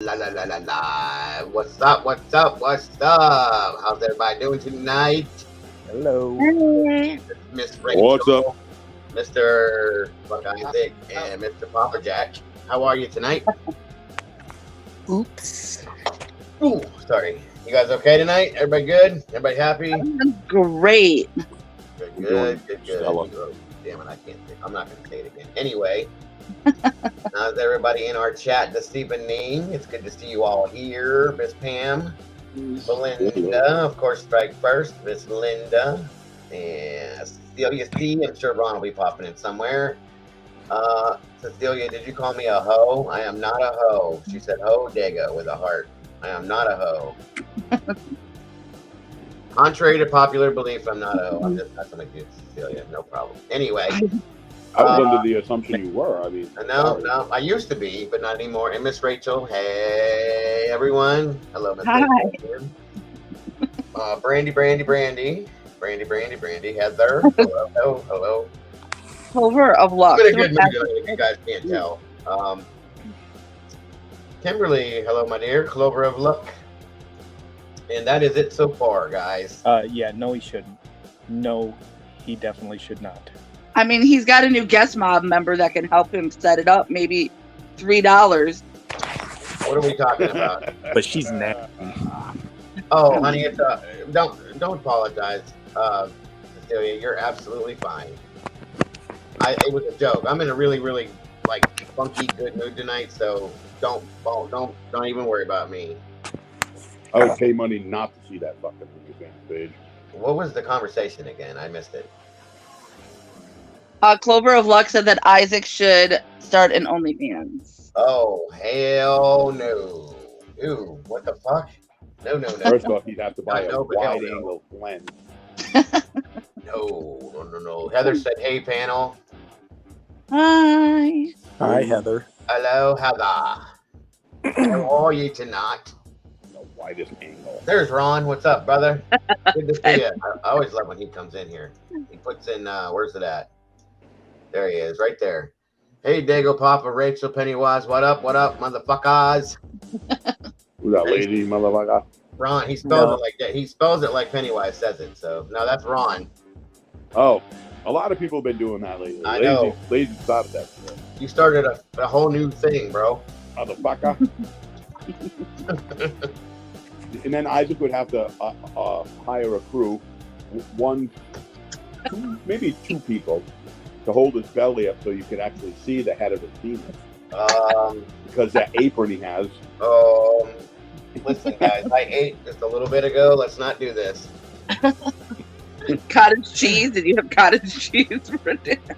La la la la la. What's up? What's up? What's up? How's everybody doing tonight? Hello. Hey. Miss What's up? Rachel, Mr. Buck Isaac, and Mr. Papa Jack. How are you tonight? Oops. Ooh, sorry. You guys okay tonight? Everybody good? Everybody happy? Great. Good, I'm good, doing good, good. stellar. Oh, damn it, I can't think. I'm not going to say it again. Anyway, how's everybody in our chat this evening? It's good to see you all here. Miss Pam, Belinda, of course, strike first. Miss Linda, and Cecilia C. I'm sure Ron will be popping in somewhere. Cecilia, did you call me a hoe? I am not a hoe. She said ho dega with a heart. I am not a hoe. Contrary to popular belief, I'm not a hoe. I'm just messing with you, Cecilia. No problem. Anyway, I was under the assumption you were. I mean, no, I used to be, but not anymore. And Miss Rachel, hey everyone. Hello, Miss Hi. Rachel. Brandy, Heather. Hello. Clover of Luck. It's been a good mood tonight, if you guys can't tell. Kimberly, hello, my dear. Clover of Luck. And that is it so far, guys. Yeah, no, he shouldn't. No, he definitely should not. I mean, he's got a new guest mob member that can help him set it up. Maybe $3. What are we talking about? But she's nasty. Oh, honey, it's don't apologize, Cecilia. You're absolutely fine. It was a joke. I'm in a really, really like funky good mood tonight, so don't even worry about me. I would pay money not to see that fucking OnlyFans page. What was the conversation again? I missed it. Clover of Luck said that Isaac should start an OnlyFans. Oh, hell no. Ew, what the fuck? No. First off, he'd have to buy a No, but hell no. wide-angle lens. No. Heather said, hey, panel. Hi. Hi, Heather. Hello, Heather. How are you tonight? The widest angle. There's Ron. What's up, brother? Good to see you. I always love when he comes in here. He puts in, where's it at? There he is, right there. Hey, Dago Papa, Rachel, Pennywise. What up, motherfuckers? Who's that lady, motherfucker? Ron, he spells it like that. He spells it like Pennywise says it. So, no, that's Ron. Oh, a lot of people have been doing that lately. I know. Lazy started that shit. You started a whole new thing, bro. Motherfucker. And then Isaac would have to hire a crew, maybe two people, to hold his belly up so you could actually see the head of his penis. Because that apron he has. Listen, guys, I ate just a little bit ago. Let's not do this. Cottage cheese. Did you have cottage cheese for dinner?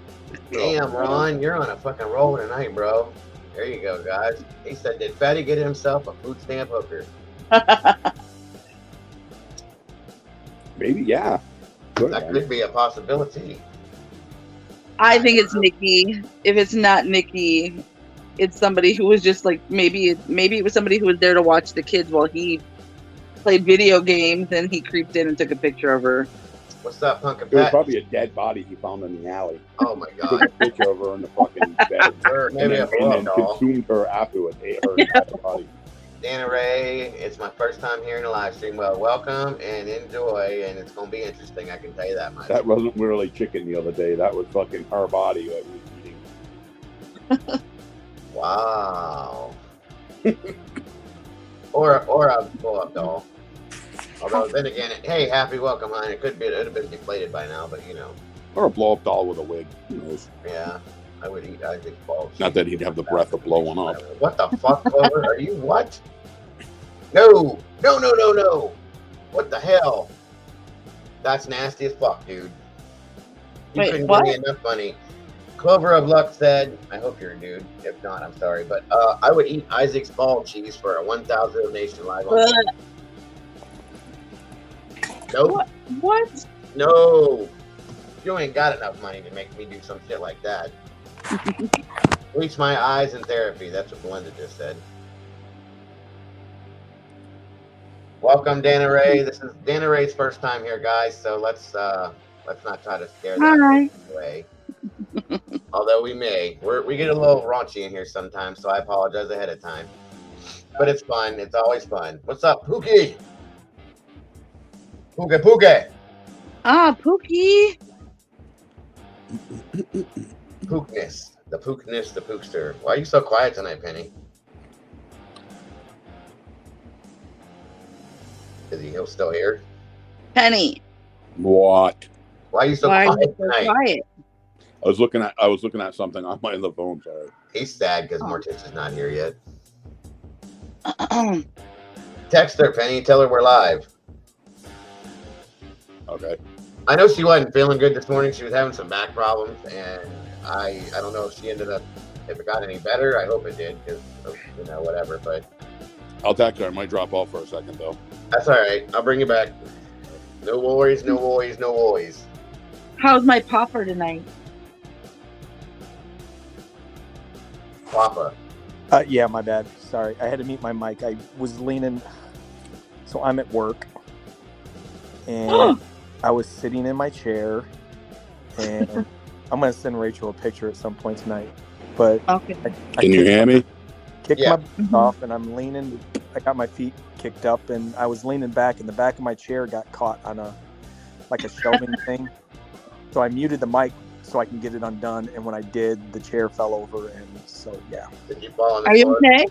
Damn, Ron, you're on a fucking roll tonight, bro. There you go, guys. He said, did Fatty get himself a food stamp hooker? Maybe, yeah. Good, That man. could be a possibility. I think it's Nikki. If it's not Nikki, it's somebody who was just like maybe it was somebody who was there to watch the kids while he played video games, and he creeped in and took a picture of her. What's up, Punk and It was Pat? probably a dead body he found in the alley. Oh, my Took God. a picture of her in the fucking bed. Or maybe a and blow then doll. consumed her afterwards. Ate her entire body. Dana Ray, it's my first time here in the live stream. Well, welcome and enjoy, and it's going to be interesting, I can tell you that much. That wasn't really chicken the other day. That was fucking her body that we was eating. Wow. or a blow-up doll. Although, then again, hey, happy welcome, hon. It would have been deflated by now, but you know. Or a blow-up doll with a wig. Who knows? Yeah, I would eat Isaac's balls. Not that he'd have the breath of blowing up. What the fuck, Clover? Are you what? No. What the hell? That's nasty as fuck, dude. You Wait, couldn't what? give me enough money. Clover of Luck said, I hope you're a dude. If not, I'm sorry. But I would eat Isaac's ball cheese for a 1,000 donation live on. Nope. What? No. You ain't got enough money to make me do some shit like that. Bleach my eyes in therapy. That's what Belinda just said. Welcome, Dana Ray. This is Dana Ray's first time here, guys. So let's not try to scare them away. Although we may. We get a little raunchy in here sometimes, so I apologize ahead of time. but it's fun. It's always fun. What's up, Pookie? Pookie. Ah, Pookie. Pookness. The Pookster. Why are you so quiet tonight, Penny? Is he still here? Penny. What? Why are you so Why are quiet you so tonight? quiet? I was looking at something on my other phone. Sorry. He's sad because Morticia's not here yet. Text her, Penny. Tell her we're live. Okay. I know she wasn't feeling good this morning. She was having some back problems, and I don't know if it got any better. I hope it did, because whatever. But I'll text her. I might drop off for a second though. that's all right. I'll bring you back. No worries. How's my popper tonight? Papa. Yeah, my bad. Sorry, I had to mute my mic. I was leaning, so I'm at work, and I was sitting in my chair, and I'm gonna send Rachel a picture at some point tonight. But Okay. Can you hear me? Kicked Yeah. my butt off, and I'm leaning. I got my feet kicked up, and I was leaning back, and the back of my chair got caught on a shelving thing. So I muted the mic so I can get it undone, and when I did, the chair fell over, and so yeah. Did you fall on the Are you floor? okay?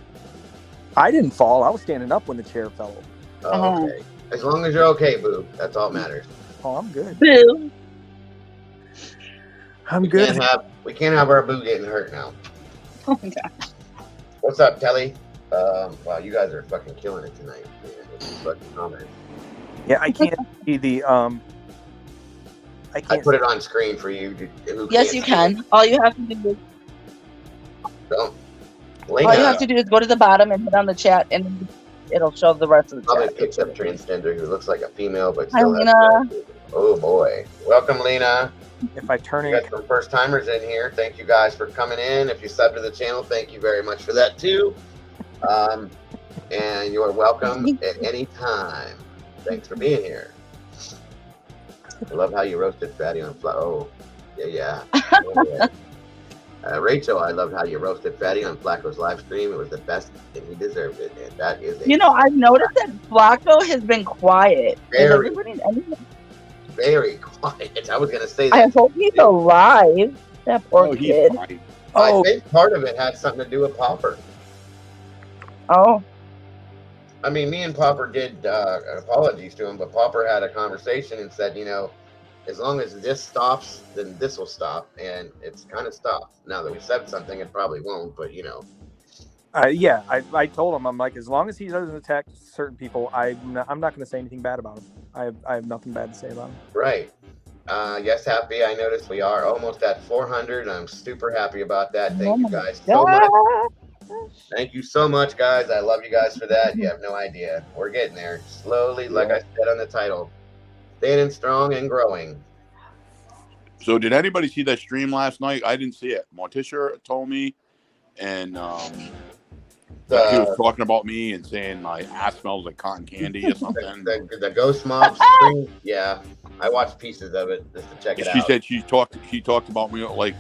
I didn't fall. I was standing up when the chair fell over. Oh, okay. As long as you're okay, boo. That's all that matters. Oh, I'm good. Boo. I'm We good. can't have our boo getting hurt now. Oh my god. What's up, Telly? Wow, you guys are fucking killing it tonight. Man, with these fucking comments. Yeah, I can't see the I I can't. put it on screen for you. Yes, you can. All you have to do is Don't. all you have to do is go to the bottom and hit on the chat, and it'll show the rest of the Probably chat. picks up transgender who looks like a female, but Hi, still has. Lena. Oh boy, welcome, Lena. If I turn We in, got some first timers in here. Thank you guys for coming in. If you sub to the channel, thank you very much for that too. And you're welcome at any time. Thanks for being here. I love how you roasted Fatty on Flaco. Oh, yeah. Rachel, I loved how you roasted Fatty on Flacco's live stream. It was the best, and he deserved it. And that is I've noticed that Flacco has been quiet. Very. Very quiet. I was gonna say I that. hope he's alive. That poor Oh, he's kid. fine. I think part of it had something to do with Popper. Oh, I mean, me and Popper did apologies to him, but Popper had a conversation and said, as long as this stops, then this will stop, and it's kind of stopped. Now that we said something, it probably won't, but yeah, I told him, I'm like, as long as he doesn't attack certain people, I'm not going to say anything bad about him. I have nothing bad to say about him. Right. Yes, happy. I noticed we are almost at 400. I'm super happy about that. Thank you guys so much. Thank you so much, guys. I love you guys for that. You have no idea. We're getting there slowly, like I said on the title. Standing strong and growing. So did anybody see that stream last night? I didn't see it. Morticia told me, and that he was talking about me and saying my ass smells like cotton candy or something. The Ghost Mob stream? Yeah. I watched pieces of it just to check it out. She said she talked about me like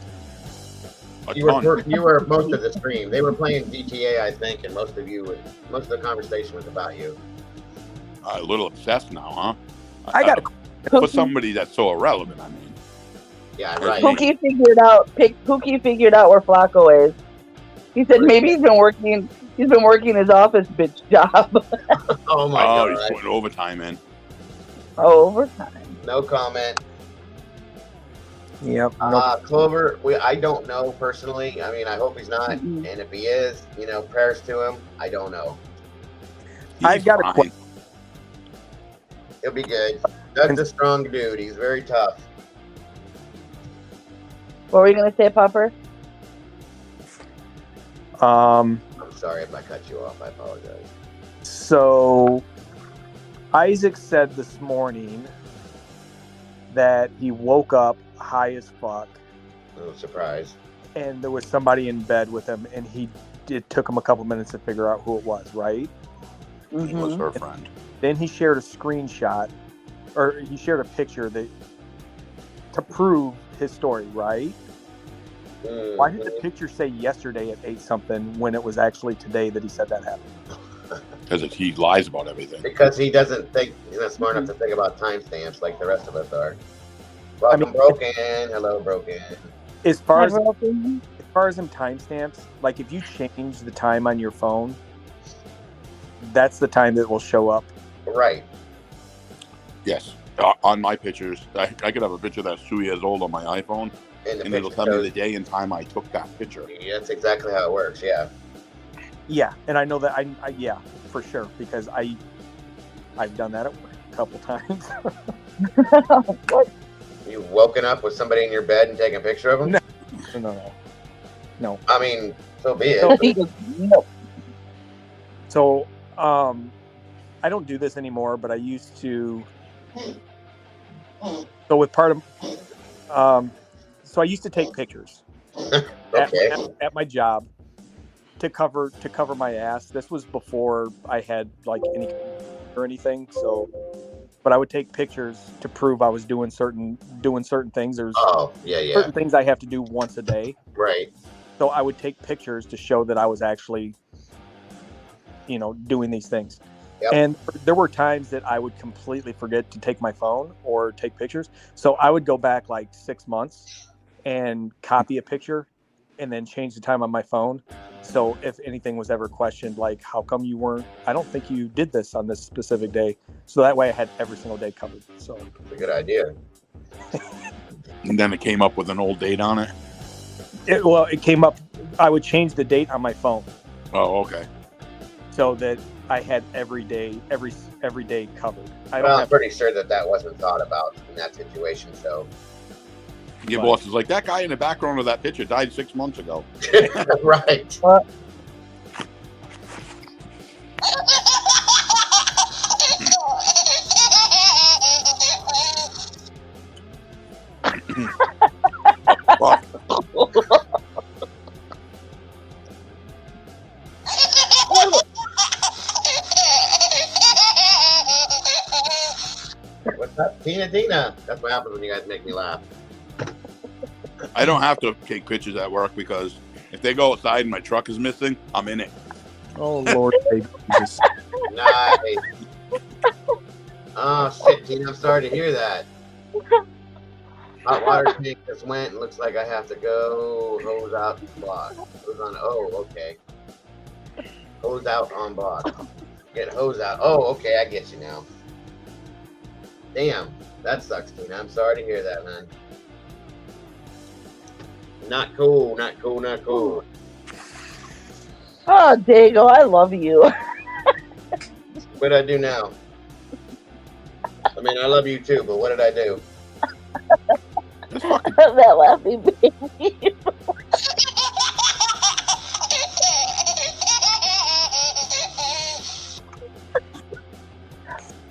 a You ton. were most of the stream. They were playing GTA, I think, and most of the conversation was about you. A little obsessed now, huh? I got for somebody that's so irrelevant. I mean, Yeah, right. Pookie figured out where Flacco is. He said maybe he's been working his office bitch job. Oh my god. he's putting overtime in. Overtime. No comment. Yep. Clover, I don't know personally. I mean, I hope he's not. And if he is, prayers to him. I don't know. I've got a fine. question. He'll be good. Doug's a strong dude. He's very tough. What were you gonna say, Popper? I'm sorry if I cut you off. I apologize. So Isaac said this morning that he woke up high as fuck, No surprise. and there was somebody in bed with him, and it took him a couple minutes to figure out who it was, right? He was her friend. Then he shared a screenshot, or he shared a picture to prove his story, right? Why did the picture say yesterday at 8 something when it was actually today that he said that happened? because he lies about everything. Because he doesn't think he's not smart enough to think about timestamps like the rest of us are. Welcome, Broken. Hello, Broken. As far as them timestamps, like if you change the time on your phone, that's the time that will show up. Right. Yes. On my pictures, I could have a picture that's 2 years old on my iPhone, and it'll tell me the day and time I took that picture. Yeah, that's exactly how it works. Yeah. Yeah, and I know that I yeah, for sure, because I've done that at work a couple times. You woken up with somebody in your bed and taking a picture of them? No. I mean, so be it. No. So, I don't do this anymore, but I used to. So with part of, so I used to take pictures Okay. at my job to cover my ass. This was before I had like any or anything. So, but I would take pictures to prove I was doing certain things. There's certain things I have to do once a day. Right. So I would take pictures to show that I was actually, doing these things. Yep. And there were times that I would completely forget to take my phone or take pictures. So I would go back like 6 months and copy a picture and then change the time on my phone. So if anything was ever questioned, like, how come you weren't, I don't think you did this on this specific day. So that way I had every single day covered. So that's a good idea. And then it came up with an old date on it? It came up, I would change the date on my phone. Oh, okay. So that I had every day covered. I'm pretty sure that wasn't thought about in that situation. So your boss is like, that guy in the background of that picture died 6 months ago. Right. What's up, Tina? That's what happens when you guys make me laugh. I don't have to take pictures at work because if they go outside and my truck is missing, I'm in it. Oh, Lord. Nice. Oh, shit, Tina, I'm sorry to hear that. Hot water tank just went. Looks like I have to go hose out block. Okay. Hose out on block. Get hose out. Oh, okay, I get you now. Damn, that sucks, Tina. I'm sorry to hear that, man. Not cool. Oh, Dago, I love you. What did I do now? I mean, I love you too, but what did I do? That laughing baby.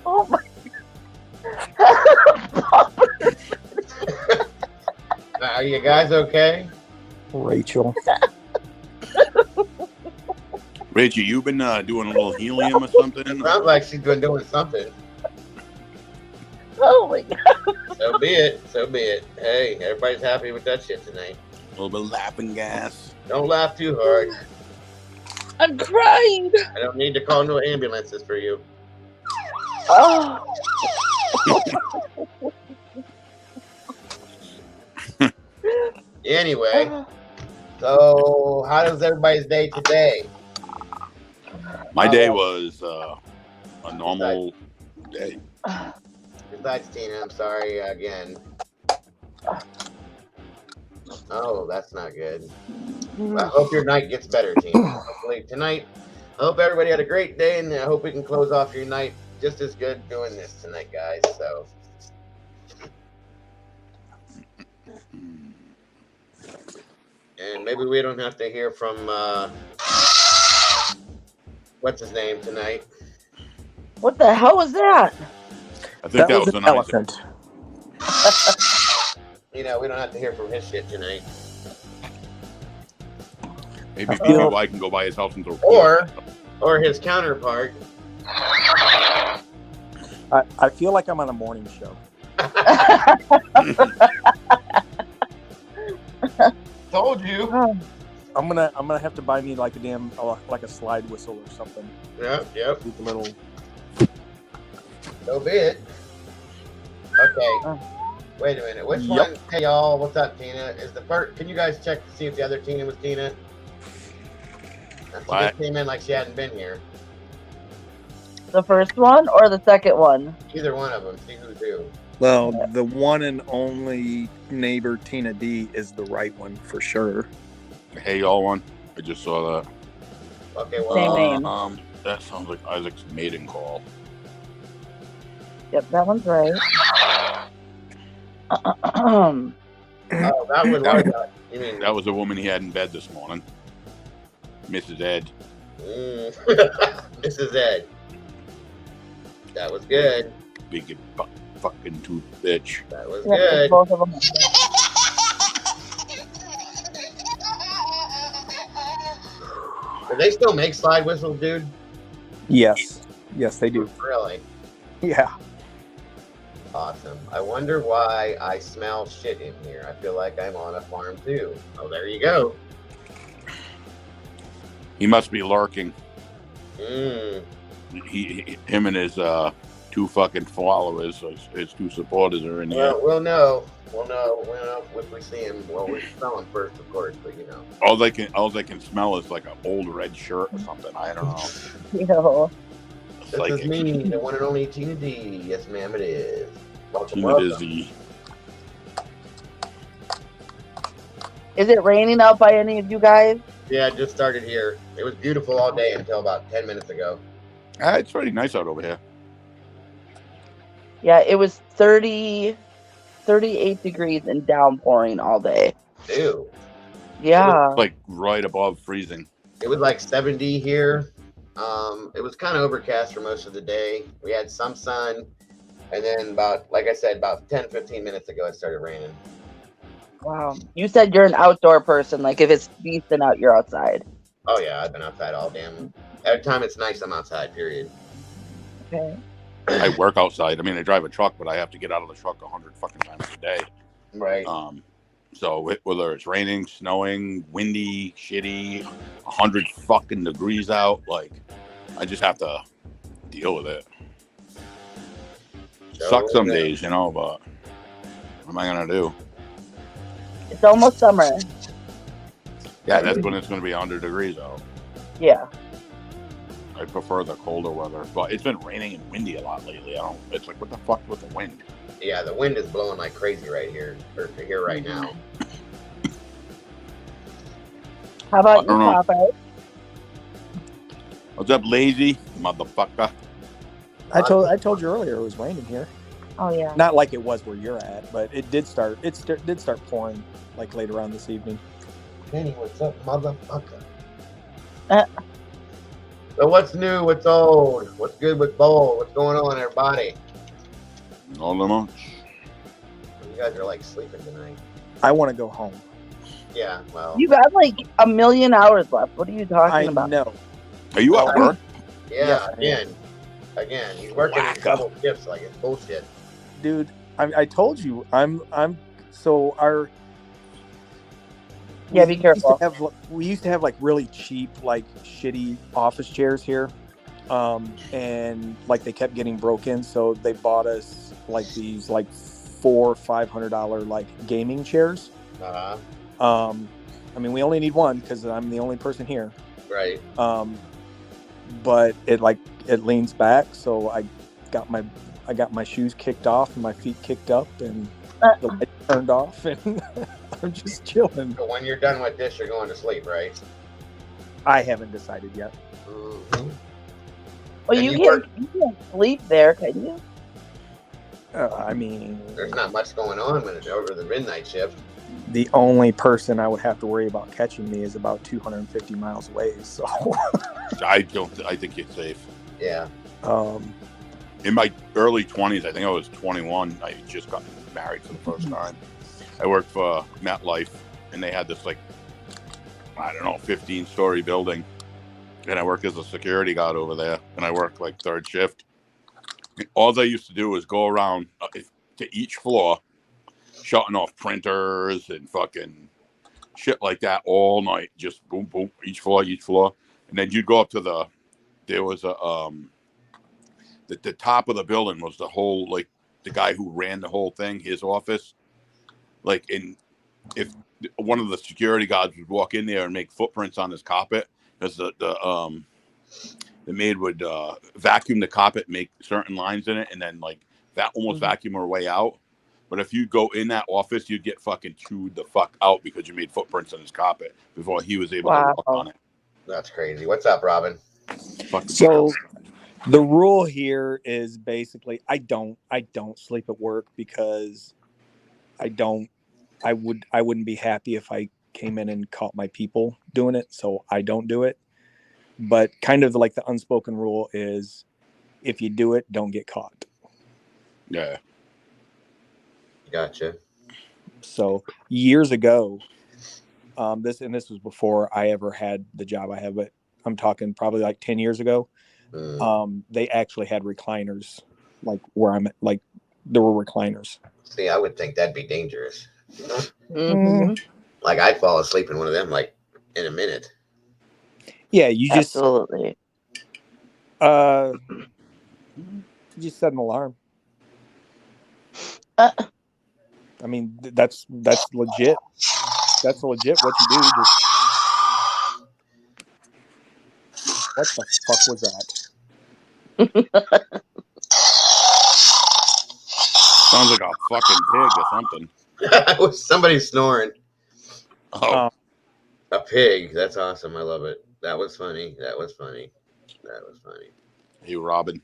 Oh my. Are you guys okay? Rachel, you been doing a little helium or something? Sounds like she's been doing something. Oh my god. So be it. Hey, everybody's happy with that shit tonight. A little bit of laughing gas. Don't laugh too hard. I'm crying. I don't need to call no ambulances for you. Oh. Anyway, so how was everybody's day today? My day was a normal day. Besides Tina, I'm sorry again. Oh, that's not good. I hope your night gets better, Tina. Hopefully tonight. I hope everybody had a great day, and I hope we can close off your night just as good doing this tonight, guys. So. And maybe we don't have to hear from what's his name tonight. What the hell was that? I think that was an elephant. We don't have to hear from his shit tonight. Maybe I can go by his house and throw or his counterpart. I feel like I'm on a morning show. Told you. I'm gonna have to buy me like a damn like a slide whistle or something. Yep. A little. So be it. Okay. Wait a minute. Which one? Hey y'all, what's up, Tina? Is the first? Can you guys check to see if the other Tina was Tina? She just came in like she hadn't been here. The first one or the second one? Either one of them. See who's who. Well, the one and only neighbor Tina D is the right one for sure. Hey, y'all, one. I just saw that. Okay, well, Same name. That sounds like Isaac's mating call. Yep, that one's right. oh, that was like that. You mean That was a woman he had in bed this morning. Mrs. Ed. Mrs. Ed. That was good. Big fucking tooth bitch. That was Yep, good. both of them. Do they still make slide whistles, dude? Yes, they do. Really? Yeah. Awesome. I wonder why I smell shit in here. I feel like I'm on a farm too. Oh, there you go. He must be lurking. Mm. Him and his two fucking followers, his two supporters are in here. Well, we'll know. We'll know if we see him. Well, we smell him first, of course, but you know. All they can smell is like an old red shirt or something. I don't know. Yo. This is me, the one and only Tina D. Yes, ma'am, it is. Welcome, Tina welcome. Dizzy. Is it raining out by any of you guys? Yeah, it just started here. It was beautiful all day until about 10 minutes ago. It's pretty nice out over here. Yeah, it was 38 degrees and downpouring all day. Ew. Yeah. Like right above freezing. It was like 70 here. It was kind of overcast for most of the day. We had some sun. And then like I said, about 10, 15 minutes ago, it started raining. Wow. You said you're an outdoor person. Like if it's decent out, you're outside. Oh, yeah. I've been outside all damn. Every time it's nice, I'm outside, period. Okay. I work outside. I mean, I drive a truck, but I have to get out of the truck 100 fucking times a day. Right. So whether it's raining, snowing, windy, shitty, 100 fucking degrees out, like I just have to deal with it. Sucks some days, you know, but what am I gonna do? It's almost summer. Yeah, that's when it's gonna be 100 degrees out. Yeah. I prefer the colder weather, but it's been raining and windy a lot lately. It's like, what the fuck with the wind? Yeah, the wind is blowing like crazy right here, or here right now. How about you, don't know. Papa? What's up, lazy motherfucker? I told you earlier it was raining here. Oh yeah. Not like it was where you're at, but it did start. It did start pouring like later on this evening. Kenny, what's up, motherfucker? So what's new? What's old? What's good with bold? What's going on, everybody? Not that much. You guys are like sleeping tonight. I want to go home. Yeah, well. You got like 1,000,000 hours left. What are you talking about? I know. Are you at work? Yeah, Yes, again. He's working in double shifts like it's bullshit. Dude, I told you I'm so our. Yeah, be careful. We used to have like really cheap, like shitty office chairs here. And like they kept getting broken. So they bought us like these like $400 or $500 like gaming chairs. Uh-huh. I mean, we only need one because I'm the only person here. Right. But it leans back. So I got my shoes kicked off and my feet kicked up and the light turned off and I'm just chilling. So when you're done with this, you're going to sleep, right? I haven't decided yet. Mm-hmm. Well, you can't sleep there, can you? I mean, There's not much going on when it's over the midnight shift. the only person I would have to worry about catching me is about 250 miles away. So I think you're safe. Yeah. In my early 20s, I think I was 21. I just got married for the first time. I worked for MetLife, and they had this, like, I don't know, 15-story building. And I worked as a security guard over there, and I worked, like, third shift. And all they used to do was go around to each floor, shutting off printers and fucking shit like that all night. Just boom, boom, each floor. And then you'd go up to there was a, the top of the building was the whole, like, the guy who ran the whole thing, his office. Like, if one of the security guards would walk in there and make footprints on his carpet, because the maid would vacuum the carpet, make certain lines in it, and then, like, that almost vacuum her way out. But if you go in that office, you'd get fucking chewed the fuck out because you made footprints on his carpet before he was able to walk on it. That's crazy. What's up, Robin? So the rule here is basically I don't sleep at work because I wouldn't be happy if I came in and caught my people doing it, so I don't do it. But kind of like the unspoken rule is if you do it, don't get caught. Yeah. Gotcha. So years ago, this was before I ever had the job I have, but I'm talking probably like 10 years ago. They actually had recliners, like where I'm at, like there were recliners. See, I would think that'd be dangerous. Mm-hmm. Like I'd fall asleep in one of them like in a minute. Yeah, you just Absolutely. you just set an alarm. I mean, that's legit. That's legit what you do. What the fuck was that? Sounds like a fucking pig or something. It was somebody snoring. Oh, A pig. That's awesome. I love it. That was funny. hey, Robin.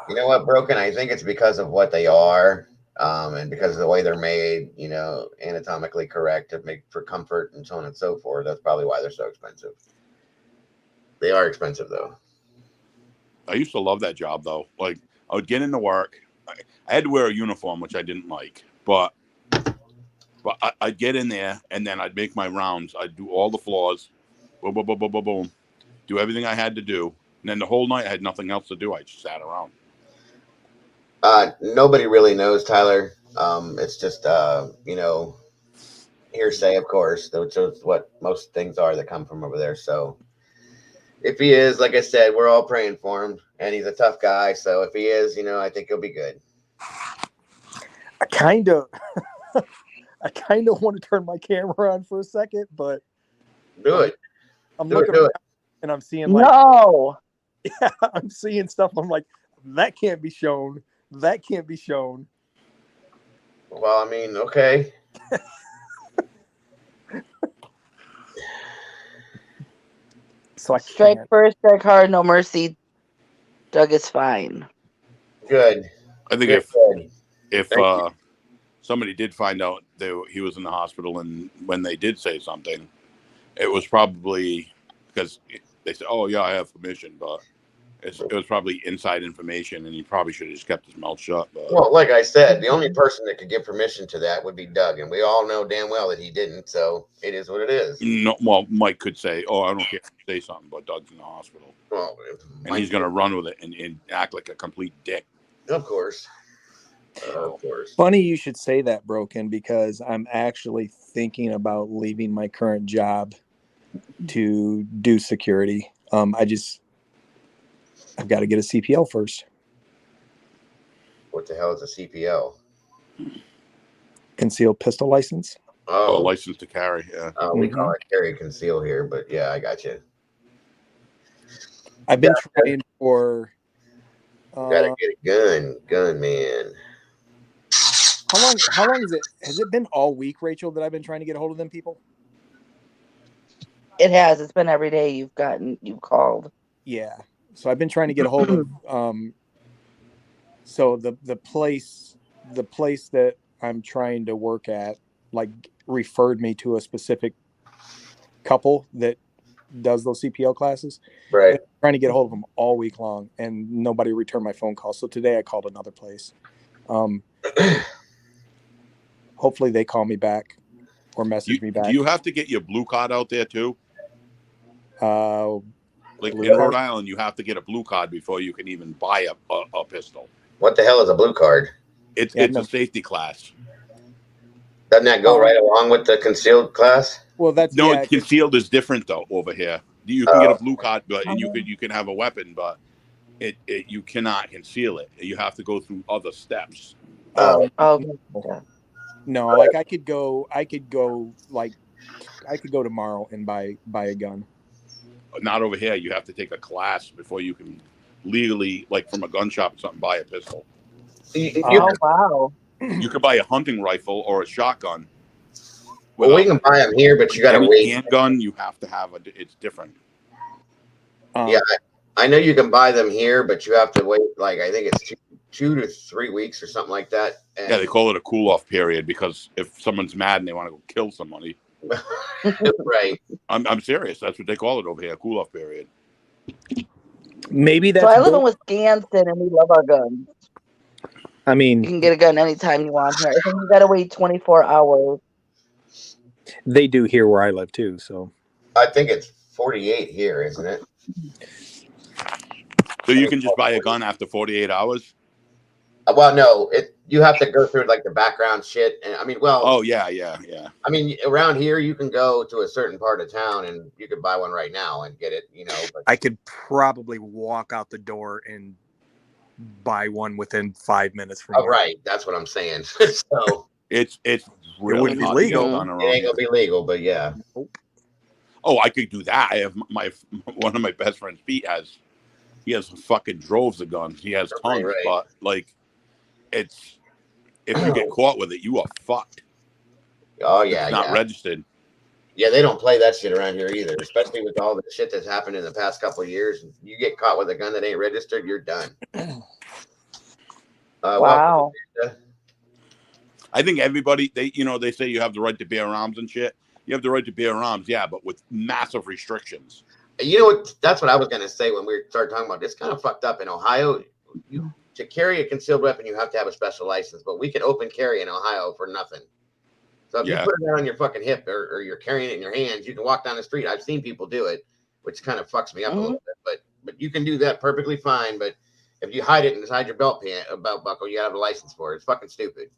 You know what, Broken? I think it's because of what they are, and because of the way they're made, you know, anatomically correct to make for comfort and so on and so forth. That's probably why they're so expensive. They are expensive, though. I used to love that job, though. Like, I would get into work. I had to wear a uniform, which I didn't like, but I'd get in there, and then I'd make my rounds. I'd do all the floors, boom, boom, boom, boom, boom, boom, do everything I had to do. And then the whole night, I had nothing else to do. I just sat around. Nobody really knows, Tyler. It's just, you know, hearsay, of course, which is what most things are that come from over there. So if he is, like I said, we're all praying for him, and he's a tough guy. So if he is, you know, I think he'll be good. I kind of want to turn my camera on for a second, but Do it. I'm Do looking it. around and I'm seeing like yeah, I'm seeing stuff. I'm like, that can't be shown. That can't be shown. Well, I mean, okay. So I Strike can't. first, strike hard, no mercy. Doug is fine. Good. I think Good. if Thank you. somebody did find out he was in the hospital, and when they did say something, it was probably because they said, "Oh yeah, I have permission," but it was probably inside information, and he probably should have just kept his mouth shut. But Well, like I said, the only person that could give permission to that would be Doug, and we all know damn well that he didn't. So it is what it is. no, well, Mike could say, "Oh, I don't care if you say something," but Doug's in the hospital, Well, and he's going to run with it and act like a complete dick. Of course. Of course. Funny you should say that, Broken, because I'm actually thinking about leaving my current job to do security. I've got to get a CPL first. What the hell is a CPL? Concealed pistol license. Oh, license to carry. Yeah. We call it carry conceal here, but yeah, I got you. I've been trying for. Gotta get a gun, man. How long is it? Has it been all week, Rachel, that I've been trying to get a hold of them people? It has. It's been every day you've called. Yeah. So I've been trying to get a hold of. So the place that I'm trying to work at, like, referred me to a specific couple that does those CPL classes. Right. Trying to get a hold of them all week long, and nobody returned my phone call. So today I called another place. Hopefully they call me back or message me back. Do you have to get your blue card out there too? Like blue in card? Rhode Island, you have to get a blue card before you can even buy a pistol. What the hell is a blue card? It's Yeah, a safety class. Doesn't that go right along with the concealed class? Well, that's No, yeah. concealed is different though over here. You can get a blue card, but and you can have a weapon, but you cannot conceal it. You have to go through other steps. Okay. No, like I could go tomorrow and buy a gun. Not over here. You have to take a class before you can legally, like from a gun shop or something, buy a pistol. Wow. You could buy a hunting rifle or a shotgun. Well, we can buy them here, but you got to wait. Handgun, you have to have it's different. Yeah, I know you can buy them here, but you have to wait. Like I think it's 2 to 3 weeks or something like that. And yeah, they call it a cool-off period because if someone's mad and they want to go kill somebody, right? I'm serious. That's what they call it over here, a cool-off period. Maybe that's. So I live in Wisconsin, and we love our guns. I mean, you can get a gun anytime you want here. I think you got to wait 24 hours. They do here where I live too. So I think it's 48 here, isn't it? So you can just buy a gun after 48 hours? Well, no, you have to go through like the background shit, and I mean, well, oh yeah. I mean, around here you can go to a certain part of town and you could buy one right now and get it, But I could probably walk out the door and buy one within 5 minutes from. Right, that's what I'm saying. So it's really be legal. It ain't gonna be legal, but yeah. Oh, I could do that. I have one of my best friends, Pete, he has fucking droves of guns. He has tons, right. But like, if you get caught with it, you are fucked. Oh yeah, it's not registered. Yeah, they don't play that shit around here either, especially with all the shit that's happened in the past couple of years. You get caught with a gun that ain't registered, you're done. Wow. I think everybody they say you have the right to bear arms and shit. You have the right to bear arms, yeah, but with massive restrictions. You know what? That's what I was gonna say when we started talking about this. Kind of fucked up in Ohio. To carry a concealed weapon, you have to have a special license, but we can open carry in Ohio for nothing. So if you put it on your fucking hip or you're carrying it in your hands, you can walk down the street. I've seen people do it, which kind of fucks me up a little bit. But you can do that perfectly fine. But if you hide it inside your belt buckle, you gotta have a license for it. It's fucking stupid.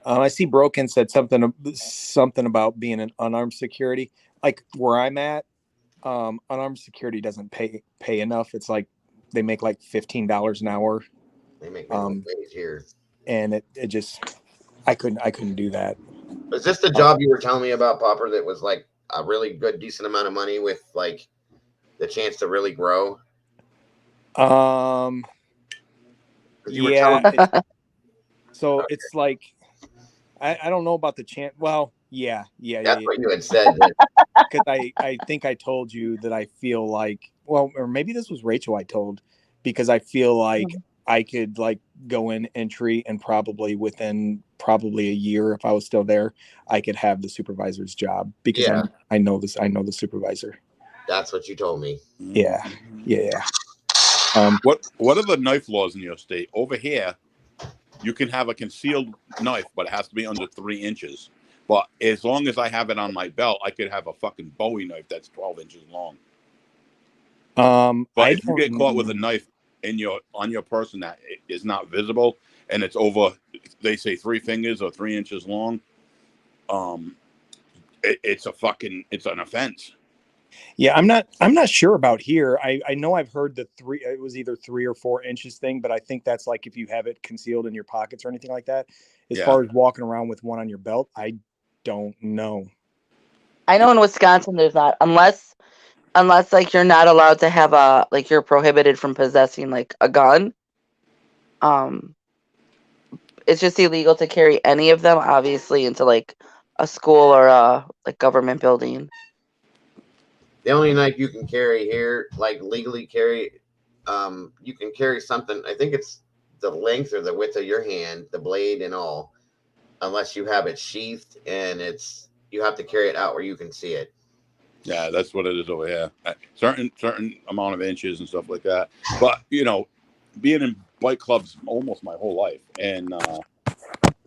I see Broken said something about being an unarmed security. Like where I'm at, unarmed security doesn't pay enough. It's like they make like $15 an hour. They make wage here, and it just I couldn't do that. Was this the job you were telling me about, Popper? That was like a really good, decent amount of money with like the chance to really grow. So it's like I don't know about the chance. Well, yeah. That's what you had said. Because I think I told you that I feel like, well, or maybe this was Rachel I told, because I feel like I could like go in entry and probably within a year, if I was still there, I could have the supervisor's job because I know the supervisor. That's what you told me. Yeah. What are the knife laws in your state? Over here, you can have a concealed knife, but it has to be under 3 inches. But as long as I have it on my belt, I could have a fucking Bowie knife that's 12 inches long. But if you get caught with a knife on your person that is not visible and it's over, they say 3 fingers or 3 inches long, it's an offense. Yeah, I'm not sure about here. I know I've heard it was either 3 or 4 inches thing, but I think that's like if you have it concealed in your pockets or anything like that. As far as walking around with one on your belt, I don't know. I know in Wisconsin there's not, unless like you're not allowed to have you're prohibited from possessing like a gun. It's just illegal to carry any of them, obviously, into like a school or a like government building. The only knife you can carry here, like legally carry, you can carry something. I think it's the length or the width of your hand, the blade and all, unless you have it sheathed and you have to carry it out where you can see it. Yeah, that's what it is over here. Certain amount of inches and stuff like that. But being in bike clubs almost my whole life, and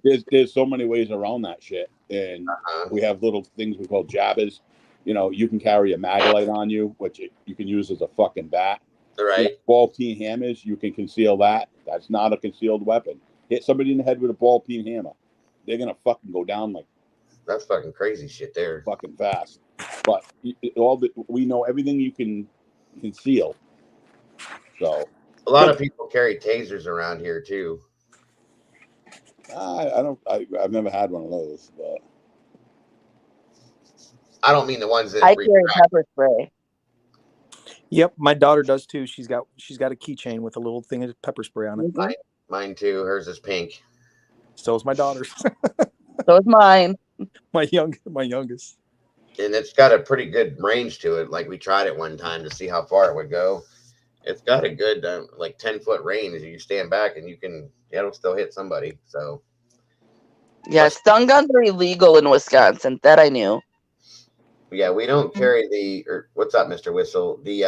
there's so many ways around that shit. And we have little things we call jabbers. You can carry a Maglite on you, which you can use as a fucking bat. Right. Ball peen hammers, you can conceal that. That's not a concealed weapon. Hit somebody in the head with a ball peen hammer. they're gonna fucking go down like That's fucking crazy shit there. fucking fast. But we know everything you can conceal. So a lot of people carry tasers around here too. I've never had one of those, but I don't mean the ones that I carry pepper spray. Yep, my daughter does too. She's got a keychain with a little thing of pepper spray on it. Mhm. Mine too. Hers is pink. So is my daughter's. So is mine. my youngest. And it's got a pretty good range to it. Like we tried it one time to see how far it would go. It's got a good 10-foot range. You stand back and it'll still hit somebody. So Yeah, stun guns are illegal in Wisconsin. That I knew. yeah, we don't carry what's up, Mr. Whistle? The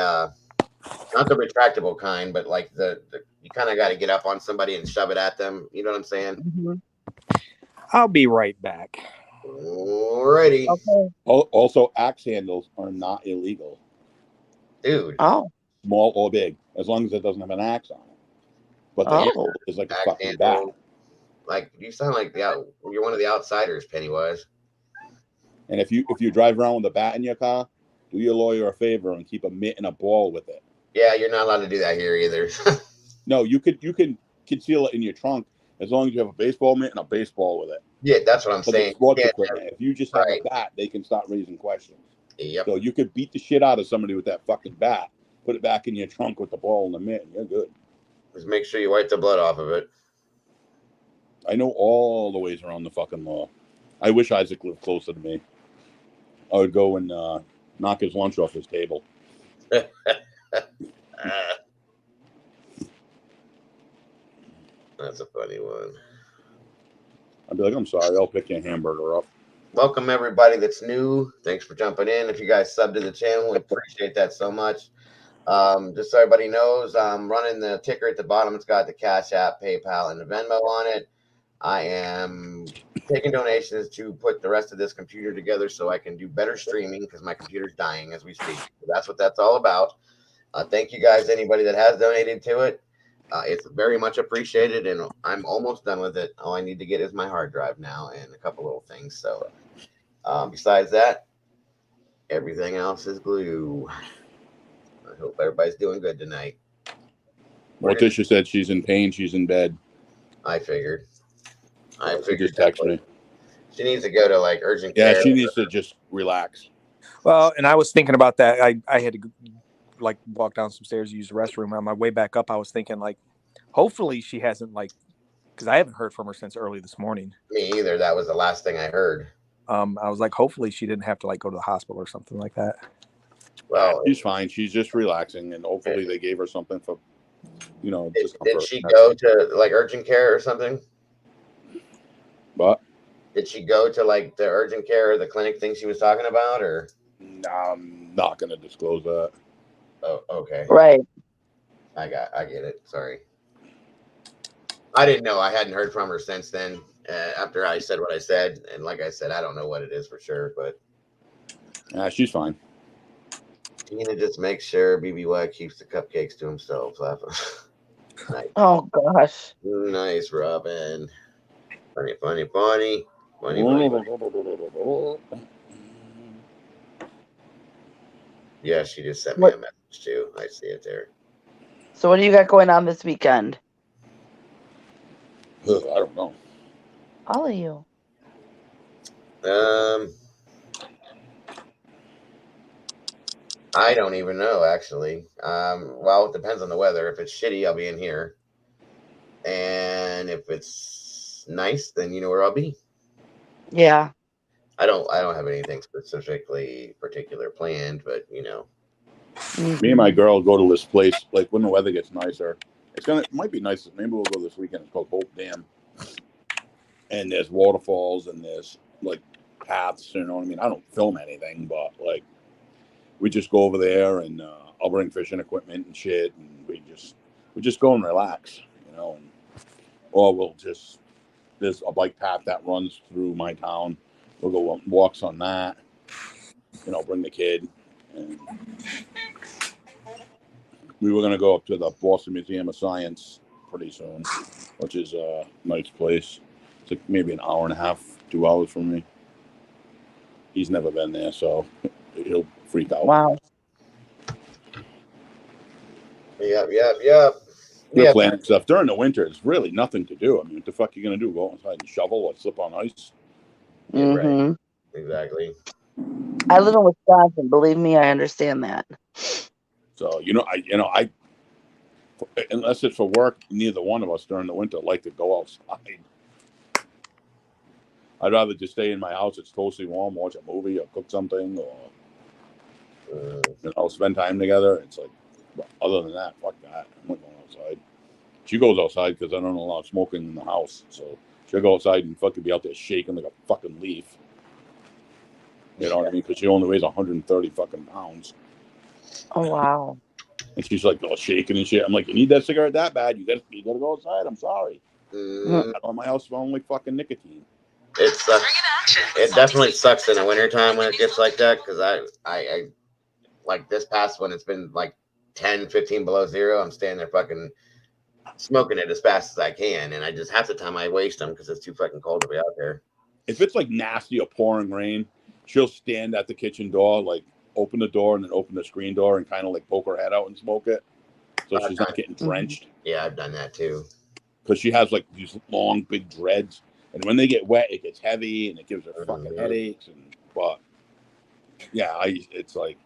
not the retractable kind, but like the you kind of got to get up on somebody and shove it at them. You know what I'm saying? Mm-hmm. I'll be right back. Alrighty. Okay. Also, axe handles are not illegal. Dude. Oh. Small or big, as long as it doesn't have an axe on it. But the handle is like a fucking bat. Like you sound like you're one of the outsiders, Pennywise. And if you drive around with a bat in your car, do your lawyer a favor and keep a mitt and a ball with it. Yeah, you're not allowed to do that here either. No, you can conceal it in your trunk as long as you have a baseball mitt and a baseball with it. Yeah, that's what I'm saying. Sports equipment. If you just have a bat, they can start raising questions. Yep. So you could beat the shit out of somebody with that fucking bat, put it back in your trunk with the ball and the mitt, and you're good. Just make sure you wipe the blood off of it. I know all the ways around the fucking law. I wish Isaac lived closer to me. I would go and knock his lunch off his table. That's a funny one. I'd be like, I'm sorry, I'll pick your hamburger up. Welcome everybody that's new. Thanks for jumping in. If you guys subbed to the channel, we appreciate that so much. Just so everybody knows, I'm running the ticker at the bottom. It's got the Cash App, PayPal, and the Venmo on it. I am taking donations to put the rest of this computer together so I can do better streaming because my computer's dying as we speak. So that's what that's all about. Thank you guys, anybody that has donated to it. It's very much appreciated, and I'm almost done with it. All I need to get is my hard drive now and a couple little things. So besides that, everything else is glue. I hope everybody's doing good tonight. Morticia said she's in pain. She's in bed. I figured. She just texted me. She needs to go to like urgent care. Yeah, she needs to just relax. Well, and I was thinking about that. I had to like walk down some stairs to use the restroom. On my way back up, I was thinking like, hopefully she hasn't because I haven't heard from her since early this morning. Me either. That was the last thing I heard. I was like, hopefully she didn't have to go to the hospital or something like that. Well, she's fine. She's just relaxing, and hopefully they gave her something for, Did she go to urgent care or something? What? Did she go to the urgent care or the clinic thing she was talking about, or? No, I'm not going to disclose that. Oh, okay. Right. I get it. Sorry. I didn't know. I hadn't heard from her since then. After I said what I said, and like I said, I don't know what it is for sure, but. She's fine. Tina just makes sure BBY keeps the cupcakes to himself. Nice. Oh gosh. Nice, Robin. Funny. Yeah, she just sent me a message too. I see it there. So what do you got going on this weekend? I don't know. All of you. I don't even know, actually. Well, it depends on the weather. If it's shitty, I'll be in here. And if it's nice, then you know where I'll be. Yeah. I don't have anything particular planned, but Me and my girl go to this place when the weather gets nicer. It might be nice. Maybe we'll go this weekend. It's called Hope Dam. And there's waterfalls and there's paths, you know what I mean? I don't film anything, but we just go over there and I'll bring fishing equipment and shit, and we just go and relax, or there's a bike path that runs through my town. We'll go on walks on that, bring the kid. And we were going to go up to the Boston Museum of Science pretty soon, which is a nice place. It's like maybe an hour and a half, 2 hours from me. He's never been there, so he'll freak out. Wow. Yep. We're planning stuff during the winter. It's really nothing to do. I mean, what the fuck are you gonna do? Go outside and shovel or slip on ice? Yeah, right. Mm-hmm. Exactly. I live in Wisconsin. Believe me, I understand that. So I unless it's for work, neither one of us during the winter like to go outside. I'd rather just stay in my house. It's totally warm, watch a movie or cook something, or spend time together. It's like, well, other than that, fuck that. I'm not going outside. She goes outside because I don't allow smoking in the house. So she'll go outside and fucking be out there shaking like a fucking leaf. You know what I mean? Because she only weighs 130 fucking pounds. Oh wow. And she's like all shaking and shit. I'm like, you need that cigarette that bad? You gotta go outside. I'm sorry. I don't want my house smelling like fucking nicotine. It sucks. It definitely sucks in the wintertime when it gets like that, because I like this past one, it's been like 10, 15 below zero. I'm standing there fucking smoking it as fast as I can, and I just half the time I waste them because it's too fucking cold to be out there. If it's like nasty or pouring rain, she'll stand at the kitchen door, like open the door and then open the screen door and kind of like poke her head out and smoke it, so she's not getting drenched. Yeah, I've done that too. Because she has like these long, big dreads, and when they get wet, it gets heavy and it gives her fucking headaches. But yeah, it's like,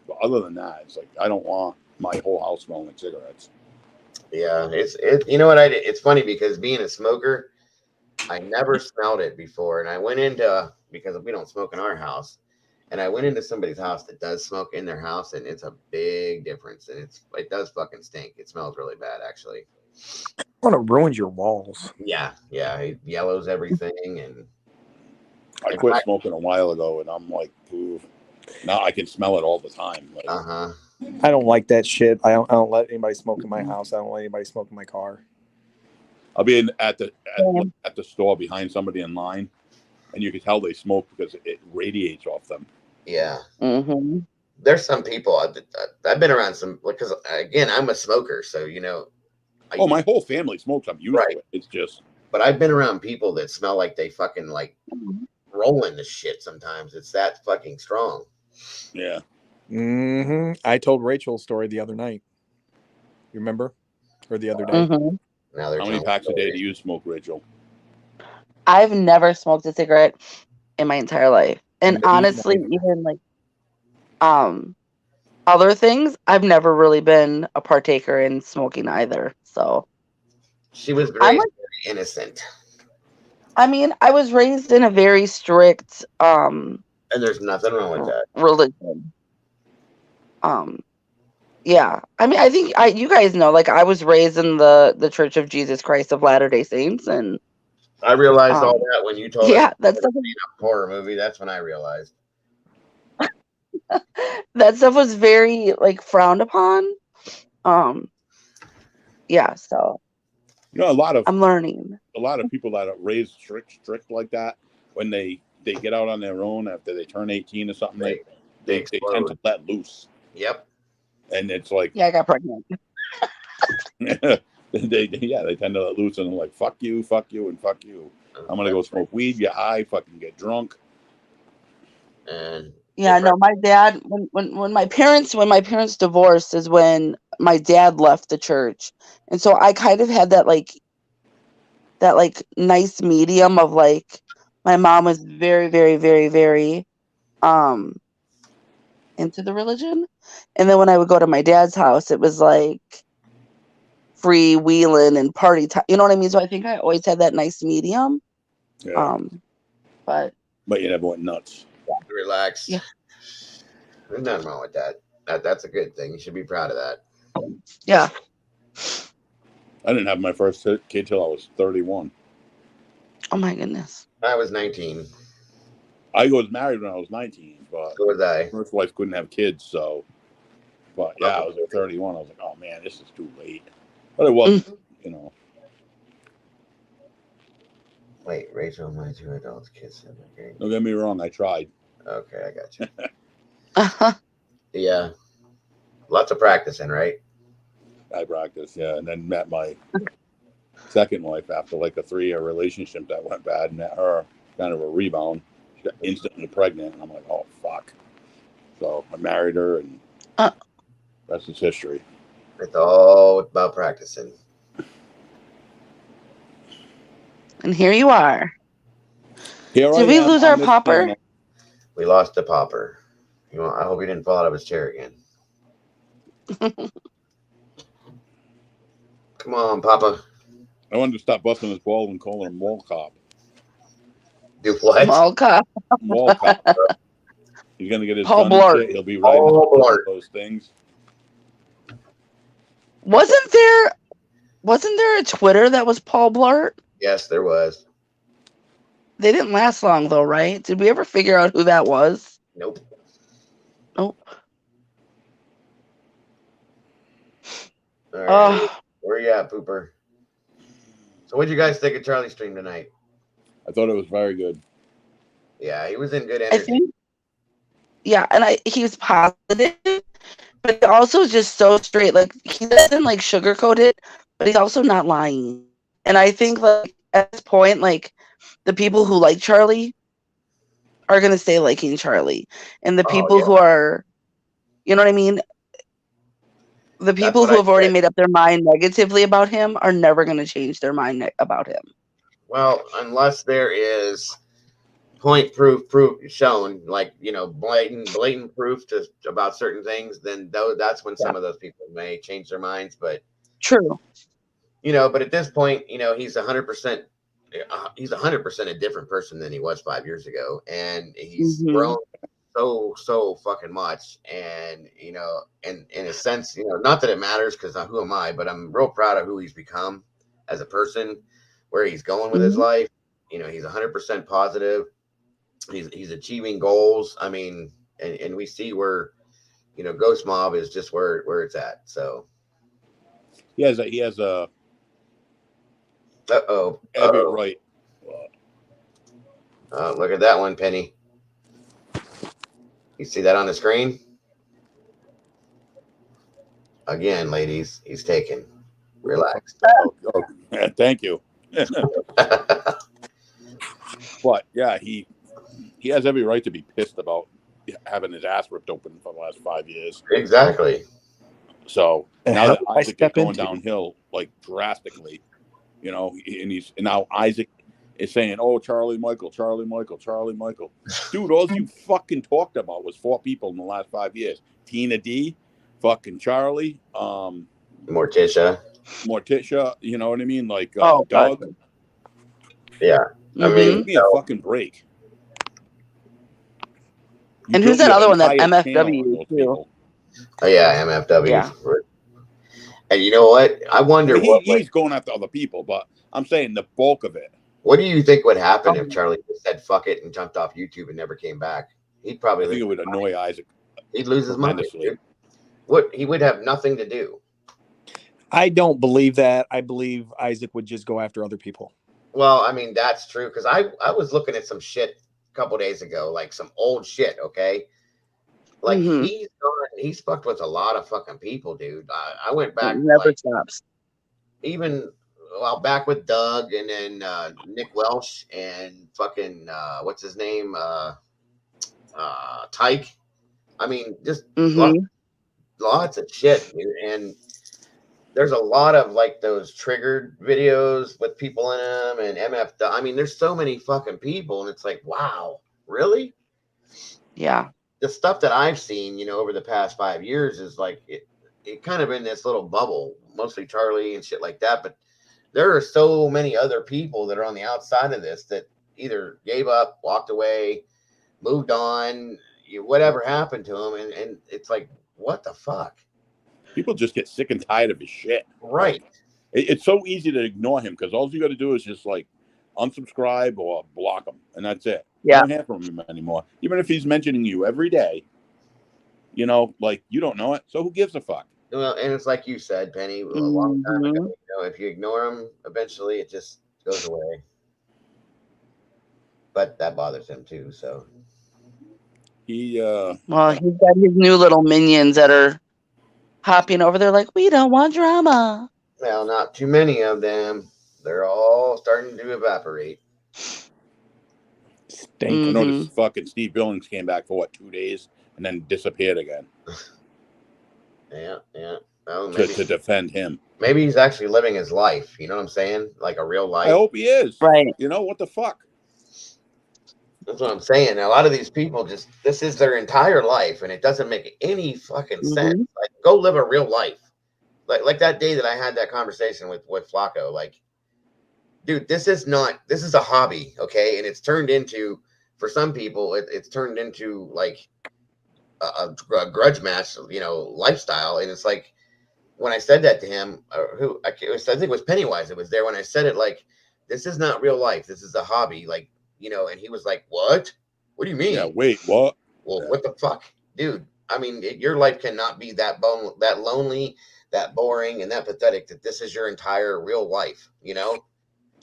but other than that, it's like I don't want my whole house smelling like cigarettes. Yeah, you know what I did? It's funny because being a smoker, I never smelled it before, and I went into, because we don't smoke in our house, and I went into somebody's house that does smoke in their house, and it's a big difference, and it does fucking stink. It smells really bad, actually. I want to ruin your walls. Yeah, it yellows everything, and I quit smoking a while ago, and I'm like, ooh. Now I can smell it all the time. Like, I don't like that shit. I don't let anybody smoke in my house. I don't let anybody smoke in my car. I'll be at the store behind somebody in line, and you can tell they smoke because it radiates off them. Yeah. Mm-hmm. There's some people I've been around some, because again, I'm a smoker, so my whole family smokes. I'm used to it. It's just. But I've been around people that smell like they fucking like rolling the shit. Sometimes it's that fucking strong. Yeah. Mm-hmm. I told Rachel a story the other night. You remember? Or the other day? Mm-hmm. Now how many packs a day do you smoke, Rachel? I've never smoked a cigarette in my entire life. And honestly, even like other things, I've never really been a partaker in smoking either. So she was very innocent. I mean, I was raised in a very strict and there's nothing wrong with that. Religion. Yeah. I mean, I think you guys know, like, I was raised in the Church of Jesus Christ of Latter-day Saints, and I realized all that when you told us that's a horror movie. That's when I realized. That stuff was very like frowned upon. Yeah, so I'm learning. A lot of people that are raised strict like that, when they get out on their own after they turn 18 or something, they tend to let loose. Yep. And it's like, I got pregnant. they tend to let loose, and they're like, fuck you, and fuck you. I'm gonna go smoke weed, get high, fucking get drunk. And no, my dad, when my parents divorced is when my dad left the church, and so I kind of had that nice medium of like, my mom was very, very, very, very into the religion, and then when I would go to my dad's house, it was like freewheeling and party time. You know what I mean? So I think I always had that nice medium. Yeah. But you never went nuts. Relax. Yeah. There's nothing wrong with that. That's a good thing. You should be proud of that. Yeah. I didn't have my first kid till I was 31. Oh my goodness. I was 19. I was married when I was 19, but so was I. First wife couldn't have kids, so. But yeah, I was at 31. I was like, oh man, this is too late. But it wasn't, Wait, Rachel, my 2 adults, kids. Don't get me wrong, I tried. Okay, I got you. Yeah. Lots of practicing, right? I practiced, yeah, and then met my second wife after like a 3-year relationship that went bad, and her kind of a rebound. She got instantly pregnant, and I'm like, oh fuck. So I married her, and rest is history. It's all about practicing. And here you are. Here Did we lose our popper? Channel. We lost the popper. I hope he didn't fall out of his chair again. Come on, Papa. I wanted to stop busting his balls and calling him mall cop. Do what? Mall cop. Mall cop. He's gonna get his Paul gun and Blart. shit. He'll be writing Blart. those things. Wasn't there a Twitter that was Paul Blart? Yes, there was. They didn't last long though, right? Did we ever figure out who that was? Nope. Nope. All right. Where you at, Pooper? So what'd you guys think of Charlie's stream tonight? I thought it was very good. Yeah, he was in good energy. I think, and he was positive, but also just so straight. Like he doesn't like sugarcoat it, but he's also not lying. And I think like at this point, like the people who like Charlie are gonna stay liking Charlie, and the people who are, you know what I mean. The people who have already made up their mind negatively about him are never going to change their mind about him. Well, unless there is point proof shown, like, blatant proof about certain things, then that's when some of those people may change their minds. But true, but at this point, he's 100%. He's 100% a different person than he was 5 years ago, and he's grown so fucking much. And and in a sense, not that it matters, because who am I, but I'm real proud of who he's become as a person, where he's going with his life. He's 100% positive. He's achieving goals. I mean, and we see where Ghost Mob is just where it's at. So he has a right. Look at that one, Penny. You see that on the screen? Again, ladies, he's taken. Relax. Thank you. But yeah, he has every right to be pissed about having his ass ripped open for the last 5 years. Exactly. So now that Isaac is going downhill like drastically, and now Isaac is saying, "Oh, Charlie Michael. Dude, all you fucking talked about was 4 people in the last 5 years. Tina D, fucking Charlie, Morticia, you know what I mean? Like Doug. God. Yeah. I mean, give me a fucking break. And who's that other one? That MFW too. Oh yeah, MFW. Yeah. And you know what? I wonder he's going after other people, but I'm saying the bulk of it. What do you think would happen if Charlie just said "fuck it" and jumped off YouTube and never came back? He'd probably. I think it would annoy Isaac. He'd lose his mind. He would have nothing to do. I don't believe that. I believe Isaac would just go after other people. Well, I mean, that's true, because I was looking at some shit a couple days ago, like some old shit. Okay, like he's fucked with a lot of fucking people, dude. I went back. It never stops. Even back with Doug, and then Nick Welsh, and fucking what's his name, Tyke. I mean, just lots of shit, dude. And there's a lot of like those triggered videos with people in them, and MF. I mean, there's so many fucking people, and it's like, wow, really? Yeah. The stuff that I've seen, over the past 5 years is like it kind of in this little bubble, mostly Charlie and shit like that. But there are so many other people that are on the outside of this that either gave up, walked away, moved on, whatever happened to them, and it's like, what the fuck? People just get sick and tired of his shit. Right. It's so easy to ignore him, because all you got to do is just like unsubscribe or block him, and that's it. Yeah. You don't hear from him anymore. Even if he's mentioning you every day, like you don't know it. So who gives a fuck? Well, and it's like you said, Penny, a long time ago. If you ignore him, eventually it just goes away. But that bothers him too. So he's got his new little minions that are hopping over there like, we don't want drama. Well, not too many of them. They're all starting to evaporate. Stink. I noticed fucking Steve Billings came back for 2 days and then disappeared again. Yeah. Oh, to defend him. Maybe he's actually living his life. You know what I'm saying? Like a real life. I hope he is. Right. You know, what the fuck? That's what I'm saying. A lot of these people this is their entire life, and it doesn't make any fucking sense. Like, go live a real life. Like that day that I had that conversation with Flacco. Like, dude, this is a hobby, okay? And it's turned into, for some people, it's turned into like a grudge match, lifestyle. And it's like, when I said that to him, I think it was Pennywise. It was there when I said it. Like, this is not real life. This is a hobby. Like, and he was like, "What? What do you mean? Yeah, wait, what? Well, what the fuck, dude? I mean, your life cannot be that lonely, that boring, and that pathetic. That this is your entire real life.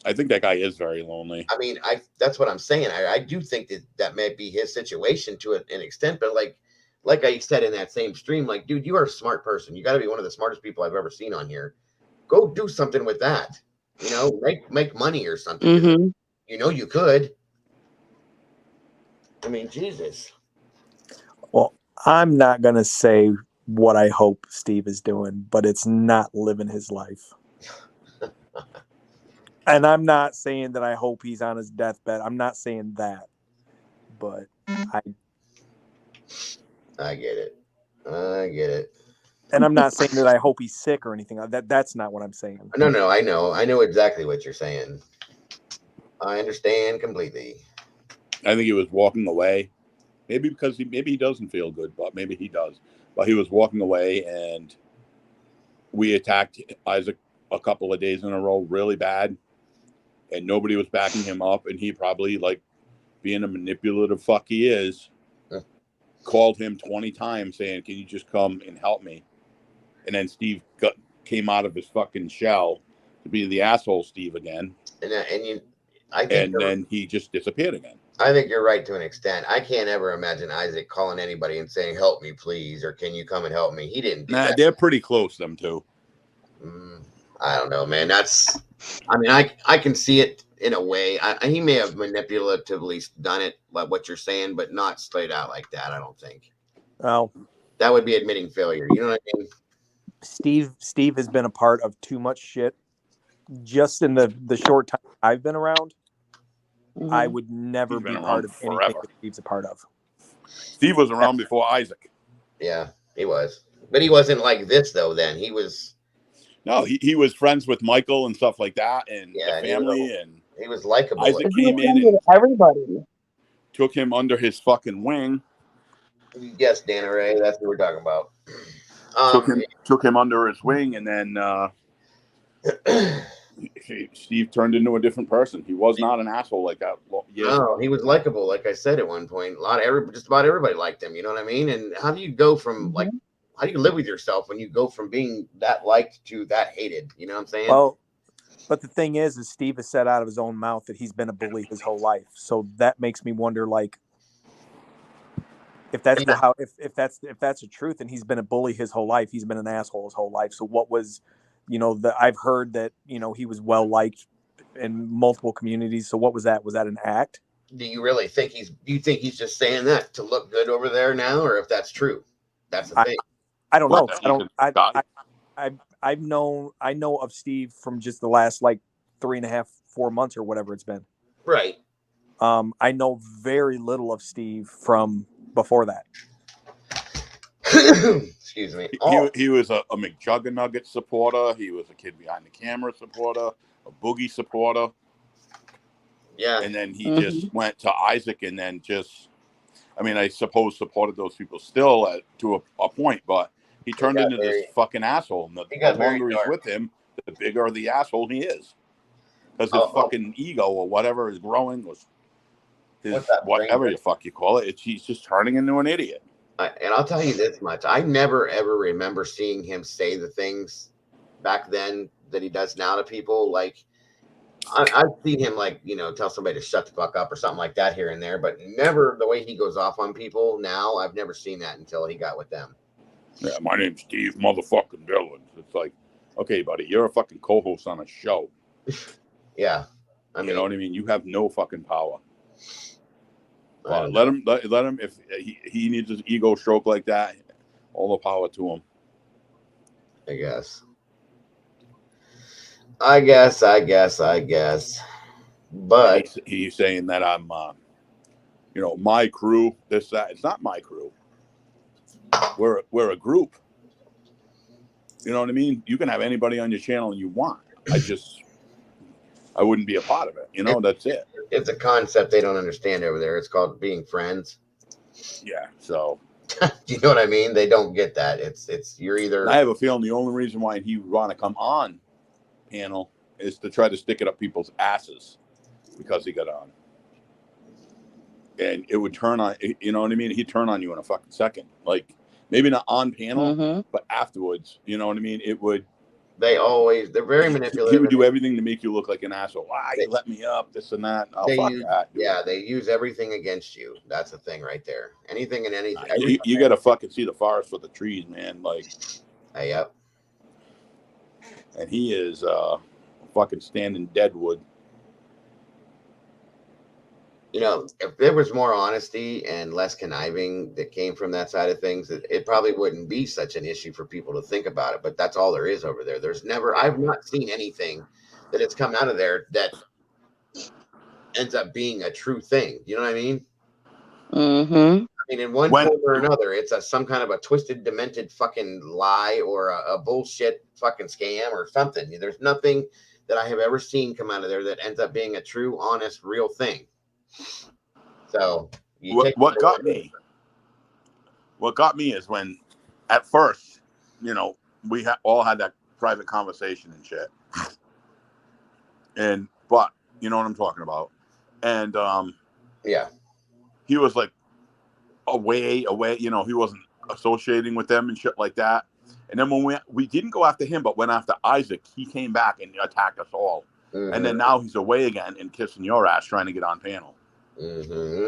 I think that guy is very lonely. I mean, that's what I'm saying. I do think that may be his situation to an extent, but like I said in that same stream, like, dude, you are a smart person. You got to be one of the smartest people I've ever seen on here. Go do something with that. Make money or something. You could. I mean, Jesus. Well, I'm not going to say what I hope Steve is doing, but it's not living his life. And I'm not saying that I hope he's on his deathbed. I'm not saying that. But I get it. And I'm not saying that I hope he's sick or anything. That's not what I'm saying. No, I know exactly what you're saying. I understand completely. I think he was walking away, maybe because he doesn't feel good, but maybe he does. But he was walking away, and we attacked Isaac a couple of days in a row really bad, and nobody was backing him up, and he probably, like being a manipulative fuck he is, called him 20 times saying, "Can you just come and help me?" And then Steve came out of his fucking shell to be the asshole Steve again. And then he just disappeared again. I think you're right to an extent. I can't ever imagine Isaac calling anybody and saying, "Help me, please," or "Can you come and help me?" He didn't do that. They're pretty close, them two. I don't know, man. I can see it in a way. He may have manipulatively done it, like what you're saying, but not straight out like that, I don't think. Well, that would be admitting failure. You know what I mean? Steve has been a part of too much shit just in the short time I've been around. I would never be part of anything that Steve's a part of. Steve was around before Isaac. Yeah, he was. But he wasn't like this, though, then. He was... No, he was friends with Michael and stuff like that, and the family, and he was likable. Isaac came in and everybody took him under his fucking wing. Yes, Dana Ray, that's what we're talking about. Took him under his wing, and then Steve turned into a different person. He was not an asshole like that. No, he was likable, like I said at one point. Just about everybody liked him. You know what I mean? And how do you go from how do you live with yourself when you go from being that liked to that hated? You know what I'm saying? Well, but the thing is Steve has said out of his own mouth that he's been a bully his whole life. So that makes me wonder, like, if that's if that's the truth, and he's been a bully his whole life, he's been an asshole his whole life. So what was, I've heard that, he was well liked in multiple communities. So what was that? Was that an act? Do you really think do you think he's just saying that to look good over there now, or if that's true? That's the thing. I don't know. I know of Steve from just the last 3.5-4 months or whatever it's been. Right. I know very little of Steve from before that. Excuse me. He was a McJuggerNugget supporter. He was a Kid Behind the Camera supporter, a Boogie supporter. Yeah. And then he just went to Isaac, and then I suppose supported those people still to a point, but he turned into this fucking asshole. And the longer he's with him, the bigger the asshole he is. Because his fucking ego or whatever is growing, whatever the fuck you call it, he's just turning into an idiot. And I'll tell you this much. I never, ever remember seeing him say the things back then that he does now to people. Like, I've seen him, tell somebody to shut the fuck up or something like that here and there, but never the way he goes off on people now. I've never seen that until he got with them. Yeah, my name's Steve motherfucking Billings. It's like, okay, buddy, you're a fucking co-host on a show. Yeah. I mean, you know what I mean? You have no fucking power. I But don't let know. him if he needs his ego stroke like that, all the power to him. I guess. But And he's saying that I'm, my crew. This that. It's not my crew. We're a group. You know what I mean? You can have anybody on your channel you want. I wouldn't be a part of it. You know, that's it. It's a concept they don't understand over there. It's called being friends. Yeah. So. Do you know what I mean? They don't get that. It's you're either. I have a feeling the only reason why he would want to come on panel is to try to stick it up people's asses because he got on. And it would turn on, you know what I mean? He'd turn on you in a fucking second. Like, maybe not on panel, but afterwards, you know what I mean? It would. They're very manipulative. He would do everything to make you look like an asshole. Why you let me up, this and that. Oh, fuck that. Dude. Yeah, they use everything against you. That's the thing right there. Anything and anything. You got to fucking see the forest for the trees, man. Like, yep. And he is fucking standing deadwood. You know, if there was more honesty and less conniving that came from that side of things, it probably wouldn't be such an issue for people to think about it. But that's all there is over there. I've not seen anything that has come out of there that ends up being a true thing. You know what I mean? Mm-hmm. I mean, in one form or another, it's some kind of a twisted, demented fucking lie or a bullshit fucking scam or something. There's nothing that I have ever seen come out of there that ends up being a true, honest, real thing. So what got me is when at first, we all had that private conversation and shit. But you know what I'm talking about. And yeah, he was like away, he wasn't associating with them and shit like that. And then when we didn't go after him, but went after Isaac, he came back and attacked us all. Mm-hmm. And then now he's away again and kissing your ass trying to get on panel. Mm-hmm.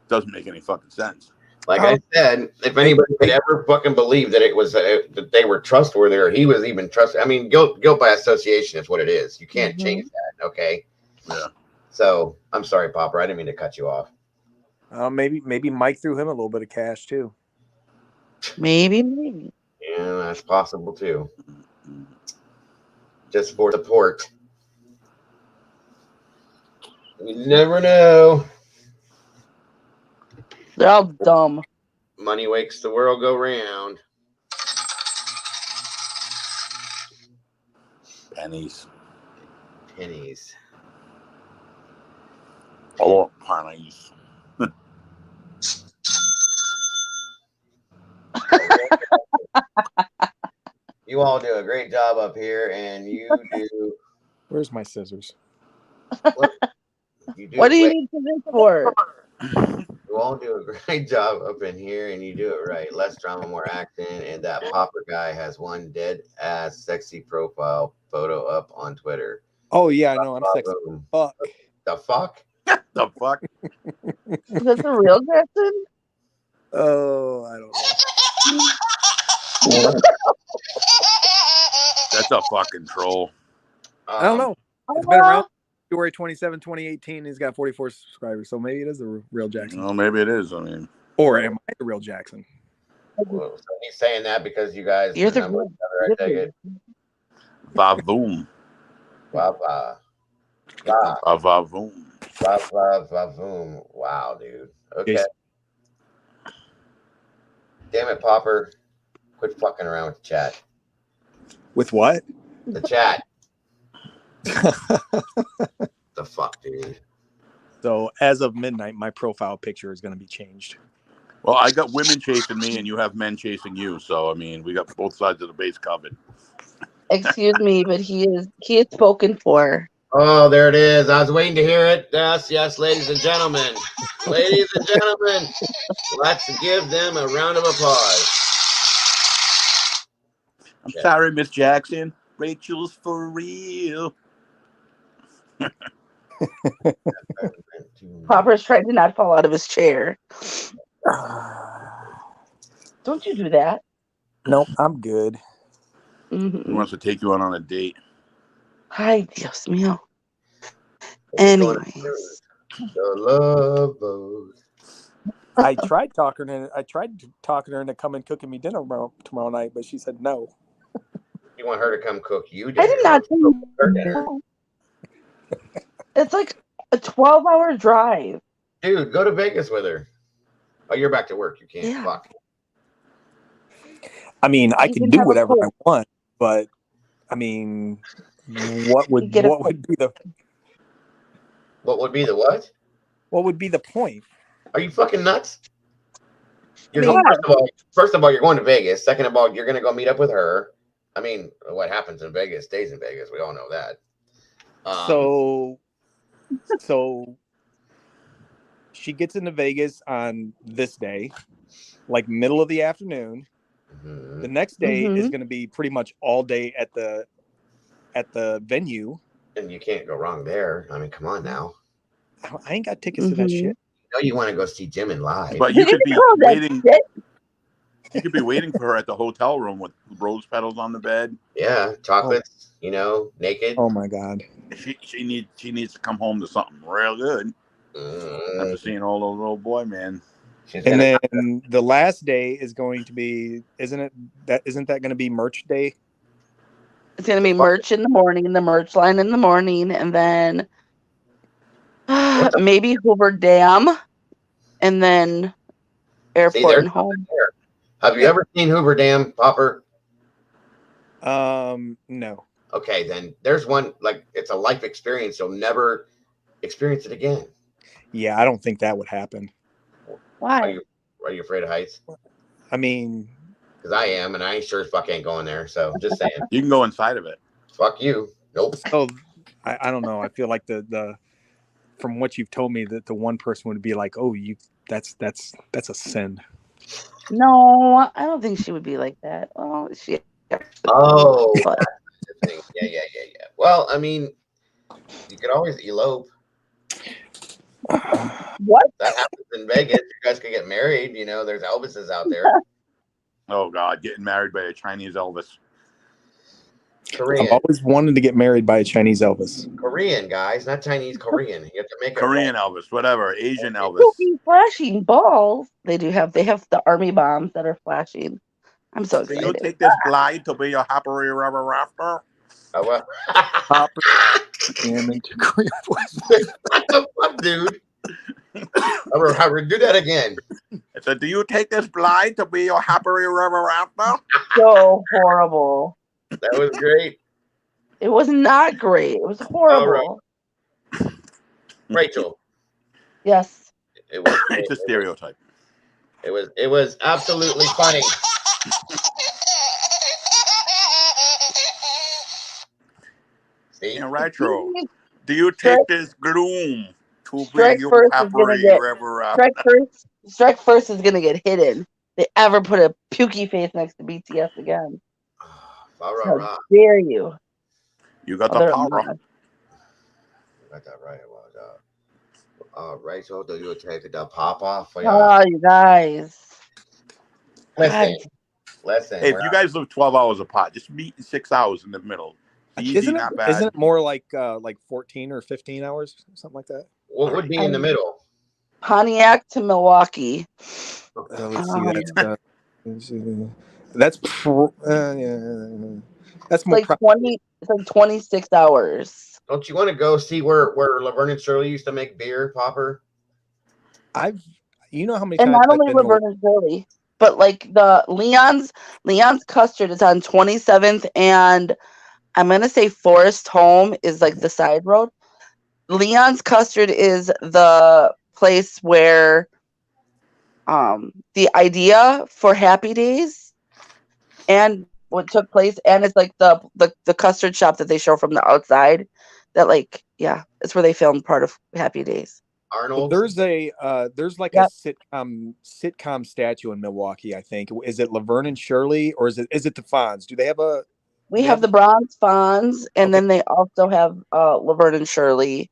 Doesn't make any fucking sense. Like I said, if anybody could ever fucking believe that it was that they were trustworthy or he was even trusted, I mean, guilt by association is what it is. You can't change that, okay? Yeah. So I'm sorry, Popper. I didn't mean to cut you off. Maybe Mike threw him a little bit of cash too. Maybe. Yeah, that's possible too. Just for support. You never know. They're all dumb. Money makes the world go round. Pennies. Oh, pennies. You all do a great job up here, and you do. Where's my scissors? What do you need scissors for? You all do a great job up in here, and you do it right. Less drama, more action, and that Popper guy has one dead-ass sexy profile photo up on Twitter. Oh, yeah, I know. I'm sexy. Fuck. The fuck? The fuck? Is that the real Jackson? Oh, I don't know. That's a fucking troll. I don't know. It's been around February 27, 2018. He's got 44 subscribers, so maybe it is the real Jackson. No, maybe it is. I mean, or am I the real Jackson? So he's saying that because you guys You're the remember each other. I take it. Vavoom. Vavoom. Vavoom. Wow, dude. Okay. Jason. Damn it, Popper. Quit fucking around with the chat. With what? The chat. The fuck, dude. So as of midnight, my profile picture is going to be changed. Well, I got women chasing me, and you have men chasing you. So I mean, we got both sides of the base covered. Excuse me, but he is spoken for. Oh, there it is. I was waiting to hear it. Yes, ladies and gentlemen. Ladies and gentlemen, let's give them a round of applause. I'm sorry, Miss Jackson. Rachel's for real. Popper's trying to not fall out of his chair. Don't you do that? Nope, I'm good. Mm-hmm. He wants to take you on a date. Hi, Dios mío. Anyways, The love boat. I tried talking to her into coming cooking me dinner tomorrow night, but she said no. You want her to come cook you dinner? I did not or say her dinner? no. It's like a 12-hour drive. Dude, go to Vegas with her. Oh, you're back to work. You can't. Yeah. Fuck. I mean, I You can can do have a whatever I cook. want, but I mean, what would be the What would be the point? Are you fucking nuts? First of all, you're going to Vegas. Second of all, you're going to go meet up with her. I mean, what happens in Vegas stays in Vegas. We all know that. So she gets into Vegas on this day, like middle of the afternoon. Mm-hmm. The next day is going to be pretty much all day at the venue. And you can't go wrong there. I mean, come on now. I ain't got tickets to that shit. No, you want to go see Jimin live. But you could be waiting. You could be waiting for her at the hotel room with rose petals on the bed. Yeah, chocolates. Naked. Oh my god. She needs to come home to something real good. After seeing all those little boy, man. And then the last day is going to be, isn't that going to be merch day? It's going to be merch in the morning, the merch line in the morning, and then maybe Hoover Dam, and then airport and home. Have you ever seen Hoover Dam, Popper? No. Okay, then there's one, like, it's a life experience. You'll never experience it again. Yeah, I don't think that would happen. Why? Are you afraid of heights? I mean, because I am, and I sure as fuck ain't going there. So just saying. You can go inside of it. Fuck you. Nope. So I don't know. I feel like the from what you've told me that the one person would be like, oh, that's a sin. No, I don't think she would be like that. Oh, she. Oh. Yeah. Well, I mean, you could always elope. What? That happens in Vegas. You guys could get married. There's Elvises out there. Oh God, getting married by a Chinese Elvis. Korean. I've always wanted to get married by a Chinese Elvis. Korean, guys, not Chinese. Korean. You have to make Korean Elvis, whatever. Asian Elvis. Flashing balls. They have the army bombs that are flashing. I'm so excited. Do you take this flight to be your happily ever after? Oh, well. Damn into Korean voice. What the fuck, dude? Do that again. I said, do you take this flight to be your happily ever after? So horrible. That was great. It was not great. It was horrible. Right. Rachel. Yes. It's a stereotype. It was absolutely funny. See? And retro. Do you take this gloom to be your happily ever after? Strike First is gonna get hidden. They ever put a pukey face next to BTS again? How dare you? You got the power. You got that right. Rachel, do you take the pop off? You guys. Listen. Hey, if you guys live 12 hours apart, just meet in 6 hours in the middle. Easy, not bad. Isn't it more like 14 or 15 hours, something like that? What would be in the middle? Pontiac to Milwaukee. Let's see. That's more like 20. It's like 26 hours. Don't you want to go see where Laverne and Shirley used to make beer, Popper? You know how many and times not only Laverne and Shirley, but like the Leon's Custard is on 27th, and I'm gonna say Forest Home is like the side road. Leon's Custard is the place where the idea for Happy Days and what took place, and it's like the custard shop that they show from the outside. That it's where they filmed part of Happy Days. Arnold. There's a sitcom statue in Milwaukee. I think is it Laverne and Shirley or is it the Fonz? Do they have a? We have the Bronze Fonz, and then they also have Laverne and Shirley.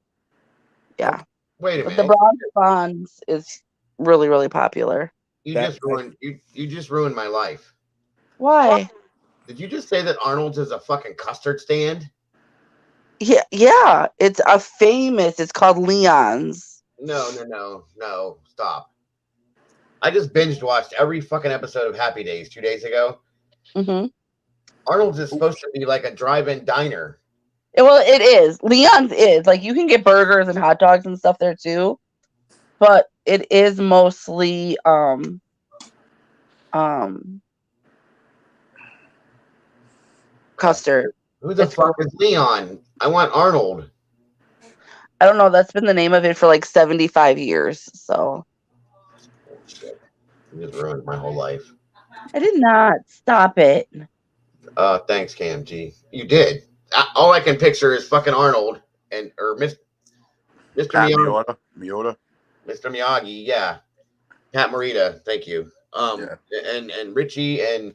Yeah. Wait a minute. The Bronze Fonz is really, really popular. You just ruined my life. Why? Did you just say that Arnold's is a fucking custard stand? Yeah. It's a famous. It's called Leon's. No. Stop. I just binge watched every fucking episode of Happy Days 2 days ago. Mm-hmm. Arnold's is supposed to be like a drive-in diner. Well, it is. Leon's is like you can get burgers and hot dogs and stuff there too, but it is mostly custard. Who the fuck is Leon? I want Arnold. I don't know. That's been the name of it for like 75 years. So. Oh, shit. You just ruined my whole life. I did not. Stop it. Thanks, KMG. You did. All I can picture is fucking Arnold or Mr. Miyagi. Mr. Miyagi, yeah. Pat Morita, thank you. And Richie and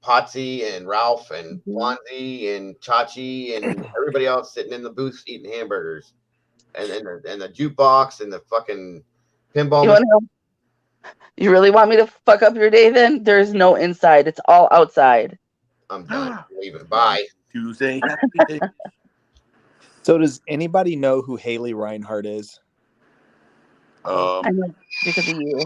Potsy and Ralph and Swansea and Chachi and everybody else sitting in the booth eating hamburgers. And the jukebox and the fucking pinball. You really want me to fuck up your day then? There's no inside. It's all outside. I'm done. Leaving. Bye. Tuesday. So does anybody know who Haley Reinhart is? I know because of you.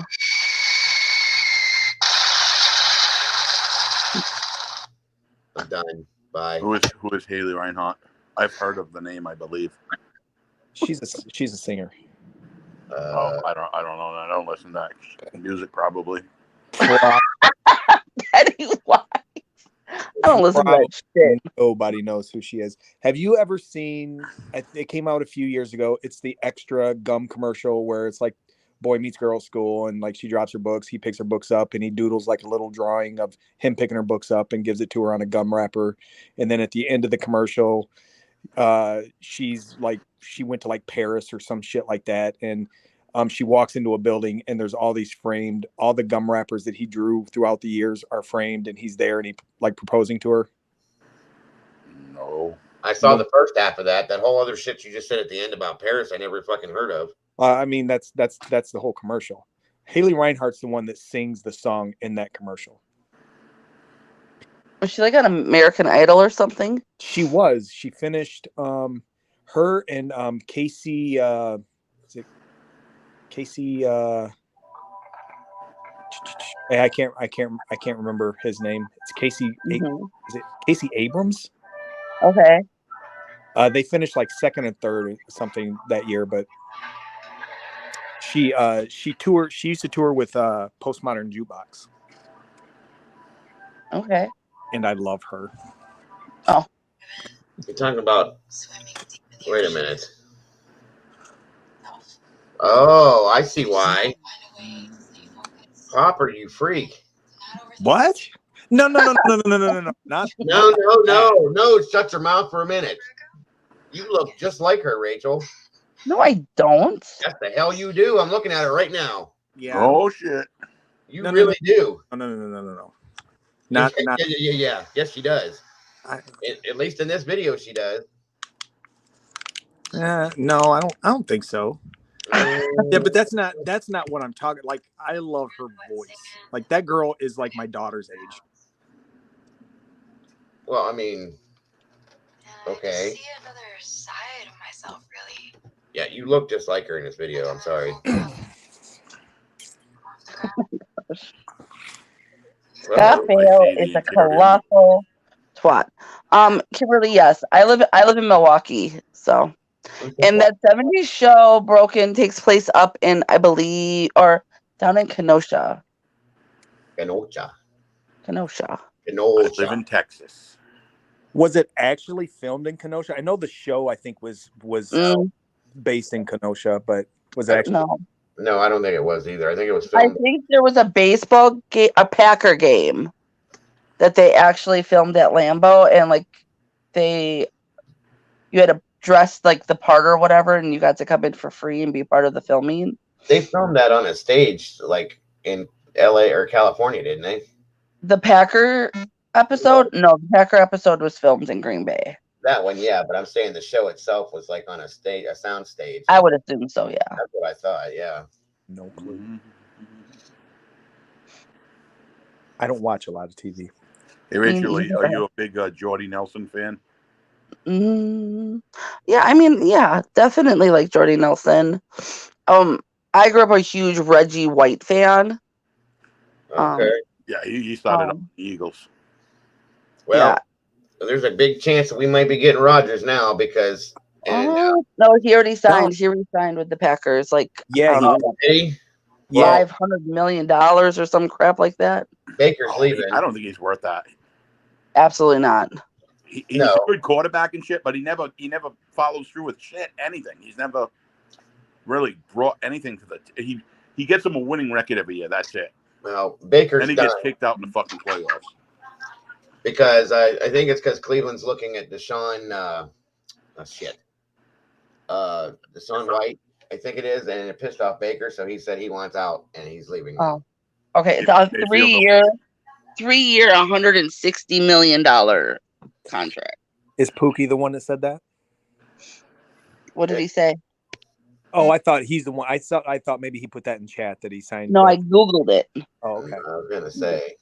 I'm done. Bye. Who is Haley Reinhart? I've heard of the name, I believe. She's a singer. I don't know. I don't listen to that music probably. That is why. I don't listen to that shit. Nobody knows who she is. Have you ever seen? It came out a few years ago. It's the Extra gum commercial where it's like boy meets girl school, and like she drops her books, he picks her books up, and he doodles like a little drawing of him picking her books up and gives it to her on a gum wrapper. And then at the end of the commercial, she's like, she went to like Paris or some shit like that, and she walks into a building and there's all the gum wrappers that he drew throughout the years are framed, and he's there and he like proposing to her. No, I saw the first half of that. That whole other shit you just said at the end about Paris, I never fucking heard of. I mean, that's the whole commercial. Haley Reinhart's the one that sings the song in that commercial. Was she like on American Idol or something? She was. She finished. Her and Casey. Is it Casey? I can't remember his name. It's Casey. Mm-hmm. Is it Casey Abrams? Okay. They finished like second and third or something that year, but she toured. She used to tour with Postmodern Jukebox. Okay. And I love her. Oh. You're talking about. Wait a minute. Oh, I see why. Popper, you freak. What? No. Not No. Shut your mouth for a minute. You look just like her, Rachel. No, I don't. Yes, the hell you do. I'm looking at her right now. Yeah. Oh shit. You really do. No. Not. Yeah. Yes, she does. At least in this video, she does. No, I don't think so. Yeah, but that's not what I'm talking. Like, I love her voice. Like, that girl is like my daughter's age. Well, I mean, okay. I see another side of myself, really. Yeah, you look just like her in this video. I'm sorry. Raphael is a colossal twat. Kimberly, yes, I live in Milwaukee, so. And that 70s show Broken takes place up in, I believe, or down in Kenosha. Kenosha. I live in Texas. Was it actually filmed in Kenosha? I know the show, I think, was based in Kenosha, but was it actually? No, I don't think it was either. I think it was filmed. I think there was a baseball game, a Packer game, that they actually filmed at Lambeau, and like you had to dress like the part or whatever, and you got to come in for free and be part of the filming. They filmed that on a stage, like in LA or California, didn't they? The Packer episode? No, the Packer episode was filmed in Green Bay. That one, yeah, but I'm saying the show itself was like on a sound stage. I would assume so, yeah. That's what I thought, yeah. No clue. I don't watch a lot of TV. Hey, Rachel, are you a big Jordy Nelson fan? Yeah, I mean, yeah, definitely like Jordy Nelson. I grew up a huge Reggie White fan. Okay. Yeah, he started up the Eagles. Well, yeah. there's a big chance that we might be getting Rodgers now because. And No, he already signed. He re-signed with the Packers. Like, Yeah, I don't know, Yeah. $500 million or some crap like that. Baker's leaving. I don't think he's worth that. Absolutely not. He's a good quarterback and shit, but he never follows through with anything. He's never really brought anything to the. He gets him a winning record every year. That's it. Well, Baker's and he done. gets kicked out in the fucking playoffs. Because I think it's because Cleveland's looking at Deshaun. Deshaun White, I think it is, and it pissed off Baker, so he said he wants out and he's leaving. Oh, okay. It's a 3-year, $160 million contract. Is Pookie the one that said that? What did he say? Oh, I thought he's the one. I thought maybe he put that in chat that he signed. No, I Googled it. Oh, okay. I was gonna say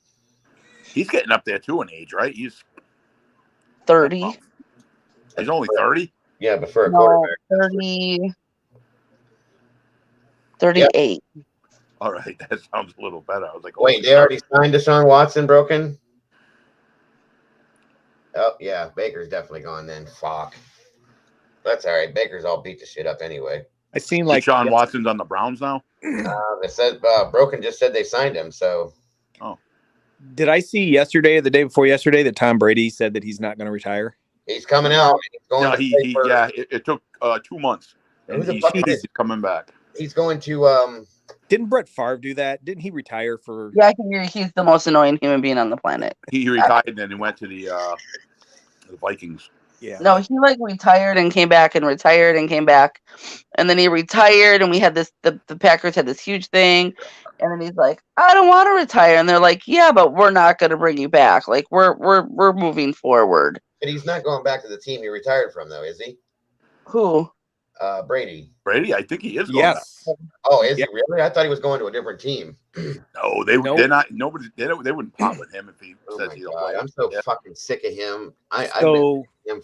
he's getting up there too in age, right? He's 30. He's only 30. Yeah, but for a quarterback, 38. Yep. All right, that sounds a little better. I was like, wait, they already signed Deshaun Watson, Broken? Oh yeah, Baker's definitely gone then. Fuck. That's all right. Baker's all beat the shit up anyway. I seen like Deshaun Watson's on the Browns now. They said Broken just said they signed him. So, did I see yesterday or the day before yesterday that Tom Brady said that he's not going to retire? He's coming out. He's going. It took 2 months, and he's coming back. He's going to. Didn't Brett Favre do that? Didn't he retire for? Yeah, I think he's the most annoying human being on the planet. He retired and then he went to the Vikings. Yeah. No, he like retired and came back and retired and came back, and then he retired and we had this. The Packers had this huge thing, and then he's like, "I don't want to retire," and they're like, "Yeah, but we're not going to bring you back. Like we're moving forward." But he's not going back to the team he retired from, though, is he? Who? Brady. Brady, I think he is going back. Oh, is he really? I thought he was going to a different team. No, they're not. Nobody. They wouldn't part with him if he says he'll play. I'm so fucking sick of him.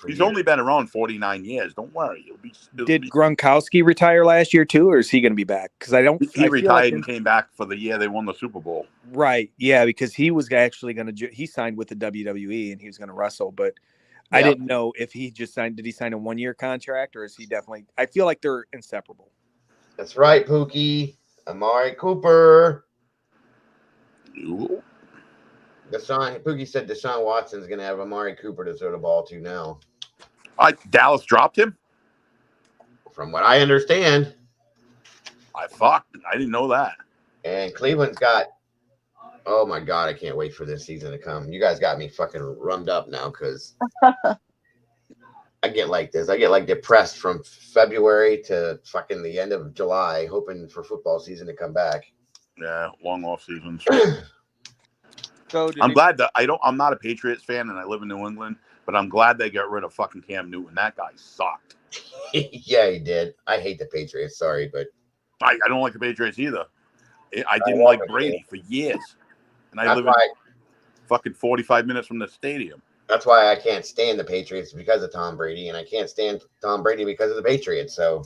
He's only been around 49 years. Don't worry. Did Gronkowski retire last year too, or is he going to be back? Because he retired and came back for the year they won the Super Bowl. Right. Yeah, because he was actually going to. He signed with the WWE and he was going to wrestle, but. I didn't know if he just signed. Did he sign a 1-year contract, or is he definitely? I feel like they're inseparable. That's right, Pookie. Amari Cooper. Pookie said Deshaun Watson's going to have Amari Cooper to throw the ball to now. Dallas dropped him. From what I understand. I didn't know that. And Cleveland's got. Oh my God, I can't wait for this season to come. You guys got me fucking rummed up now because I get like this. I get like depressed from February to fucking the end of July, hoping for football season to come back. Yeah, long off seasons. So I'm glad that I'm not a Patriots fan and I live in New England, but I'm glad they got rid of fucking Cam Newton. That guy sucked. Yeah, he did. I hate the Patriots. Sorry, but I don't like the Patriots either. I didn't like Brady for years. And I live in fucking 45 minutes from the stadium. That's why I can't stand the Patriots because of Tom Brady, and I can't stand Tom Brady because of the Patriots. So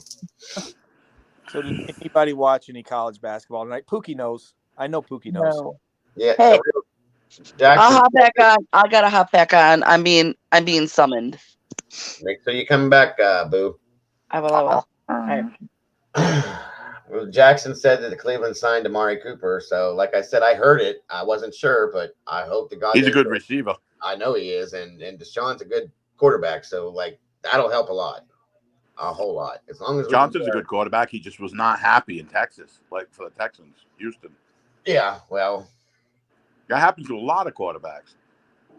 did anybody watch any college basketball tonight? Pookie knows. I know Pookie knows. No. Yeah. Hey, Jackson, I'll hop back on. I gotta hop back on. I'm being summoned. Make sure you come back, Boo. I will. All right. Well, Jackson said that the Cleveland signed Amari Cooper. So, like I said, I heard it. I wasn't sure, but I hope to God he's a good receiver. I know he is, and Deshaun's a good quarterback. So, like, that'll help a lot, a whole lot. As long as Johnson's a good quarterback, he just was not happy in Texas, like for the Texans, Houston. Yeah, well, that happens to a lot of quarterbacks.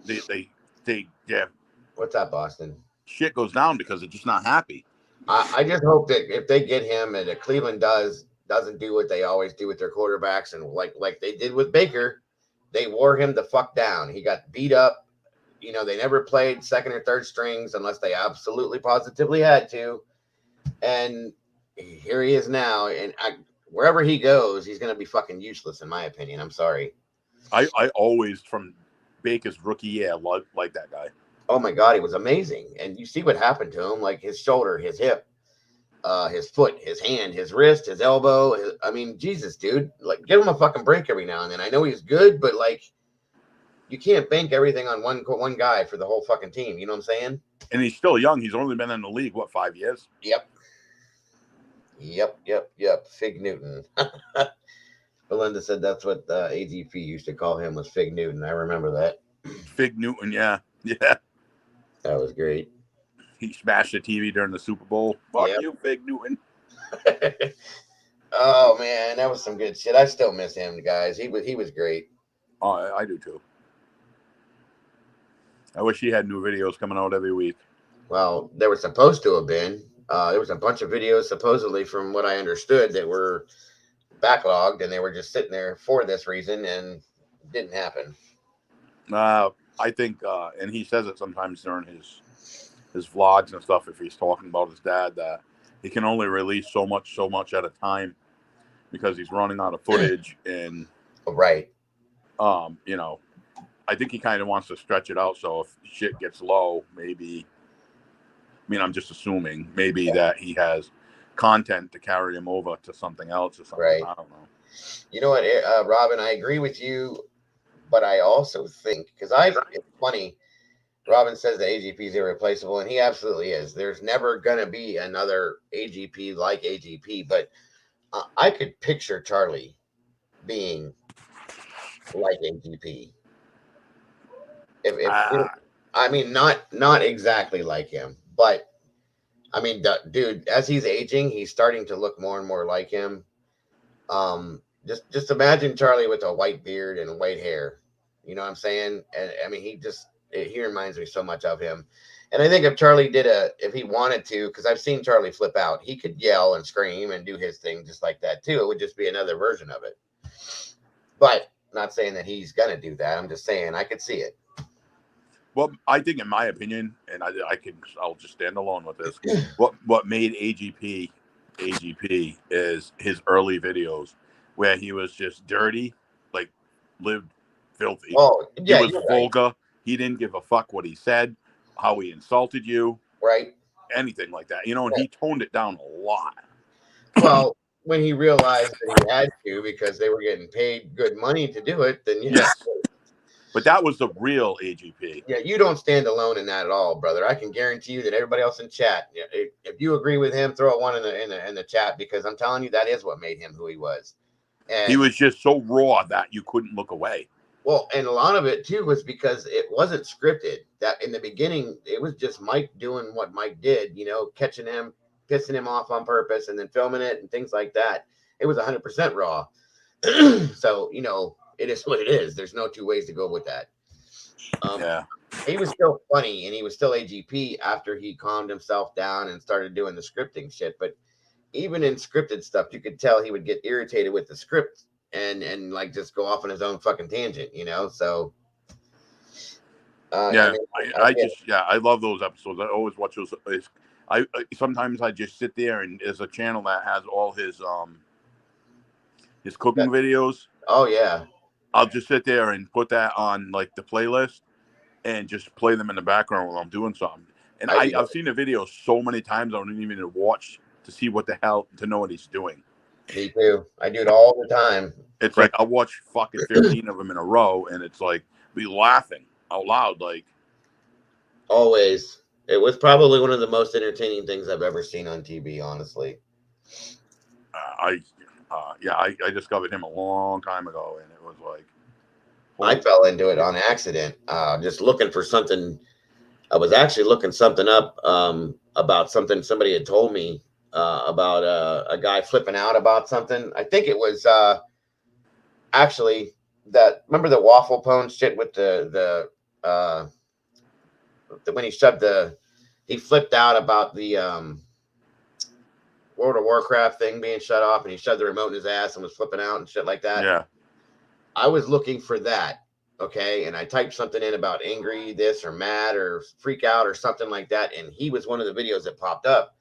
They What's up, Boston? Shit goes down because they're just not happy. I just hope that if they get him and if Cleveland doesn't do what they always do with their quarterbacks and like they did with Baker, they wore him the fuck down. He got beat up. You know, they never played second or third strings unless they absolutely positively had to. And here he is now. And wherever he goes, he's going to be fucking useless, in my opinion. I'm sorry. I always, from Baker's rookie year, like that guy. Oh my God, he was amazing. And you see what happened to him, like his shoulder, his hip, his foot, his hand, his wrist, his elbow. I mean, Jesus, dude, like give him a fucking break every now and then. I know he's good, but like you can't bank everything on one guy for the whole fucking team. You know what I'm saying? And he's still young. He's only been in the league, what, 5 years? Yep. Fig Newton. Belinda said that's what AGP used to call him, was Fig Newton. I remember that. Fig Newton, yeah. Yeah. That was great. He smashed the TV during the Super Bowl. Fuck Yep. you, Fig Newton. Oh man, that was some good shit. I still miss him, guys. He was great. Oh, I do too. I wish he had new videos coming out every week. Well, there was supposed to have been. There was a bunch of videos supposedly, from what I understood, that were backlogged, and they were just sitting there for this reason, and it didn't happen. I think, and he says it sometimes during his vlogs and stuff, if he's talking about his dad, that he can only release so much at a time because he's running out of footage. And Right. you know, I think he kind of wants to stretch it out. So if shit gets low, maybe, I mean, I'm just assuming maybe that he has content to carry him over to something else or something. Right. I don't know. You know what, Robin, I agree with you, but I also think, because it's funny, Robin says that AGP is irreplaceable, and he absolutely is. There's never going to be another AGP like AGP, but I could picture Charlie being like AGP. I mean, not exactly like him, but I mean, dude, as he's aging, he's starting to look more and more like him. Just imagine Charlie with a white beard and white hair. You know what I'm saying? And I mean, he reminds me so much of him. And I think if Charlie if he wanted to, because I've seen Charlie flip out, he could yell and scream and do his thing just like that too. It would just be another version of it. But not saying that he's gonna do that. I'm just saying I could see it. Well, I think, in my opinion, and I'll just stand alone with this. What made AGP is his early videos, where he was just dirty, like lived filthy. Oh, yeah, he was vulgar. Right. He didn't give a fuck what he said, how he insulted you, right? Anything like that, you know. And he toned it down a lot. Well, when he realized that he had to, because they were getting paid good money to do it, then yes. But that was the real AGP. Yeah, you don't stand alone in that at all, brother. I can guarantee you that everybody else in chat, if you agree with him, throw a one in the chat, because I'm telling you, that is what made him who he was. And he was just so raw that you couldn't look away. Well, and a lot of it too was because it wasn't scripted. That in the beginning, it was just Mike doing what Mike did, you know, catching him, pissing him off on purpose, and then filming it and things like that. It was 100% raw. So, you know, it is what it is. There's no two ways to go with that. Yeah. He was still funny, and he was still AGP after he calmed himself down and started doing the scripting shit. But even in scripted stuff, you could tell he would get irritated with the script and like just go off on his own fucking tangent, you know? So yeah, I love those episodes. I always watch those. I sometimes I just sit there, and there's a channel that has all his cooking videos. Oh yeah. I'll just sit there and put that on like the playlist and just play them in the background while I'm doing something. And I've seen the videos so many times I don't even watch to see what the hell, to know what he's doing. Me too. I do it all the time. It's like I'll watch fucking 15 of them in a row, and it's like be laughing out loud. Like always. It was probably one of the most entertaining things I've ever seen on TV, honestly. I discovered him a long time ago, and it was like I fell into it on accident, just looking for something. I was actually looking something up about something somebody had told me about a guy flipping out about something. I think it was actually that. Remember the waffle pone shit with the when he flipped out about the World of Warcraft thing being shut off, and he shoved the remote in his ass and was flipping out and shit like that. Yeah. I was looking for that. Okay. And I typed something in about angry, this or mad or freak out or something like that. And he was one of the videos that popped up.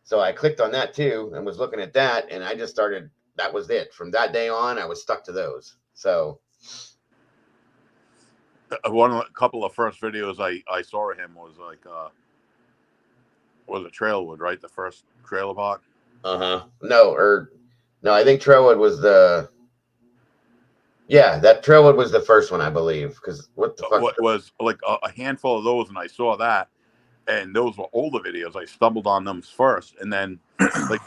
So I clicked on that too and was looking at that. And I just started, that was it. From that day on, I was stuck to those. So. a couple of first videos I saw of him was like was it Trailwood, right? The first trailer park. No, I think Trailwood was the. Yeah, that Trailwood was the first one, I believe. Because what the fuck? What was like a handful of those, and I saw that, and those were older videos. I stumbled on them first, and then like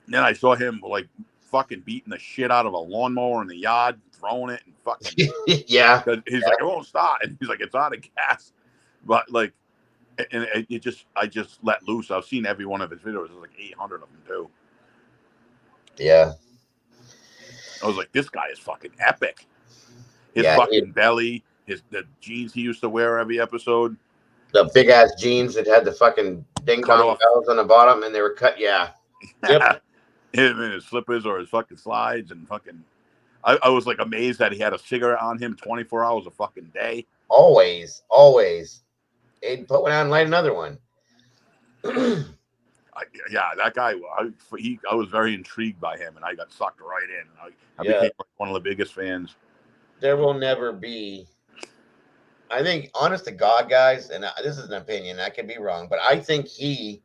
then I saw him like fucking beating the shit out of a lawnmower in the yard, throwing it and fucking Yeah. He's like, it won't start, and he's like, it's out of gas, but like, and I just let loose. I've seen every one of his videos. There's like 800 of them too. Yeah. I was like, this guy is fucking epic. His fucking belly, the jeans he used to wear every episode. The big ass jeans that had the fucking ding dong bells on the bottom, and they were cut. Yeah. Yep. Him and his slippers or his fucking slides and fucking. I was like amazed that he had a cigarette on him 24 hours a fucking day. Always. He'd put one out and light another one. Yeah, that guy. I was very intrigued by him, and I got sucked right in. I became like one of the biggest fans. There will never be. I think, honest to God, guys, and this is an opinion, I could be wrong, but I think he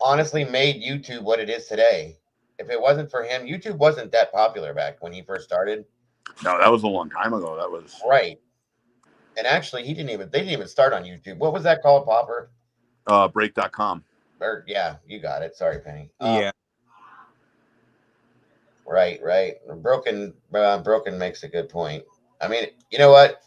honestly made YouTube what it is today. If it wasn't for him, YouTube wasn't that popular back when he first started. No, that was a long time ago. That was right. And actually, they didn't even start on YouTube. What was that called, Popper? Break.com. Or, yeah, you got it. Sorry, Penny. Yeah. Right. Broken makes a good point. I mean, you know what?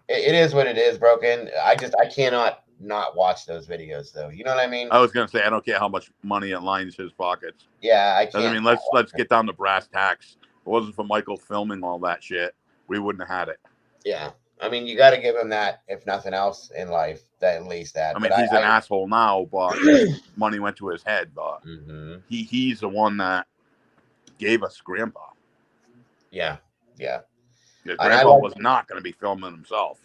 It is what it is, Broken. I cannot not watch those videos, though. You know what I mean? I was gonna say I don't care how much money lines his pockets. Yeah, I can't. I mean, let's get down to brass tacks. If it wasn't for Michael filming all that shit, we wouldn't have had it. Yeah, I mean, you got to give him that, if nothing else in life, that at least that. I mean, he's an asshole now, but money went to his head. But he's the one that gave us Grandpa. Yeah. Grandpa was not going to be filming himself.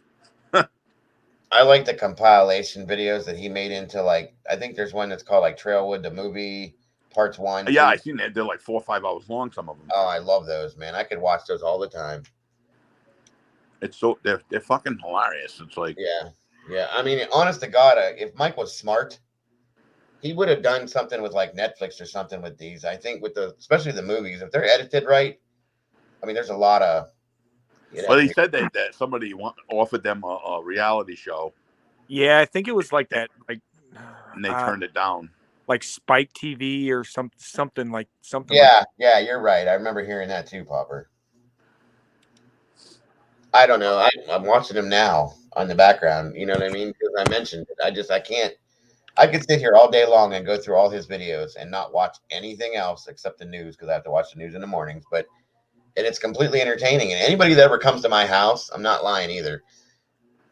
I like the compilation videos that he made into, like, I think there's one that's called like Trailwood the movie parts 1. Yeah, I seen it. They're like 4 or 5 hours long. Some of them. Oh, I love those, man. I could watch those all the time. It's so they're fucking hilarious. It's like yeah. I mean, honest to God, if Mike was smart, he would have done something with like Netflix or something with these. I think especially the movies, if they're edited right. I mean, there's a lot of. Well, he said that somebody offered them a reality show. Yeah, I think it was like that, like, and they turned it down. Like Spike TV or something like. Yeah, you're right. I remember hearing that too, Popper. I don't know. I'm watching him now on the background. You know what I mean? Because I mentioned it. I can't. I could sit here all day long and go through all his videos and not watch anything else except the news, because I have to watch the news in the mornings. And it's completely entertaining. And anybody that ever comes to my house, I'm not lying either.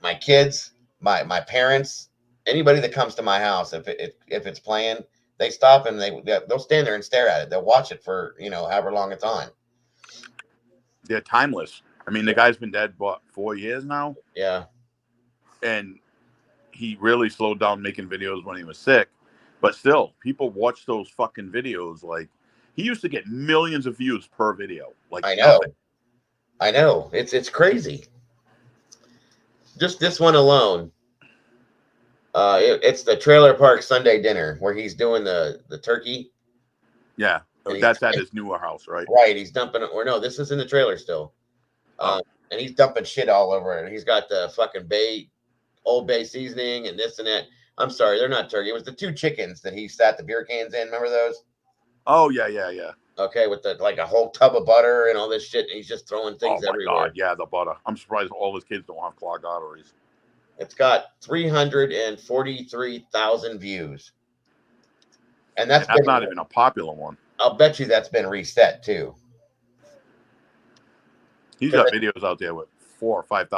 My kids, my parents, anybody that comes to my house, if it's playing, they stop and they'll stand there and stare at it. They'll watch it for however long it's on. They're timeless. I mean, the guy's been dead, 4 years now? Yeah. And he really slowed down making videos when he was sick. But still, people watch those fucking videos. Like, he used to get millions of views per video. Like, I know. It's crazy. Just this one alone. It's the Trailer Park Sunday dinner where he's doing the turkey. Yeah. That's at his newer house, right? Right. He's dumping it. Or no, this is in the trailer still. And he's dumping shit all over it. He's got the fucking Old Bay seasoning and this and that. I'm sorry, they're not turkey. It was the 2 chickens that he sat the beer cans in. Remember those? Oh, yeah. Okay, with like a whole tub of butter and all this shit. And he's just throwing things everywhere. God, yeah, the butter. I'm surprised all his kids don't have clogged arteries. It's got 343,000 views. And that's not even a popular one. I'll bet you that's been reset too. He's got videos out there with 4 or 5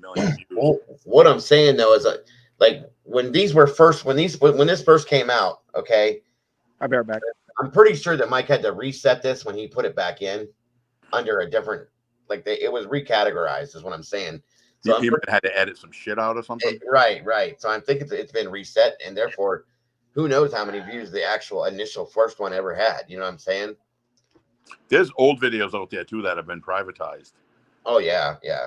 million views. What I'm saying though is like when this first came out, okay. I'll be right back. I'm pretty sure that Mike had to reset this when he put it back in under a different, it was recategorized, is what I'm saying. So he had to edit some shit out or something. Right. So I'm thinking it's been reset, and therefore, who knows how many views the actual initial first one ever had? You know what I'm saying? There's old videos out there too that have been privatized. Oh yeah, yeah.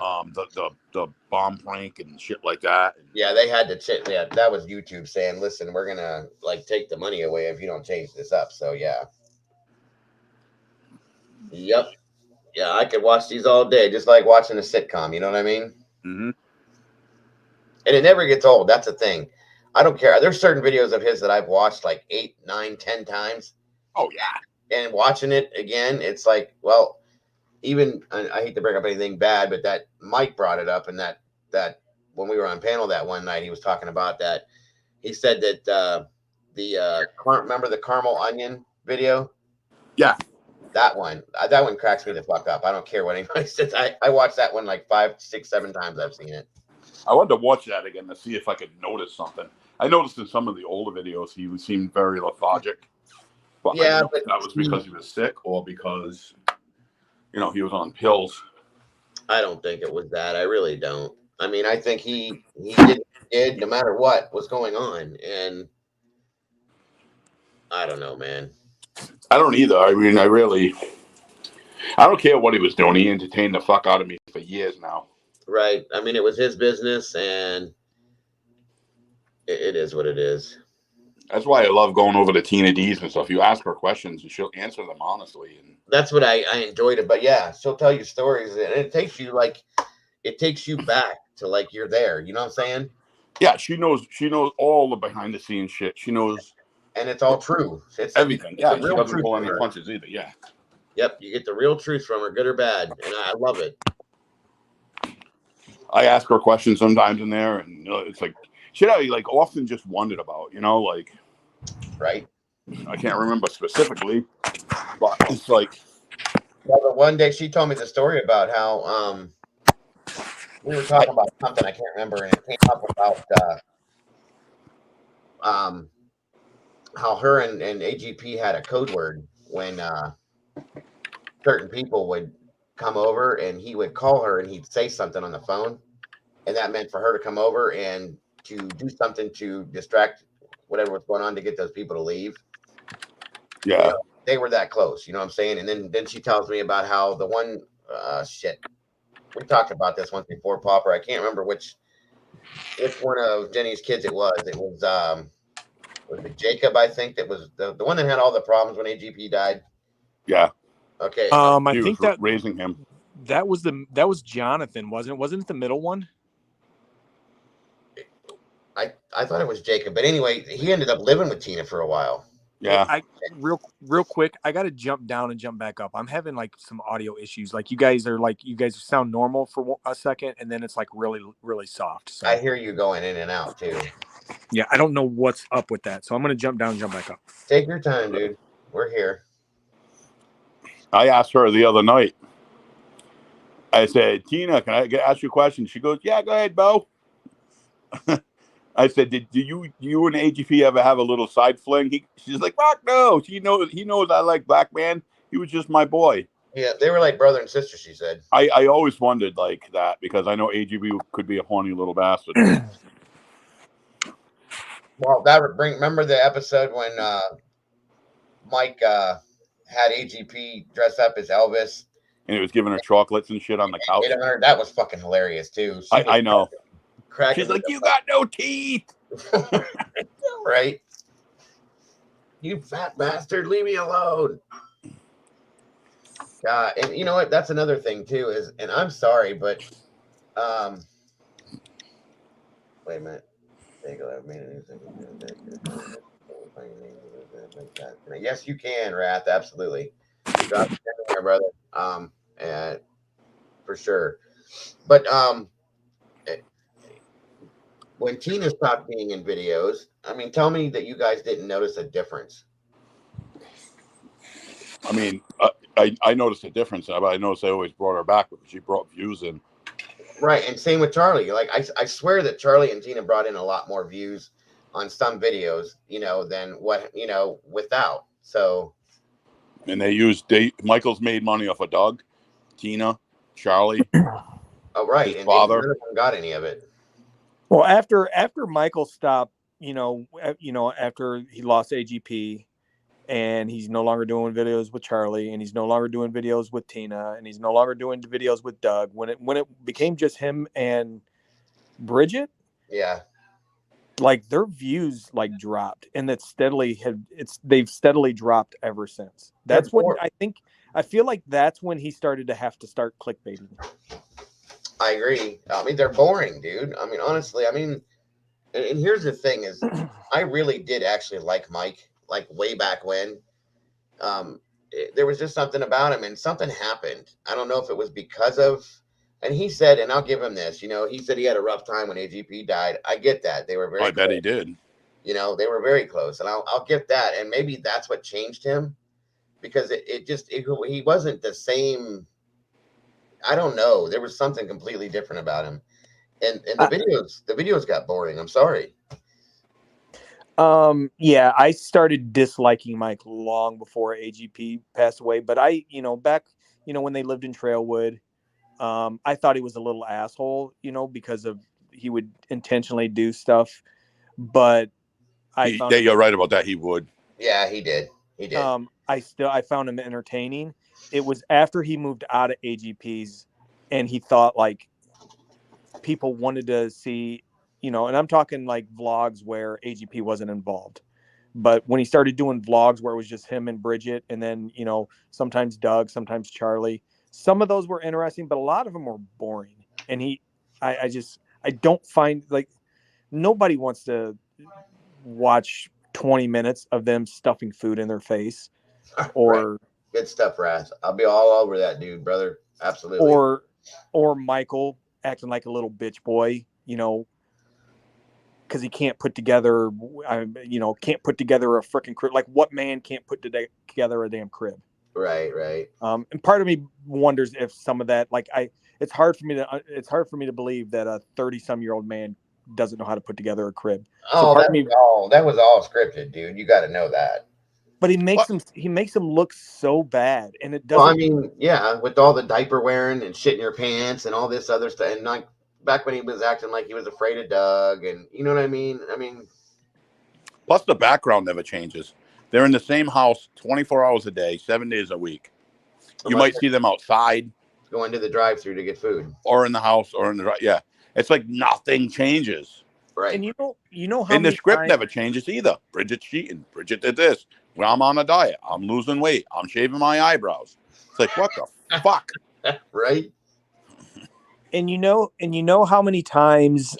The bomb prank and shit like that. Yeah, they had to yeah, that was YouTube saying, listen, we're gonna like take the money away if you don't change this up. So yeah. Yep. Yeah, I could watch these all day, just like watching a sitcom, you know what I mean? Mm-hmm. And it never gets old. That's the thing. I don't care. There's certain videos of his that I've watched like 8, 9, 10 times. Oh yeah. And watching it again, it's like, well, even I hate to bring up anything bad, but that Mike brought it up, and that when we were on panel that one night, he was talking about that. He said that remember the caramel onion video? Yeah. That one cracks me the fuck up. I don't care what anybody says. I watched that one like 5, 6, 7 times. I've seen it. I wanted to watch that again to see if I could notice something. I noticed in some of the older videos he seemed very lethargic. But yeah, but that was because he was sick or because he was on pills. I don't think it was that. I really don't. I mean, I think he did no matter what was going on, and I don't know, man. I don't either. I mean, I don't care what he was doing. He entertained the fuck out of me for years now. Right. I mean, it was his business, and it is what it is. That's why I love going over to Tina D's and stuff. You ask her questions, and she'll answer them honestly. And that's what I enjoyed it. But yeah, she'll tell you stories, and it takes you back to like you're there. You know what I'm saying? Yeah, she knows all the behind the scenes shit. She knows, and it's all true. It's everything. Yeah, she doesn't truth pull any punches either. Yeah. Yep, you get the real truth from her, good or bad, and I love it. I ask her questions sometimes in there, and it's like shit I like often just wondered about. Like. Right. I can't remember specifically, but it's like. Well, the one day she told me the story about how we were talking about something I can't remember, and it came up about how her and AGP had a code word when certain people would come over, and he would call her and he'd say something on the phone, and that meant for her to come over and to do something to distract whatever was going on to get those people to leave. Yeah. They were that close, you know what I'm saying? And then she tells me about how the one we talked about this once before, Popper. I can't remember which one of Jenny's kids it was. It was it Jacob, I think, that was the one that had all the problems when AGP died. Yeah. Okay. I think that raising him. That was Jonathan, wasn't it? Wasn't it the middle one? I thought it was Jacob, but anyway, he ended up living with Tina for a while. Yeah. Real quick, I got to jump down and jump back up. I'm having like some audio issues. Like you guys sound normal for a second, and then it's like really, really soft. So. I hear you going in and out too. Yeah, I don't know what's up with that, so I'm gonna jump down and jump back up. Take your time, dude. We're here. I asked her the other night. I said, Tina, can I ask you a question? She goes, yeah, go ahead, Bo. I said, did you and AGP ever have a little side fling? She's like, fuck no. He knows I like Black Man. He was just my boy. Yeah, they were like brother and sister, she said. I always wondered like that because I know AGP could be a horny little bastard. Well, that would remember the episode when Mike had AGP dress up as Elvis? And he was giving her chocolates and shit on the couch. That was fucking hilarious, too. I know. She's like, you got no teeth. Right? You fat bastard, leave me alone. And you know what? That's another thing, too, and I'm sorry, but wait a minute. Yes, you can, Wrath. Absolutely. Drop it there, brother. And for sure. But when Tina stopped being in videos, I mean, tell me that you guys didn't notice a difference. I mean, I noticed a difference. I noticed I always brought her back because she brought views in. Right, and same with Charlie. Like I swear that Charlie and Tina brought in a lot more views on some videos, than what without. So. And Michael's made money off of Doug, Tina, Charlie. Oh right, his and father none of them got any of it. Well, after Michael stopped, after he lost AGP, and he's no longer doing videos with Charlie, and he's no longer doing videos with Tina, and he's no longer doing videos with Doug. When it became just him and Bridget, Yeah. like their views like dropped, and they've steadily dropped ever since. That's when I feel like that's when he started to have to start clickbaiting. I agree. I mean, they're boring, dude. I mean, honestly, I mean, and here's the thing is I really did actually like Mike, like way back when. There was just something about him, and something happened. I don't know if it was because of, and he said, and I'll give him this, he said he had a rough time when AGP died. I get that. They were very I bet he did. They were very close, and I'll get that. And maybe that's what changed him, because he wasn't the same. I don't know. There was something completely different about him. And the videos got boring. I'm sorry. Yeah, I started disliking Mike long before AGP passed away, but back, when they lived in Trailwood, I thought he was a little asshole, because he would intentionally do stuff, but you're right about that. He would. Yeah, he did. He did. I found him entertaining. It was after he moved out of AGP's and he thought like people wanted to see, and I'm talking like vlogs where AGP wasn't involved. But when he started doing vlogs where it was just him and Bridget, and then, sometimes Doug, sometimes Charlie, some of those were interesting, but a lot of them were boring. And I don't find, like, nobody wants to watch 20 minutes of them stuffing food in their face or right. Good stuff, Raz. I'll be all over that dude, brother. Absolutely. Or Michael acting like a little bitch boy, because he can't put together a freaking crib. Like, what man can't put together a damn crib? Right. And part of me wonders if some of that, like, it's hard for me to believe that a 30-some-year-old man doesn't know how to put together a crib. Oh, that was all scripted, dude. You got to know that. But he makes him look so bad, and it doesn't. Well, I mean, yeah, with all the diaper wearing and shit in your pants and all this other stuff, and like back when he was acting like he was afraid of Doug, and you know what I mean? I mean, plus the background never changes. They're in the same house 24 hours a day, 7 days a week. You might see them outside, going to the drive-thru to get food, or in the house, or in the yeah. It's like nothing changes. Right. And you know how and the script never changes either. Bridget's cheating. Bridget did this. Well, I'm on a diet. I'm losing weight. I'm shaving my eyebrows. It's like, what the fuck? Right. And you know how many times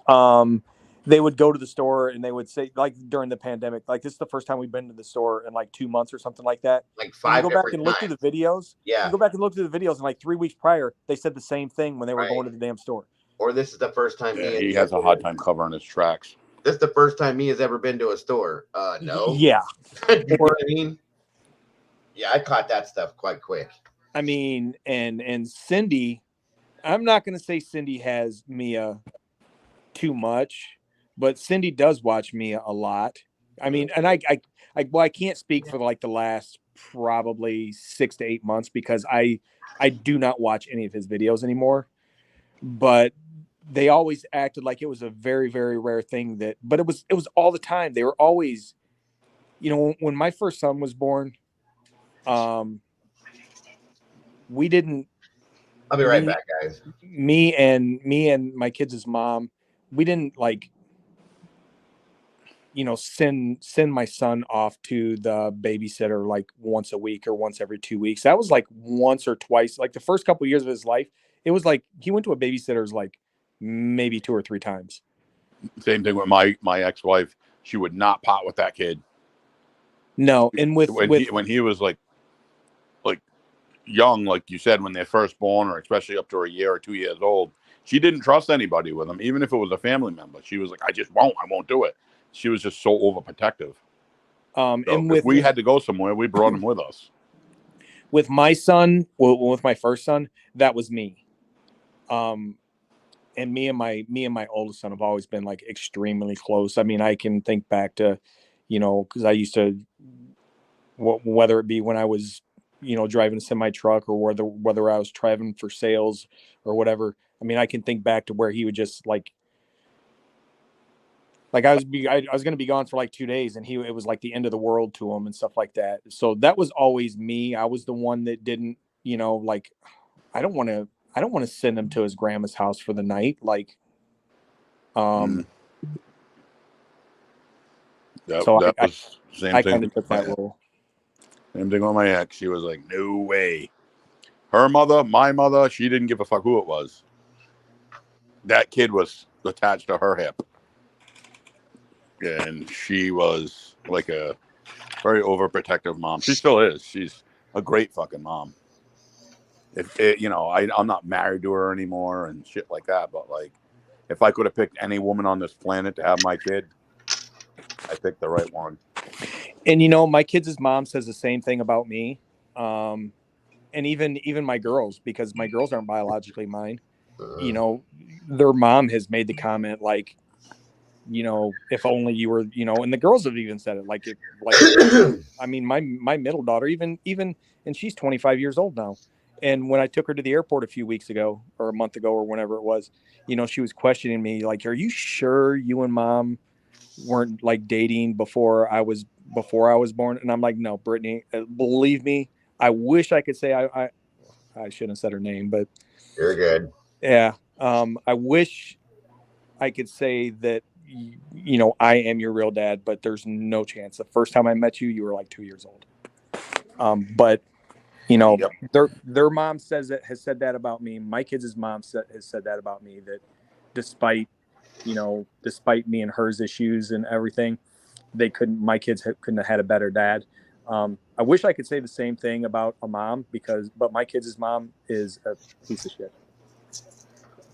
they would go to the store and they would say, like, during the pandemic, like, this is the first time we've been to the store in like 2 months or something like that. Like 5 you go back and look through the videos. Yeah. You go back and look through the videos, and like 3 weeks prior, they said the same thing when they were going to the damn store. Or this is the first time he has a hard time covering his tracks. This is the first time he has ever been to a store. No. Yeah. You know what I mean? Yeah, I caught that stuff quite quick. I mean, and Cindy, I'm not going to say Cindy has Mia too much, but Cindy does watch Mia a lot. I mean, and I can't speak for like the last probably 6 to 8 months because I do not watch any of his videos anymore. But they always acted like it was a very, very rare thing but it was all the time. They were always, when my first son was born, we didn't. I'll be right back, guys. Me and my kids' mom, we didn't like, send my son off to the babysitter like once a week or once every 2 weeks. That was like once or twice. Like the first couple of years of his life, it was like he went to a babysitter's like maybe 2 or 3 times. Same thing with my ex-wife. She would not pot with that kid. No, and when he was like young, like you said, when they're first born, or especially up to a year or 2 years old, she didn't trust anybody with them, even if it was a family member. She was like, I won't do it. She was just so overprotective. And if we had to go somewhere, we brought him with us. With my son, with my first son, that was me. And me and my oldest son have always been like extremely close. I mean, I can think back to, because I used to, whether it be when I was, driving a semi truck, or whether I was driving for sales or whatever. I mean, I can think back to where he would just like Like I was going to be gone for like 2 days, and it was like the end of the world to him and stuff like that. So that was always me. I was the one that didn't, like, I don't want to send him to his grandma's house for the night. Like, that was same I thing. kind of took that role. Same thing with my ex. She was like, no way. Her mother, my mother, she didn't give a fuck who it was. That kid was attached to her hip. And she was like a very overprotective mom. She still is. She's a great fucking mom. I'm not married to her anymore and shit like that. But like, if I could have picked any woman on this planet to have my kid, I picked the right one. And my kids' mom says the same thing about me, and even my girls, because my girls aren't biologically mine. Their mom has made the comment like, if only you were, and the girls have even said it like, I mean, my middle daughter, even, and she's 25 years old now. And when I took her to the airport a few weeks ago or a month ago or whenever it was, she was questioning me like, are you sure you and mom weren't like dating before I was born? And I'm like, no, Brittany, believe me, I wish I could say I shouldn't have said her name, but you're good. Yeah. I wish I could say that, I am your real dad, but there's no chance. The first time I met you, you were like 2 years old. But Yep. their mom has said that about me. My kids' mom has said that about me, that despite me and hers issues and everything, my kids couldn't have had a better dad. I wish I could say the same thing about a mom but my kids' mom is a piece of shit.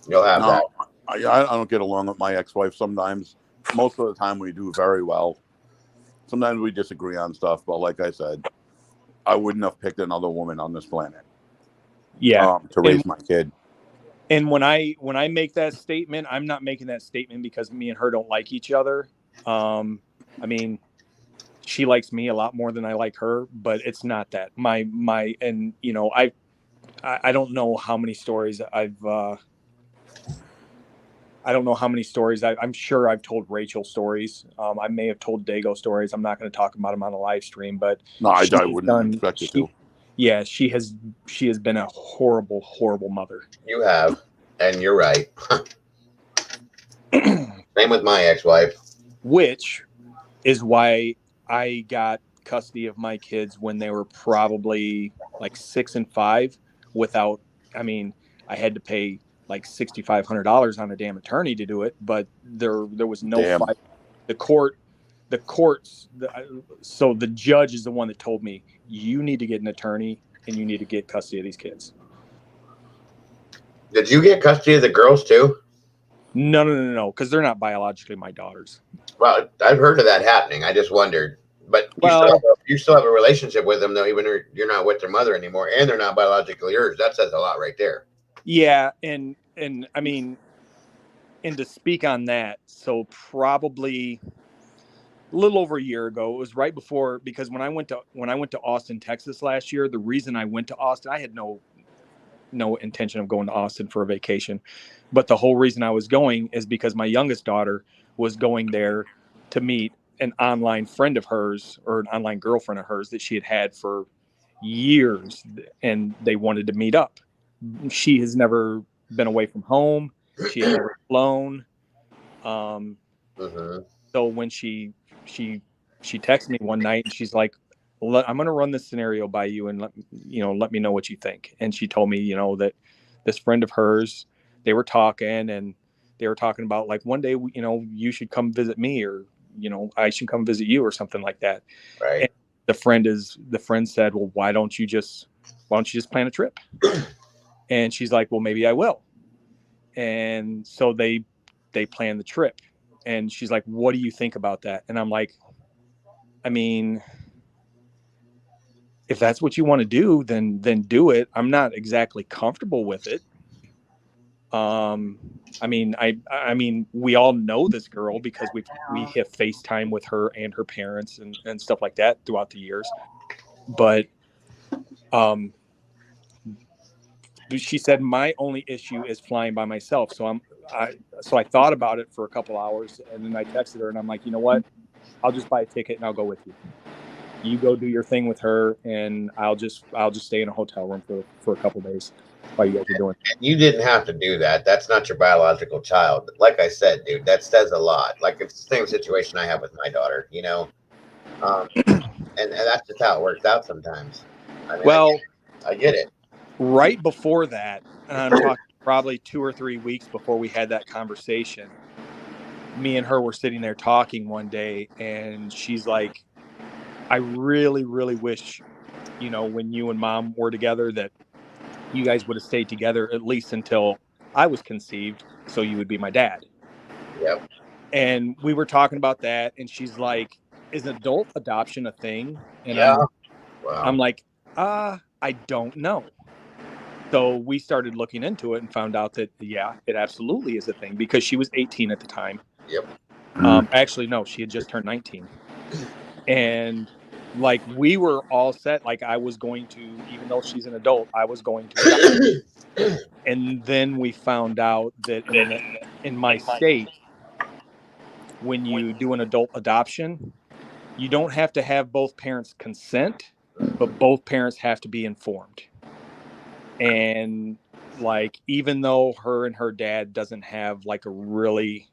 You'll have that. I don't get along with my ex-wife sometimes. Most of the time we do very well. Sometimes we disagree on stuff, but like I said, I wouldn't have picked another woman on this planet. Yeah. To raise my kid. And when I make that statement, I'm not making that statement because me and her don't like each other. I mean, she likes me a lot more than I like her, but it's not that. I don't know how many stories I'm sure I've told Rachel stories. I may have told Dago stories. I'm not going to talk about them on a live stream, but no, I wouldn't expect you to. Yeah, she has been a horrible, horrible mother. You have, and you're right. Same with my ex-wife. Which is why I got custody of my kids when they were probably like 6 and 5 I had to pay like $6,500 on a damn attorney to do it, but there was no fight. So the judge is the one that told me, you need to get an attorney and you need to get custody of these kids. Did you get custody of the girls too? No, because they're not biologically my daughters. Well, I've heard of that happening. I just wondered. But you still have a relationship with them, though, even if you're not with their mother anymore, and they're not biologically yours. That says a lot right there. Yeah, and I mean, and to speak on that, so probably a little over a year ago, it was right before, because when I went to Austin, Texas last year, the reason I went to Austin, I had no intention of going to Austin for a vacation, but the whole reason I was going is because my youngest daughter was going there to meet an online friend of hers, or an online girlfriend of hers that she had for years, and they wanted to meet up. She has never been away from home. She had never flown. So when she texted me one night and she's like, I'm going to run this scenario by you and let me know what you think. And she told me, that this friend of hers, they were talking about like, one day, you should come visit me, or, I should come visit you or something like that. Right. And the friend said, well, why don't you just plan a trip? And she's like, well, maybe I will. And so they planned the trip, and she's like, what do you think about that? And I'm like, I mean, if that's what you want to do, then do it. I'm not exactly comfortable with it. I mean, we all know this girl because we have FaceTime with her and her parents and stuff like that throughout the years. But she said, my only issue is flying by myself. So so I thought about it for a couple hours, and then I texted her, and I'm like, you know what? I'll just buy a ticket and I'll go with you. You go do your thing with her, and I'll just stay in a hotel room for a couple days while you guys are doing it. And you didn't have to do that. That's not your biological child. Like I said, dude, that says a lot. Like it's the same situation I have with my daughter, you know. And that's just how it works out sometimes. I mean, Well, I get it. Right before that, and I'm talking probably 2 or 3 weeks before we had that conversation, me and her were sitting there talking one day, and she's like, I really, really wish, you know, when you and mom were together, that you guys would have stayed together at least until I was conceived, so you would be my dad. Yep. And we were talking about that, and she's like, is adult adoption a thing? And Yeah. I'm like, I don't know. So we started looking into it and found out that, yeah, it absolutely is a thing, because she was 18 at the time. Yep. Actually, no, she had just turned 19. And like, we were all set. Like, I was going to, even though she's an adult, I was going to adopt. And then we found out that in my state, when you do an adult adoption, you don't have to have both parents consent, but both parents have to be informed. And like, even though her and her dad doesn't have like a really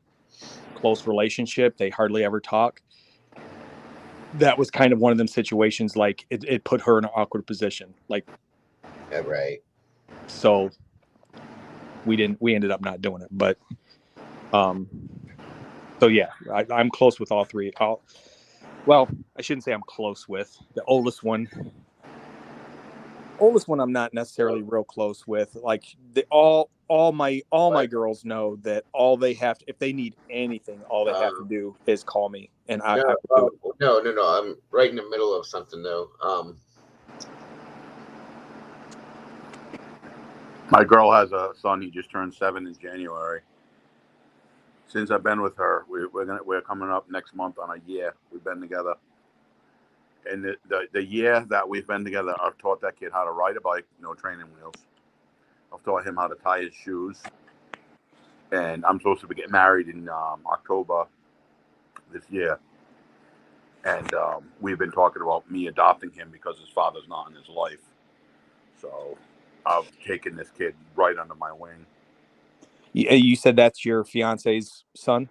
close relationship, they hardly ever talk. That was kind of one of them situations. Like it put her in an awkward position. Like, Yeah, right. So we ended up not doing it, but, so yeah, I'm close with all three. Well, I shouldn't say I'm close with the oldest one. I'm not necessarily real close with. Like, all my girls know that all they have to, if they need anything, all they have to do is call me, and I will do it. No. I'm right in the middle of something though. My girl has a son. He just turned 7 in January. Since I've been with her, we're coming up next month on a year we've been together. And the year that we've been together, I've taught that kid how to ride a bike, no training wheels. I've taught him how to tie his shoes. And I'm supposed to be getting married in October this year. And we've been talking about me adopting him because his father's not in his life. So I've taken this kid right under my wing. You said that's your fiance's son?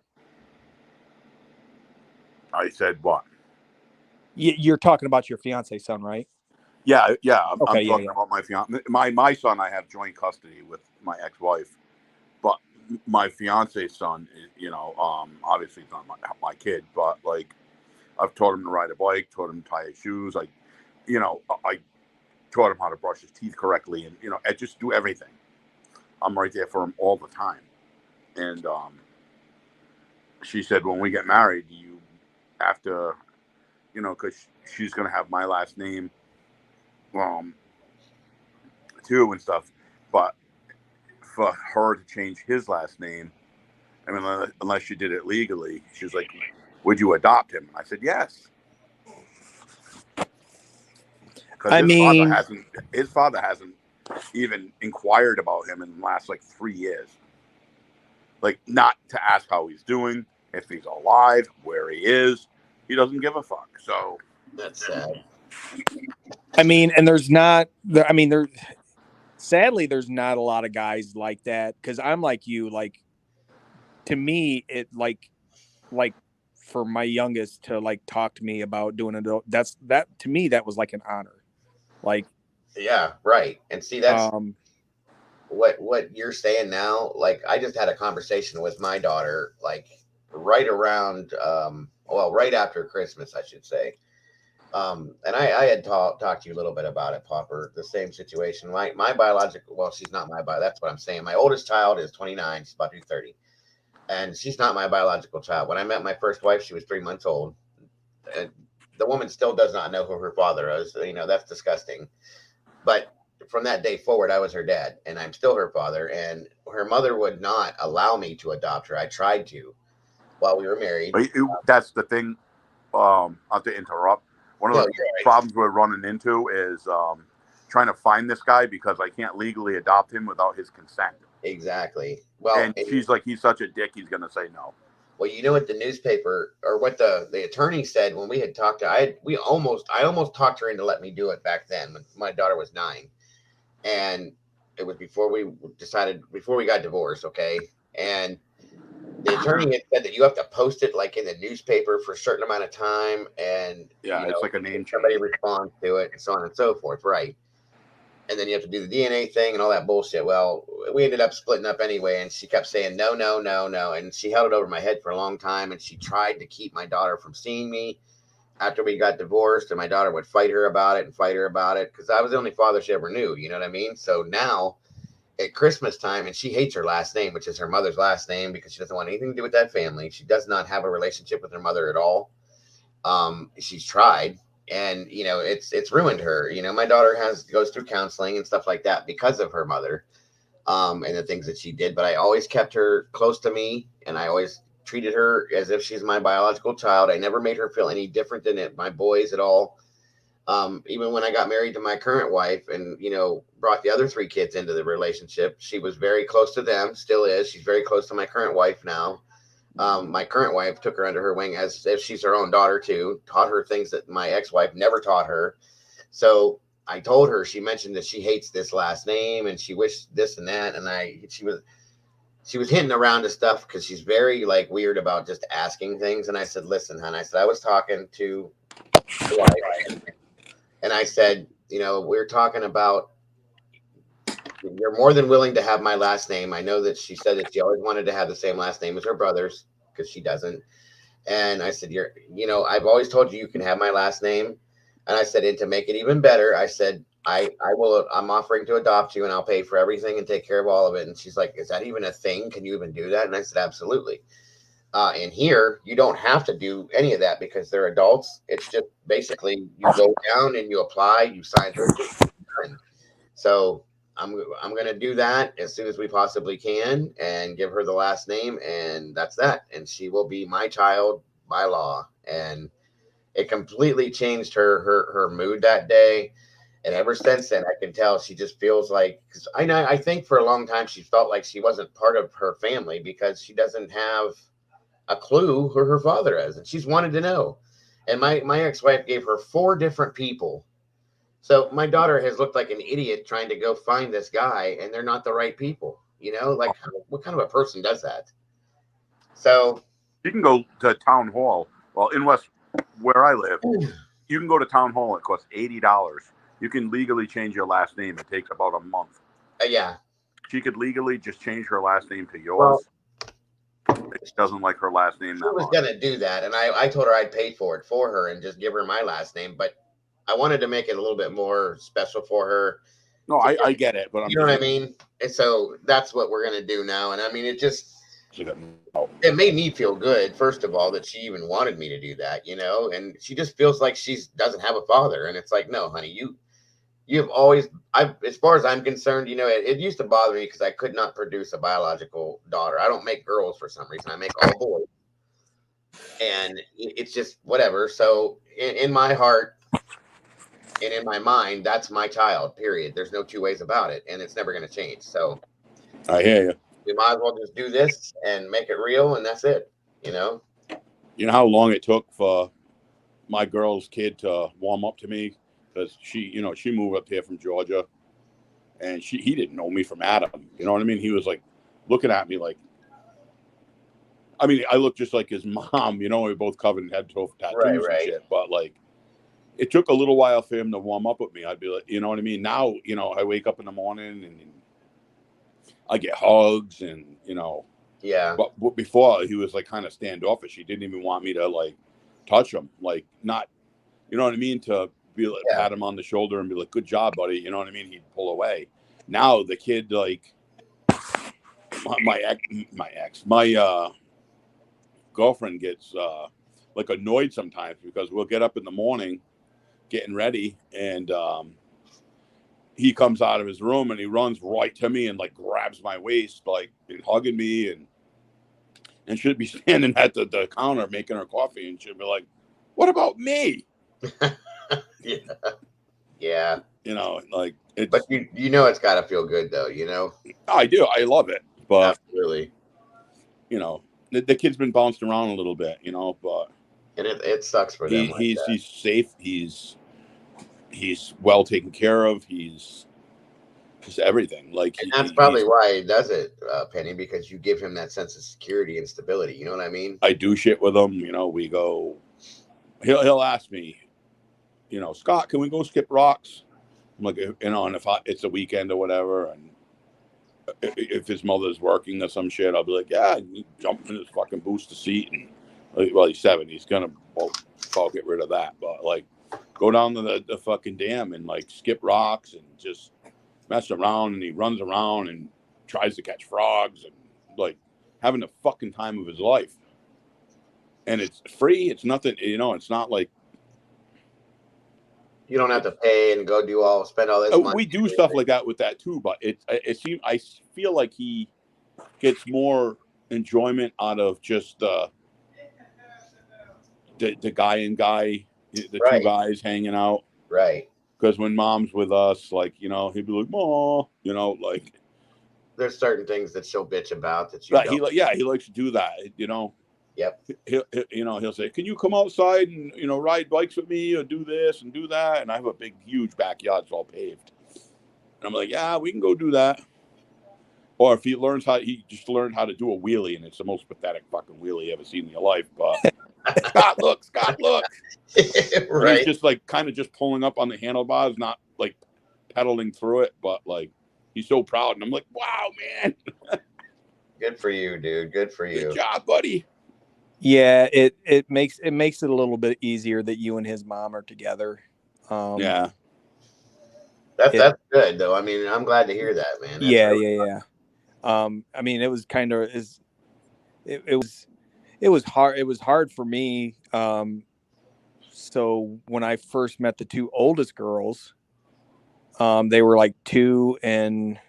I said what? You're talking about your fiance's son, right? Yeah. I'm Okay, talking about my fiance. My son, I have joint custody with my ex-wife, but my fiance's son, obviously it's not my kid, but like, I've taught him to ride a bike, taught him to tie his shoes. I taught him how to brush his teeth correctly, and I just do everything. I'm right there for him all the time. And she said, when we get married, you have to, because she's going to have my last name too and stuff. But for her to change his last name, I mean, unless she did it legally, she's like, would you adopt him? I said, yes. Because his father hasn't even inquired about him in the last like 3 years. Like, not to ask how he's doing, if he's alive, where he is. He doesn't give a fuck. So that's sad. I mean, and sadly, there's not a lot of guys like that. Because I'm like you. Like, to me, it like for my youngest to like talk to me about doing it, that to me, that was like an honor. Like, yeah, right. And see, that's what you're saying now. Like, I just had a conversation with my daughter, like right around, right after Christmas, I should say. And I had talked to you a little bit about it, Popper. The same situation. My biological, well, she's not my that's what I'm saying. My oldest child is 29. She's about to be 30. And she's not my biological child. When I met my first wife, she was 3 months old. And the woman still does not know who her father is. That's disgusting. But from that day forward, I was her dad, and I'm still her father. And her mother would not allow me to adopt her. I tried to while we were married. That's the thing. I'll have to interrupt. One of the problems we're running into is trying to find this guy because I can't legally adopt him without his consent. Exactly. Well, And she's like, he's such a dick, he's going to say no. Well, you know what the newspaper or what the attorney said when we had talked to I almost talked her into letting me do it back then when my daughter was 9. And it was before we got divorced, okay? And the attorney had said that you have to post it like in the newspaper for a certain amount of time, and it's like a name change. Somebody responds to it, and so on and so forth, right? And then you have to do the DNA thing and all that bullshit. Well, we ended up splitting up anyway, and she kept saying no, no, no, no, and she held it over my head for a long time, and she tried to keep my daughter from seeing me after we got divorced, and my daughter would fight her about it because I was the only father she ever knew. You know what I mean? So now at Christmas time, and she hates her last name, which is her mother's last name, because she doesn't want anything to do with that family. She does not have a relationship with her mother at all. She's tried, and it's ruined her. My daughter goes through counseling and stuff like that because of her mother, and the things that she did. But I always kept her close to me, and I always treated her as if she's my biological child. I never made her feel any different than my boys at all. Even when I got married to my current wife and, brought the other 3 kids into the relationship, she was very close to them, still is. She's very close to my current wife now. My current wife took her under her wing as if she's her own daughter too, taught her things that my ex-wife never taught her. So I told her, she mentioned that she hates this last name and she wished this and that. And she was hinting around to stuff because she's very weird about just asking things. And I said, listen, hon, I was talking to the wife. And I said, we're talking about, you're more than willing to have my last name. I know that she said that she always wanted to have the same last name as her brothers because she doesn't. And I said, I've always told you can have my last name. And I said, and to make it even better, I said, I'm offering to adopt you and I'll pay for everything and take care of all of it. And she's like, is that even a thing? Can you even do that? And I said, absolutely. And here, you don't have to do any of that because they're adults. It's just basically you go down and you apply, you sign through. So I'm going to do that as soon as we possibly can and give her the last name. And that's that. And she will be my child by law. And it completely changed her mood that day. And ever since then, I can tell she just feels like, because I think for a long time, she felt like she wasn't part of her family because she doesn't have a clue who her father is, and she's wanted to know. And my ex-wife gave her 4 different people. So my daughter has looked like an idiot trying to go find this guy, and they're not the right people. What kind of a person does that? So you can go to town hall. Well, in where I live, you can go to town hall. It costs $80. You can legally change your last name. It takes about a month. Yeah. She could legally just change her last name to yours. Well, she doesn't like her last name that much. She was going to do that, and I told her I'd pay for it for her and just give her my last name, but I wanted to make it a little bit more special for her. No, I get it, but you know what I mean? And so that's what we're going to do now. And I mean, it made me feel good, first of all, that she even wanted me to do that, and she just feels like she doesn't have a father. And it's like, no, honey, you've always, as far as I'm concerned, it used to bother me because I could not produce a biological daughter. I don't make girls for some reason. I make all boys. And it's just whatever. So in my heart and in my mind, that's my child, period. There's no 2 ways about it. And it's never going to change. So I hear you. We might as well just do this and make it real. And that's it. You know how long it took for my girl's kid to warm up to me? Because she moved up here from Georgia, and he didn't know me from Adam. You know what I mean? He was like looking at me like, I mean, I look just like his mom. We were both covered in head to toe tattoos and shit. But it took a little while for him to warm up with me. I'd be like, you know what I mean? Now, I wake up in the morning and I get hugs and Yeah. But before he was kind of standoffish. He didn't even want me to touch him, not, you know what I mean? To be pat him on the shoulder and be like, good job, buddy. You know what I mean? He'd pull away. Now the kid, my girlfriend gets annoyed sometimes because we'll get up in the morning getting ready and he comes out of his room and he runs right to me and grabs my waist and hugging me and she'd be standing at the counter making her coffee and she'd be like, what about me? Yeah. But you know it's got to feel good though, you know. I do. I love it, but absolutely, you know, the kid's been bounced around a little bit, you know, but and it sucks for them. He's safe. He's well taken care of. He's just everything. Like, and that's probably why he does it, Penny, because you give him that sense of security and stability. You know what I mean? I do shit with him. You know, we go. He'll ask me, you know, Scott, can we go skip rocks? I'm like, you know, and if it's a weekend or whatever, and if his mother's working or some shit, I'll be like, yeah, jump in his fucking booster seat. And well, he's 7. He's gonna I'll get rid of that. But like, go down to the fucking dam and like skip rocks and just mess around. And he runs around and tries to catch frogs and like having the fucking time of his life. And it's free. It's nothing. You know, it's not like you don't have to pay and go spend all this money. We do stuff like that with that too, but it seems I feel like he gets more enjoyment out of just the guy and guy, the right. 2 guys hanging out, right? Because when Mom's with us, like, you know, he'd be like, "Mom," you know, like there's certain things that she'll bitch about that you. Right, he likes to do that, you know. Yep. He'll say, "Can you come outside and, you know, ride bikes with me or do this and do that?" And I have a big, huge backyard, it's all paved. And I'm like, "Yeah, we can go do that." Or if he just learned how to do a wheelie, and it's the most pathetic fucking wheelie you ever seen in your life. But Scott, look. Right. He's just like kind of just pulling up on the handlebars, not like pedaling through it, but like he's so proud. And I'm like, wow, man. Good for you, dude. Good for you. Good job, buddy. Yeah, it makes it a little bit easier that you and his mom are together. Yeah. That's good though. I mean, I'm glad to hear that, man. That's yeah. I mean, it was kind of it was hard. It was hard for me. So when I first met the 2 oldest girls, they were like 2 and.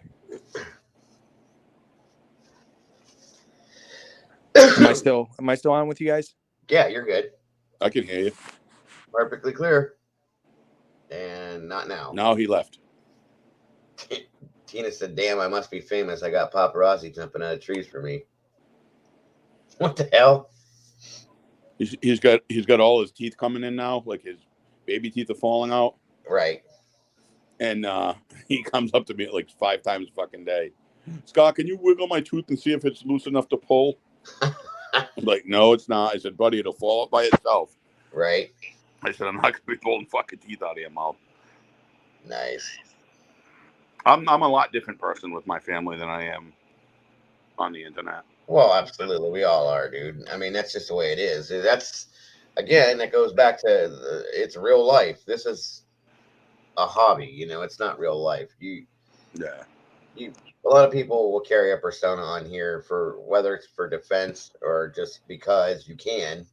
Am I still on with you guys? Yeah, you're good. I can hear you. Perfectly clear. And not now. Now he left. Tina said, "Damn, I must be famous. I got paparazzi jumping out of trees for me." What the hell? He's got all his teeth coming in now, like his baby teeth are falling out. Right. And he comes up to me like 5 times a fucking day. "Scott, can you wiggle my tooth and see if it's loose enough to pull?" I'm like, "No, it's not." I said, "Buddy, it'll fall up by itself." Right. I said, "I'm not gonna be pulling fucking teeth out of your mouth." Nice. I'm a lot different person with my family than I am on the internet. Well, absolutely, we all are, dude. I mean, that's just the way it is. That's again, that goes back to it's real life. This is a hobby, you know. It's not real life. A lot of people will carry a persona on here for whether it's for defense or just because you can,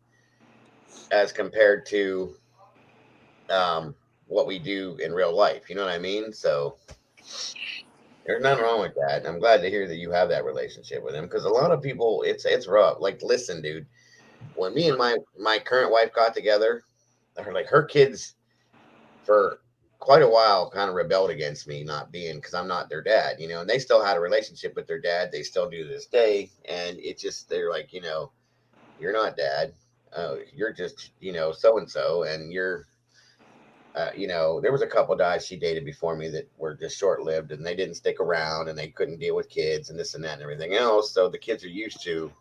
as compared to what we do in real life. You know what I mean? So there's nothing wrong with that. I'm glad to hear that you have that relationship with him, because a lot of people, it's rough. Like, listen, dude, when me and my current wife got together, her kids for quite a while kind of rebelled against me not being, because I'm not their dad, you know, and they still had a relationship with their dad. They still do to this day. And it just, they're like, you know, you're not dad. You're just, you know, so-and-so, and you're, you know, there was a couple guys she dated before me that were just short-lived, and they didn't stick around, and they couldn't deal with kids and this and that and everything else. So the kids are used to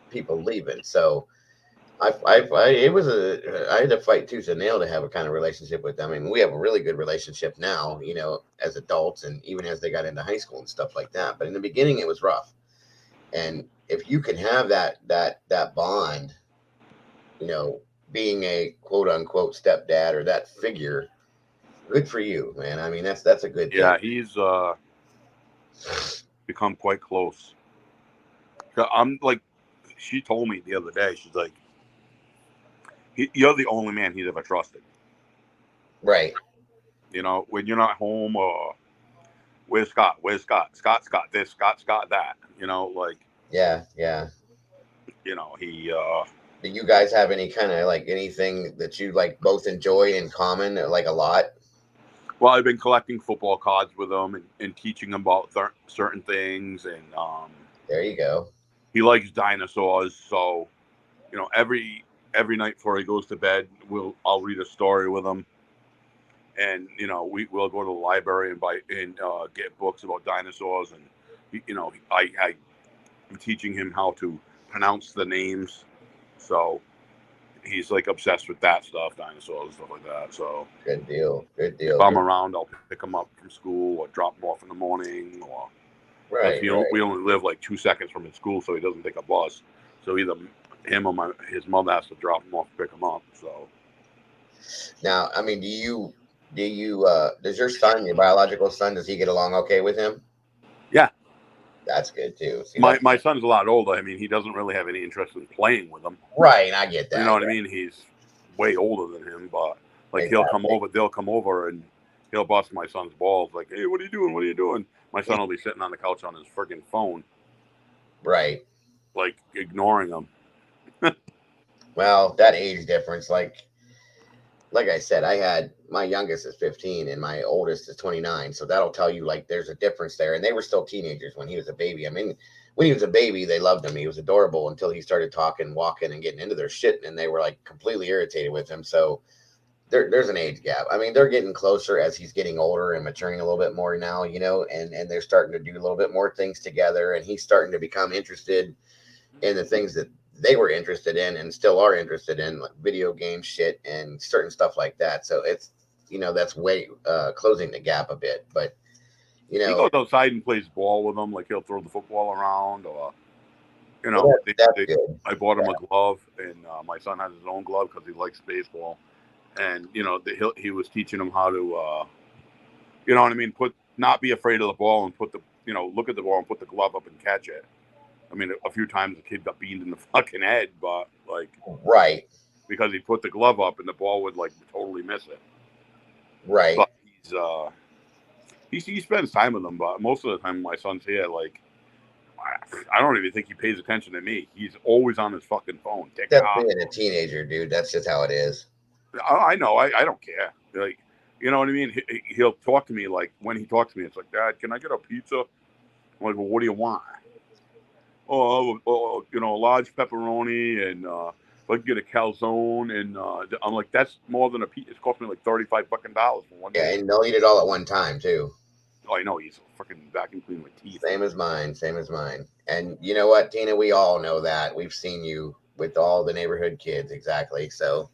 people leaving. So I had to fight tooth and nail to have a kind of relationship with them. I mean, we have a really good relationship now, you know, as adults, and even as they got into high school and stuff like that. But in the beginning, it was rough. And if you can have that bond, you know, being a quote unquote stepdad or that figure, good for you, man. I mean, that's a good thing. Yeah, he's become quite close. I'm like, she told me the other day, she's like, you're the only man he's ever trusted. Right. You know, when you're not home, or where's Scott? Scott's got this, Scott's got that. You know, like. Yeah. You know, he. Do you guys have any kind of like anything that you like both enjoy in common, like a lot? Well, I've been collecting football cards with him and teaching him about certain things, and there you go. He likes dinosaurs, so every night before he goes to bed, I'll read a story with him, and we'll go to the library and get books about dinosaurs, and I'm teaching him how to pronounce the names, so he's like obsessed with that stuff, dinosaurs, stuff like that. So good deal. If I'm around, I'll pick him up from school or drop him off in the morning, or we only live like 2 seconds from his school, so he doesn't take a bus. So either him or his mother has to drop him off and pick him up. So now, I mean, does your son, your biological son, does he get along okay with him? Yeah. That's good too. See, my son's a lot older. I mean, he doesn't really have any interest in playing with him. Right, I get that. You know what I mean? He's way older than him, but like exactly. They'll come over and he'll bust my son's balls. Like, hey, what are you doing? What are you doing? My son will be sitting on the couch on his friggin' phone. Right. Like ignoring him. Well, that age difference, like I said, I had my youngest is 15 and my oldest is 29. So that'll tell you like there's a difference there. And they were still teenagers when he was a baby. I mean, when he was a baby, they loved him. He was adorable until he started talking, walking, and getting into their shit. And they were like completely irritated with him. So there's an age gap. I mean, they're getting closer as he's getting older and maturing a little bit more now, and they're starting to do a little bit more things together. And he's starting to become interested in the things that they were interested in and still are interested in, like video game shit and certain stuff like that. So it's, that's way closing the gap a bit. But, he goes outside and plays ball with them. Like he'll throw the football around or, I bought him a glove, and my son has his own glove because he likes baseball. And, he was teaching him how to, not be afraid of the ball and look at the ball and put the glove up and catch it. I mean, a few times the kid got beamed in the fucking head, but right, because he put the glove up and the ball would totally miss it. Right. But he spends time with them, but most of the time my son's here, I don't even think he pays attention to me. He's always on his fucking phone. That's being a teenager, dude. That's just how it is. I know. I don't care. You know what I mean? He'll talk to me when he talks to me, it's like, Dad, can I get a pizza? I'm like, well, what do you want? Oh, a large pepperoni and if I can get a calzone, and I'm like, that's more than a pizza. It's cost me like $35 for one day. Yeah, and they'll eat it all at one time too. Oh, I know. He's a freaking vacuum cleaner with teeth. Same as mine. And you know what, Tina? We all know that. We've seen you with all the neighborhood kids. Exactly. So,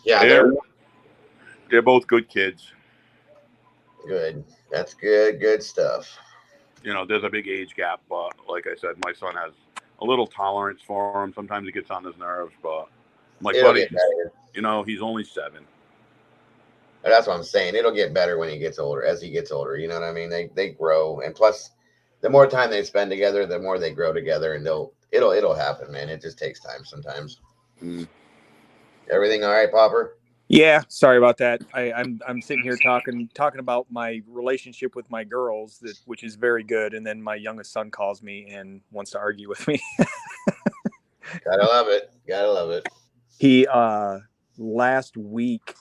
yeah, they're both good kids. Good. That's good. Good stuff. There's a big age gap, but like I said, my son has a little tolerance for him. Sometimes he gets on his nerves, but my buddy, he's only 7. That's what I'm saying. It'll get better when he gets older. As he gets older, you know what I mean? They grow, and plus, the more time they spend together, the more they grow together, and it'll happen, man. It just takes time sometimes. Mm. Everything all right, Popper? Yeah, sorry about that. I'm sitting here talking about my relationship with my girls, which is very good, and then my youngest son calls me and wants to argue with me. Gotta love it. He last week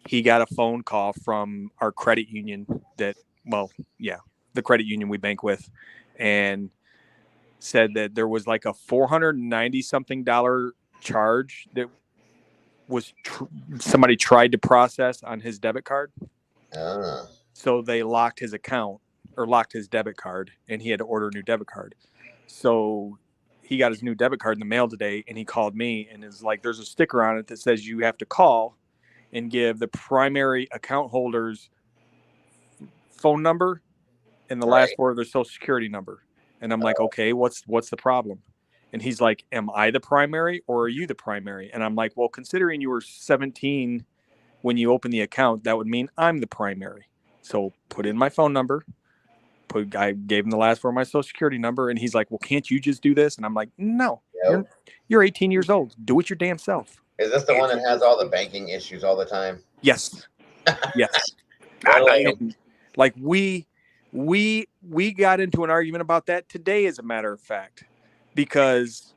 he got a phone call from our credit union the credit union we bank with, and said that there was like a $490 something charge that was somebody tried to process on his debit card. So they locked his account or locked his debit card, and he had to order a new debit card. So he got his new debit card in the mail today, and he called me and is like, there's a sticker on it that says you have to call and give the primary account holder's phone number and the last 4 of their social security number. And I'm like, okay, what's the problem? And he's like, am I the primary or are you the primary? And I'm like, well, considering you were 17 when you opened the account, that would mean I'm the primary. So put in my phone number. I gave him the last 4 of my social security number. And he's like, well, can't you just do this? And I'm like, no, you're 18 years old. Do it your damn self. Is this the one that has all the banking issues all the time? Yes. Yes. Like we got into an argument about that today, as a matter of fact, because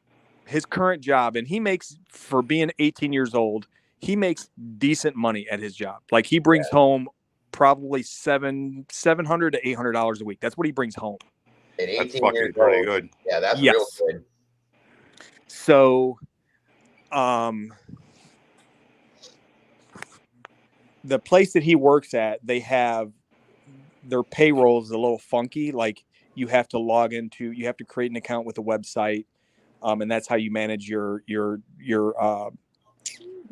his current job, and he makes, for being 18 years old, he makes decent money at his job. Like he brings home probably $700 to $800 a week. That's what he brings home. At 18 That's fucking years pretty old. good. Yeah, that's Yes. real good. So, the place that he works at, they have their payroll is a little funky. Like you have to you have to create an account with a website. And that's how you manage your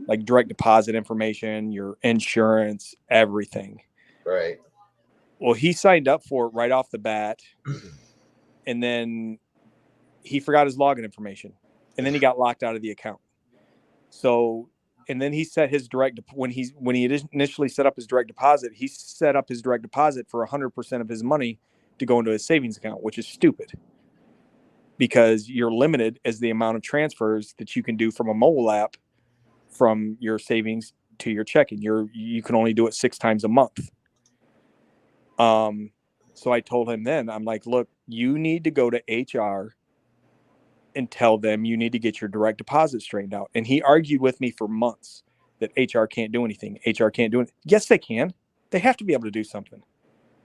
like direct deposit information, your insurance, everything. Right. Well, he signed up for it right off the bat, and then he forgot his login information, and then he got locked out of the account. So, and then he set his when he initially set up his direct deposit, he set up his direct deposit for 100% of his money to go into his savings account, which is stupid because you're limited as the amount of transfers that you can do from a mobile app from your savings to your checking. You can only do it 6 times a month. So I told him then, I'm like, look, you need to go to HR and tell them you need to get your direct deposit straightened out. And he argued with me for months that HR can't do anything. HR can't do it. Yes, they can. They have to be able to do something.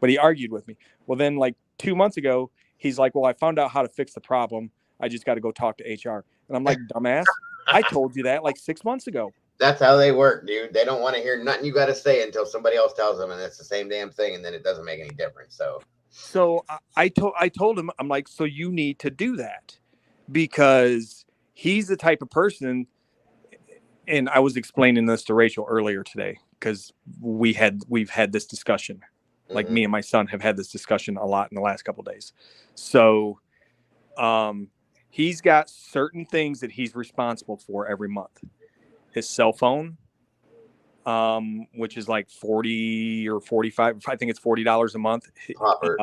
But he argued with me. Well, then like 2 months ago, he's like, well, I found out how to fix the problem. I just got to go talk to HR. And I'm like, dumbass, I told you that like 6 months ago. That's how they work, dude. They don't want to hear nothing you got to say until somebody else tells them, and it's the same damn thing, and then it doesn't make any difference. So I told him, I'm like, so you need to do that because he's the type of person, and I was explaining this to Rachel earlier today because we've had this discussion. Like me and my son have had this discussion a lot in the last couple of days. So he's got certain things that he's responsible for every month. His cell phone, which is like 40 or 45. I think it's $40 a month. Hopper,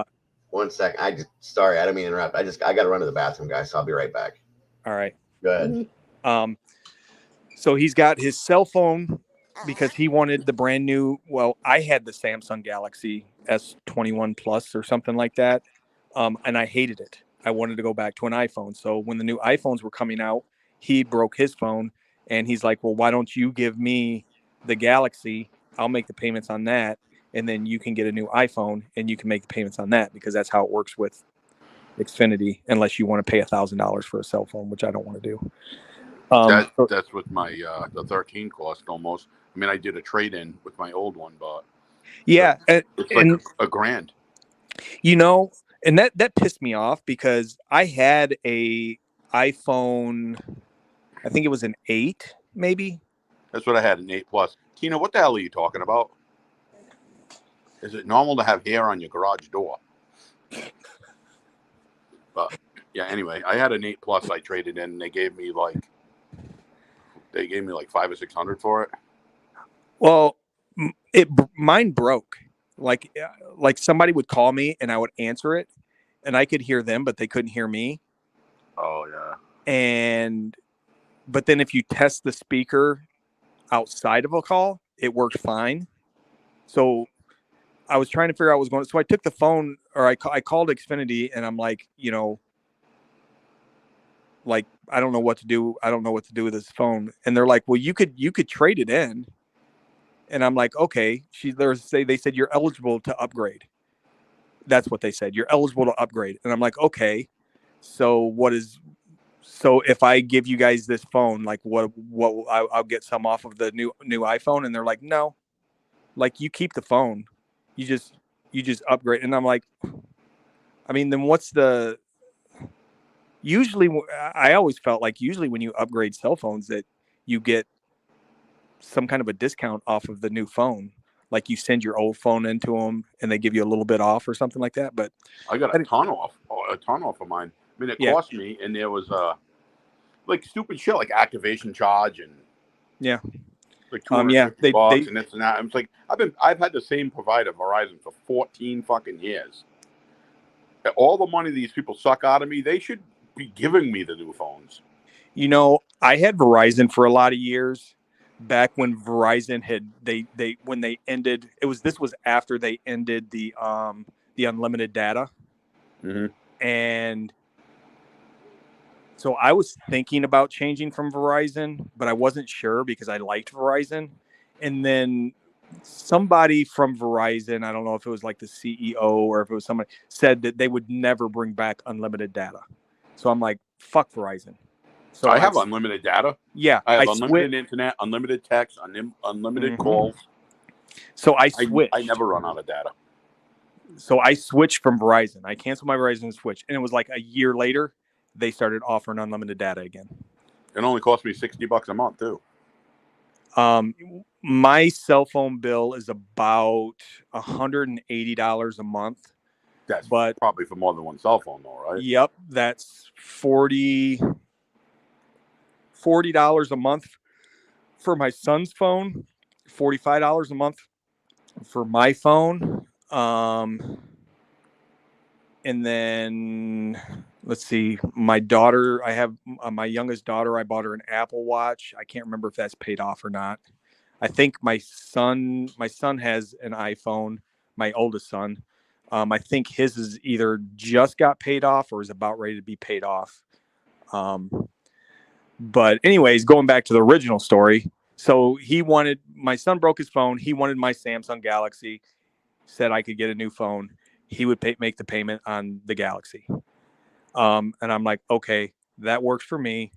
1 second. Sorry, I didn't mean to interrupt. I got to run to the bathroom, guys. So I'll be right back. All right. Go ahead. So he's got his cell phone because he wanted the brand new. Well, I had the Samsung Galaxy S21 Plus or something like that. And I hated it. I wanted to go back to an iPhone. So when the new iPhones were coming out, he broke his phone and he's like, well, why don't you give me the Galaxy? I'll make the payments on that. And then you can get a new iPhone and you can make the payments on that because that's how it works with Xfinity, unless you want to pay $1,000 for a cell phone, which I don't want to do. That's what my the 13 cost almost. I mean, I did a trade-in with my old one, but yeah, it's like $1,000. You know, and that pissed me off because I had a iPhone, I think it was an 8, maybe. That's what I had, an 8 Plus. Tina, what the hell are you talking about? Is it normal to have hair on your garage door? But yeah, anyway, I had an 8 Plus. I traded in, and they gave me like $500 or $600 for it. Well, mine broke. Like somebody would call me and I would answer it, and I could hear them, but they couldn't hear me. Oh yeah. But then if you test the speaker outside of a call, it worked fine. So I was trying to figure out what was going on. So I took the phone, or I called Xfinity, and I'm like, like, I don't know what to do. I don't know what to do with this phone. And they're like, well, you could trade it in. And I'm like, okay. They said you're eligible to upgrade. That's what they said. You're eligible to upgrade. And I'm like, okay. So if I give you guys this phone, like what I'll get some off of the new iPhone? And they're like, no, like you keep the phone. You just upgrade. And I'm like, I mean, then what's usually I always felt like when you upgrade cell phones that you get some kind of a discount off of the new phone. Like you send your old phone into them and they give you a little bit off or something like that. But I got a ton off of mine. I mean, it cost me, and there was like stupid shit like activation charge and like $250 and this and that. It's like I've had the same provider, Verizon, for 14 fucking years. All the money these people suck out of me, they should be giving me the new phones. I had Verizon for a lot of years. Back when Verizon when they ended, this was after they ended the unlimited data. Mm-hmm. And So I was thinking about changing from Verizon, but I wasn't sure because I liked Verizon. And then somebody from Verizon, I don't know if it was like the CEO or if it was somebody, said that they would never bring back unlimited data. So I'm like, fuck Verizon. So I have unlimited data. Yeah. I have unlimited internet, unlimited text, unlimited calls. So I switched. I never run out of data. So I switched from Verizon. I canceled my Verizon and switched. And it was like a year later, they started offering unlimited data again. It only cost me $60 a month too. My cell phone bill is about $180 a month. That's probably for more than one cell phone though, right? Yep. That's $40 a month for my son's phone, $45 a month for my phone. And then let's see, my daughter, I have my youngest daughter, I bought her an Apple Watch. I can't remember if that's paid off or not. I think my son has an iPhone, my oldest son. I think his is either just got paid off or is about ready to be paid off. But anyways, going back to the original story. So my son broke his phone. He wanted my Samsung Galaxy, said I could get a new phone. He would make the payment on the Galaxy. And I'm like, okay, that works for me.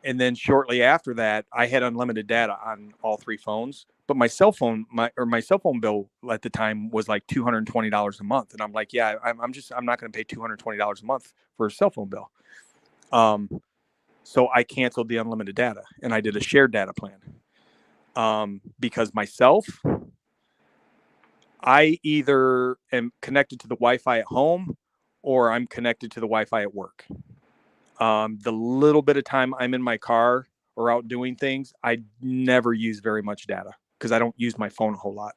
And then shortly after that, I had unlimited data on all three phones, but my cell phone bill at the time was like $220 a month. And I'm like, yeah, I'm not going to pay $220 a month for a cell phone bill. So I canceled the unlimited data and I did a shared data plan. Because myself, I either am connected to the Wi-Fi at home or I'm connected to the Wi-Fi at work. The little bit of time I'm in my car or out doing things, I never use very much data because I don't use my phone a whole lot.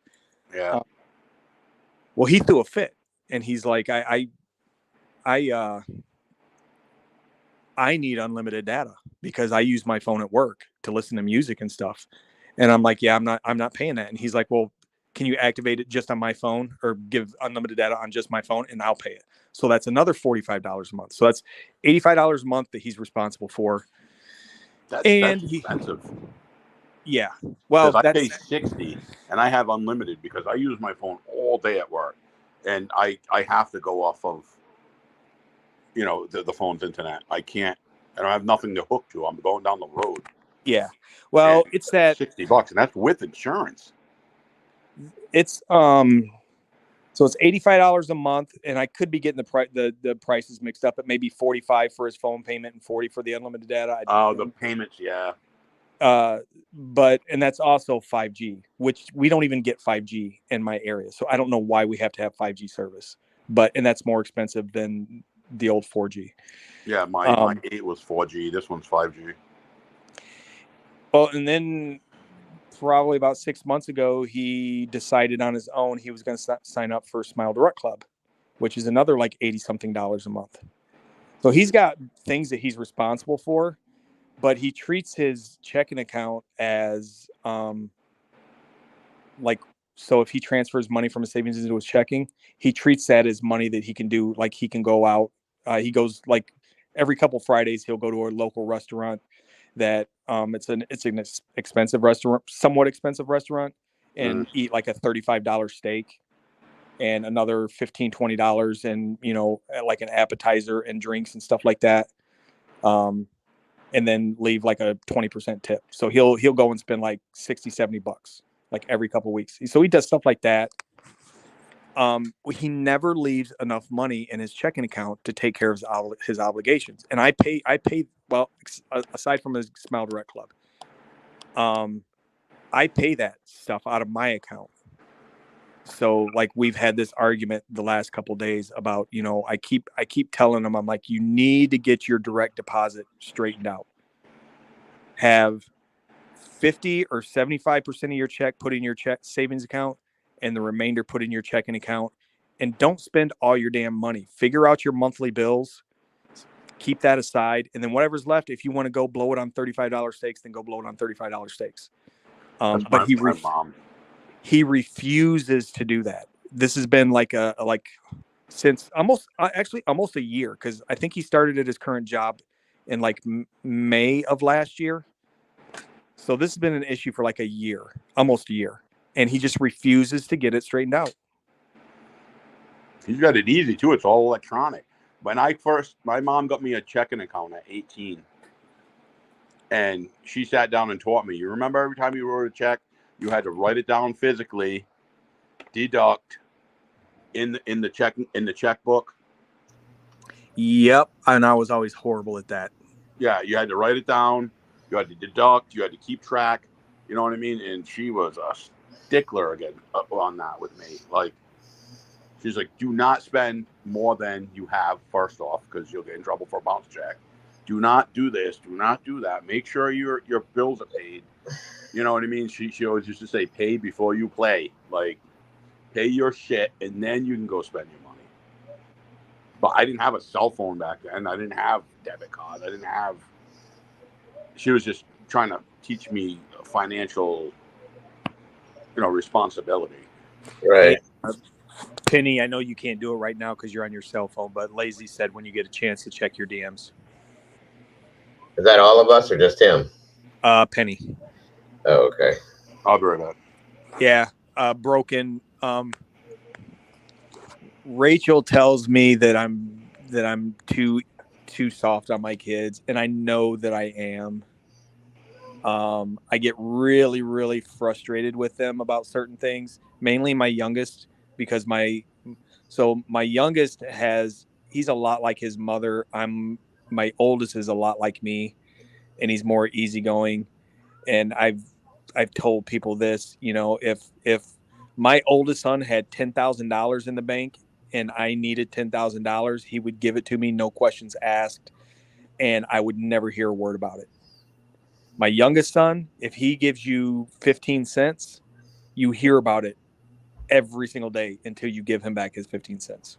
Yeah. Well, he threw a fit and he's like, I need unlimited data because I use my phone at work to listen to music and stuff. And I'm like, yeah, I'm not paying that. And he's like, well, can you activate it just on my phone or give unlimited data on just my phone and I'll pay it. So that's another $45 a month. So that's $85 a month that he's responsible for. That's expensive. Yeah. Well, I pay $60 and I have unlimited because I use my phone all day at work and I have to go off of, the phone's internet. I don't have nothing to hook to. I'm going down the road. Yeah. Well, and it's that $60 and that's with insurance. It's so it's $85 a month, and I could be getting the prices mixed up. It may be $45 for his phone payment and $40 for the unlimited data. The payments, yeah. And that's also 5G, which we don't even get 5G in my area, so I don't know why we have to have 5G service. And that's more expensive than the old 4G. Yeah, my 8 was 4G. This one's 5G. Well, and then probably about 6 months ago, he decided on his own he was going to sign up for Smile Direct Club, which is another like $80-something a month. So he's got things that he's responsible for, but he treats his checking account as so if he transfers money from his savings into his checking, he treats that as money that he can do. Like he can go out. He goes like every couple Fridays, he'll go to a local restaurant that it's an expensive restaurant, somewhat expensive restaurant, and eat like a $35 steak and another $15-$20 and like an appetizer and drinks and stuff like that, and then leave like a 20% tip. So he'll go and spend like $60-$70 like every couple weeks. So he does stuff like that. He never leaves enough money in his checking account to take care of his obligations. And I pay, well, aside from his Smile Direct Club, I pay that stuff out of my account. So like we've had this argument the last couple of days about, I keep telling him, I'm like, you need to get your direct deposit straightened out. Have 50 or 75% of your check put in your savings account and the remainder put in your checking account, and don't spend all your damn money. Figure out your monthly bills, keep that aside. And then whatever's left, if you want to go blow it on $35 steaks, then go blow it on $35 steaks. But he refuses to do that. This has been since almost a year. Cause I think he started at his current job in like May of last year. So this has been an issue for like a year, almost a year. And he just refuses to get it straightened out. He's got it easy too. It's all electronic. When my mom got me a checking account at 18. And she sat down and taught me. You remember every time you wrote a check, you had to write it down physically, deduct in the checkbook. Yep. And I was always horrible at that. Yeah, you had to write it down. You had to deduct. You had to keep track. You know what I mean? And she was a stickler again on that with me. Like, she's like, do not spend more than you have first off, because you'll get in trouble for a bounce check. Do not do this. Do not do that. Make sure your bills are paid. You know what I mean? She always used to say, pay before you play. Like, pay your shit, and then you can go spend your money. But I didn't have a cell phone back then. I didn't have debit card. I didn't have... She was just trying to teach me financial, responsibility. Right. Penny, I know you can't do it right now because you're on your cell phone, but Lazy said when you get a chance to check your DMs. Is that all of us or just him? Penny. Oh, okay. I'll be right back. Yeah. Broken. Rachel tells me that I'm too soft on my kids, and I know that I am. I get really, really frustrated with them about certain things, mainly my youngest, because my youngest he's a lot like his mother. My oldest is a lot like me, and he's more easygoing. And I've told people this, if my oldest son had $10,000 in the bank and I needed $10,000, he would give it to me, no questions asked, and I would never hear a word about it. My youngest son, if he gives you 15 cents, you hear about it every single day until you give him back his 15 cents.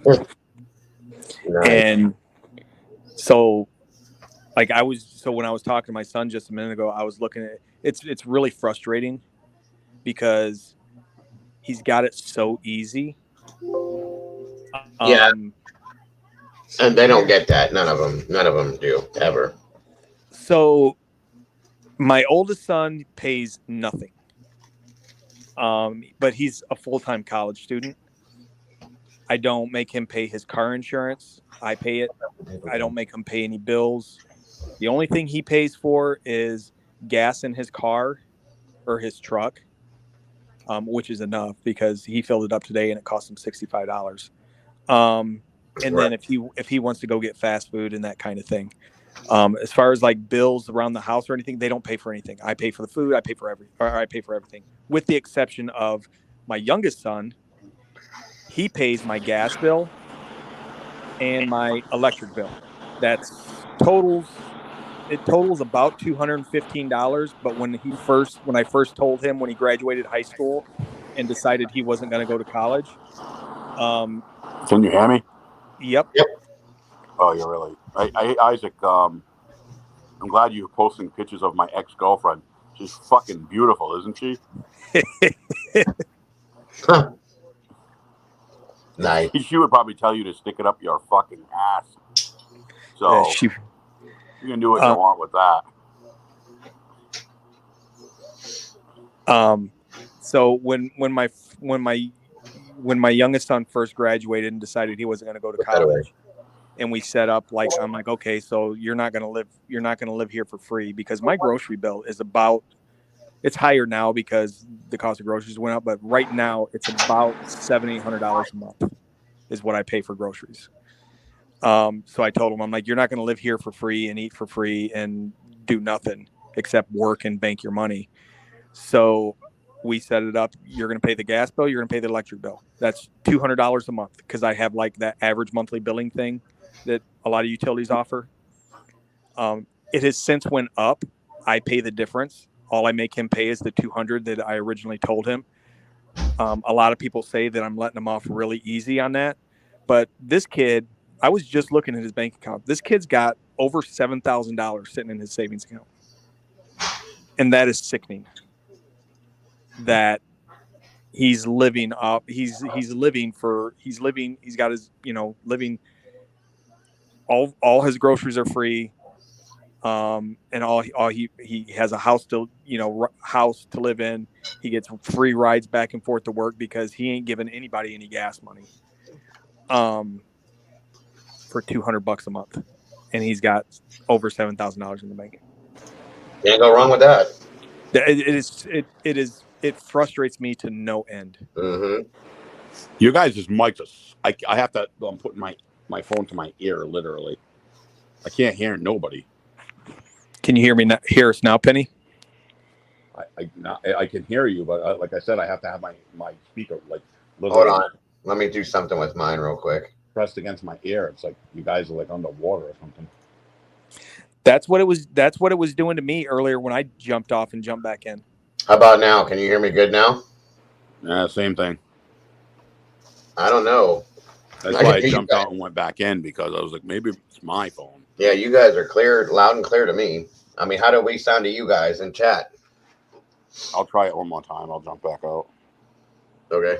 Nice. And so, like, when I was talking to my son just a minute ago, I was looking at it's really frustrating because he's got it so easy. Yeah. And they don't get that. None of them do ever. So my oldest son pays nothing. But he's a full-time college student. I don't make him pay his car insurance. I pay it. I don't make him pay any bills. The only thing he pays for is gas in his car or his truck, which is enough because he filled it up today and it cost him $65. And then if he wants to go get fast food and that kind of thing. As far as like bills around the house or anything, they don't pay for anything. I pay for the food. I pay for everything, with the exception of my youngest son. He pays my gas bill and my electric bill. It totals about $215. But when I first told him when he graduated high school and decided he wasn't going to go to college. Can you hear me? Yep. Oh, you're really. Isaac, I'm glad you're posting pictures of my ex-girlfriend. She's fucking beautiful, isn't she? Nice. She would probably tell you to stick it up your fucking ass. So you can do what you want with that. So when my youngest son first graduated and decided he wasn't going to go to college, and we set up, like, I'm like, okay, so you're not going to live here for free, because my grocery bill is it's higher now because the cost of groceries went up, but right now it's about $700-800 a month is what I pay for groceries. So I told him, I'm like, you're not going to live here for free and eat for free and do nothing except work and bank your money. So we set it up. You're going to pay the gas bill. You're going to pay the electric bill. That's $200 a month, because I have like that average monthly billing thing that a lot of utilities offer. It has since went up. I pay the difference. All I make him pay is the $200 that I originally told him. A lot of people say that I'm letting him off really easy on that. But this kid, I was just looking at his bank account. This kid's got over $7,000 sitting in his savings account. And that is sickening. That he's living up. He's got his, living. all his groceries are free. And all he has a house to live in. He gets free rides back and forth to work because he ain't giving anybody any gas money. For $200 a month, and he's got over $7,000 in the bank. Can't go wrong with that. It frustrates me to no end. Mm-hmm. You guys' mics are. I have to. I'm putting my phone to my ear, literally. I can't hear nobody. Can you hear us now, Penny? I can hear you, but like I said, I have to have my speaker like. Hold on. Let me do something with mine real quick. Pressed against my ear. It's like you guys are like underwater or something. That's what it was doing to me earlier when I jumped off and jumped back in. How about now? Can you hear me good now? Yeah, same thing. I don't know. That's why I jumped out and went back in, because I was like, maybe it's my phone. Yeah, you guys are clear, loud and clear to me. I mean, how do we sound to you guys in chat? I'll try it one more time. I'll jump back out. Okay.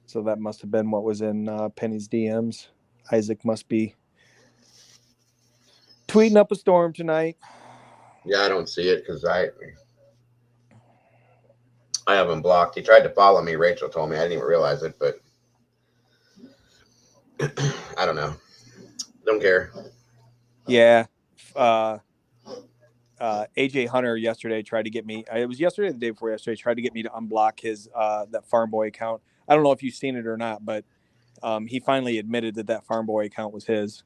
So that must have been what was in Penny's DMs. Isaac must be tweeting up a storm tonight. Yeah, I don't see it because I have him blocked. He tried to follow me. Rachel told me. I didn't even realize it, but I don't know. Don't care. Yeah. AJ Hunter yesterday tried to get me. It was yesterday or the day before yesterday. Tried to get me to unblock his that Farm Boy account. I don't know if you've seen it or not, but he finally admitted that Farm Boy account was his.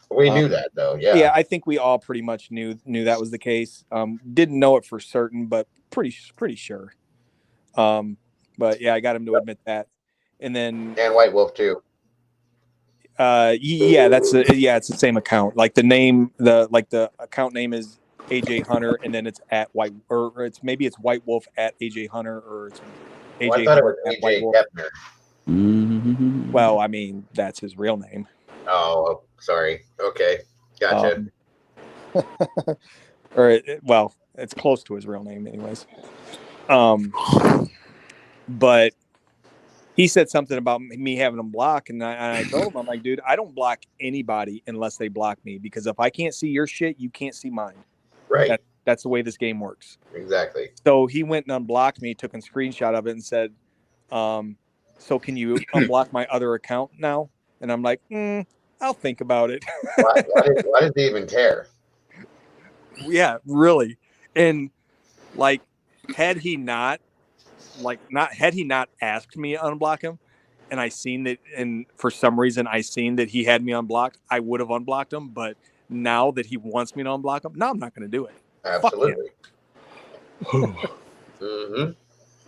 We knew that, though. Yeah. Yeah, I think we all pretty much knew that was the case. Didn't know it for certain, but pretty sure. But yeah, I got him to admit that. And White Wolf too. Yeah, it's the same account. Like the account name is AJ Hunter, and then it's at White, or it's White Wolf at AJ Hunter, or it's AJ I thought Hunter it was at White AJ Wolf. Kepner. Mm-hmm. Well, I mean, that's his real name. Oh, sorry. Okay, gotcha. It's close to his real name, anyways. But he said something about me having him block, and I told him, I'm like, dude, I don't block anybody unless they block me, because if I can't see your shit, you can't see mine. Right. That's the way this game works. Exactly. So he went and unblocked me, took a screenshot of it, and said, so can you unblock my other account now? And I'm like, I'll think about it. why does he even care? Yeah, really. And like, had he not asked me to unblock him, and I seen that, and for some reason I seen that he had me unblocked, I would have unblocked him. But now that he wants me to unblock him, no, I'm not going to do it. Absolutely. Mm-hmm.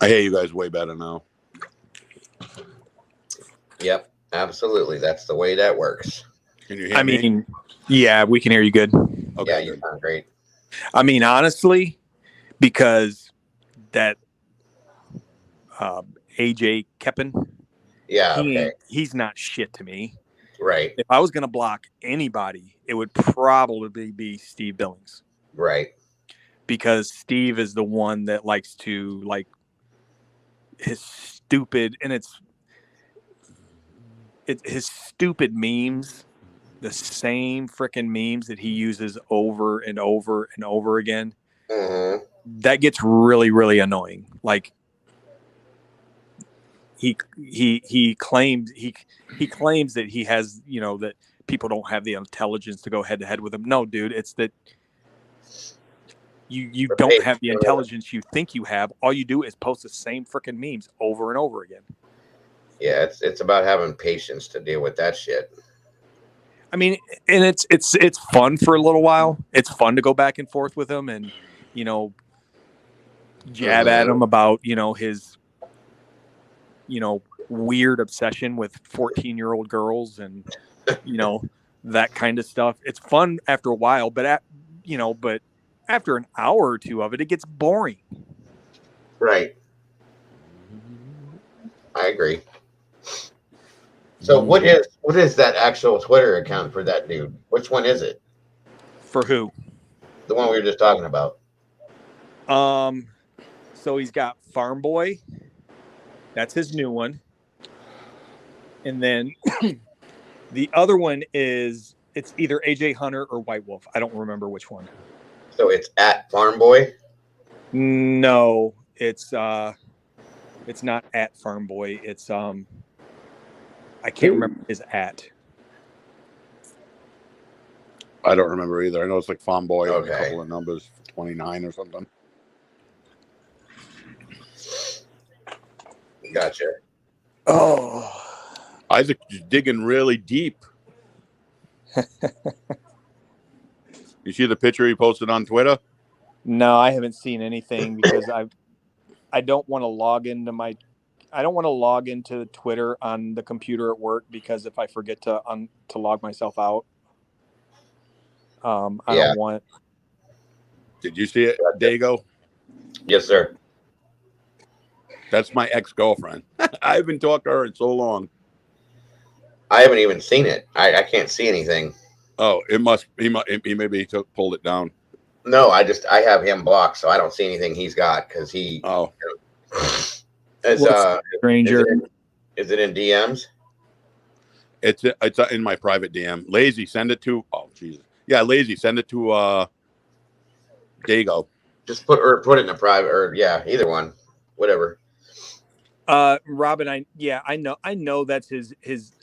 I hear you guys way better now. Yep, absolutely. That's the way that works. Can you hear me? I mean, yeah, we can hear you good. Okay, yeah, you sound great. I mean, honestly, because that AJ Keppen, he's not shit to me. Right. If I was going to block anybody, it would probably be Steve Billings. Right. Because Steve is the one that likes to, like, his stupid, and it's his stupid memes, the same freaking memes that he uses over and over and over again. Mm-hmm. That gets really, really annoying. Like, he claims that he has, that people don't have the intelligence to go head to head with him. No, dude, it's that you don't have the intelligence you think you have. All you do is post the same freaking memes over and over again. Yeah, it's about having patience to deal with that shit. I mean, and it's fun for a little while. It's fun to go back and forth with him and, jab at him about, his, weird obsession with 14-year-old girls and, that kind of stuff. It's fun after a while, but but after an hour or two of it, it gets boring. Right. I agree. So what is that actual Twitter account for that dude? Which one is it? For who? The one we were just talking about. So he's got Farm Boy. That's his new one. And then the other one it's either AJ Hunter or White Wolf. I don't remember which one. So it's at Farm Boy? No, it's not at Farm Boy. It's I can't remember his at. I don't remember either. I know it's like Farm Boy, Okay. a couple of numbers, 29 or something. Gotcha. Oh, Isaac is digging really deep. You see the picture he posted on Twitter? no, I haven't seen anything because I don't want to log into Twitter on the computer at work because if I forget to log myself out, I don't want. Did you see it, Dago? Yes, sir. That's my ex-girlfriend. I haven't talked to her in so long. I haven't even seen it. I can't see anything. Oh, he maybe pulled it down. No, I have him blocked, so I don't see anything he's got because he. Oh, Stranger. Is it in DMs? it's in my private DM. Lazy, send it to. Oh, Jesus. Yeah, Lazy, send it to Dago. Just put it in a private or either one, whatever. Robin, I know that's his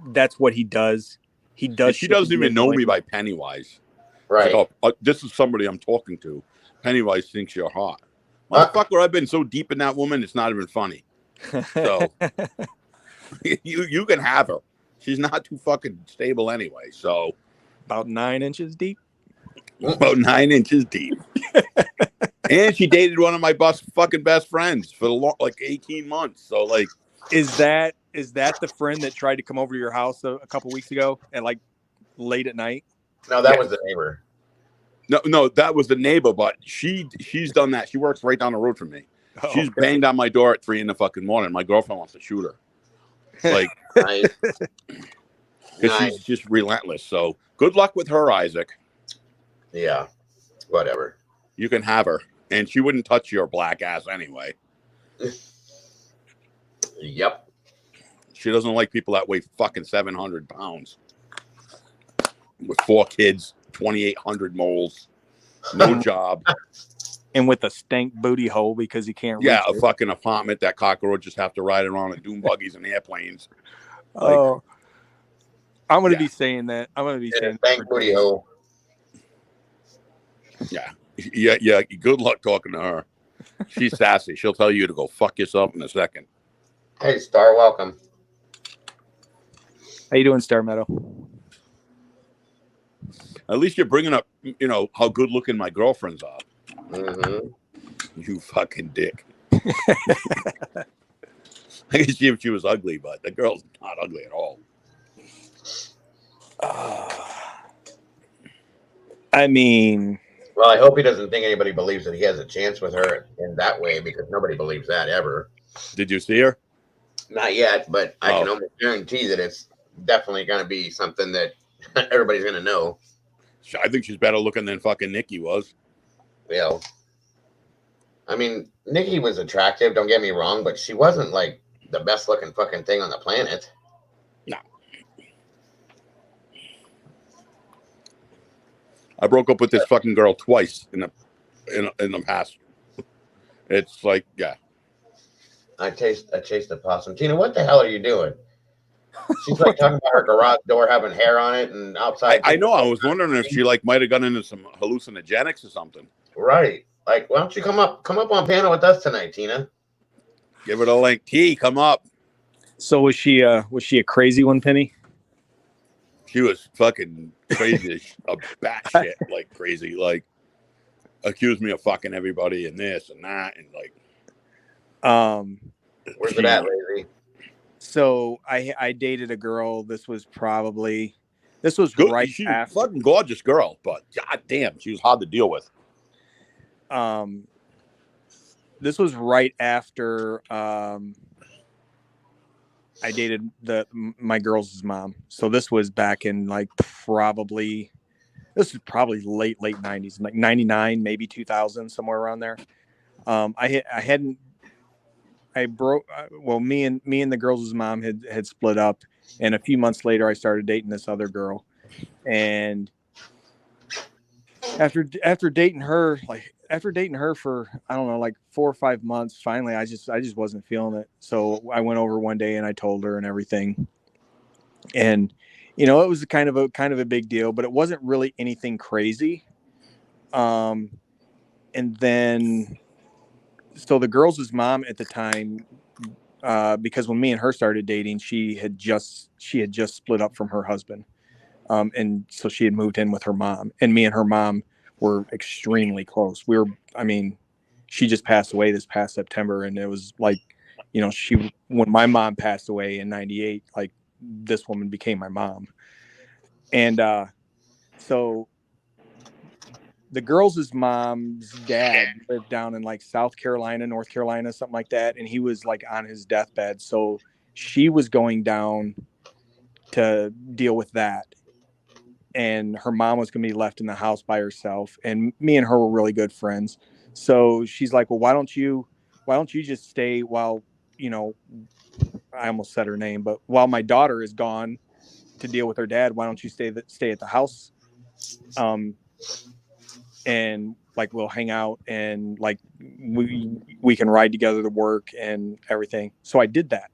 that's what he does. He does. And she doesn't even know me by Pennywise. Right. Like, this is somebody I'm talking to. Pennywise thinks you're hot. Motherfucker, I've been so deep in that woman, it's not even funny. So you can have her. She's not too fucking stable anyway. So about 9 inches deep. About 9 inches deep. And she dated one of my fucking best friends for like 18 months. So like, is that the friend that tried to come over to your house a couple weeks ago at like late at night? No, that was the neighbor. No, that was the neighbor. But she's done that. She works right down the road from me. Oh, She's banged on my door at 3 in the fucking morning. My girlfriend wants to shoot her. Like, Nice. because she's just relentless. So good luck with her, Isaac. Yeah, whatever. You can have her, and she wouldn't touch your black ass anyway. Yep. She doesn't like people that weigh fucking 700 pounds with 4 kids, 2,800 moles, no job. And with a stank booty hole because he can't. Yeah, reach a it. fucking apartment that cockroaches have to ride around in dune buggies and airplanes. Oh, I'm going to be saying that. I'm going to be saying Thank booty hole. Yeah. Good luck talking to her. She's sassy. She'll tell you to go fuck yourself in a second. Hey, Star, welcome. How you doing, Star Meadow? At least you're bringing up, how good looking my girlfriends are. Mm-hmm. You fucking dick. I could see if she was ugly, but the girl's not ugly at all. I mean, well, I hope he doesn't think anybody believes that he has a chance with her in that way, because nobody believes that ever. Did you see her? Not yet, but I can almost guarantee that it's definitely going to be something that everybody's going to know. I think she's better looking than fucking Nikki was. Yeah. I mean, Nikki was attractive, don't get me wrong, but she wasn't like the best looking fucking thing on the planet. No. I broke up with this fucking girl twice in the past. It's like, yeah. I chased the possum. Tina, what the hell are you doing? She's like talking about her garage door having hair on it and outside. I know. I was wondering if she like might have gone into some hallucinogenics or something. Right. Like, why don't you come up on panel with us tonight, Tina? Give it a link. T, come up. so was she a crazy one, Penny? She was fucking crazy, a batshit like crazy, like accused me of fucking everybody and this and that and like. Where's it at, Lazy? So I dated a girl. This was Good. right She's after. a fucking gorgeous girl, but goddamn, she was hard to deal with. This was right after I dated my girls' mom. So this was back in like probably late 90s, like 99, maybe 2000, somewhere around there. Me and the girls' mom had split up, and a few months later I started dating this other girl. And after dating her for, I don't know, like 4 or 5 months, finally I just wasn't feeling it. So I went over one day and I told her and everything. And it was kind of a big deal, but it wasn't really anything crazy. And then so the girls' mom at the time, because when me and her started dating, she had just split up from her husband. And so she had moved in with her mom, and me and her mom were extremely close. She just passed away this past September, and it was like, when my mom passed away in 98, like this woman became my mom. And so the girls' mom's dad lived down in like South Carolina, North Carolina, something like that. And he was like on his deathbed. So she was going down to deal with that. And her mom was going to be left in the house by herself. And me and her were really good friends. So she's like, well, why don't you just stay while, I almost said her name, but while my daughter is gone to deal with her dad, why don't you stay at the house? And like, we'll hang out and like we can ride together to work and everything. So I did that.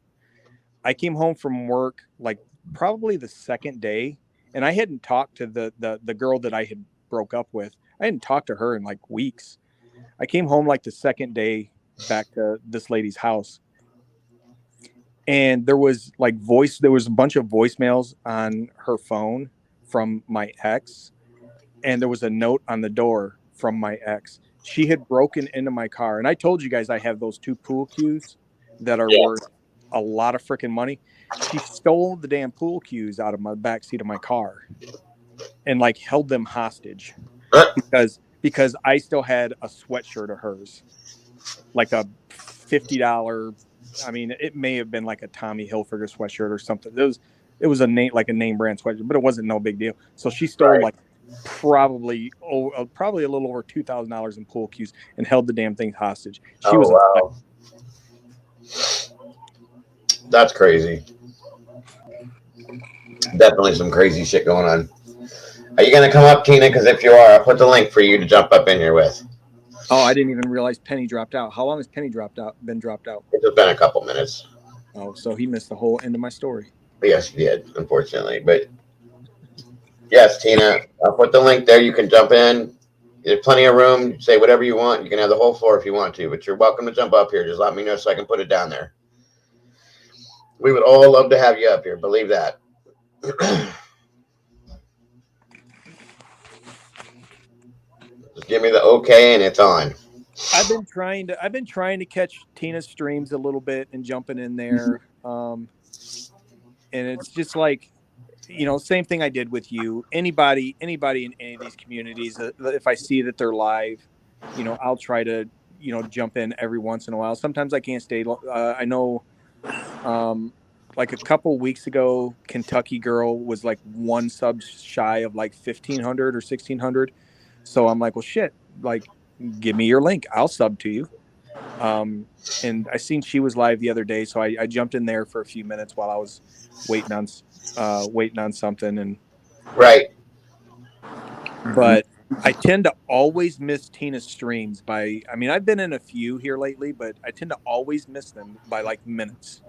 I came home from work like probably the second day, and I hadn't talked to the girl that I had broke up with. I hadn't talked to her in like weeks. I came home like the second day back to this lady's house, and there was a bunch of voicemails on her phone from my ex, and there was a note on the door from my ex. She had broken into my car, and I told you guys I have those 2 pool cues that are worth a lot of freaking money. She stole the damn pool cues out of my back seat of my car and like held them hostage because I still had a sweatshirt of hers, like a $50. I mean, it may have been like a Tommy Hilfiger sweatshirt or something. It was a name brand sweatshirt, but it wasn't no big deal. So she stole like probably a little over $2,000 in pool cues and held the damn thing hostage. Wow. That's crazy. Definitely some crazy shit going on. Are you going to come up, Tina? Because if you are, I'll put the link for you to jump up in here with. Oh, I didn't even realize Penny dropped out. How long has Penny been dropped out? It's been a couple minutes. Oh, so he missed the whole end of my story. Yes, he did, unfortunately. But yes, Tina, I'll put the link there. You can jump in. There's plenty of room. Say whatever you want. You can have the whole floor if you want to, but you're welcome to jump up here. Just let me know so I can put it down there. We would all love to have you up here. Believe that. Just give me the okay and it's on. I've been trying to catch Tina's streams a little bit and jumping in there. And it's just like, same thing I did with you. Anybody in any of these communities, if I see that they're live, I'll try to, jump in every once in a while. Sometimes I can't stay. I know, like a couple weeks ago, Kentucky Girl was like 1 sub shy of like 1,500 or 1,600. So I'm like, well, shit, like, give me your link. I'll sub to you. And I seen she was live the other day, so I jumped in there for a few minutes while I was waiting on something. And right. But I tend to always miss Tina's streams I've been in a few here lately, but I tend to always miss them by like minutes.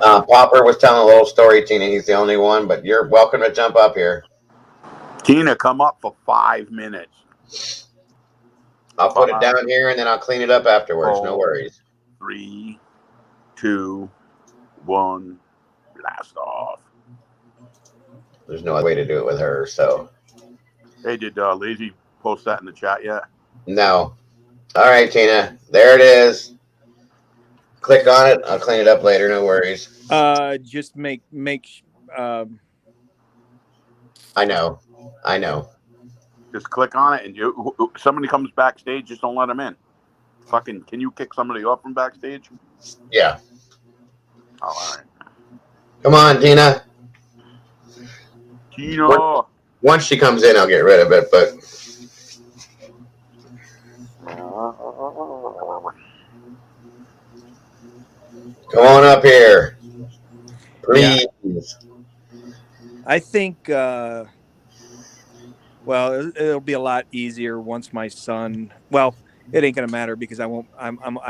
Popper was telling a little story, Tina. He's the only one, but you're welcome to jump up here. Tina, come up for 5 minutes. I'll put it down here and then I'll clean it up afterwards. No worries. 3, 2, 1, blast off. There's no way to do it with her, so. Hey, did Lazy post that in the chat yet? No. All right, Tina. There it is. Click on it. I'll clean it up later. No worries. Just make. I know. Just click on it, and somebody comes backstage, just don't let them in. Fucking, can you kick somebody off from backstage? Yeah. Oh, all right. Come on, Tina. Tina. Once she comes in, I'll get rid of it, but come on up here. Please. Yeah. I think, well, it'll be a lot easier once my son, well, it ain't going to matter because I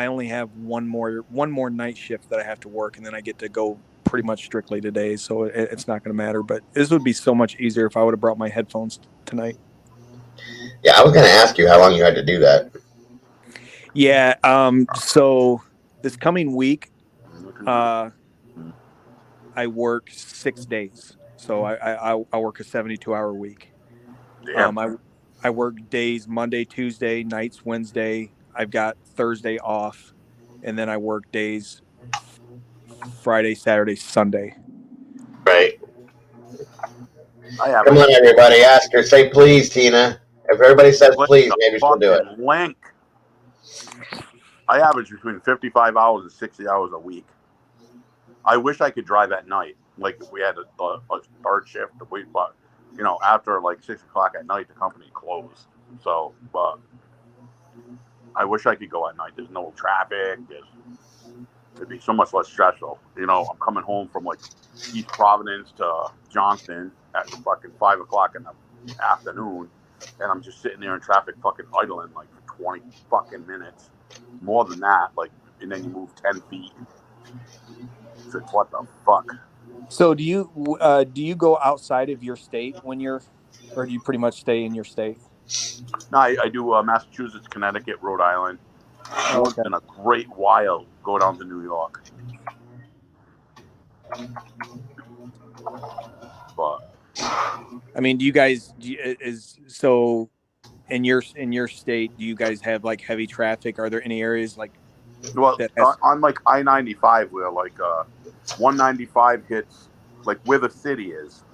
only have one more night shift that I have to work, and then I get to go pretty much strictly to days. So it's not going to matter, but this would be so much easier if I would have brought my headphones tonight. Yeah, I was going to ask you how long you had to do that. Yeah. So this coming week, I work 6 days. So I work a 72-hour week. I work days Monday, Tuesday, nights Wednesday. I've got Thursday off, and then I work days Friday, Saturday, Sunday. Right. Come on, everybody. Ask her. Say please, Tina. If everybody says please, maybe she'll do it. Link. I average between 55 hours and 60 hours a week. I wish I could drive at night. Like if we had a third shift, but after like 6 o'clock at night, the company closed. So, but I wish I could go at night. There's no traffic. It'd be so much less stressful. I'm coming home from like East Providence to Johnston at fucking 5 o'clock in the afternoon, and I'm just sitting there in traffic, fucking idling like for 20 fucking minutes, more than that. Like, and then you move 10 feet. It's like, what the fuck? So do you go outside of your state or do you pretty much stay in your state? No, I do Massachusetts, Connecticut, Rhode Island. Once in a great while, go down to New York. But I mean, do you guys in your state? Do you guys have like heavy traffic? Are there any areas like? Well, on like I-95, where like 195 hits like where the city is.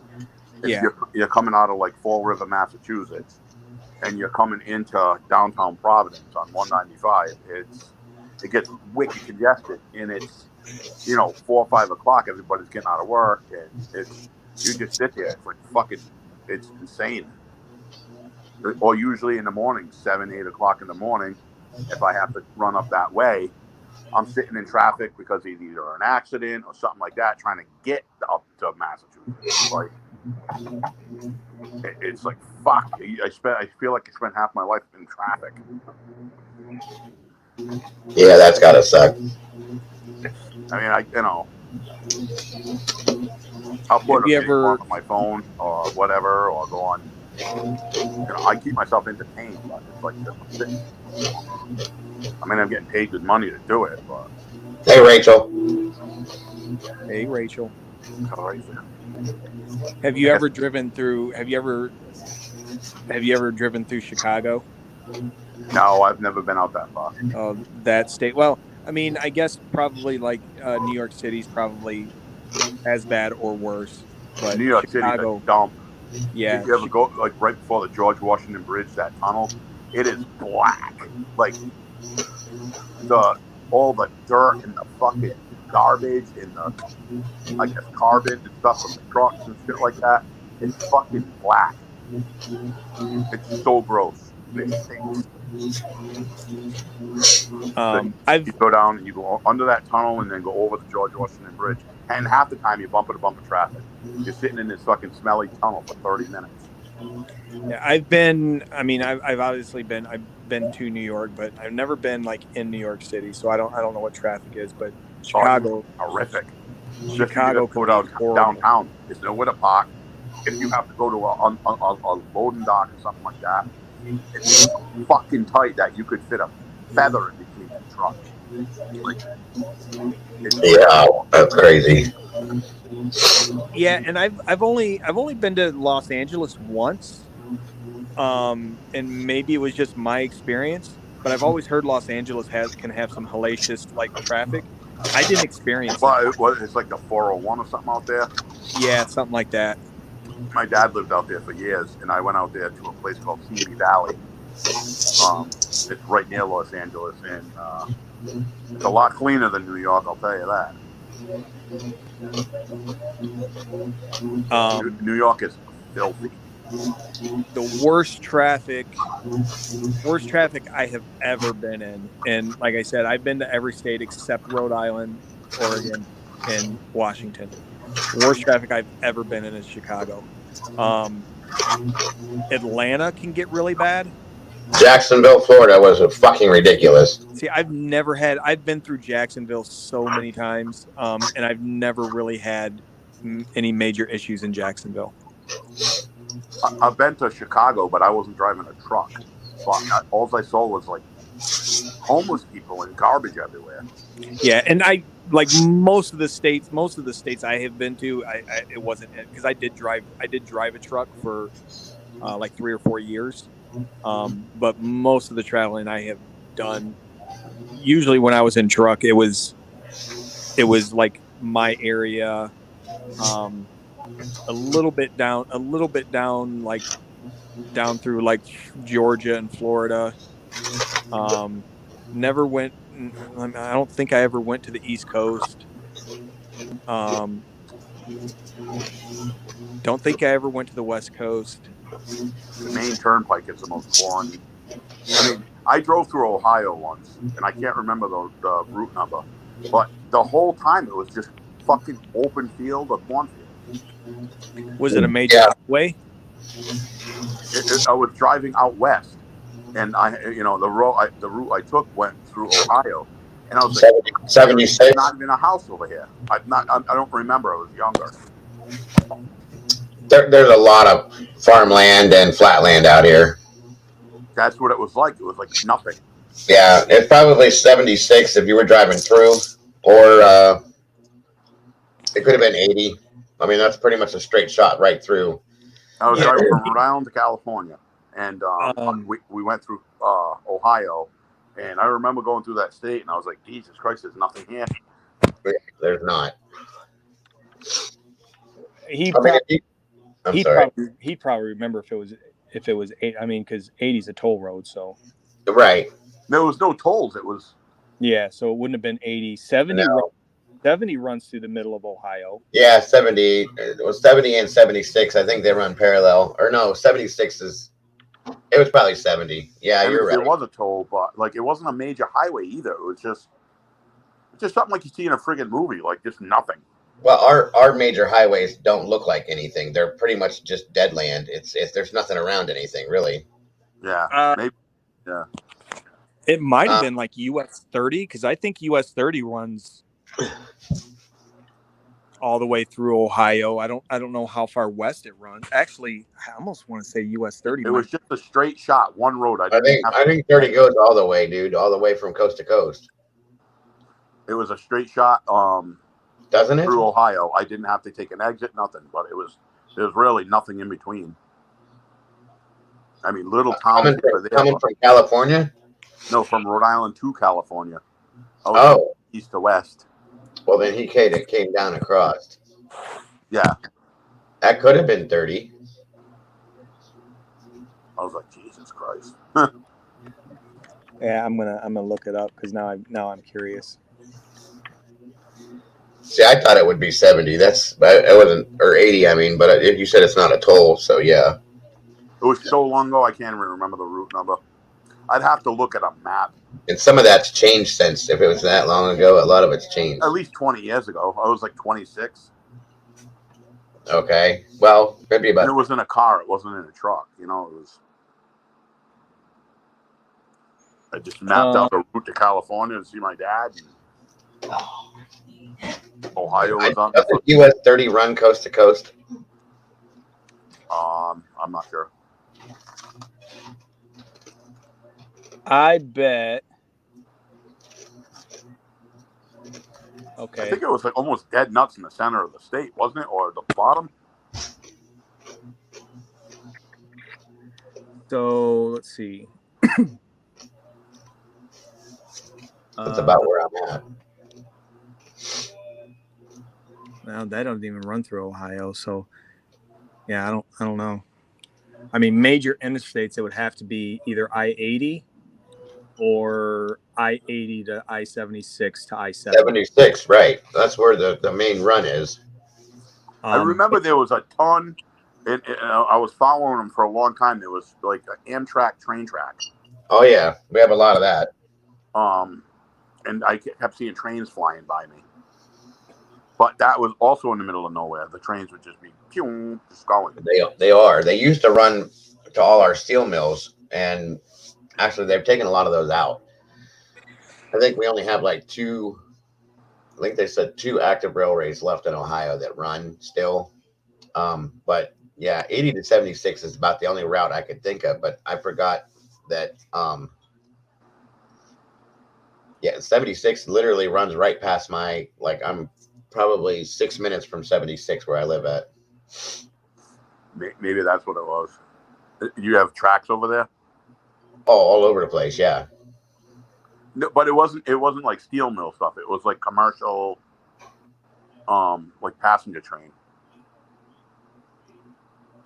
If you're coming out of like Fall River, Massachusetts, and you're coming into downtown Providence on 195, it gets wicked congested, and it's 4 or 5 o'clock, everybody's getting out of work, and you just sit there. It's like fucking, it's insane. Or usually in the morning, 7, 8 o'clock in the morning, if I have to run up that way, I'm sitting in traffic because it's either an accident or something like that, trying to get up to Massachusetts. Like, it's like fuck. I feel like I spent half my life in traffic. Yeah, that's gotta suck. I mean, I'll put on my phone or whatever, or go on. I keep myself entertained, but it's like I'm getting paid good money to do it. But hey, Rachel. Hey, Rachel. Right. Have you ever driven through Chicago? No, I've never been out that far. That state. Well, I mean, I guess probably like New York City's probably as bad or worse. But New York Chicago, City's a dump. Yeah. If you ever go like right before the George Washington Bridge, that tunnel, it is black. Like all the dirt and the fucking garbage and the, I guess, carbon and stuff from the trucks and shit like that. It's fucking black. It's so gross. It stinks. You go down and you go under that tunnel and then go over the George Washington Bridge, and half the time you're bumper to bumper traffic. You're sitting in this fucking smelly tunnel for 30 minutes. Yeah, I've obviously been to New York, but I've never been like in New York City, so I don't know what traffic is. But Chicago, horrific. Chicago go downtown. There's nowhere to park. If you have to go to a loading dock or something like that, it's fucking tight that you could fit a feather in between the truck. Yeah, that's crazy. Yeah, and I've only been to Los Angeles once, and maybe it was just my experience, but I've always heard Los Angeles can have some hellacious like traffic. I didn't experience it. It's like the 401 or something out there. Yeah, something like that. My dad lived out there for years, and I went out there to a place called Simi Valley. It's right near Los Angeles, and it's a lot cleaner than New York, I'll tell you that. New York is filthy. The worst traffic I have ever been in. And like I said, I've been to every state except Rhode Island, Oregon, and Washington. Worst traffic I've ever been in is Chicago. Atlanta can get really bad. Jacksonville, Florida was fucking ridiculous. See, I've been through Jacksonville so many times, and I've never really had any major issues in Jacksonville. I've been to Chicago, but I wasn't driving a truck. All I saw was like homeless people and garbage everywhere. Yeah, and I like most of the states I have been to. It wasn't because I did drive a truck for like 3 or 4 years, but most of the traveling I have done, usually when I was in truck, it was like my area. A little bit down, like down through like Georgia and Florida. Never went. I don't think I ever went to the East Coast. Don't think I ever went to the West Coast. The main turnpike is the most boring. I mean, I drove through Ohio once, and I can't remember the route number, but the whole time it was just fucking open field or cornfield. Was it a major highway? I was driving out west, and the route I took went through Ohio, and I was like, 76. There's not even a house over here. I don't remember. I was younger. There's a lot of farmland and flatland out here. That's what it was like. It was like nothing. Yeah, it's probably 76 if you were driving through, or it could have been 80. I mean, that's pretty much a straight shot right through. I was driving from Rhode Island to California, and we went through Ohio, and I remember going through that state, and I was like, Jesus Christ, there's nothing here. There's not. He'd probably remember if it was 8. I mean, because 80 is a toll road, so right. There was no tolls. It was so it wouldn't have been 80. 70 runs through the middle of Ohio. Yeah, 70. It was 70 and 76. I think they run parallel. Or no, 76 is. It was probably 70. Yeah, you're right. It was a toll, but like it wasn't a major highway either. It was just something like you see in a friggin' movie, like just nothing. Well, our major highways don't look like anything. They're pretty much just dead land. It's there's nothing around anything really. Yeah, maybe. Yeah. It might have been like US 30, because I think US 30 runs all the way through Ohio. I don't know how far west it runs. Actually, I almost want to say US 30. It was just a straight shot, one road. I think 30 goes all the way, dude, all the way from coast to coast. It was a straight shot. Doesn't it? Through Ohio. I didn't have to take an exit, nothing, but there was really nothing in between. I mean, little towns coming from California? No, from Rhode Island to California. East to west. Well, then he came down across. Yeah. That could have been 30. I was like, Jesus Christ. Yeah, I'm gonna look it up because now I'm curious. See, I thought it would be 70. It wasn't, or 80. I mean, but you said it's not a toll, so yeah. It was so long ago, I can't even remember the route number. I'd have to look at a map. And some of that's changed since. If it was that long ago, a lot of it's changed. At least 20 years ago. I was like 26. Okay. Well, maybe about. And it was in a car. It wasn't in a truck. It was. I just mapped out the route to California to see my dad. Ohio was on. Does the US 30 run coast to coast? I'm not sure. I bet. Okay. I think it was like almost dead nuts in the center of the state, wasn't it? Or the bottom? So let's see. That's about where I'm at. Well, that doesn't even run through Ohio, so yeah, I don't know. I mean, major interstates, it would have to be either I-80 or I-80 to I-76 to I-70. 76, right? That's where the main run is. I remember there was a ton, and I was following them for a long time. There was like an Amtrak train track. Oh yeah, we have a lot of that. And I kept seeing trains flying by me. But that was also in the middle of nowhere. The trains would just be just going. They are. They used to run to all our steel mills, and actually they've taken a lot of those out. I think we only have like two. I think they said 2 active railways left in Ohio that run still. But yeah, 80 to 76 is about the only route I could think of. But I forgot that. Yeah, 76 literally runs right past my, like, I'm probably 6 minutes from 76 where I live at. Maybe that's what it was. You have tracks over there? Oh, all over the place, yeah. No, but it wasn't like steel mill stuff. It was like commercial, like passenger train.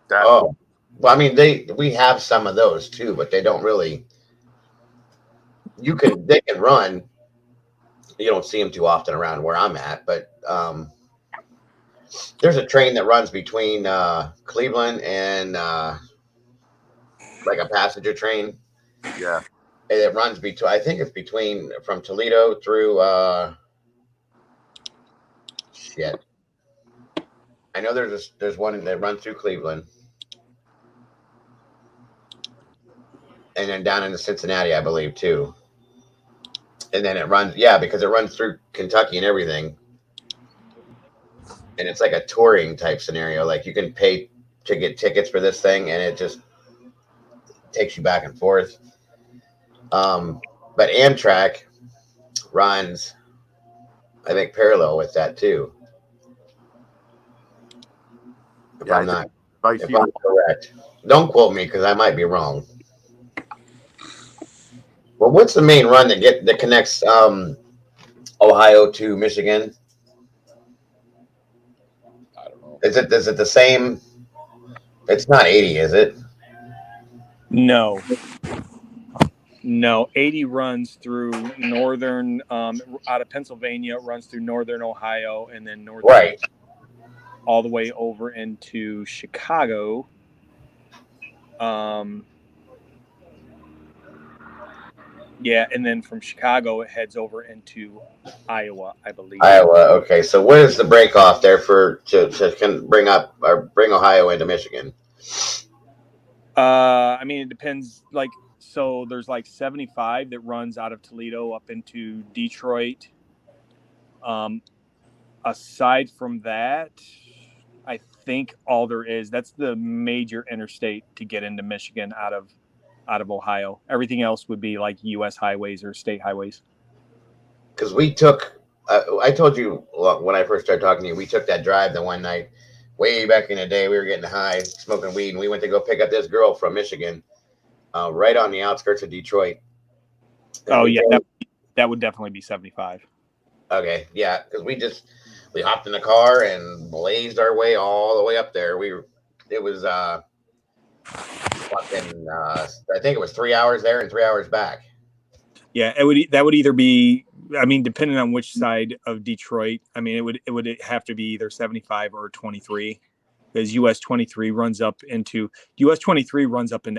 Well, I mean, we have some of those too, but they don't really. They can run. You don't see them too often around where I'm at, but there's a train that runs between Cleveland and like a passenger train. Yeah. And it runs between, I think it's between from Toledo through shit. I know there's one that runs through Cleveland. And then down into Cincinnati, I believe, too. And then it runs, because it runs through Kentucky and everything. And it's like a touring type scenario. Like you can pay to get tickets for this thing, and it just takes you back and forth. But Amtrak runs, I think, parallel with that too. If I'm correct. Don't quote me because I might be wrong. Well, what's the main run that connects Ohio to Michigan? I don't know. Is it the same? It's not 80, is it? No. 80 runs through northern, out of Pennsylvania, it runs through northern Ohio, and then right all the way over into Chicago. Yeah, and then from Chicago it heads over into Iowa, I believe. Iowa, okay. So what is the break off there to bring Ohio into Michigan? I mean, it depends. Like, so there's like 75 that runs out of Toledo up into Detroit. Aside from that, I think all there is, that's the major interstate to get into Michigan out of Ohio. Everything else would be like U.S. highways or state highways. Because we took, I told you when I first started talking to you, we took that drive the one night way back in the day. We were getting high, smoking weed, and we went to go pick up this girl from Michigan, right on the outskirts of Detroit. And that would definitely be 75. Okay, yeah, because we hopped in the car and blazed our way all the way up there. It was fucking I think it was 3 hours there and 3 hours back. Yeah, that would either be, I mean, depending on which side of Detroit. I mean, it would have to be either 75 or 23, because US 23 runs up into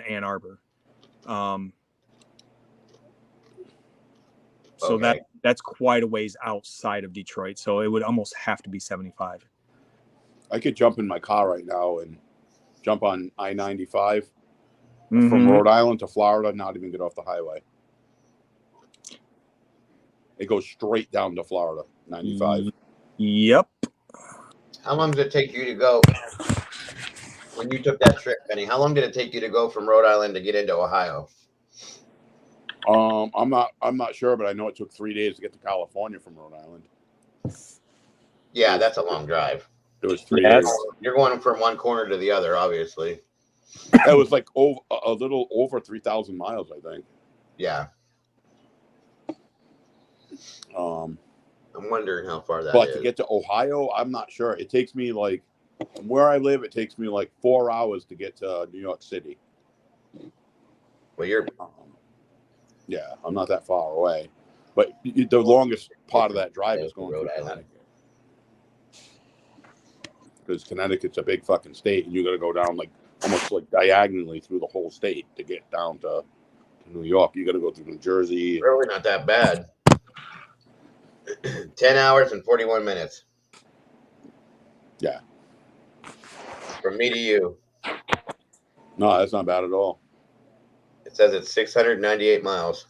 Ann Arbor. So okay. That's quite a ways outside of Detroit. So it would almost have to be 75. I could jump in my car right now and jump on I-95 from Rhode Island to Florida, not even get off the highway. It goes straight down to Florida, 95. Yep. How long did it take you to go when you took that trip, Benny? How long did it take you to go from Rhode Island to get into Ohio? I'm not sure, but I know it took 3 days to get to California from Rhode Island. Yeah, that's a long drive. It was 3 days. You're going from one corner to the other, obviously. It was like a little over 3,000 miles, I think. Yeah. I'm wondering how far that is. But to get to Ohio, I'm not sure. It takes me like, from where I live, it takes me like 4 hours to get to New York City. Well, Yeah, I'm not that far away. But the longest part of that drive is going through Connecticut. Because Connecticut's a big fucking state, and you got to go down like almost like diagonally through the whole state to get down to New York. You got to go through New Jersey. Really not that bad. 10 hours and 41 minutes. Yeah. From me to you. No, that's not bad at all. It says it's 698 miles.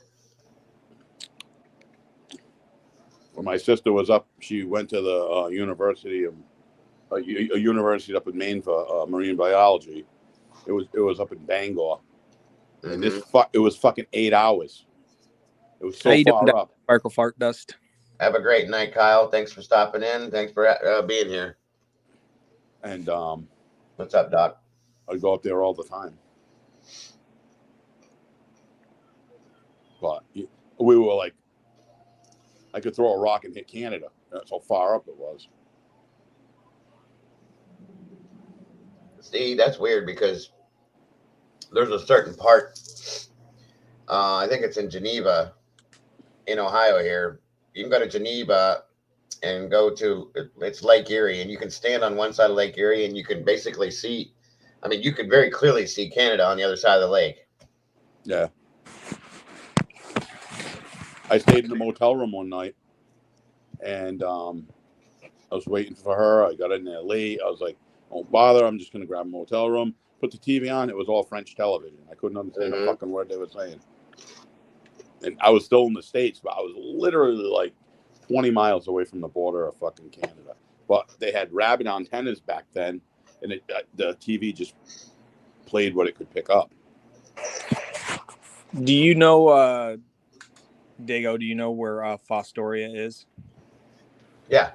When my sister was up, she went to the university of a university up in Maine for marine biology. It was up in Bangor, and it was fucking 8 hours. It was so far up. Sparkle Fart Dust. Have a great night, Kyle. Thanks for stopping in. Thanks for being here. And what's up, Doc? I go up there all the time. But we were like, I could throw a rock and hit Canada. That's how far up it was. See, that's weird because there's a certain part, I think it's in Geneva, in Ohio here. You can go to Geneva and go to, it's Lake Erie, and you can stand on one side of Lake Erie and you can basically see, I mean, you can very clearly see Canada on the other side of the lake. Yeah. I stayed in a motel room one night, and I was waiting for her. I got in there late. I was like, don't bother. I'm just going to grab a motel room. Put the TV on. It was all French television. I couldn't understand a fucking word they were saying. And I was still in the States, but I was literally like 20 miles away from the border of fucking Canada. But they had rabbit antennas back then, and the TV just played what it could pick up. Do you know, Dago, do you know where Fostoria is? Yeah.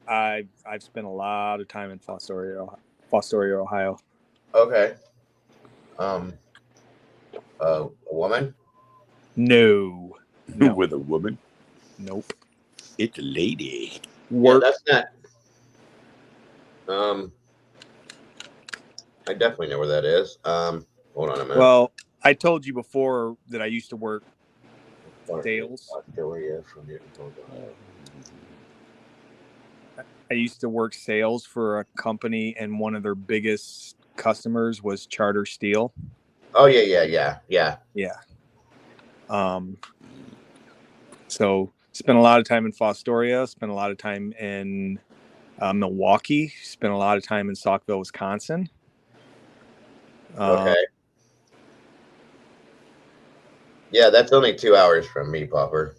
I've spent a lot of time in Fostoria, Ohio. Okay. A woman? No. With a woman? Nope. It's a lady. Yeah, that's not. I definitely know where that is. Hold on a minute. Well, I told you before that I used to work sales. I used to work sales for a company, and one of their biggest customers was Charter Steel. Oh, yeah. So spent a lot of time in Fostoria, spent a lot of time in Milwaukee, spent a lot of time in Saukville, Wisconsin. Okay. Yeah, that's only 2 hours from me, Popper.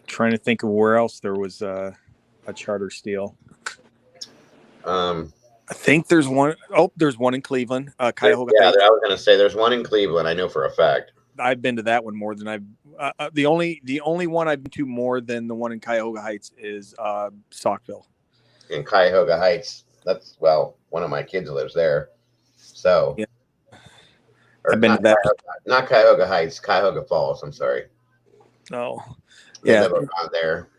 Trying to think of where else there was a Charter Steel. I think there's one. Oh, there's one in Cleveland. Cuyahoga Heights. I was going to say there's one in Cleveland. I know for a fact. I've been to that one more than I've. The only one I've been to more than the one in Cuyahoga Heights is Saukville. In Cuyahoga Heights, that's one of my kids lives there. So. Yeah. I've been to that. Not Cuyahoga Heights, Cuyahoga Falls. I'm sorry. Oh. Yeah. They live around there.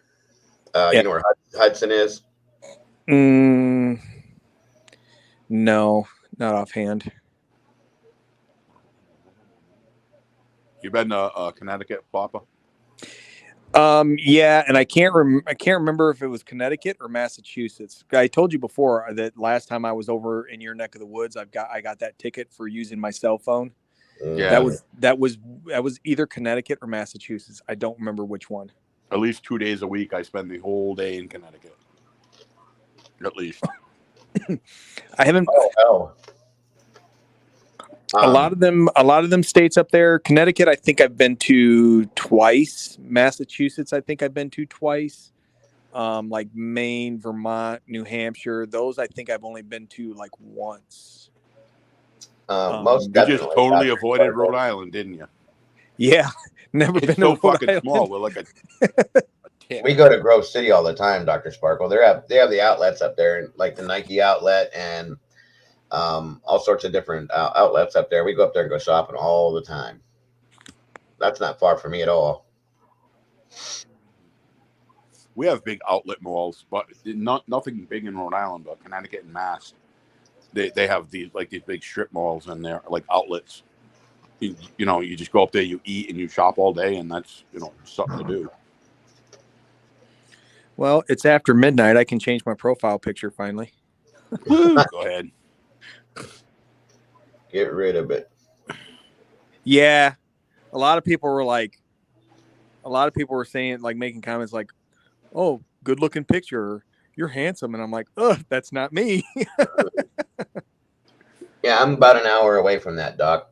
You know where Hudson is? No, not offhand. You been to Connecticut, Papa? Yeah, and I can't remember if it was Connecticut or Massachusetts. I told you before that last time I was over in your neck of the woods, I got that ticket for using my cell phone. Yeah, that was either Connecticut or Massachusetts. I don't remember which one. At least 2 days a week, I spend the whole day in Connecticut. At least. I haven't. Oh. A lot of them states up there. Connecticut, I think I've been to twice. Massachusetts, I think I've been to twice. Like Maine, Vermont, New Hampshire, those I think I've only been to like once. Most you definitely. just totally avoided Rhode Island, didn't you? Yeah, never been so to fucking Rhode small. Island. We're like a we go to Grove City all the time, Dr. Sparkle. They have the outlets up there, like the Nike outlet and all sorts of different outlets up there. We go up there and go shopping all the time. That's not far from me at all. We have big outlet malls, but nothing big in Rhode Island, but Connecticut and Mass. they have these big strip malls and they're like outlets. You know, you just go up there, you eat, and you shop all day, and that's something to do. Well, it's after midnight. I can change my profile picture finally. Go ahead. Get rid of it. Yeah, a lot of people were saying, like, making comments like, "Oh, good looking picture. You're handsome," and I'm like, "Ugh, that's not me." Yeah, I'm about an hour away from that, Doc.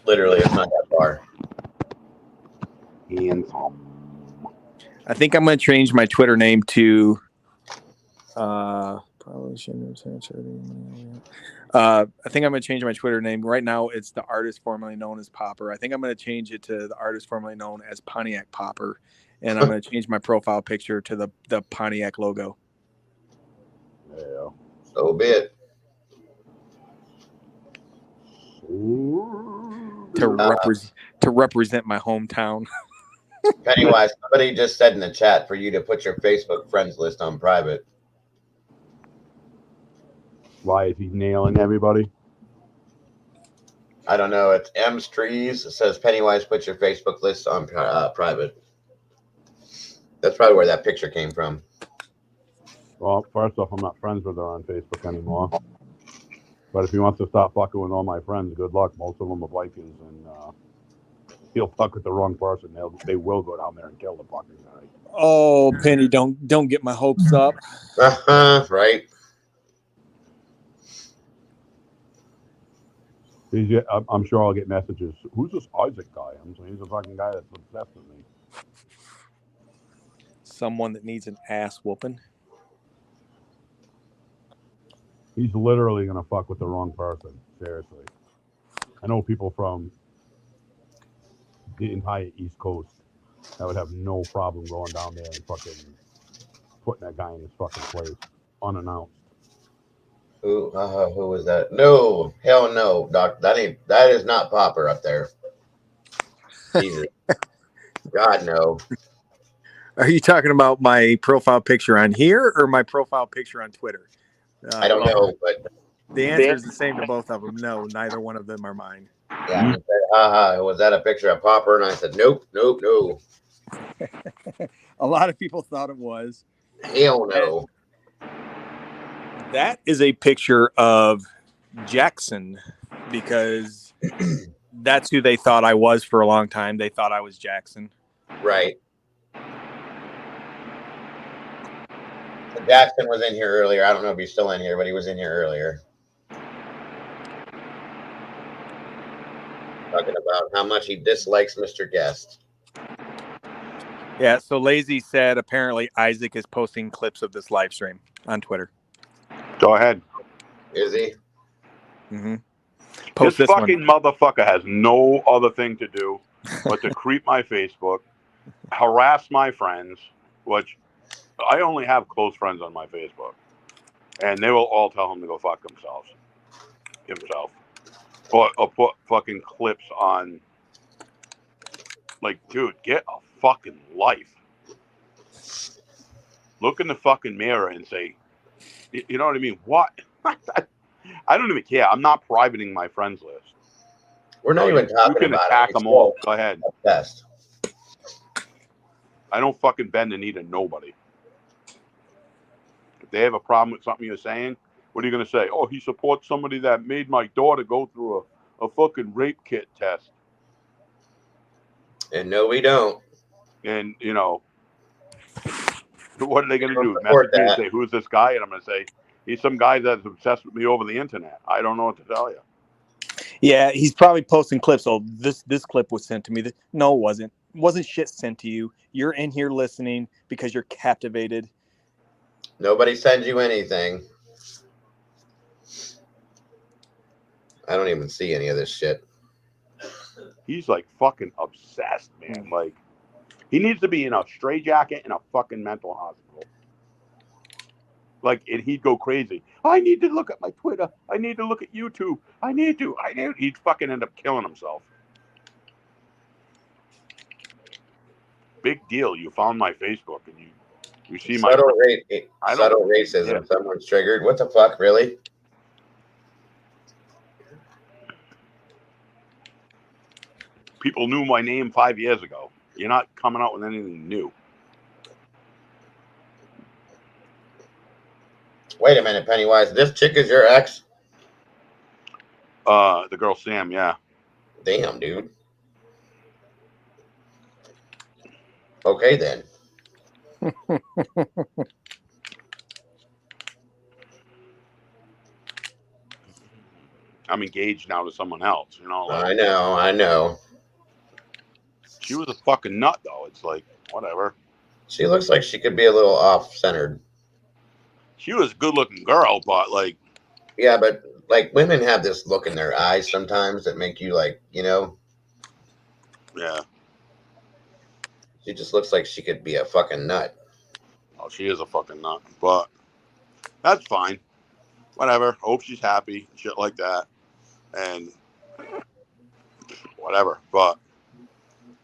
Literally, it's not that far. Handsome. I think I'm going to change my Twitter name to. Probably shouldn't have said. I think I'm going to change my Twitter name. Right now, it's the artist formerly known as Popper. I think I'm going to change it to the artist formerly known as Pontiac Popper, and I'm going to change my profile picture to the Pontiac logo. Yeah. So be it. To represent my hometown. Pennywise, somebody just said in the chat for you to put your Facebook friends list on private. Why is he nailing everybody? I don't know. It's M's Trees. It says Pennywise, put your Facebook list on private. That's probably where that picture came from. Well, first off, I'm not friends with her on Facebook anymore. But if he wants to stop fucking with all my friends, good luck. Most of them are Vikings, and he'll fuck with the wrong person. They will go down there and kill the fucking guy. Oh, Penny, don't get my hopes up. Right. I'm sure I'll get messages. Who's this Isaac guy? I'm saying he's a fucking guy that's obsessed with me. Someone that needs an ass whooping. He's literally gonna fuck with the wrong person. Seriously. I know people from the entire East Coast that would have no problem going down there and fucking putting that guy in his fucking place unannounced. Who was that? No, hell no, Doc. That is not Popper up there. Jesus. God no. Are you talking about my profile picture on here or my profile picture on Twitter? I don't know, but the answer is the same to both of them. No, neither one of them are mine. Yeah, he said, was that a picture of Popper? And I said, nope. A lot of people thought it was. Hell no. That is a picture of Jackson because that's who they thought I was for a long time. They thought I was Jackson. Right. Jackson was in here earlier. I don't know if he's still in here, but he was in here earlier. Talking about how much he dislikes Mr. Guest. Yeah, so Lazy said apparently Isaac is posting clips of this live stream on Twitter. Go ahead. Is he? Mm-hmm. This fucking motherfucker has no other thing to do but to creep my Facebook, harass my friends, which I only have close friends on my Facebook, and they will all tell him to go fuck himself. Or put fucking clips on. Like, dude, get a fucking life. Look in the fucking mirror and say, you know what I mean? What? I don't even care. I'm not privating my friends list. We're not even talking about it. You can attack them all. Go ahead. Best. I don't fucking bend the knee to nobody. If they have a problem with something you're saying, what are you going to say? Oh, he supports somebody that made my daughter go through a fucking rape kit test. And no, we don't. And, you know, what are they going to do? Message me and say, who's this guy? And I'm going to say, he's some guy that's obsessed with me over the internet. I don't know what to tell you. Yeah, he's probably posting clips. Oh, this clip was sent to me. No, it wasn't. It wasn't shit sent to you. You're in here listening because you're captivated. Nobody sends you anything. I don't even see any of this shit. He's like fucking obsessed, man. Like, he needs to be in a straitjacket in a fucking mental hospital. Like, and he'd go crazy. I need to look at my Twitter. I need to look at YouTube. He'd fucking end up killing himself. Big deal. You found my Facebook and you see my subtle racism. Yeah. Someone's triggered. What the fuck, really? People knew my name 5 years ago. You're not coming out with anything new. Wait a minute, Pennywise. This chick is your ex? The girl Sam, yeah. Damn, dude. Okay, then. I'm engaged now to someone else, you know. Like, I know. she was a fucking nut, though. It's like, whatever. She looks like she could be a little off-centered. She was a good-looking girl, but, like... Yeah, but, like, women have this look in their eyes sometimes that make you, like, you know... Yeah. She just looks like she could be a fucking nut. Oh, she is a fucking nut, but that's fine. Whatever. Hope she's happy. Shit like that. And whatever. But,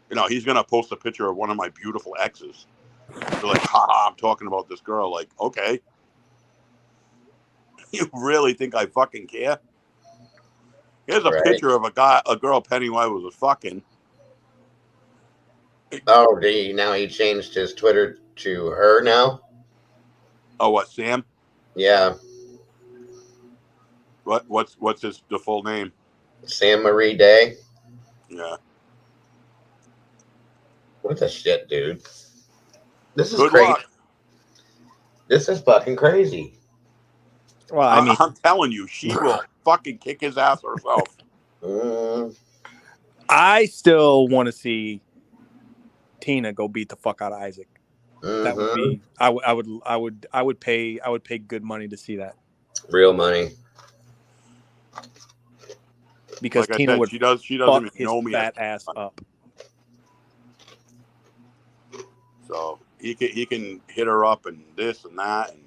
you know, he's going to post a picture of one of my beautiful exes. They're like, haha, I'm talking about this girl. Like, okay. You really think I fucking care? Here's a picture of a girl Pennywise was fucking. Oh, now he changed his Twitter to her now? Oh, what, Sam? Yeah. What's the full name? Sam Marie Day? Yeah. What the shit, dude? This is Good crazy. luck. This is fucking crazy. Well, I mean, I'm telling you, she will fucking kick his ass herself. I still want to see Tina go beat the fuck out of Isaac. That would be. I would pay good money to see that. Real money. Because like Tina said, would she doesn't fuck even his know me. fat ass up. So he can hit her up and this and that, and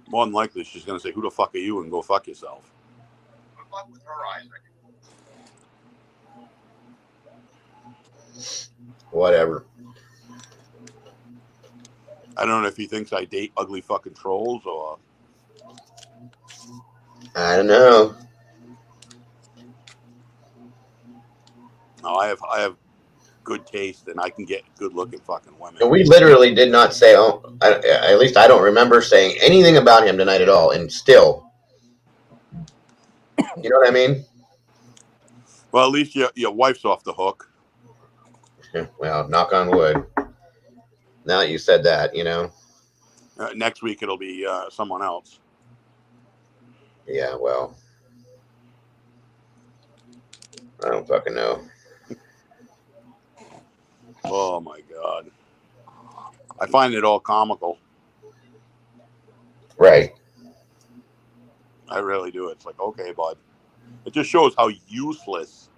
more than likely she's gonna say, "Who the fuck are you?" and go fuck yourself. Good luck with her, Isaac. Whatever. I don't know if he thinks I date ugly fucking trolls or. I don't know. No, I have good taste and I can get good looking fucking women. And we literally did not say, at least I don't remember saying anything about him tonight at all. And still, you know what I mean? Well, at least your wife's off the hook. Well, knock on wood. Now that you said that, you know. Next week it'll be someone else. Yeah, well. I don't fucking know. Oh my God. I find it all comical. Right. I really do. It's like, okay, bud. It just shows how useless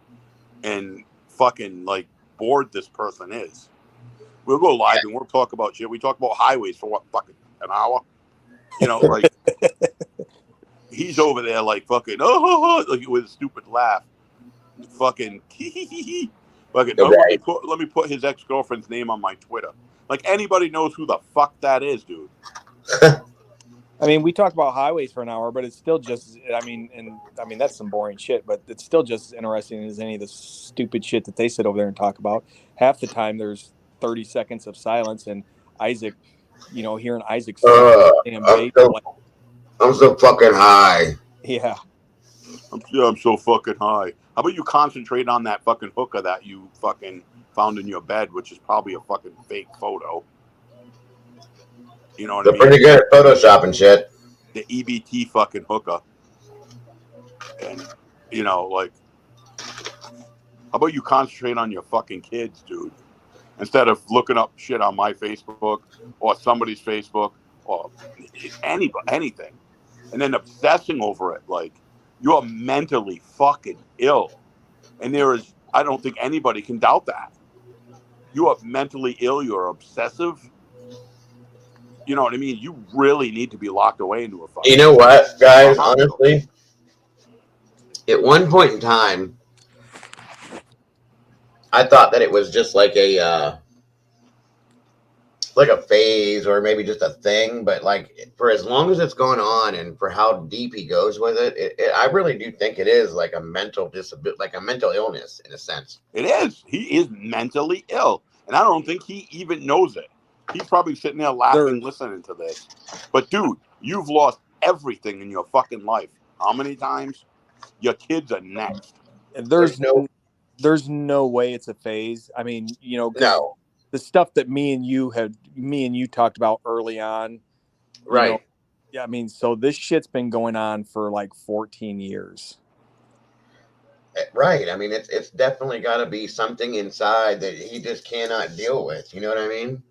and fucking like bored this person is. We'll go live and we'll talk about shit. We talk about highways for what, fucking an hour? You know, like he's over there like fucking like with a stupid laugh. Fucking fucking Right. let me put his ex-girlfriend's name on my Twitter. Like anybody knows who the fuck that is, dude. I mean, we talked about highways for an hour, but it's still just. I mean, that's some boring shit, but it's still just as interesting as any of the stupid shit that they sit over there and talk about. Half the time, there's 30 seconds of silence, and Isaac, you know, hearing Isaac. I'm so fucking high. Yeah. I'm so fucking high. How about you concentrate on that fucking hooker that you fucking found in your bed, which is probably a fucking fake photo. You know what I mean? They're pretty good at Photoshop and shit. The EBT fucking hooker. And, you know, like, how about you concentrate on your fucking kids, dude? Instead of looking up shit on my Facebook or somebody's Facebook or anything. And then obsessing over it. Like, you're mentally fucking ill. And I don't think anybody can doubt that. You are mentally ill. You're obsessive. You know what I mean? You really need to be locked away into a fucking... You know what, guys? Honestly, at one point in time, I thought that it was just like a like a phase or maybe just a thing, but like for as long as it's going on and for how deep he goes with it, I really do think it is like a mental disability, like a mental illness in a sense. It is. He is mentally ill, and I don't think he even knows it. He's probably sitting there laughing, listening to this. But dude, you've lost everything in your fucking life. How many times? Your kids are next. There's no way it's a phase. I mean, you know, No. The stuff that me and you talked about early on, Right? Know, yeah, I mean, so this shit's been going on for like 14 years. Right. I mean, it's definitely got to be something inside that he just cannot deal with. You know what I mean?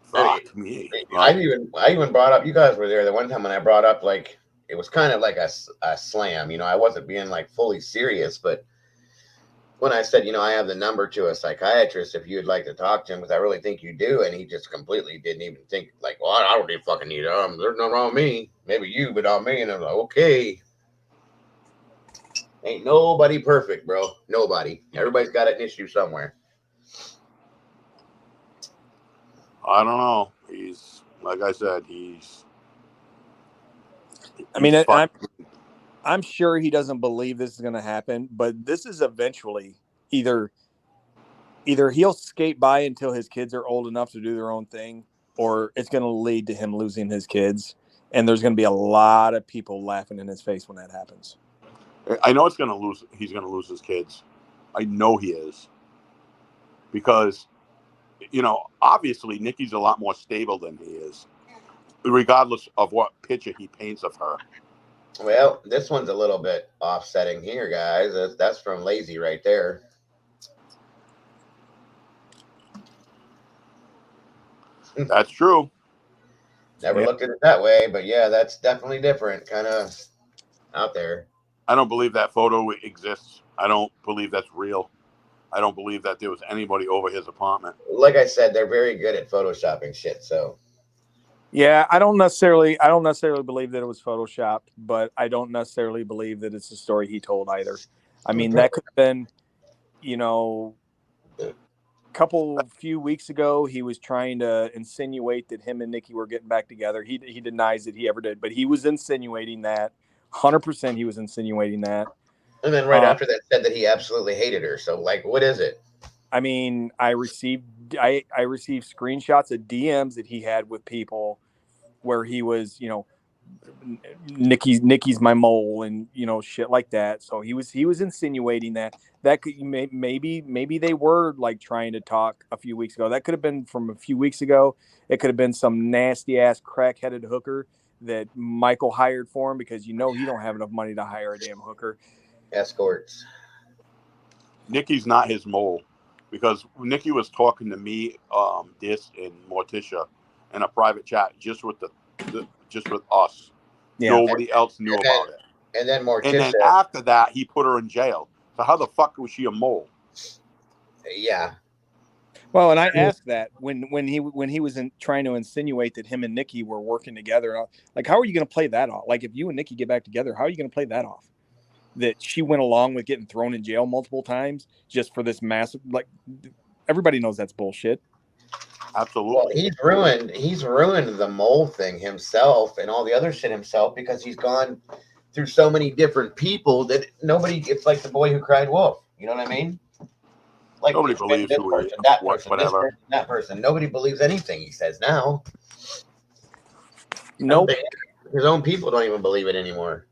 Fuck me. I even brought up. You guys were there the one time when I brought up like it was kind of like a slam. You know, I wasn't being like fully serious, but when I said, you know, I have the number to a psychiatrist if you'd like to talk to him, because I really think you do, and he just completely didn't even think like, well, I don't even fucking need him. There's nothing wrong with me. Maybe you, but not me. And I'm like, okay. Ain't nobody perfect, bro. Nobody. Everybody's got an issue somewhere. I don't know. He's like I said. I mean, I'm sure he doesn't believe this is going to happen, but this is eventually either he'll skate by until his kids are old enough to do their own thing, or it's going to lead to him losing his kids. And there's going to be a lot of people laughing in his face when that happens. I know he's going to lose his kids. I know he is. Because, you know, obviously Nikki's a lot more stable than he is, regardless of what picture he paints of her. Well, this one's a little bit offsetting here, guys. That's from Lazy right there. That's true. Never looked at it that way, but yeah, that's definitely different. Kind of out there. I don't believe that photo exists. I don't believe that's real. I don't believe that there was anybody over his apartment. Like I said, they're very good at photoshopping shit, so. Yeah, I don't necessarily believe that it was photoshopped, but I don't necessarily believe that it's a story he told either. I mean, that could have been, you know, few weeks ago, he was trying to insinuate that him and Nikki were getting back together. He denies that he ever did, but he was insinuating that. 100% he was insinuating that. And then right after that said that he absolutely hated her. So like, what is it? I mean, I received screenshots of DMs that he had with people where he was, you know, Nikki's my mole and, you know, shit like that. So he was insinuating that could maybe they were like trying to talk a few weeks ago. That could have been from a few weeks ago. It could have been some nasty ass crack-headed hooker that Michael hired for him, because you know he don't have enough money to hire a damn hooker. Escorts. Nikki's not his mole, because Nikki was talking to me, Dis and Morticia in a private chat just with with us. Yeah. Nobody else knew about it. And then Morticia. And then after that, he put her in jail. So how the fuck was she a mole? Yeah. Well, and I asked that when he was trying to insinuate that him and Nikki were working together. Like, how are you going to play that off? Like, if you and Nikki get back together, how are you going to play that off? That she went along with getting thrown in jail multiple times just for this massive, like, everybody knows that's bullshit. Absolutely. Well, he's ruined the mole thing himself and all the other shit himself, because he's gone through so many different people that it's like the boy who cried wolf. You know what I mean? Like, nobody believes this person, that person, this person, that person. Nobody believes anything he says now. Nope. His own people don't even believe it anymore.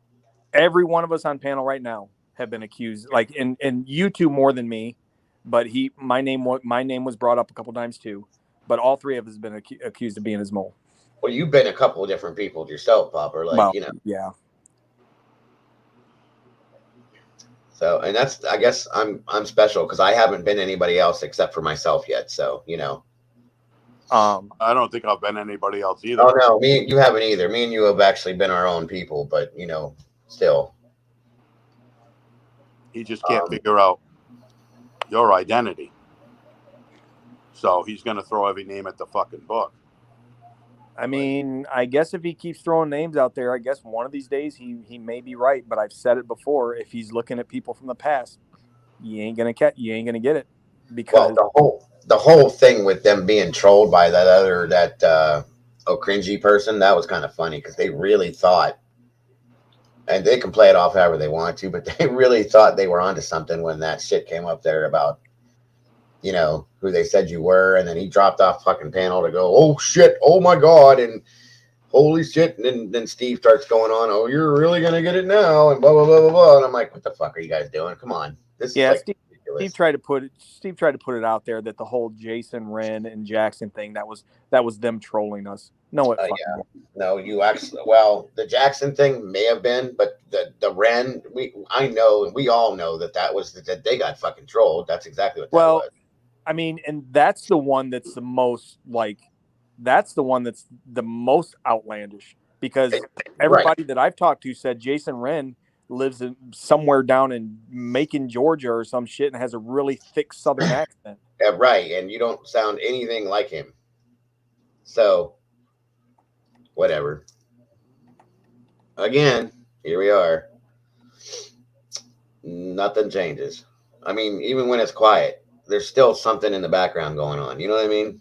Every one of us on panel right now have been accused, like, and you two more than me, but my name was brought up a couple times too. But all three of us have been accused of being his mole. Well, you've been a couple of different people yourself, Popper. Like, well, you know. Yeah. So, and that's, I guess I'm special because I haven't been anybody else except for myself yet. So, you know. I don't think I've been anybody else either. Oh no, you haven't either. Me and you have actually been our own people, but you know, still. He just can't figure out your identity. So he's going to throw every name at the fucking book. I mean, I guess if he keeps throwing names out there, I guess one of these days he may be right. But I've said it before: if he's looking at people from the past, you ain't gonna get it, because the whole thing with them being trolled by that cringy person, that was kind of funny because they really thought, and they can play it off however they want to, but they really thought they were onto something when that shit came up there about, you know, who they said you were, and then he dropped off fucking panel to go, oh shit, oh my god, and holy shit, and then Steve starts going on, oh, you're really gonna get it now, and blah blah blah blah blah, and I'm like, what the fuck are you guys doing? Come on, this is like ridiculous. Steve tried to put it out there that the whole Jason Wren and Jackson thing, that was them trolling us. No, it yeah. No, you actually, well, the Jackson thing may have been, but the Wren, I know, and we all know that was that they got fucking trolled. That's exactly what that was. I mean, and that's the one that's the most outlandish, because everybody that I've talked to said Jason Wren lives somewhere down in Macon, Georgia or some shit, and has a really thick Southern accent. Yeah, right. And you don't sound anything like him. So, whatever. Again, here we are. Nothing changes. I mean, even when it's quiet, there's still something in the background going on. You know what I mean?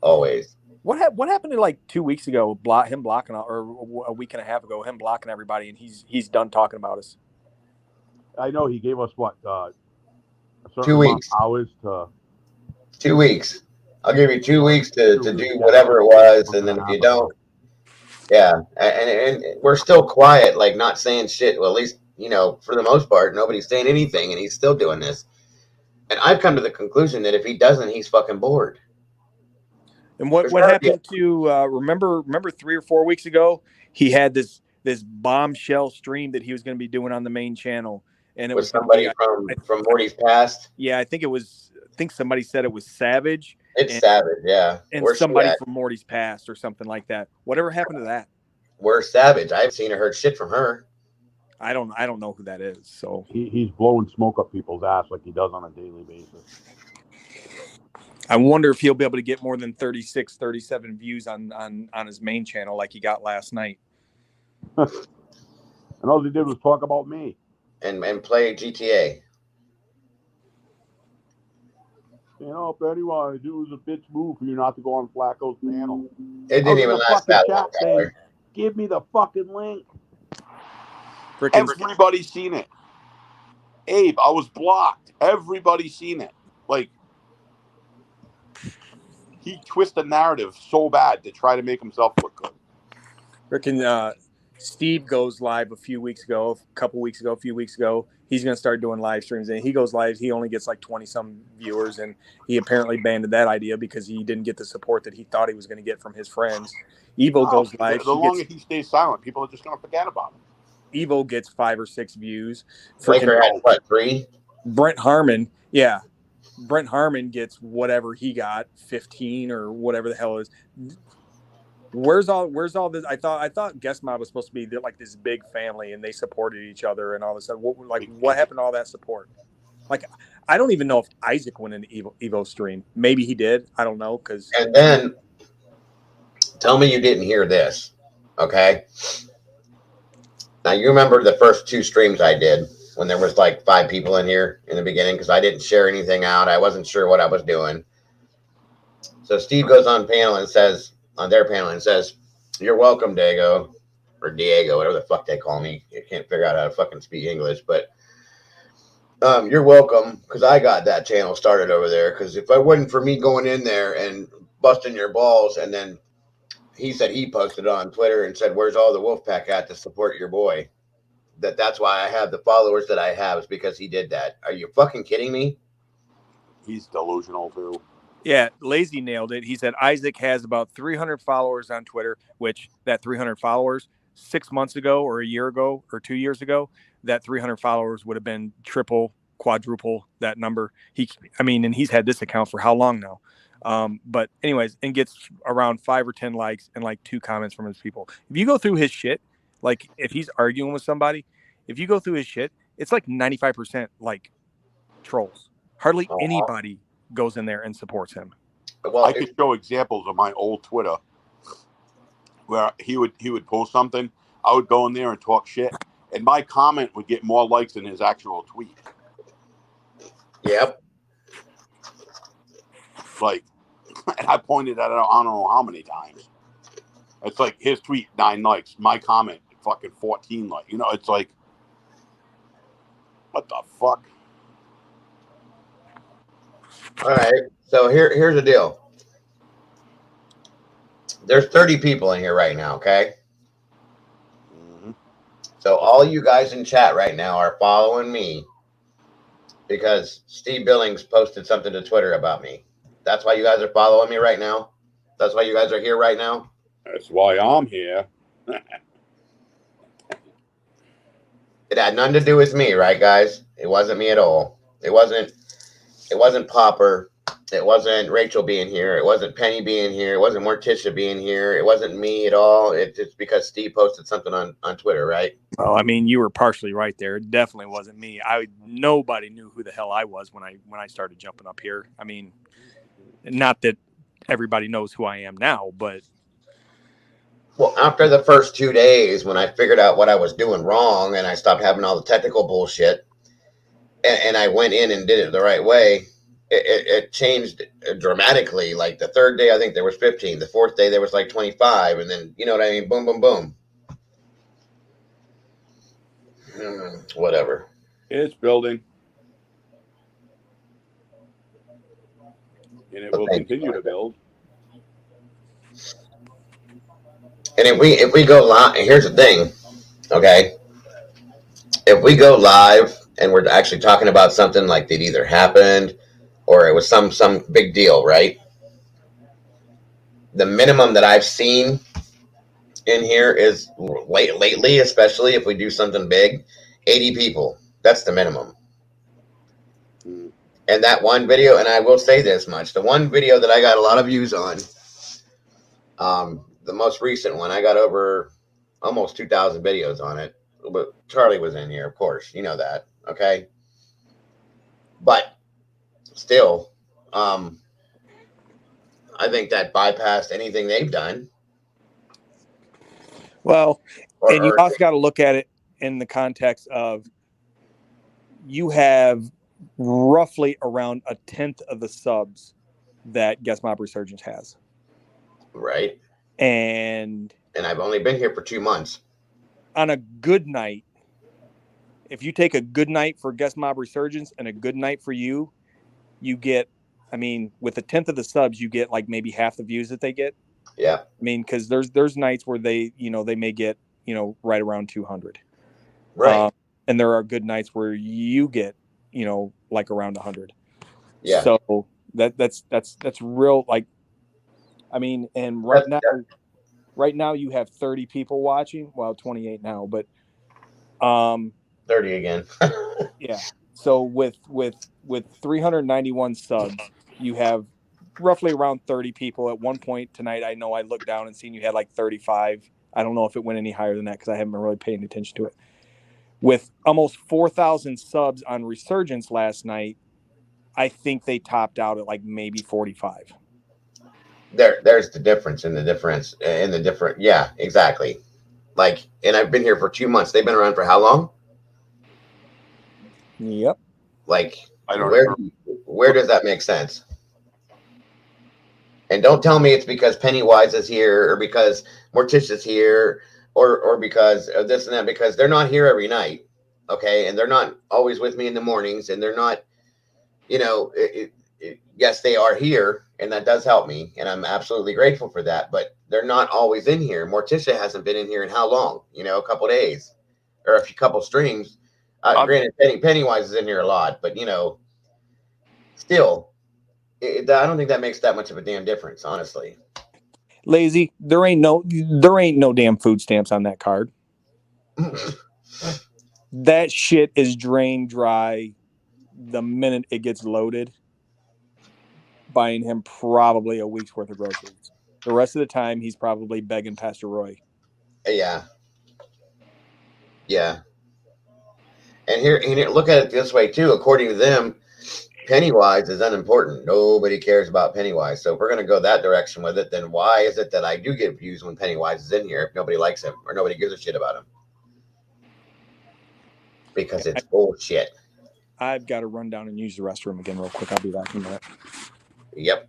Always. What happened to like 2 weeks ago? Him blocking, or a week and a half ago, him blocking everybody, and he's done talking about us. I know he gave us what 2 weeks. Hours to 2 weeks. I'll give you 2 weeks to do whatever it was, and then if you don't, yeah, and we're still quiet, like not saying shit. Well, at least, you know, for the most part, nobody's saying anything, and he's still doing this. And I've come to the conclusion that if he doesn't, he's fucking bored. And what happened to remember 3 or 4 weeks ago, he had this bombshell stream that he was going to be doing on the main channel, and it was somebody from Morty's Past. Yeah, I think somebody said it was Savage. It's Savage, yeah. And somebody from Morty's Past or something like that. Whatever happened to that? Where's Savage? I haven't seen or heard shit from her. I don't know who that is. So he's blowing smoke up people's ass like he does on a daily basis. I wonder if he'll be able to get more than 36, 37 views on his main channel like he got last night. And all he did was talk about me. And play GTA. You know, if anyone, it was a bitch move for you not to go on Flacco's panel. It didn't even last that long. Saying, give me the fucking link. Everybody's seen it. Abe, I was blocked. Everybody's seen it. Like, he twisted the narrative so bad to try to make himself look good. Freaking Steve goes live a few weeks ago. He's going to start doing live streams, and he goes live. He only gets like 20-some viewers, and he apparently abandoned that idea because he didn't get the support that he thought he was going to get from his friends. Evo goes live. The longer he stays silent, people are just going to forget about him. Evo gets 5 or 6 views. Flaker had what, 3? Brent Harmon, yeah. Brent Harmon gets whatever he got, 15 or whatever the hell it is. Where's all this? I thought Guest Mob was supposed to be like this big family, and they supported each other and all this stuff. What happened to all that support? Like, I don't even know if Isaac went into Evo stream. Maybe he did. I don't know. And then tell me you didn't hear this, okay? Now, you remember the first 2 streams I did when there was like 5 people in here in the beginning because I didn't share anything out. I wasn't sure what I was doing. So Steve goes on their panel and says, "You're welcome, Diego," or Diego, whatever the fuck they call me. I can't figure out how to fucking speak English, but you're welcome because I got that channel started over there. Because if it wasn't for me going in there and busting your balls, and then he said he posted on Twitter and said, "Where's all the Wolfpack at to support your boy?" That's why I have the followers that I have, is because he did that. Are you fucking kidding me? He's delusional too. Yeah, Lazy nailed it. He said Isaac has about 300 followers on Twitter, which that 300 followers 6 months ago or a year ago or 2 years ago, that 300 followers would have been triple, quadruple that number. And he's had this account for how long now? But anyways, and gets around 5 or 10 likes and like 2 comments from his people. If you go through his shit, like if he's arguing with somebody, if you go through his shit, it's like 95% like trolls. Hardly anybody goes in there and supports him. Well, I could show examples of my old Twitter where he would post something. I would go in there and talk shit, and my comment would get more likes than his actual tweet. Yep. Like, and I pointed at it, I don't know how many times. It's like his tweet 9 likes, my comment fucking 14 likes. You know, it's like, what the fuck? All right. So here's the deal. There's 30 people in here right now, okay? Mm-hmm. So all you guys in chat right now are following me because Steve Billings posted something to Twitter about me. That's why you guys are following me right now? That's why you guys are here right now? That's why I'm here. It had nothing to do with me, right, guys? It wasn't me at all. It wasn't Popper. It wasn't Rachel being here. It wasn't Penny being here. It wasn't Morticia being here. It wasn't me at all. It's because Steve posted something on Twitter, right? Well, I mean, you were partially right there. It definitely wasn't me. Nobody knew who the hell I was when I started jumping up here. I mean, not that everybody knows who I am now, but well, after the first 2 days, when I figured out what I was doing wrong and I stopped having all the technical bullshit, and I went in and did it the right way, it changed dramatically. Like the third day, I think there was 15. The fourth day, there was like 25. And then, you know what I mean? Boom, boom, boom. Whatever. It's building. And it will continue to build. And if we go live, here's the thing, okay? If we go live and we're actually talking about something like that either happened or it was some big deal, right? The minimum that I've seen in here is lately, especially if we do something big, 80 people. That's the minimum. And that one video, and I will say this much, the one video that I got a lot of views on, the most recent one, I got over almost 2,000 videos on it. But Charlie was in here, of course. You know that, okay? But still, I think that bypassed anything they've done. Well, and you also got to look at it in the context of you have roughly around 1/10 of the subs that Guest Mob Resurgence has. Right. And I've only been here for 2 months. On a good night, if you take a good night for Guest Mob Resurgence and a good night for you, you get, I mean, with 1/10 of the subs, you get like maybe half the views that they get. Yeah. I mean, because there's nights where they may get, right around 200. Right. And there are good nights where you get, like around 100. Yeah. So that's real. Like, I mean, and right now you have 30 people watching. Well, 28 now, but 30 again. Yeah. So with 391 subs, you have roughly around 30 people. At one point tonight, I know I looked down and seen you had like 35. I don't know if it went any higher than that because I haven't been really paying attention to it. With almost 4,000 subs on Resurgence last night, I think they topped out at like maybe 45. There's the difference in the different. Yeah, exactly. Like, and I've been here for 2 months. They've been around for how long? Yep. Like, I don't know. Where does that make sense? And don't tell me it's because Pennywise is here or because Morticia's here or because of this and that, because they're not here every night, okay? And they're not always with me in the mornings, and they're not, yes, they are here, and that does help me, and I'm absolutely grateful for that, but they're not always in here. Morticia hasn't been in here in how long? A couple days or a couple streams. Granted, Pennywise is in here a lot, but, still, I don't think that makes that much of a damn difference, honestly. Lazy, there ain't no damn food stamps on that card. That shit is drained dry the minute it gets loaded. Buying him probably a week's worth of groceries. The rest of the time, he's probably begging Pastor Roy. Yeah. Yeah. And here, look at it this way too. According to them, Pennywise is unimportant. Nobody cares about Pennywise. So if we're going to go that direction with it, then why is it that I do get views when Pennywise is in here if nobody likes him or nobody gives a shit about him? Because it's bullshit. I've got to run down and use the restroom again real quick. I'll be back in a minute. Yep.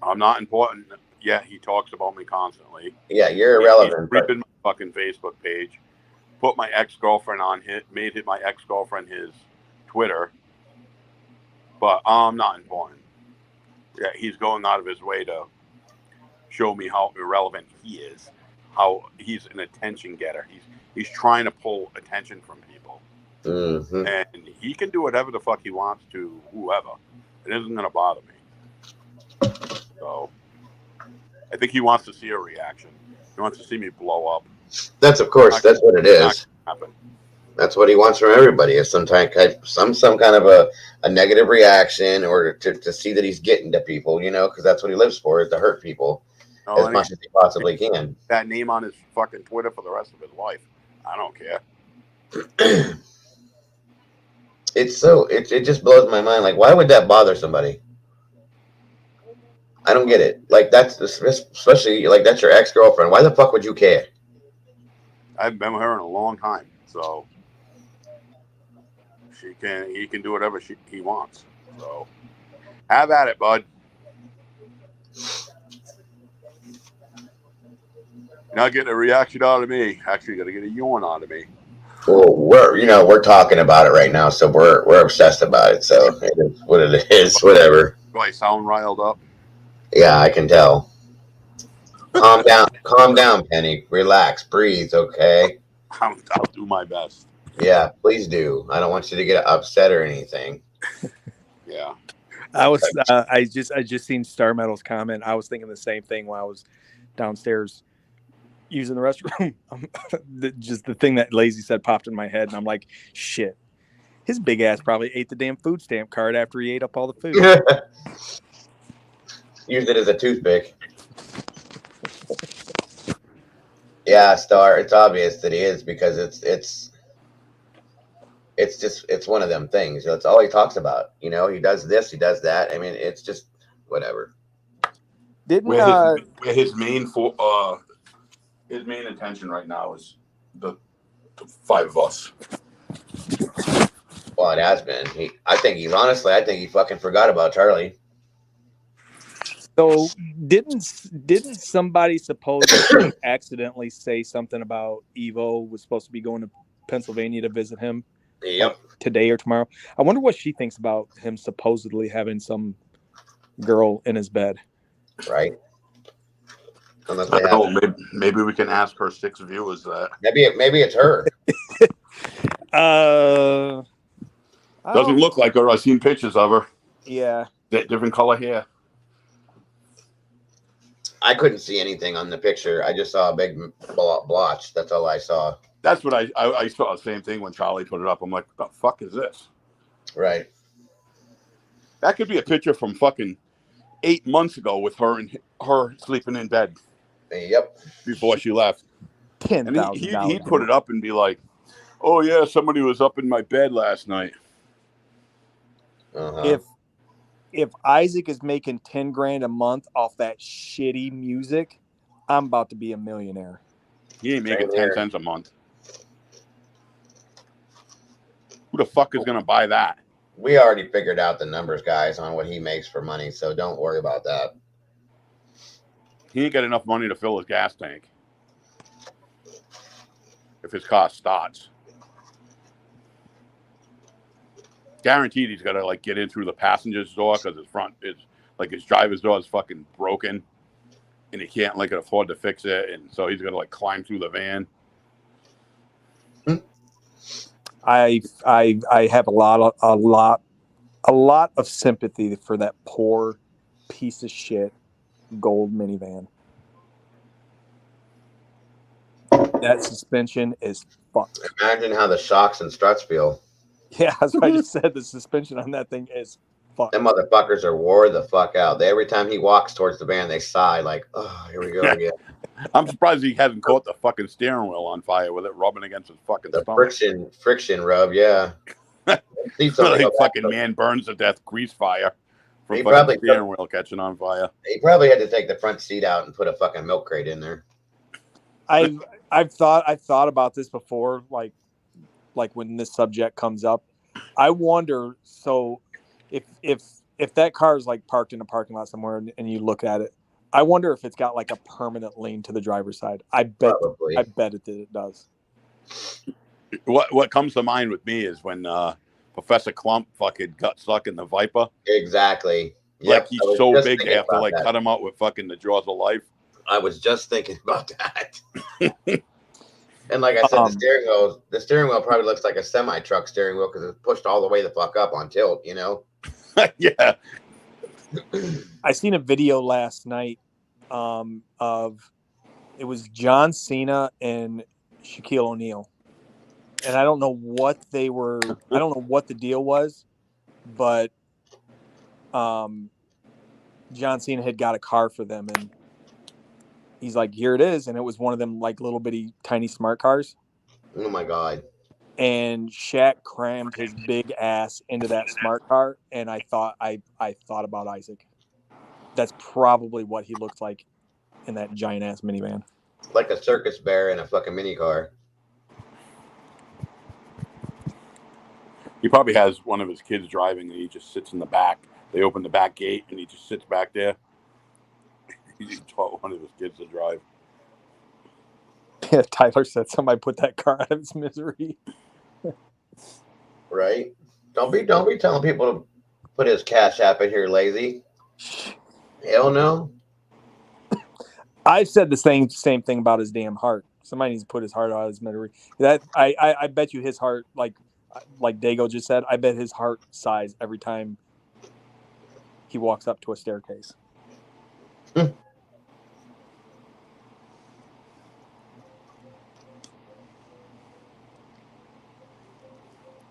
I'm not important. Yet he talks about me constantly. Yeah, you're irrelevant. He's creeping my fucking Facebook page. Put my ex-girlfriend on hit. Made my ex-girlfriend his Twitter. But I'm not important. Yeah, he's going out of his way to show me how irrelevant he is. How he's an attention getter. He's trying to pull attention from people. Mm-hmm. And he can do whatever the fuck he wants to whoever. It isn't going to bother me. So I think he wants to see a reaction. He wants to see me blow up. That's what it is. That's what he wants from everybody, is some kind of a negative reaction, or to see that he's getting to people, because that's what he lives for, is to hurt people as much as he possibly can. That name on his fucking Twitter for the rest of his life. I don't care. It just blows my mind. Like, why would that bother somebody? I don't get it. Like, that's especially like that's your ex-girlfriend. Why the fuck would you care? I've been with her in a long time, so he can do whatever he wants. So have at it, bud. Not getting a reaction out of me. Actually, got to get a yawn out of me. Well, we're talking about it right now, so we're obsessed about it. So it is what it is. Whatever. Do I sound riled up? Yeah, I can tell. Calm down, Penny. Relax, breathe. Okay. I'll do my best. Yeah, please do. I don't want you to get upset or anything. Yeah. I just seen Star Metal's comment. I was thinking the same thing while I was downstairs using the restroom. Just the thing that Lazy said popped in my head, and I'm like, shit. His big ass probably ate the damn food stamp card after he ate up all the food. Used it as a toothpick. Yeah, Star. It's obvious that he is, because it's one of them things. That's all he talks about. He does this, he does that. I mean, it's just whatever. His main attention right now is the five of us. Well, it has been. I think he fucking forgot about Charlie. So didn't somebody supposedly accidentally say something about Evo was supposed to be going to Pennsylvania to visit him? Yep. Today or tomorrow. I wonder what she thinks about him supposedly having some girl in his bed. Right. Unless I don't know, maybe we can ask her 6 viewers that. Maybe it's her. Doesn't look like her. I've seen pictures of her. Yeah. Different color hair. I couldn't see anything on the picture. I just saw a big blotch. That's all I saw. That's what I saw the same thing when Charlie put it up. I'm like, what the fuck is this? Right. That could be a picture from fucking 8 months ago with her sleeping in bed. Yep. Before she left. $10,000. He'd put it up and be like, oh yeah, somebody was up in my bed last night. Uh-huh. If Isaac is making $10,000 a month off that shitty music, I'm about to be a millionaire. He ain't making 10 cents a month. Who the fuck is gonna buy that? We already figured out the numbers, guys, on what he makes for money, so don't worry about that. He ain't got enough money to fill his gas tank. If his car starts. Guaranteed he's got to get in through the passenger's door, because his driver's door is fucking broken and he can't afford to fix it, and so he's gonna climb through the van. I have a lot of sympathy for that poor piece of shit gold minivan. That suspension is fucked. Imagine how the shocks and struts feel. Yeah, that's what I just said. The suspension on that thing is fucked. Them motherfuckers are wore the fuck out. Every time he walks towards the van, they sigh like, oh, here we go again. I'm surprised he hasn't caught the fucking steering wheel on fire with it rubbing against his fucking stomach. Friction rub, yeah. Fucking man burns to death, grease fire from fucking steering wheel catching on fire. He probably had to take the front seat out and put a fucking milk crate in there. I've thought about this before, like when this subject comes up. I wonder, so if if that car is like parked in a parking lot somewhere and you look at it, I wonder if it's got like a permanent lean to the driver's side. I bet it does. What comes to mind with me is when Professor Clump fucking got stuck in the Viper. Exactly. Like he's so big they have to like cut him out with fucking the jaws of life. I was just thinking about that. And like I said, the steering wheel probably looks like a semi-truck steering wheel because it's pushed all the way the fuck up on tilt, you know? Yeah. I seen a video last night of it was John Cena and Shaquille O'Neal. And I don't know what they were, I don't know what the deal was, but John Cena had got a car for them and he's like, here it is. And it was one of them like little bitty tiny smart cars. Oh my God. And Shaq crammed his big ass into that smart car. And I thought about Isaac. That's probably what he looked like in that giant ass minivan. Like a circus bear in a fucking mini car. He probably has one of his kids driving and he just sits in the back. They open the back gate and he just sits back there. He taught one of his kids to drive. Yeah, Tyler said somebody put that car out of its misery. Right? Don't be telling people to put his Cash App in here, lazy. Hell no. I've said the same thing about his damn heart. Somebody needs to put his heart out of his misery. That I bet you his heart, like Dago just said, I bet his heart size every time he walks up to a staircase.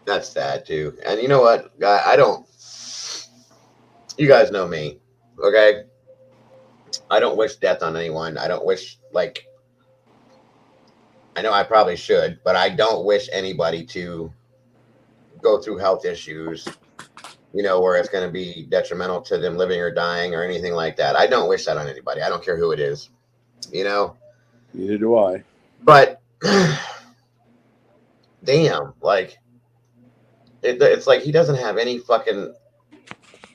That's sad too. And you know what? You guys know me, okay? I don't wish death on anyone. I don't wish, like, I know I probably should, but I don't wish anybody to go through health issues, you know, where it's going to be detrimental to them living or dying or anything like that. I don't wish that on anybody. I don't care who it is, you know? Neither do I. But, damn, like, it's like he doesn't have any fucking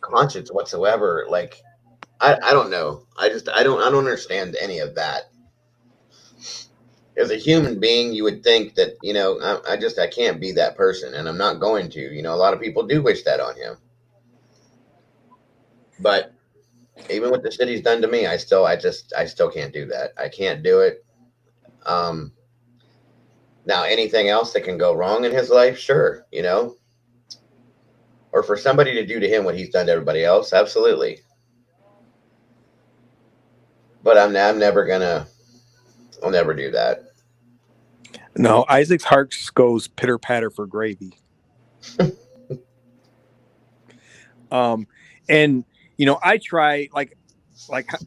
conscience whatsoever. Like, I don't know. I don't understand any of that. As a human being, you would think that, you know, I can't be that person, and I'm not going to. You know, a lot of people do wish that on him. But even with the shit he's done to me, I still can't do that. I can't do it. Now, anything else that can go wrong in his life, sure, you know. Or for somebody to do to him what he's done to everybody else, absolutely. But I'll never do that. No, Isaac's heart goes pitter patter for gravy. And you know, I try like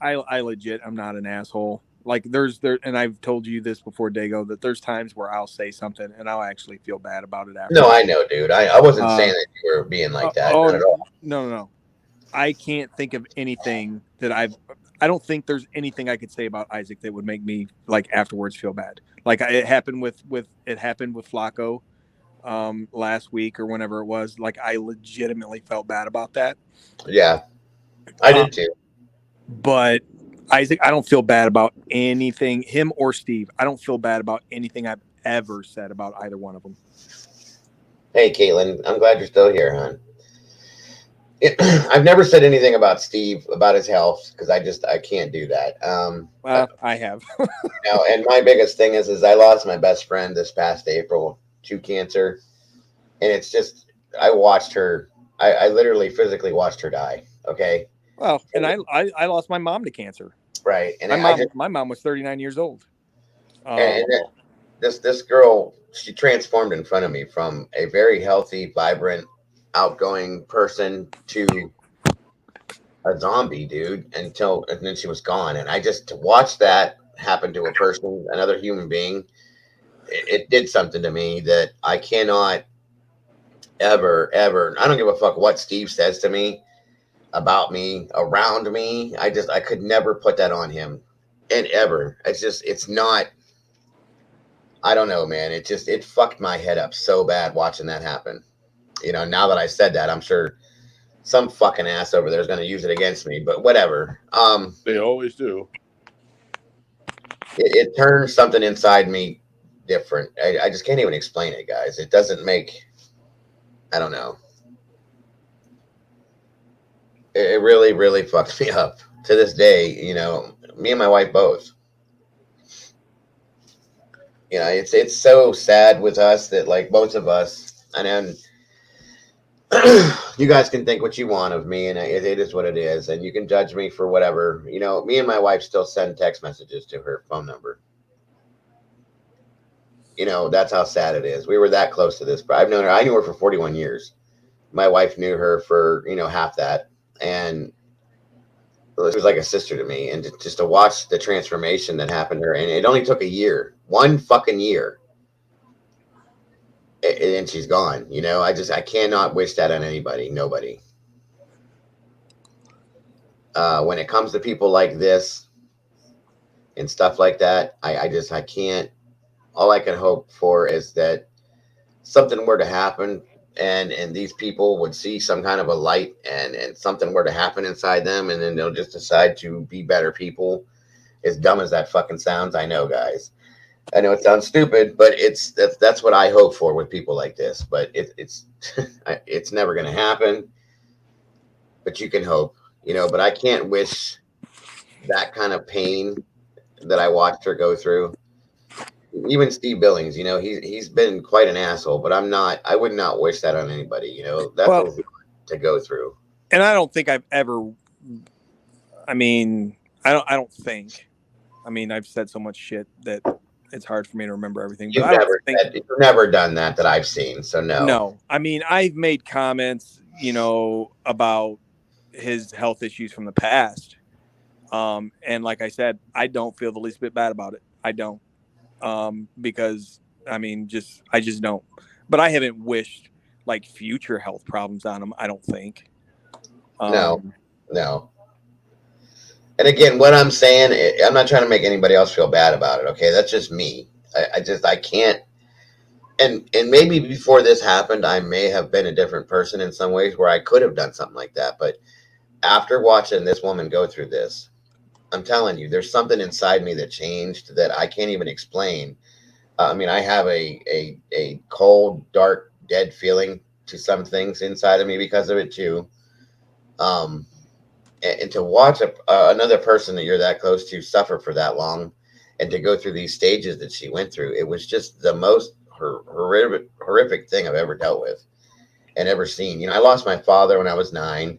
I legit, I'm not an asshole. Like and I've told you this before, Dago, that there's times where I'll say something and I'll actually feel bad about it after. No, I know, dude. I wasn't saying that you were being like that. Not at all. No. I can't think of anything that I don't think there's anything I could say about Isaac that would make me like afterwards feel bad. Like it happened with Flacco last week or whenever it was. Like I legitimately felt bad about that. Yeah, I did too. But Isaac, I don't feel bad about anything. Him or Steve, I don't feel bad about anything I've ever said about either one of them. Hey, Caitlin, I'm glad you're still here, hon. I've never said anything about Steve, about his health, because I can't do that. Well, I have. And my biggest thing is I lost my best friend this past April to cancer. And it's just, I watched her, I literally physically watched her die. Okay. Well, and I lost my mom to cancer. Right. And my mom was 39 years old. And this girl, she transformed in front of me from a very healthy, vibrant, outgoing person to a zombie, dude, and then she was gone. And I just, to watch that happen to a person, another human being, it did something to me that I cannot ever, I don't give a fuck what Steve says to me, about me, around me. I could never put that on him. And ever. It's not, I don't know, man. It fucked my head up so bad watching that happen. You know, now that I said that, I'm sure some fucking ass over there is going to use it against me, but whatever. They always do. It turns something inside me different. I just can't even explain it, guys. It doesn't make, I don't know. It really, really fucked me up. To this day, you know, me and my wife both. You know, it's so sad with us that, like, both of us, and then you guys can think what you want of me, and it is what it is, and you can judge me for whatever. You know, me and my wife still send text messages to her phone number. You know, that's how sad it is. We were that close to this, but I've known her. I knew her for 41 years. My wife knew her for, you know, half that, and she was like a sister to me. And just to watch the transformation that happened to her, and it only took a year, one fucking year. And she's gone. You know, I cannot wish that on anybody, nobody. When it comes to people like this and stuff like that, I can't. All I can hope for is that something were to happen, and these people would see some kind of a light, and something were to happen inside them, and then they'll just decide to be better people. As dumb as that fucking sounds, I know, guys. I know it sounds stupid, but that's what I hope for with people like this. But it's it's never going to happen. But you can hope, you know. But I can't wish that kind of pain that I watched her go through. Even Steve Billings, you know, he's been quite an asshole. But I would not wish that on anybody. You know, that's what we want to go through. And I don't think I've ever. I mean, I don't think. I mean, I've said so much shit that it's hard for me to remember everything. But You've never done that I've seen. So no. No, I mean, I've made comments, you know, about his health issues from the past. And like I said, I don't feel the least bit bad about it. I don't. Because I mean, I just don't. But I haven't wished like future health problems on him. I don't think. No. And again, what I'm saying, I'm not trying to make anybody else feel bad about it. Okay, that's just me. I can't. And maybe before this happened, I may have been a different person in some ways where I could have done something like that. But after watching this woman go through this, I'm telling you, there's something inside me that changed that I can't even explain. I mean, I have a cold, dark, dead feeling to some things inside of me because of it too. And to watch another person that you're that close to suffer for that long, and to go through these stages that she went through, it was just the most horrific thing I've ever dealt with and ever seen. You know, I lost my father when I was 9.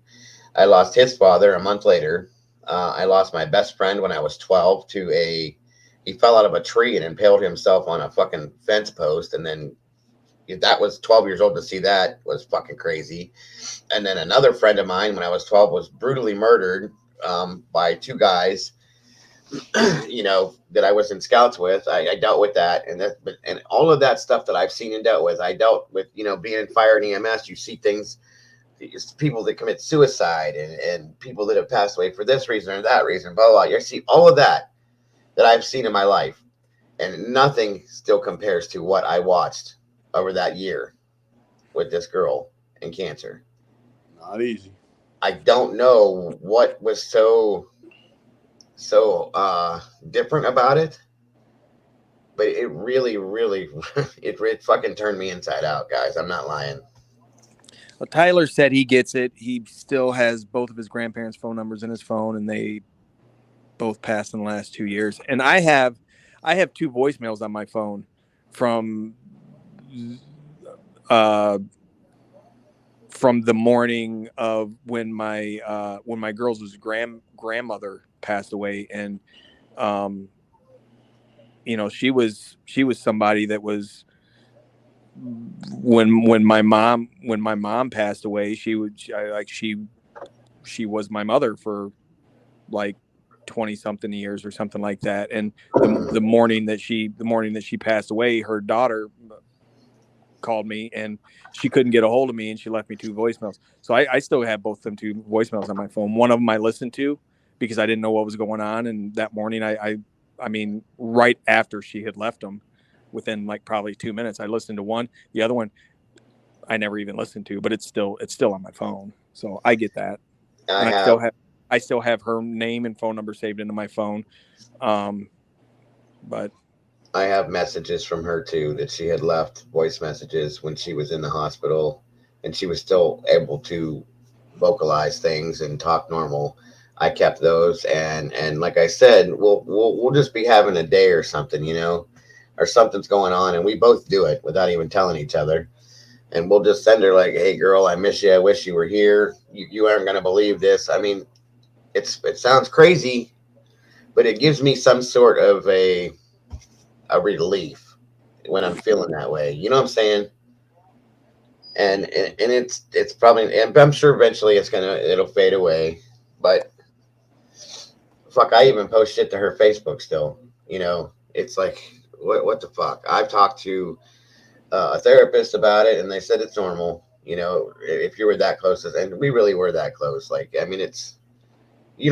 I lost his father a month later. I lost my best friend when I was 12 he fell out of a tree and impaled himself on a fucking fence post. And then that was 12 years old. To see that was fucking crazy. And then another friend of mine when I was 12 was brutally murdered by 2 guys, you know, that I was in scouts with. I dealt with that. And all of that stuff that I've seen and dealt with, I dealt with, you know, being in fire and EMS, you see things, people that commit suicide and people that have passed away for this reason or that reason, blah, blah, blah. You see all of that I've seen in my life, and nothing still compares to what I watched over that year with this girl and cancer. Not easy. I don't know what was so different about it, but it really, really, it fucking turned me inside out, guys. I'm not lying. Well, Tyler said he gets it. He still has both of his grandparents' phone numbers in his phone, and they both passed in the last 2 years. And I have 2 voicemails on my phone from the morning of when my girls' grandmother passed away. And you know, she was somebody that was, when my mom passed away, she was my mother for like 20 something years or something like that. And the morning that she passed away, her daughter called me and she couldn't get a hold of me, and she left me 2 voicemails. So I still have both them 2 voicemails on my phone. One of them I listened to because I didn't know what was going on. And that morning, I mean, right after she had left them, within like probably 2 minutes, I listened to one. The other one, I never even listened to, but it's still on my phone. So I get that. And And I still have her name and phone number saved into my phone. But I have messages from her too that she had left voice messages when she was in the hospital, and she was still able to vocalize things and talk normal. I kept those, and like I said, we'll just be having a day or something, or something's going on, and we both do it without even telling each other. And we'll just send her like, "Hey, girl, I miss you. I wish you were here. You aren't gonna believe this." I mean, it sounds crazy, but it gives me some sort of a relief when I'm feeling that way. You know what I'm saying? And it's probably, and I'm sure eventually it'll fade away. But fuck, I even post shit to her Facebook still. It's like, what the fuck? I've talked to a therapist about it, and they said it's normal. If you were that close, and we really were that close. Like, I mean, it's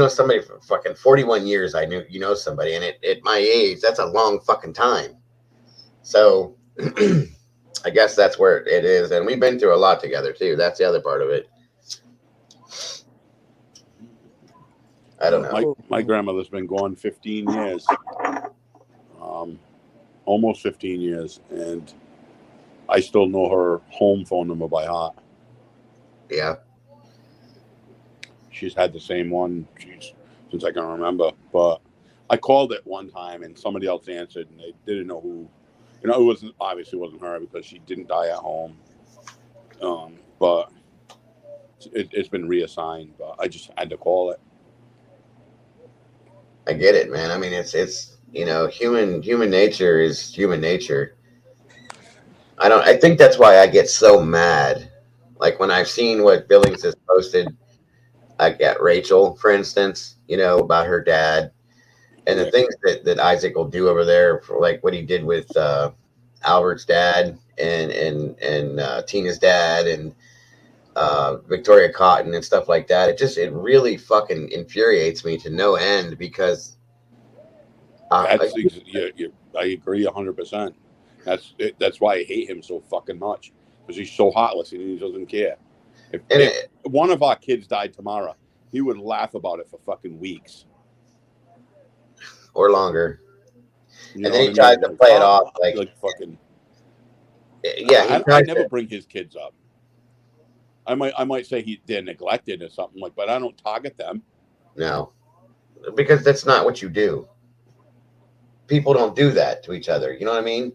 somebody for fucking 41 years. I knew somebody, and at my age, that's a long fucking time. So I guess that's where it is, and we've been through a lot together too. That's the other part of it. I don't know. My grandmother's been gone 15 years, almost 15 years, and I still know her home phone number by heart. Yeah. She's had the same one since I can remember. But I called it one time, and somebody else answered, and they didn't know who. It obviously wasn't her because she didn't die at home. But it's been reassigned. But I just had to call it. I get it, man. I mean, it's human nature is human nature. I think that's why I get so mad. Like when I've seen what Billings has posted, like at Rachel, for instance, about her dad, and the things that Isaac will do over there, for like what he did with Albert's dad and Tina's dad and Victoria Cotton and stuff like that. It really fucking infuriates me to no end because I agree 100%. That's why I hate him so fucking much, because he's so heartless and he doesn't care. If one of our kids died tomorrow, he would laugh about it for fucking weeks or longer. And then he tries to play it off like fucking. Yeah, I never bring his kids up. I might say they're neglected or something but I don't target them. No, because that's not what you do. People don't do that to each other. You know what I mean?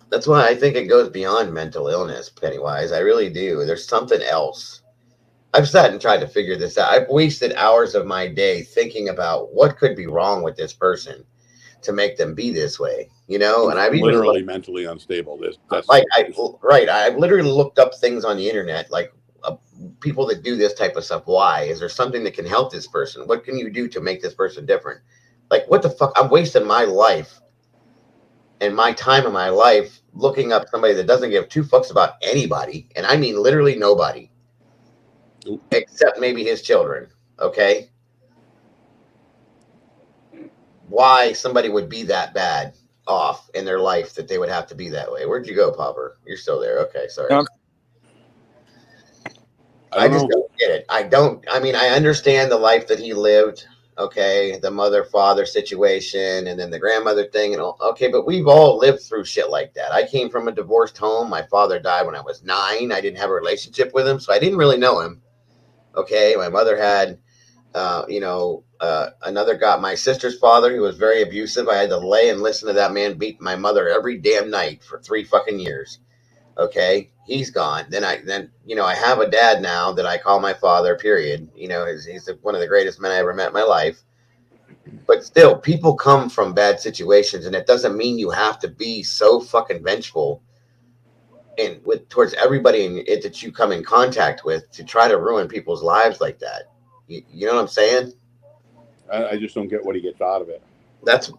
That's why I think it goes beyond mental illness, Pennywise. I really do. There's something else. I've sat and tried to figure this out. I've wasted hours of my day thinking about what could be wrong with this person to make them be this way, and I've literally mentally unstable. I've literally looked up things on the internet, like people that do this type of stuff. Why? Is there something that can help this person? What can you do to make this person different? Like, what the fuck? I'm wasting my life and my time in my life looking up somebody that doesn't give two fucks about anybody, and I mean literally nobody, except maybe his children. Okay. Why somebody would be that bad off in their life that they would have to be that way. Where'd you go, Popper? You're still there. Okay, sorry. I just don't get it. I understand the life that he lived. Okay, the mother-father situation, and then the grandmother thing, and all. Okay, but we've all lived through shit like that. I came from a divorced home. My father died when I was 9. I didn't have a relationship with him, so I didn't really know him. Okay, my mother had another guy, my sister's father, who was very abusive. I had to lay and listen to that man beat my mother every damn night for 3 fucking years. Okay, he's gone. Then I have a dad now that I call my father, period. He's one of the greatest men I ever met in my life. But still, people come from bad situations, and it doesn't mean you have to be so fucking vengeful and towards everybody that you come in contact with to try to ruin people's lives like that. You know what I'm saying? I just don't get what he gets out of it. That's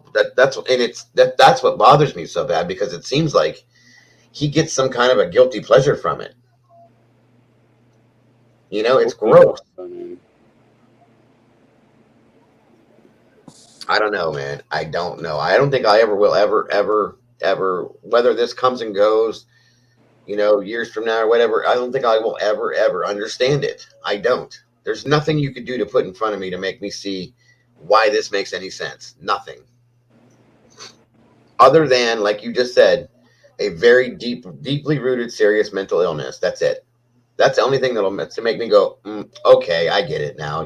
what bothers me so bad, because it seems like he gets some kind of a guilty pleasure from it. It's gross. I don't know, man. I don't know. I don't think I ever will ever, whether this comes and goes, years from now or whatever, I don't think I will ever understand it. I don't. There's nothing you could do to put in front of me to make me see why this makes any sense. Nothing. Other than, like you just said, a very deeply rooted, serious mental illness. That's it. That's the only thing that'll make me go, okay, I get it now.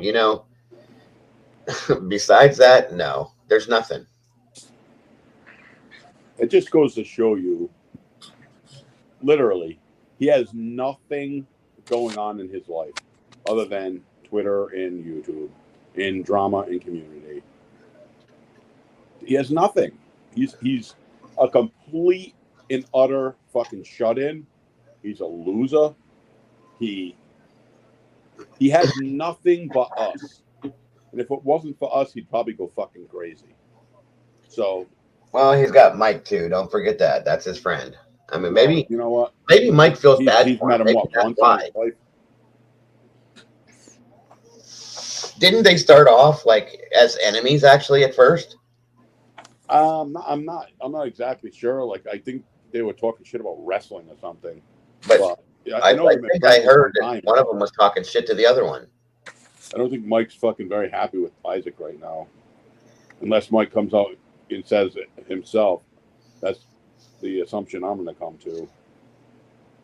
Besides that, no, there's nothing. It just goes to show you, literally, he has nothing going on in his life other than Twitter and YouTube, in drama and community. He has nothing. He's a complete and utter fucking shut-in. He's a loser. He has nothing but us. And if it wasn't for us, he'd probably go fucking crazy. So, well, he's got Mike too. Don't forget that. That's his friend. I mean, maybe you know what? Maybe Mike feels bad. He's met him maybe what, once why. in his life? Didn't they start off like as enemies actually at first? I'm not exactly sure. Like, I think they were talking shit about wrestling or something. But I think I heard that one of them was talking shit to the other one. I don't think Mike's fucking very happy with Isaac right now, unless Mike comes out and says it himself. That's the assumption I'm going to come to.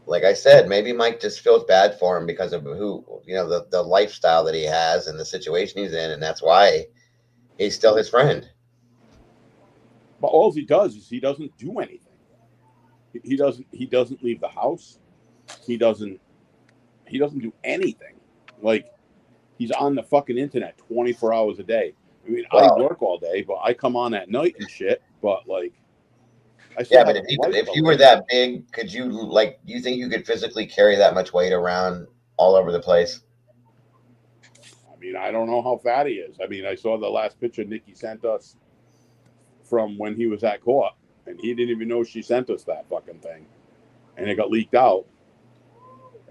Like I said, maybe Mike just feels bad for him because of the lifestyle that he has and the situation he's in, and that's why he's still his friend. But all he does is he doesn't do anything. He doesn't leave the house. He doesn't do anything. Like, he's on the fucking internet 24 hours a day. I mean, I work all day, but I come on at night and shit. But like, but if you were that big, could you do you think you could physically carry that much weight around all over the place? I mean, I don't know how fat he is. I mean, I saw the last picture Nikki sent us from when he was at court, and he didn't even know she sent us that fucking thing, and it got leaked out.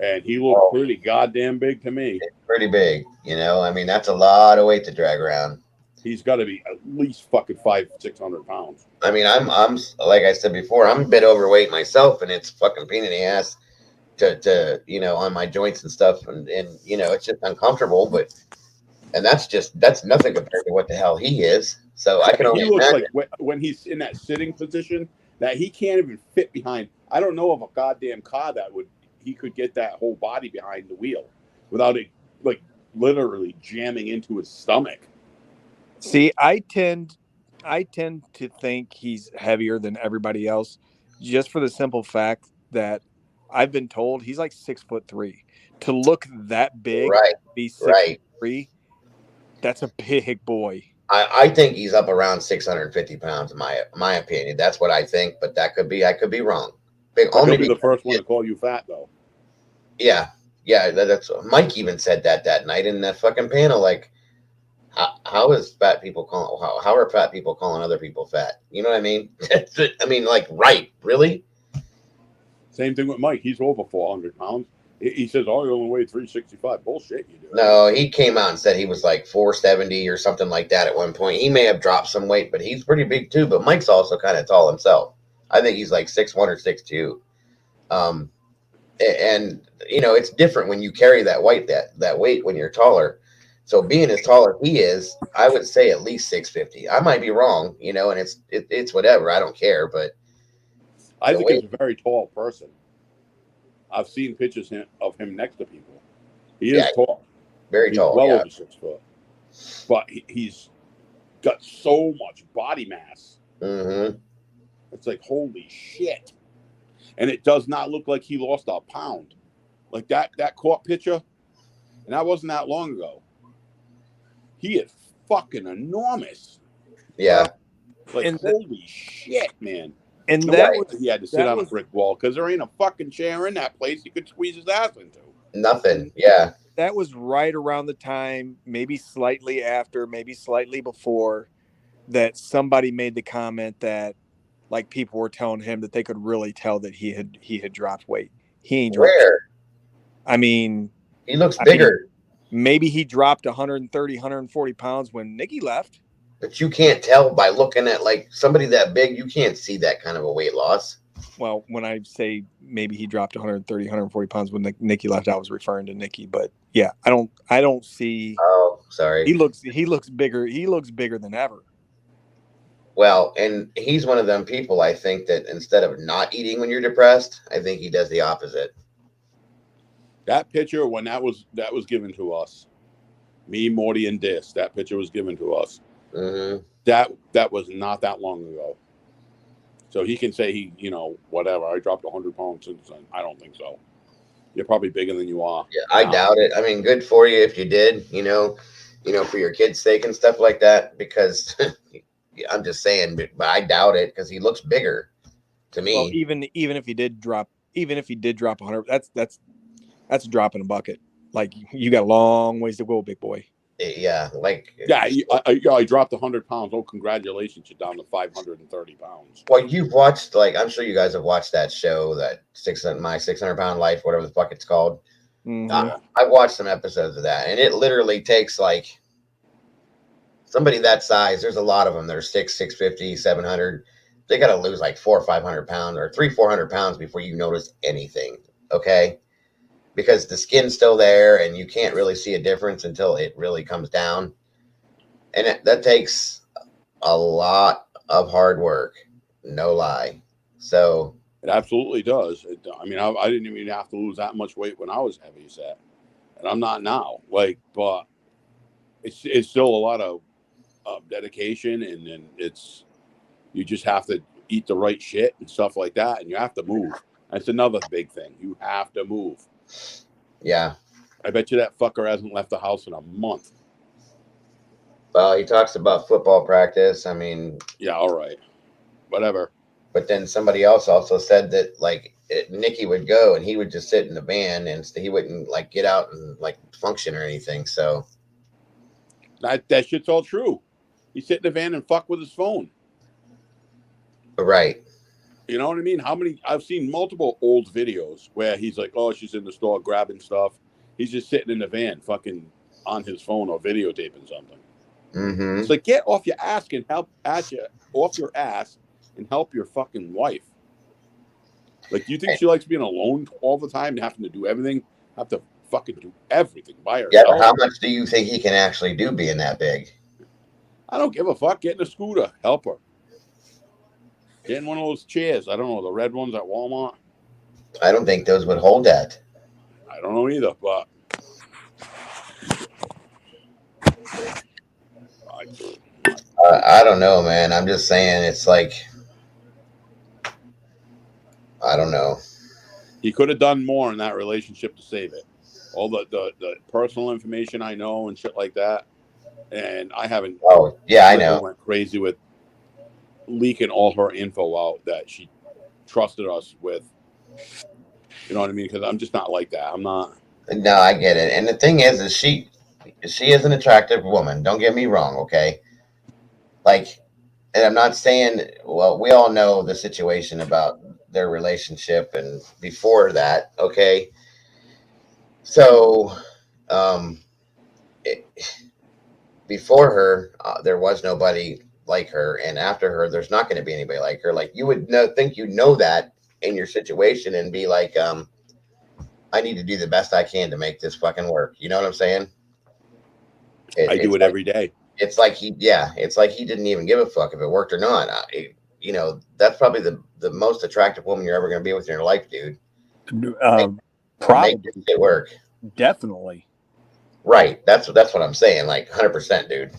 And he looked pretty goddamn big to me. It's pretty big, I mean, that's a lot of weight to drag around. He's got to be at least fucking 500-600 pounds. I mean, I'm like I said before, I'm a bit overweight myself, and it's fucking pain in the ass to on my joints and stuff, and it's just uncomfortable. And that's nothing compared to what the hell he is. So I can only imagine. He looks like when he's in that sitting position that he can't even fit behind. I don't know of a goddamn car that he could get that whole body behind the wheel without it literally jamming into his stomach. See, I tend to think he's heavier than everybody else, just for the simple fact that I've been told he's like 6'3". To look that big, right? Be 6'3", that's a big boy. I think he's up around 650 pounds, in my opinion. That's what I think, but I could be wrong. He'll be the first one to call you fat, though. Yeah. That's Mike even said that night in that fucking panel. Like, how are fat people calling other people fat? You know what I mean? I mean, right? Really? Same thing with Mike. He's over 400 pounds. He says, "Oh, you only weigh 365." Bullshit, you do. No, he came out and said he was like 470 or something like that at one point. He may have dropped some weight, but he's pretty big too. But Mike's also kind of tall himself. I think he's like 6'1" or 6'2". And it's different when you carry that weight when you're taller. So being as tall as he is, I would say at least 650. I might be wrong, and it's whatever. I don't care, but I think he's a very tall person. I've seen pictures of him next to people. He is tall. Very tall. Well over 6 foot. But he's got so much body mass. Mm-hmm. It's like, holy shit. And it does not look like he lost a pound. Like that court picture, and that wasn't that long ago. He is fucking enormous. Yeah. Holy shit, man. And he had to sit on a brick wall because there ain't a fucking chair in that place he could squeeze his ass into. Nothing. Yeah. That was right around the time, maybe slightly after, maybe slightly before, that somebody made the comment that people were telling him that they could really tell that he had dropped weight. He ain't dropped. Where? I mean, he looks bigger. Maybe he dropped 130, 140 pounds when Nikki left. But you can't tell by looking at somebody that big. You can't see that kind of a weight loss. Well, when I say maybe he dropped 130, 140 pounds when Nikki left, I was referring to Nikki. But yeah, I don't see. Oh, sorry. He looks bigger. He looks bigger than ever. Well, and he's one of them people, I think, that instead of not eating when you're depressed, I think he does the opposite. That picture, when that was given to us, me, Morty, and Dis, that picture was given to us. Mm-hmm. That was not that long ago. So he can say he, whatever. I dropped 100 pounds since then. I don't think so. You're probably bigger than you are. Yeah, I doubt it. I mean, good for you if you did, for your kids' sake and stuff like that, because I'm just saying, but I doubt it because he looks bigger to me. Well, even if he did drop 100, that's a drop in a bucket. Like, you got a long ways to go, big boy. Yeah, I dropped 100 pounds. Oh, congratulations! You're down to 530 pounds. Well, you've watched, I'm sure you guys have watched that show, that My 600-Pound Life, whatever the fuck it's called. Mm-hmm. I've watched some episodes of that, and it literally takes somebody that size. There's a lot of them. There's 650, 700. They got to lose 400 or 500 pounds or 300-400 pounds before you notice anything. Okay. Because the skin's still there and you can't really see a difference until it really comes down. And that takes a lot of hard work. No lie. So it absolutely does. I didn't even have to lose that much weight when I was heavy set. And I'm not now. But it's still a lot of dedication, and then you just have to eat the right shit and stuff like that, and you have to move. That's another big thing. You have to move. Yeah. I bet you that fucker hasn't left the house in a month. Well, he talks about football practice. I mean, yeah, all right. Whatever. But then somebody else also said that Nikki would go and he would just sit in the van and he wouldn't get out and function or anything. So that shit's all true. He sit in the van and fuck with his phone. Right. You know what I mean? I've seen multiple old videos where he's like, oh, she's in the store grabbing stuff. He's just sitting in the van fucking on his phone or videotaping something. Mm-hmm. It's like, get off your ass and off your ass and help your fucking wife. Do you think she likes being alone all the time and having to do everything? Have to fucking do everything by herself? Yeah, but how much do you think he can actually do being that big? I don't give a fuck. Get in a scooter. Help her. Get in one of those chairs. I don't know, the red ones at Walmart. I don't think those would hold that. I don't know either, but I don't know, man. I'm just saying it's I don't know. He could have done more in that relationship to save it. All the personal information I know and shit like that. And I haven't. Oh, yeah, I know. Went crazy with leaking all her info out that she trusted us with. You know what I mean? Because I'm just not like that. I'm not. No, I get it. And the thing is she is an attractive woman. Don't get me wrong, okay? And I'm not saying, well, we all know the situation about their relationship and before that, okay? So, before her, there was nobody like her, and after her, there's not going to be anybody like her. You would think that in your situation and be I need to do the best I can to make this fucking work. You know what I'm saying? I do it every day. It's he didn't even give a fuck if it worked or not. That's probably the most attractive woman you're ever going to be with in your life, dude. Probably. Make it work. Definitely. Right. That's what I'm saying. 100%, dude.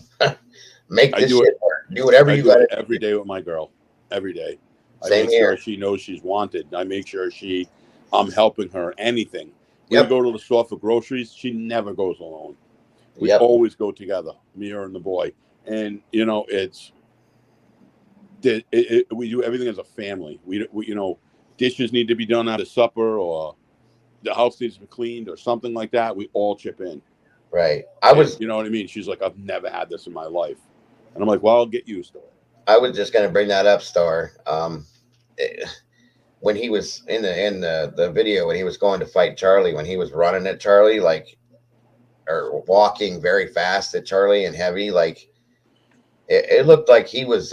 Make this shit work. Do whatever you got to do. Every day with my girl. Every day. Same I make here. sure she knows she's wanted. I make sure I'm helping her anything. We Yep. go to the store for groceries. She never goes alone. We always go together, me, her, and the boy. And, we do everything as a family. We dishes need to be done after supper, or the house needs to be cleaned or something like that. We all chip in. Right. You know what I mean? She's like, I've never had this in my life. And I'm like, well, I'll get used to it. I was just going to bring that up, Star. When he was in the video, when he was going to fight Charlie, when he was running at Charlie, or walking very fast at Charlie and heavy, it looked like he was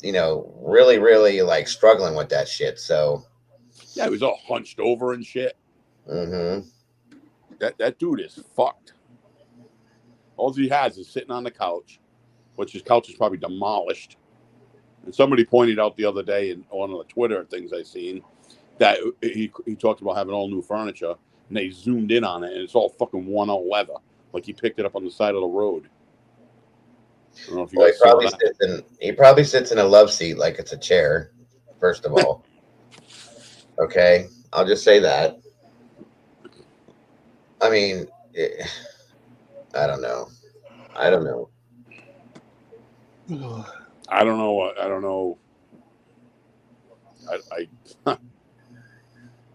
really, really like struggling with that shit. So Yeah, he was all hunched over and shit. mm-hmm. That dude is fucked. All he has is sitting on the couch, which his couch is probably demolished. And somebody pointed out the other day in one of the Twitter things I seen that he talked about having all new furniture, and they zoomed in on it, and it's all fucking worn-out leather, like he picked it up on the side of the road. I don't know if you guys saw that. He probably sits in a love seat like it's a chair. First of all, okay, I'll just say that. I mean, I don't know. I don't know.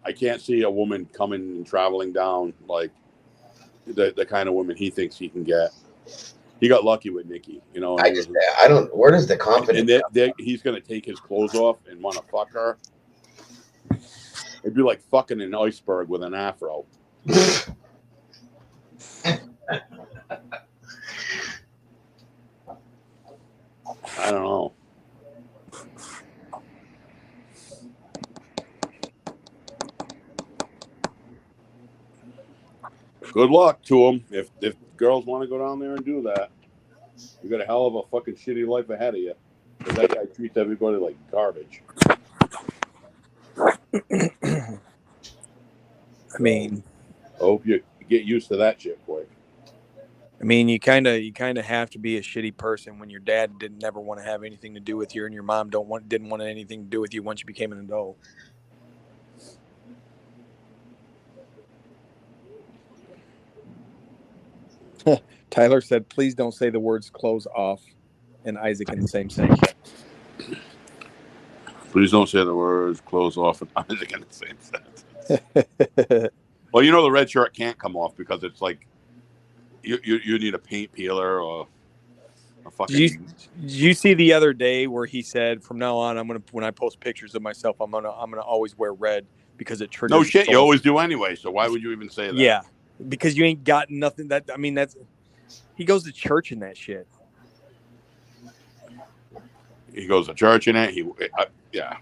I can't see a woman coming and traveling down like the kind of woman he thinks he can get. He got lucky with Nikki, you know. I don't. Where does the confidence? And he's gonna take his clothes off and want to fuck her. It'd be like fucking an iceberg with an afro. I don't know. Good luck to them. If girls want to go down there and do that, you got a hell of a fucking shitty life ahead of you. Because that guy treats everybody like garbage. I mean, I hope you get used to that shit quick. I mean, you kind of have to be a shitty person when your dad didn't never want to have anything to do with you, and your mom didn't want anything to do with you once you became an adult. Tyler said, "Please don't say the words clothes off," and Isaac in the same sentence. Please don't say the words clothes off and Isaac in the same sentence. Well, you know the red shirt can't come off because it's like you need a paint peeler or a fucking. Did you see the other day where he said, "From now on, when I post pictures of myself, I'm gonna always wear red because it triggers." No shit, you always do anyway. So why would you even say that? Yeah, because you ain't got nothing. That's he goes to church in that shit. He goes to church in it. Yeah.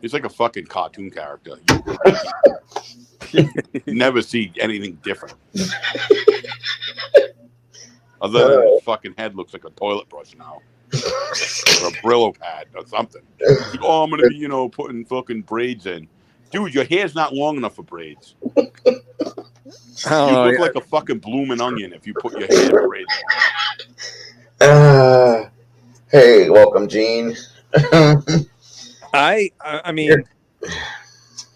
He's like a fucking cartoon character. You never see anything different. Other than his fucking head looks like a toilet brush now. Or a Brillo pad or something. Like, oh, I'm going to be, putting fucking braids in. Dude, your hair's not long enough for braids. You look like a fucking blooming onion if you put your hair in braids. Hey, welcome, Gene. I mean,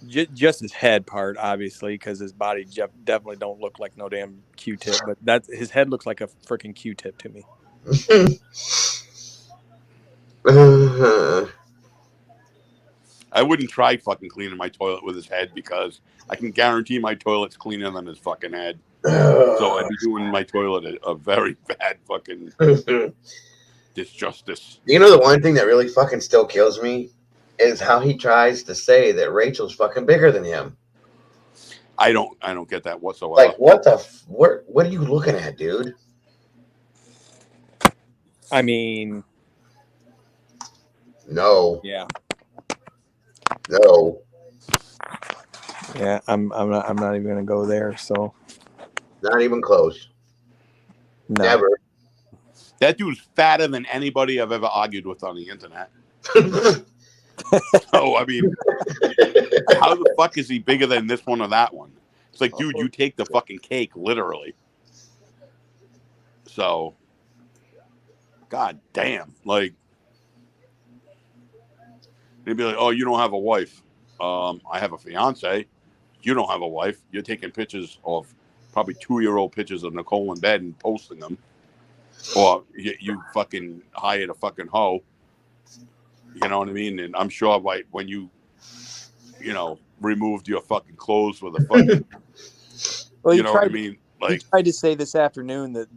just his head part, obviously, because his body definitely don't look like no damn Q-tip. But his head looks like a freaking Q-tip to me. I wouldn't try fucking cleaning my toilet with his head because I can guarantee my toilet's cleaner than his fucking head. So I'd be doing my toilet a very bad fucking disjustice. You know the one thing that really fucking still kills me is how he tries to say that Rachel's fucking bigger than him. I don't get that whatsoever. Like what are you looking at, dude? I mean, no. Yeah. No. Yeah, I'm not even gonna go there. So. Not even close. No. Never. That dude's fatter than anybody I've ever argued with on the internet. So, I mean, how the fuck is he bigger than this one or that one? It's like, dude, you take the fucking cake, literally. So, god damn. Like, they'd be like, oh, you don't have a wife. I have a fiance. You don't have a wife. You're taking pictures of probably 2-year-old pictures of Nicole in bed and posting them. Or you fucking hired a fucking hoe. You know what I mean? And I'm sure like when you removed your fucking clothes with a fucking well, you know what I mean? Like, he tried to say this afternoon that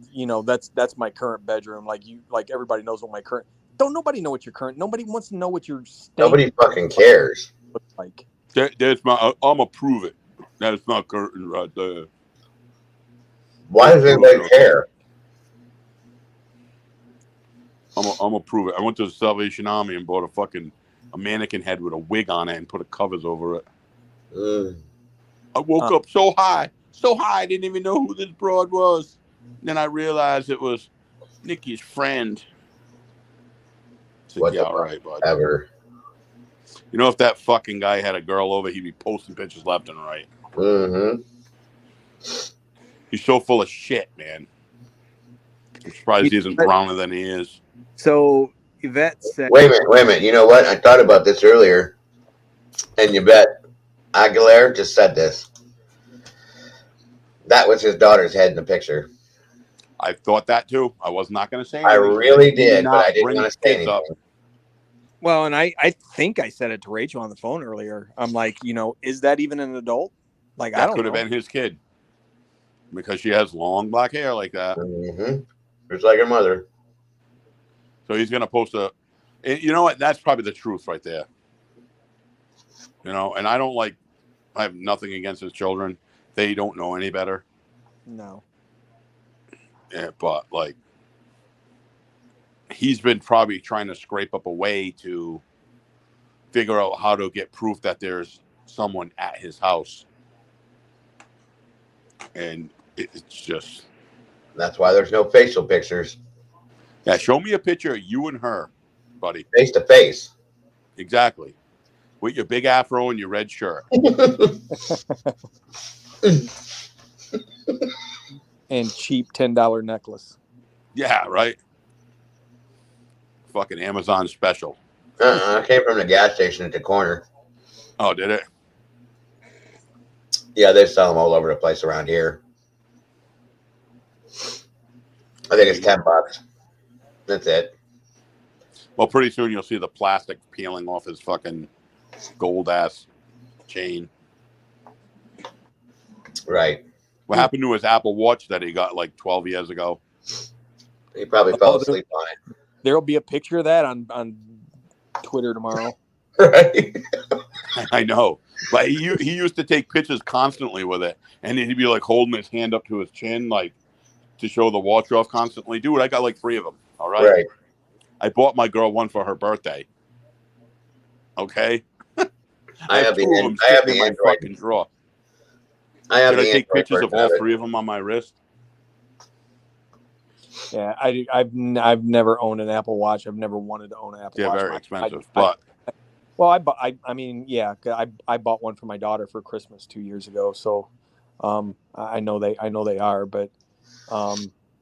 that's my current bedroom. Like everybody knows what my current. Don't nobody know what your current. Nobody wants to know what your. Nobody fucking cares. Looks like. That's my. I'm gonna prove it. That's my curtain right there. Why does anybody care? I'm gonna prove it. I went to the Salvation Army and bought a mannequin head with a wig on it and put covers over it. I woke up so high, I didn't even know who this broad was. And then I realized it was Nikki's friend. I said, What yeah, the all right, bud. Ever. You know, if that fucking guy had a girl over, he'd be posting pictures left and right. Mm-hmm. He's so full of shit, man. I'm surprised he isn't browner than he is. So Yvette said, Wait a minute. You know what? I thought about this earlier, and Yvette Aguilar just said this. That was his daughter's head in the picture. I thought that too. I was not going to say anything. I really did, but I didn't want to say anything. Well, and I think I said it to Rachel on the phone earlier. I'm like, is that even an adult? Like, I don't know. That could have been his kid. Because she has long black hair like that. Mm-hmm. Just like her mother. So he's going to post you know what? That's probably the truth right there. And I have nothing against his children. They don't know any better. No. Yeah, but he's been probably trying to scrape up a way to figure out how to get proof that there's someone at his house. And it's just... That's why there's no facial pictures. Yeah, show me a picture of you and her, buddy. Face to face. Exactly. With your big afro and your red shirt. And cheap $10 necklace. Yeah, right. Fucking Amazon special. I came from the gas station at the corner. Oh, did it? Yeah, they sell them all over the place around here. I think it's $10. That's it. Well, pretty soon you'll see the plastic peeling off his fucking gold ass chain. Right. What happened to his Apple Watch that he got like 12 years ago? He probably fell asleep on it. There'll be a picture of that on Twitter tomorrow. Right. I know. But he used to take pictures constantly with it. And he'd be like holding his hand up to his chin, like to show the watch off constantly. Dude, I got like 3 of them. All right. Right. I bought my girl one for her birthday. Okay. I have the Android fucking drawer. I have Should the I take Android pictures of version all it. 3 of them on my wrist? Yeah, I've never owned an Apple Watch. I've never wanted to own an Apple Watch. Yeah, very expensive. But I bought one for my daughter for Christmas 2 years ago. So I know they are, but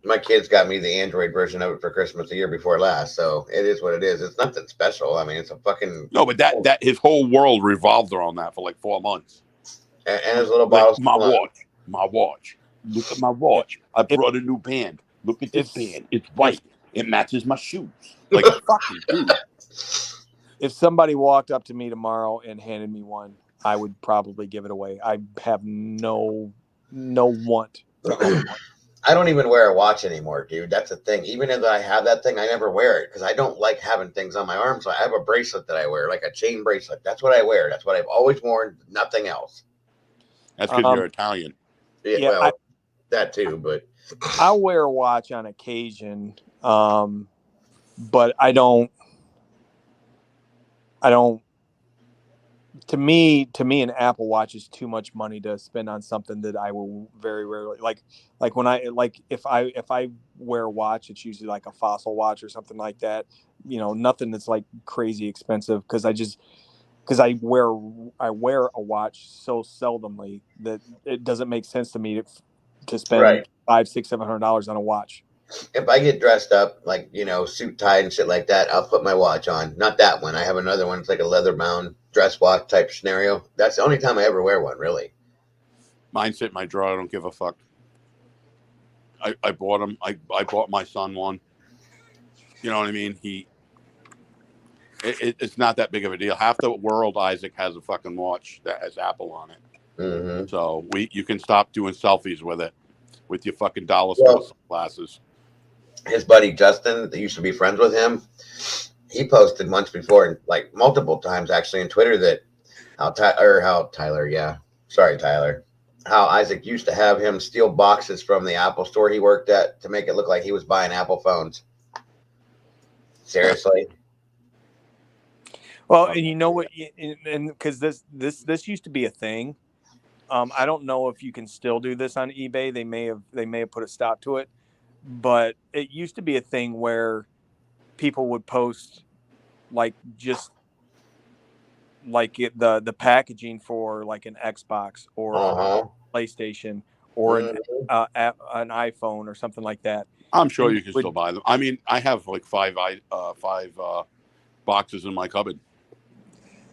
my kids got me the Android version of it for Christmas the year before last, so it is what it is. It's nothing special. I mean, it's a fucking but that his whole world revolved around that for like 4 months. And his little bottles. My watch. Look at my watch. I brought a new band. Look at this band. It's white. It matches my shoes. Like fucking dude. If somebody walked up to me tomorrow and handed me one, I would probably give it away. I have no want to own one. I don't even wear a watch anymore, dude. That's the thing. Even if I have that thing, I never wear it because I don't like having things on my arm. So I have a bracelet that I wear, like a chain bracelet. That's what I wear. That's what I've always worn. Nothing else. That's because you're Italian. Yeah, well, that too, but I'll wear a watch on occasion, but I don't. To me, an Apple Watch is too much money to spend on something that I will very rarely like when if I wear a watch, it's usually like a Fossil watch or something like that. Nothing that's like crazy expensive because I wear a watch so seldomly that it doesn't make sense to me to spend Right. $500, $600, $700 on a watch. if I get dressed up, like, suit, tie, and shit like that, I'll put my watch on. Not that one. I have another one. It's like a leather-bound dress watch type scenario. That's the only time I ever wear one, really. Mine sit in my drawer. I don't give a fuck. I bought them. I bought my son one. You know what I mean? It's not that big of a deal. Half the world, Isaac, has a fucking watch that has Apple on it. Mm-hmm. So you can stop doing selfies with it, with your fucking dollar store glasses. His buddy Justin, that used to be friends with him, he posted once before, and like multiple times actually, in Twitter that how Isaac used to have him steal boxes from the Apple store he worked at to make it look like he was buying Apple phones. Seriously. Well, and you know what? And because this used to be a thing. I don't know if you can still do this on eBay. They may have put a stop to it, but it used to be a thing where people would post like just like the packaging for like an Xbox or a PlayStation or an iPhone or something like that. I'm sure you can still buy them. I mean, I have like five boxes in my cupboard.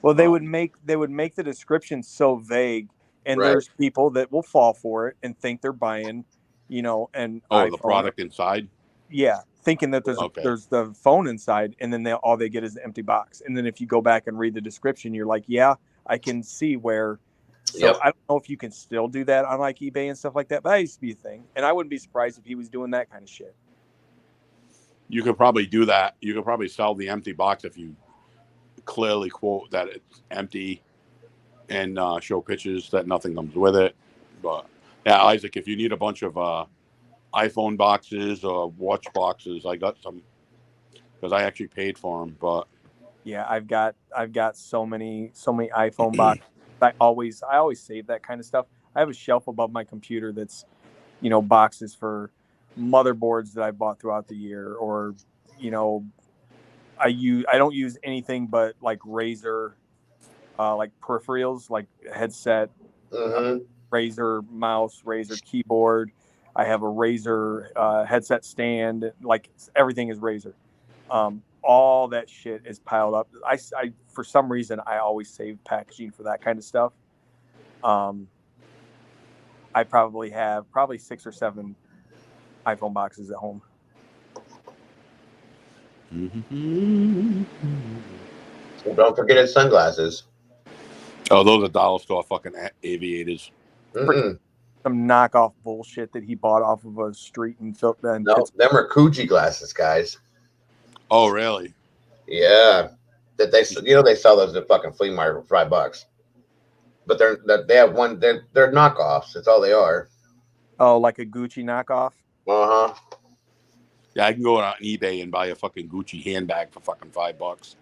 Well, they would make the description so vague, and there's people that will fall for it and think they're buying, an iPhone. The product inside. Yeah, thinking that there's the phone inside, and then all they get is an empty box. And then if you go back and read the description, you're like, yeah, I can see where. So I don't know if you can still do that on like eBay and stuff like that, but that used to be a thing, and I wouldn't be surprised if he was doing that kind of shit. You could probably do that. You could probably sell the empty box if you clearly quote that it's empty and show pictures that nothing comes with it. But yeah, Isaac, if you need a bunch of iPhone boxes or watch boxes, I got some because I actually paid for them. But yeah, I've got so many iPhone boxes. I always save that kind of stuff. I have a shelf above my computer that's boxes for motherboards that I bought throughout the year, or I don't use anything but like Razer, like peripherals, like headset, Razer mouse, Razer keyboard. I have a Razer headset stand. Like everything is Razer. All that shit is piled up. I for some reason I always save packaging for that kind of stuff. I probably have 6 or 7 iPhone boxes at home. So don't forget his sunglasses. Oh, those are dollar store fucking aviators. Some knockoff bullshit that he bought off of a street in Pittsburgh. No, them are Coogee glasses, guys. Oh, really? Yeah. That they sell those at fucking flea market for $5. But they have one. They're knockoffs. That's all they are. Oh, like a Gucci knockoff. Yeah, I can go on eBay and buy a fucking Gucci handbag for fucking $5.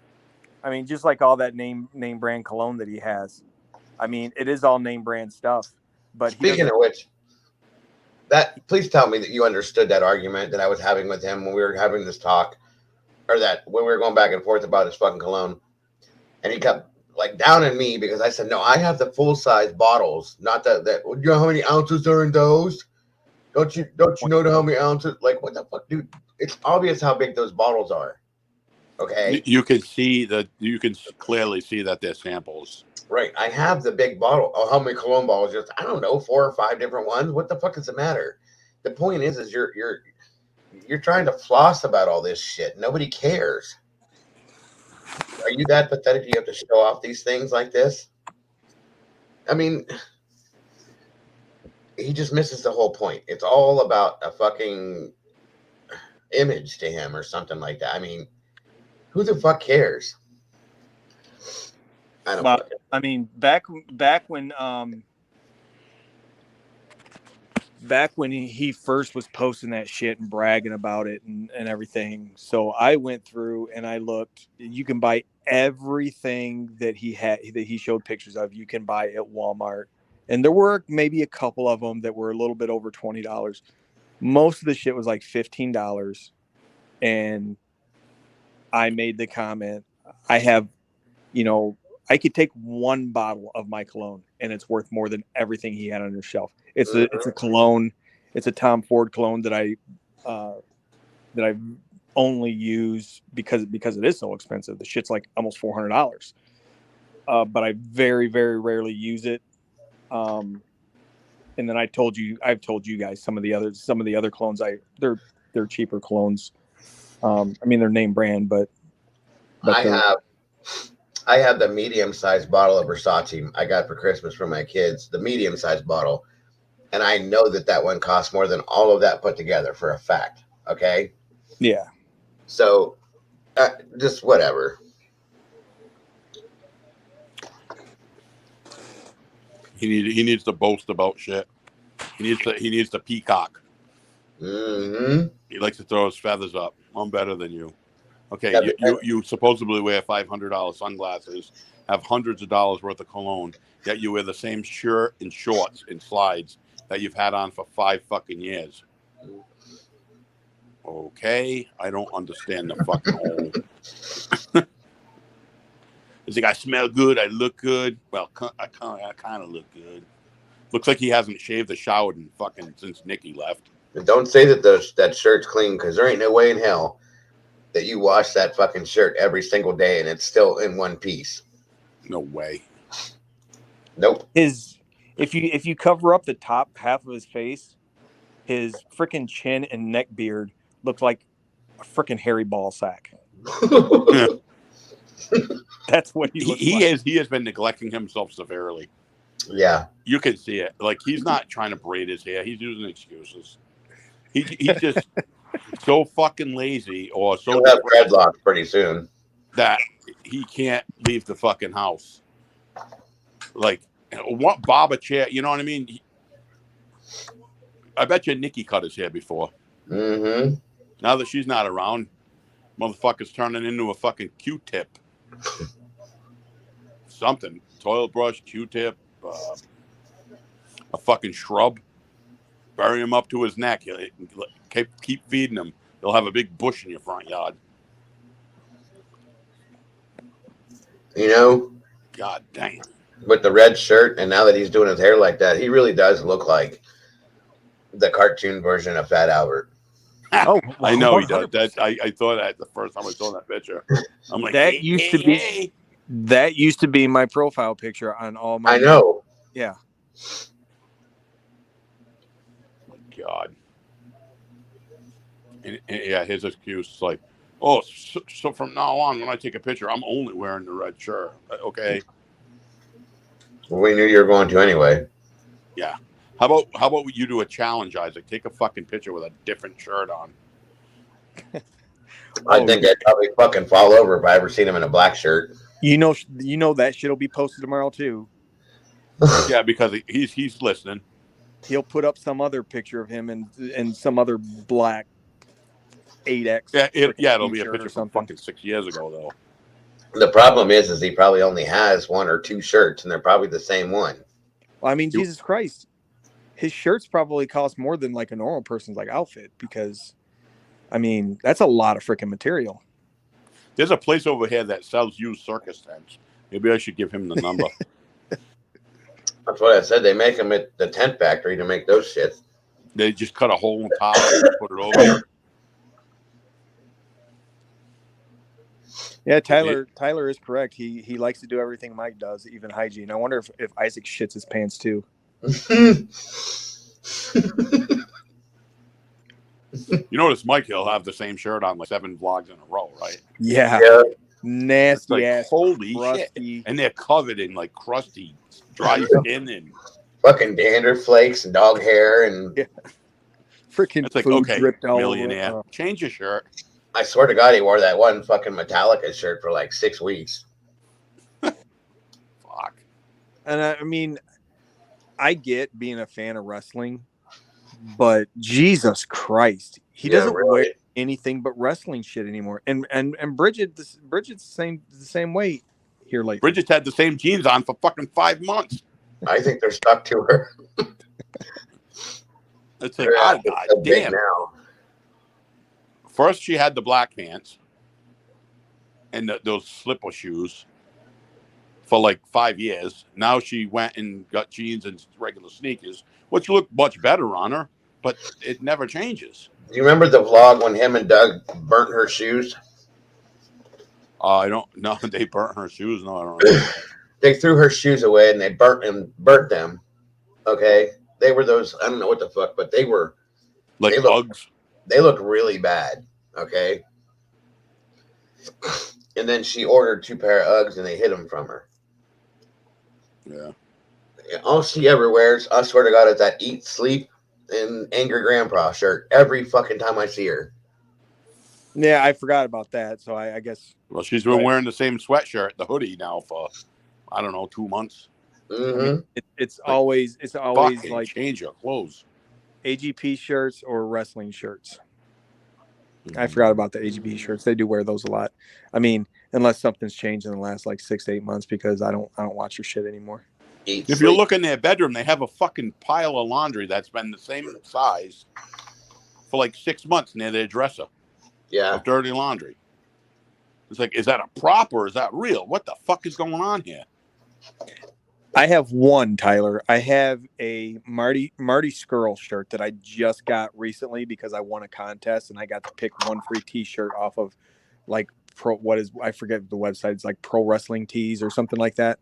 I mean, just like all that name brand cologne that he has. I mean, it is all name brand stuff. But speaking of which, please tell me that you understood that argument that I was having with him when we were having this talk, or that when we were going back and forth about his fucking cologne, and he kept like downing me because I said, no, I have the full size bottles, not that. You know how many ounces are in those? Don't you know how many ounces? Like, what the fuck, dude? It's obvious how big those bottles are. Okay. You can clearly see that they're samples. Right. I have the big bottle. Oh, how many cologne bottles? Just, I don't know, 4 or 5 different ones. What the fuck does it matter? The point is you're trying to floss about all this shit. Nobody cares. Are you that pathetic? You have to show off these things like this? I mean, he just misses the whole point. It's all about a fucking image to him or something like that. I mean, who the fuck cares? I don't know. I mean, back when he first was posting that shit and bragging about it and everything. So I went through and I looked. You can buy everything that he showed pictures of. You can buy at Walmart. And there were maybe a couple of them that were a little bit over $20. Most of the shit was like $15. And I made the comment, I have, I could take one bottle of my cologne and it's worth more than everything he had on his shelf. It's a cologne. It's a Tom Ford cologne that I only use because it is so expensive. The shit's like almost $400. But I very, very rarely use it. And then I've told you guys some of the other colognes. They're cheaper colognes. I mean, they're name brand, but I have the medium-sized bottle of Versace I got for Christmas for my kids, the medium-sized bottle. And I know that one costs more than all of that put together for a fact. Okay? Yeah. So, just whatever. He needs to boast about shit. He needs to peacock. Mm-hmm. He likes to throw his feathers up. I'm better than you. Okay, Yeah, but- you supposedly wear $500 sunglasses, have hundreds of dollars worth of cologne, yet you wear the same shirt and shorts and slides that you've had on for 5 fucking years. Okay, I don't understand the fucking whole. It's like, I smell good, I look good. Well, I kind of look good. Looks like he hasn't shaved or showered in fucking since Nikki left. Don't say that that shirt's clean, because there ain't no way in hell that you wash that fucking shirt every single day and it's still in one piece. No way. Nope. If you cover up the top half of his face, his freaking chin and neck beard look like a freaking hairy ball sack. That's what he looks like. He has been neglecting himself severely. Yeah. You can see it. Like, he's not trying to braid his hair. He's using excuses. He's just so fucking lazy or so He'll have dreadlocks pretty soon. that he can't leave the fucking house. Like, what bob a chair? You know what I mean? I bet you Nikki cut his hair before. Mm-hmm. Now that she's not around, motherfucker's turning into a fucking Q-tip. Something. Toilet brush, Q-tip, a fucking shrub. Bury him up to his neck. Keep feeding him. You'll have a big bush in your front yard. You know, God damn. with the red shirt, and now that he's doing his hair like that, he really does look like the cartoon version of Fat Albert. Oh, I know he does. 100%. That I thought that the first time I saw that picture. I'm like, That used to be that used to be my profile picture on all my. I know. Yeah. God. And yeah, his excuse is like, oh, so from now on, when I take a picture, I'm only wearing the red shirt. Okay. Well, we knew you were going to anyway. Yeah. How about you do a challenge, Isaac? Take a fucking picture with a different shirt on. I think I'd probably fucking fall over if I ever seen him in a black shirt. You know that shit'll be posted tomorrow too. Yeah, because he's listening. He'll put up some other picture of him in some other black 8X. Yeah, it'll be a t-shirt picture or from something. fucking 6 years ago, though. The problem is he probably only has 1 or 2 shirts, and they're probably the same one. Well, I mean, Jesus Christ, his shirts probably cost more than like a normal person's like outfit, because, I mean, that's a lot of freaking material. There's a place over here that sells used circus tents. Maybe I should give him the number. That's what I said. They make them at the tent factory to make those shits. They just cut a hole in top and put it over. Yeah, Tyler is correct. He likes to do everything Mike does, even hygiene. I wonder if Isaac shits his pants too. You notice Mike, he'll have the same shirt on like 7 vlogs in a row, right? Yeah, Yeah. nasty Like, ass, holy crusty. shit. And they're covered in like crusty, dry skin. And Fucking dander flakes and dog hair. And Freaking it's like, food okay, dripped all millionaire, over. change your shirt. I swear to God, he wore that one fucking Metallica shirt for like 6 weeks. Fuck. And I mean, I get being a fan of wrestling, but Jesus Christ, he Yeah, doesn't really. wear anything but wrestling shit anymore. And Bridget's the same way here lately. Bridget's had the same jeans on for fucking 5 months. I think they're stuck to her. It's like, They're oh, so God big damn. now. First, she had the black pants and those slipper shoes for like 5 years. Now she went and got jeans and regular sneakers, which look much better on her, but it never changes. Do you remember the vlog when him and Doug burnt her shoes? I don't know. They burnt her shoes. No, I don't know. They threw her shoes away and they burnt them. Okay, they were those. I don't know what the fuck, but they were. Like They look- Uggs. They looked really bad. Okay, and then she ordered 2 pair of Uggs and they hid them from her. Yeah. All she ever wears, I swear to God, is that eat, sleep, and angry grandpa shirt every fucking time I see her. Yeah, I forgot about that. So I guess Well, she's been Right. wearing the same sweatshirt, the hoodie, now for, I don't know, 2 months. Mm-hmm. it's Like, always Fucking like change your clothes. AGP shirts or wrestling shirts. I forgot about the AGB shirts. They do wear those a lot. I mean, unless something's changed in the last like 6 to 8 months, because I don't watch your shit anymore. If you look in their bedroom, they have a fucking pile of laundry that's been the same size for like 6 months near their dresser. Yeah. Of dirty laundry. It's like, is that a prop or is that real? What the fuck is going on here? I have one, Tyler. I have a Marty Skrull shirt that I just got recently because I won a contest and I got to pick one free T-shirt off of like I forget the website. It's like Pro Wrestling Tees or something like that.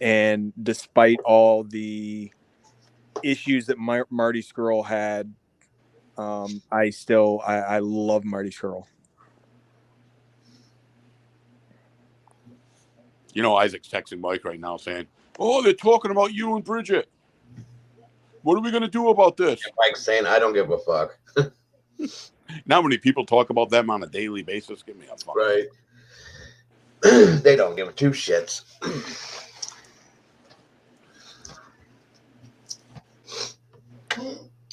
And despite all the issues that Marty Skrull had, I love Marty Skrull. You know, Isaac's texting Mike right now saying, "Oh, they're talking about you and Bridget. What are we going to do about this?" Mike's saying, "I don't give a fuck." Not many people talk about them on a daily basis. Give me a fuck. Right. They don't give two shits.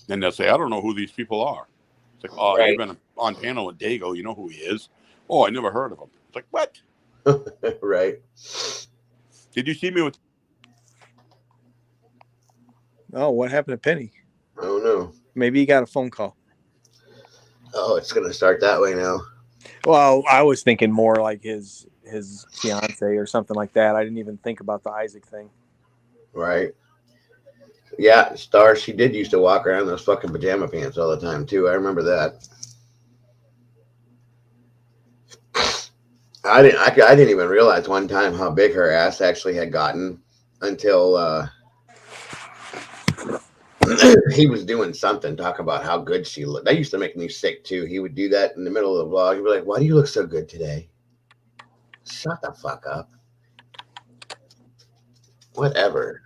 Then they'll say, "I don't know who these people are." It's like, "Oh, Right. You've been on panel with Dago. You know who he is." "Oh, I never heard of him." It's like, what? Right. Did you see me with? Oh, what happened to Penny? I don't know. Maybe he got a phone call. Oh, it's gonna start that way now. Well, I was thinking more like his fiance or something like that. I didn't even think about the Isaac thing. Right. Yeah, Star, she did used to walk around in those fucking pajama pants all the time too. I remember that. I didn't even realize one time how big her ass actually had gotten until he was doing something, talking about how good she looked. That used to make me sick too. He would do that in the middle of the vlog. He'd be like, "Why do you look so good today?" Shut the fuck up. Whatever.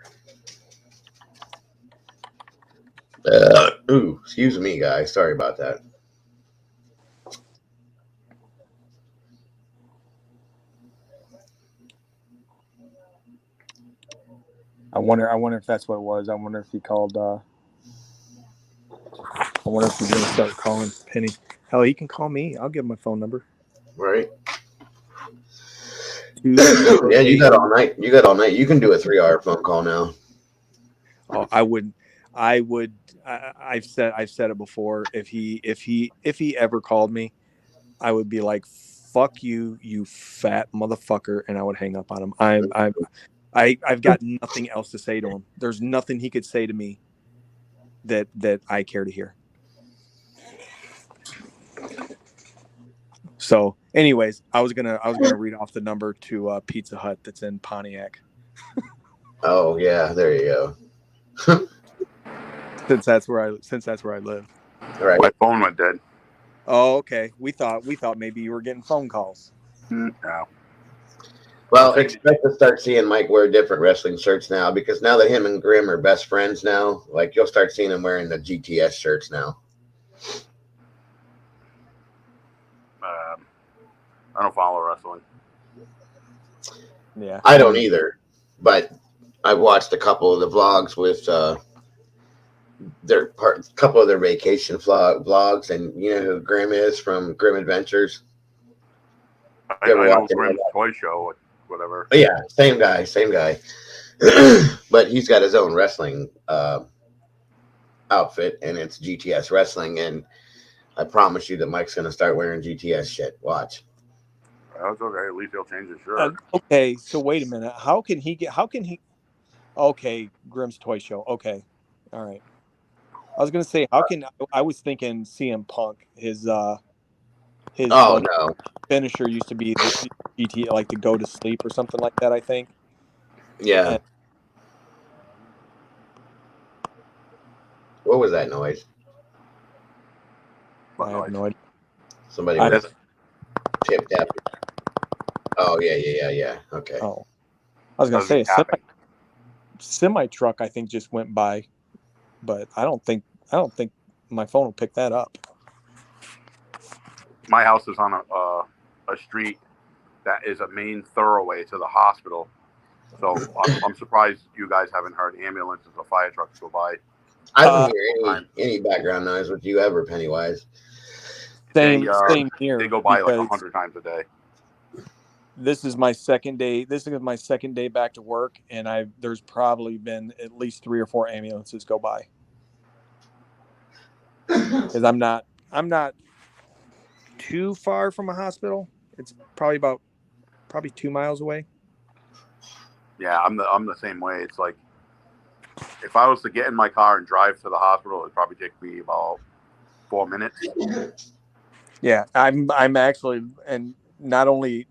Ooh, excuse me, guys. Sorry about that. I wonder if that's what it was. I wonder if he called. I wonder if he's gonna start calling Penny. Hell, he can call me. I'll give him my phone number. Right. Yeah, you got all night. You got all night. You can do a 3-hour phone call now. Oh, I would. I've said it before. If he ever called me, I would be like, "Fuck you, you fat motherfucker," and I would hang up on him. I've got nothing else to say to him. There's nothing he could say to me that I care to hear. So, anyways, I was gonna read off the number to Pizza Hut that's in Pontiac. Oh yeah, there you go. Since that's where I live. All right. My phone went dead. Oh, okay. We thought maybe you were getting phone calls. No. Well, expect to start seeing Mike wear different wrestling shirts now, because now that him and Grim are best friends now, like you'll start seeing him wearing the GTS shirts now. I don't follow wrestling. Yeah, I don't either, but I've watched a couple of the vlogs with couple of their vacation vlogs, and you know who Grim is from Grim Adventures. I know Grim's Toy Show, whatever. But yeah, same guy. But he's got his own wrestling outfit, and it's GTS Wrestling, and I promise you that Mike's going to start wearing GTS shit. Watch. That's okay. At least he'll change his shirt. Okay, so wait a minute. How can he? Okay, Grimm's Toy Show. Okay, all right. I was gonna say, I was thinking CM Punk. His no finisher used to be the GT, like to go to sleep or something like that. I think. Yeah. And, what was that noise? I have no idea. Somebody tip tap. Oh yeah. Okay. Oh, I was gonna say a semi truck. I think just went by, but I don't think my phone will pick that up. My house is on a street that is a main thoroughway to the hospital, so I'm surprised you guys haven't heard ambulances or fire trucks go by. I don't hear any background noise with you ever, Pennywise. Same here. They go by like because 100 times a day. This is my second day. This is my second day back to work, and there's probably been at least 3 or 4 ambulances go by. Because I'm not too far from a hospital. It's probably 2 miles away. Yeah, I'm the same way. It's like if I was to get in my car and drive to the hospital, it'd probably take me about 4 minutes. Yeah, I'm actually, and not only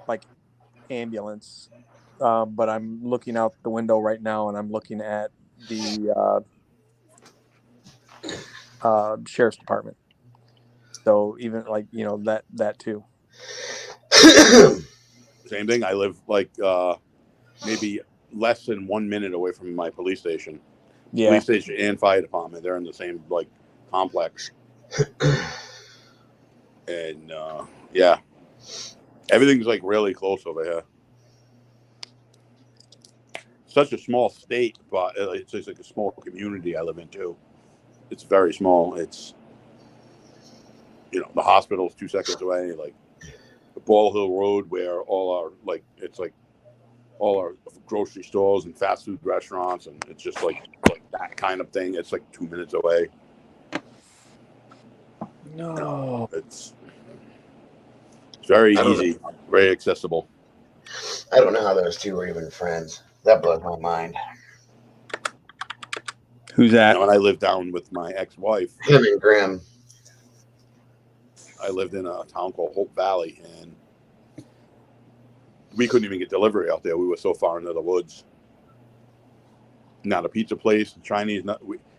like ambulance, but I'm looking out the window right now, and I'm looking at the sheriff's department. So even like that too. Same thing. I live like maybe less than 1 minute away from my police station. Yeah. Police station and fire department. They're in the same like complex. And yeah, everything's like really close over here. Such a small state, but it's just like a small community I live in too. It's very small. It's the hospital's 2 seconds away. Like the Ball Hill Road, where all our all our grocery stores and fast food restaurants, and it's just like that kind of thing. It's like 2 minutes away. No, it's very easy, very accessible. I don't know how those two were even friends. That blows my mind. Who's that? When I lived down with my ex-wife, Him and Graham. I lived in a town called Hope Valley, and we couldn't even get delivery out there. We were so far into the woods. Not a pizza place, Chinese.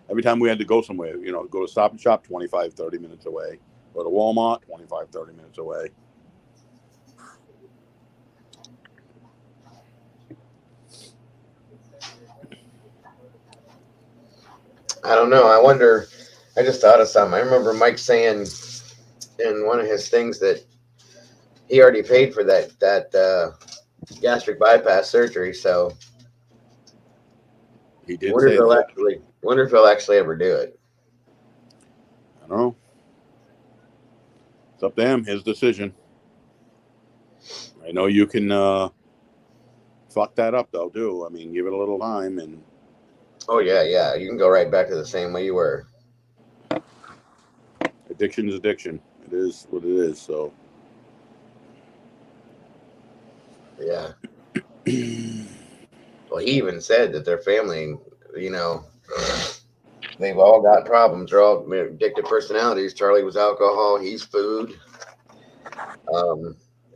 Every time we had to go somewhere, go to Stop and Shop, 25, 30 minutes away. Go to Walmart, 25, 30 minutes away. I don't know. I wonder. I just thought of something. I remember Mike saying in one of his things that he already paid for that gastric bypass surgery. So he did wonder say if that. Wonder if he'll actually ever do it. I don't know. It's up to him. His decision. I know you can fuck that up though, too. I mean, give it a little time and. Oh yeah. You can go right back to the same way you were. Addiction is addiction. It is what it is. So. Yeah. Well, he even said that their family, they've all got problems. They're all addictive personalities. Charlie was alcohol. He's food.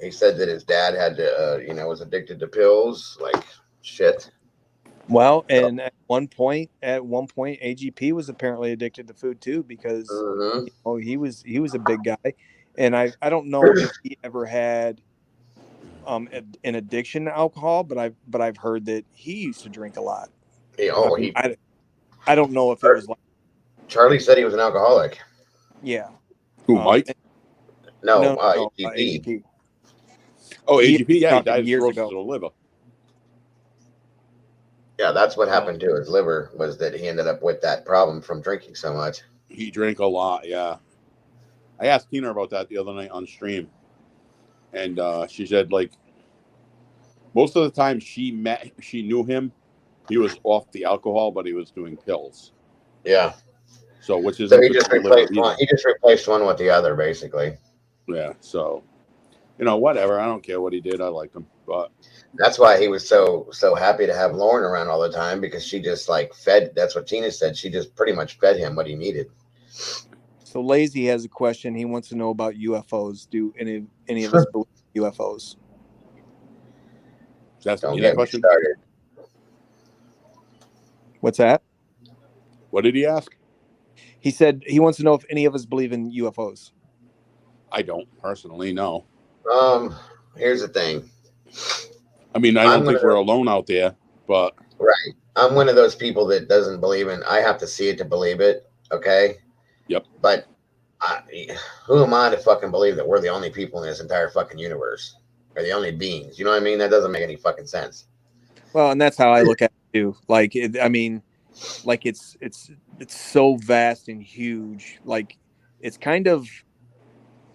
He said that his dad had to, was addicted to pills. Like shit. Well, and at one point, AGP was apparently addicted to food too, because he was a big guy, and I don't know if he ever had an addiction to alcohol, but I've heard that he used to drink a lot. I don't know if it was like Charlie said he was an alcoholic. Yeah. Who, Mike? No, AGP. Oh, AGP, yeah, he died years of ago. cirrhosis of the liver. Yeah, that's what happened to his liver, was that he ended up with that problem from drinking so much. He drank a lot, yeah. I asked Tina about that the other night on stream, and she said, like, most of the time she knew him, he was off the alcohol, but he was doing pills. Yeah. So which is he just replaced one. He just replaced one with the other, basically. Yeah. So, whatever. I don't care what he did. I liked him, but that's why he was so happy to have Lauren around all the time, because she just fed. That's what Tina said. She just pretty much fed him what he needed. So Lazy has a question. He wants to know about UFOs. Do any of us believe in UFOs? That's Don't get me started. What's that? What did he ask? He said he wants to know if any of us believe in UFOs. I don't personally, no. Here's the thing. I mean, I don't think we're alone out there, but right. I'm one of those people that doesn't believe in. I have to see it to believe it. Okay. Yep. But who am I to fucking believe that we're the only people in this entire fucking universe, or the only beings? You know what I mean? That doesn't make any fucking sense. Well, and that's how I look at it too. Like, it's so vast and huge. Like, it's kind of,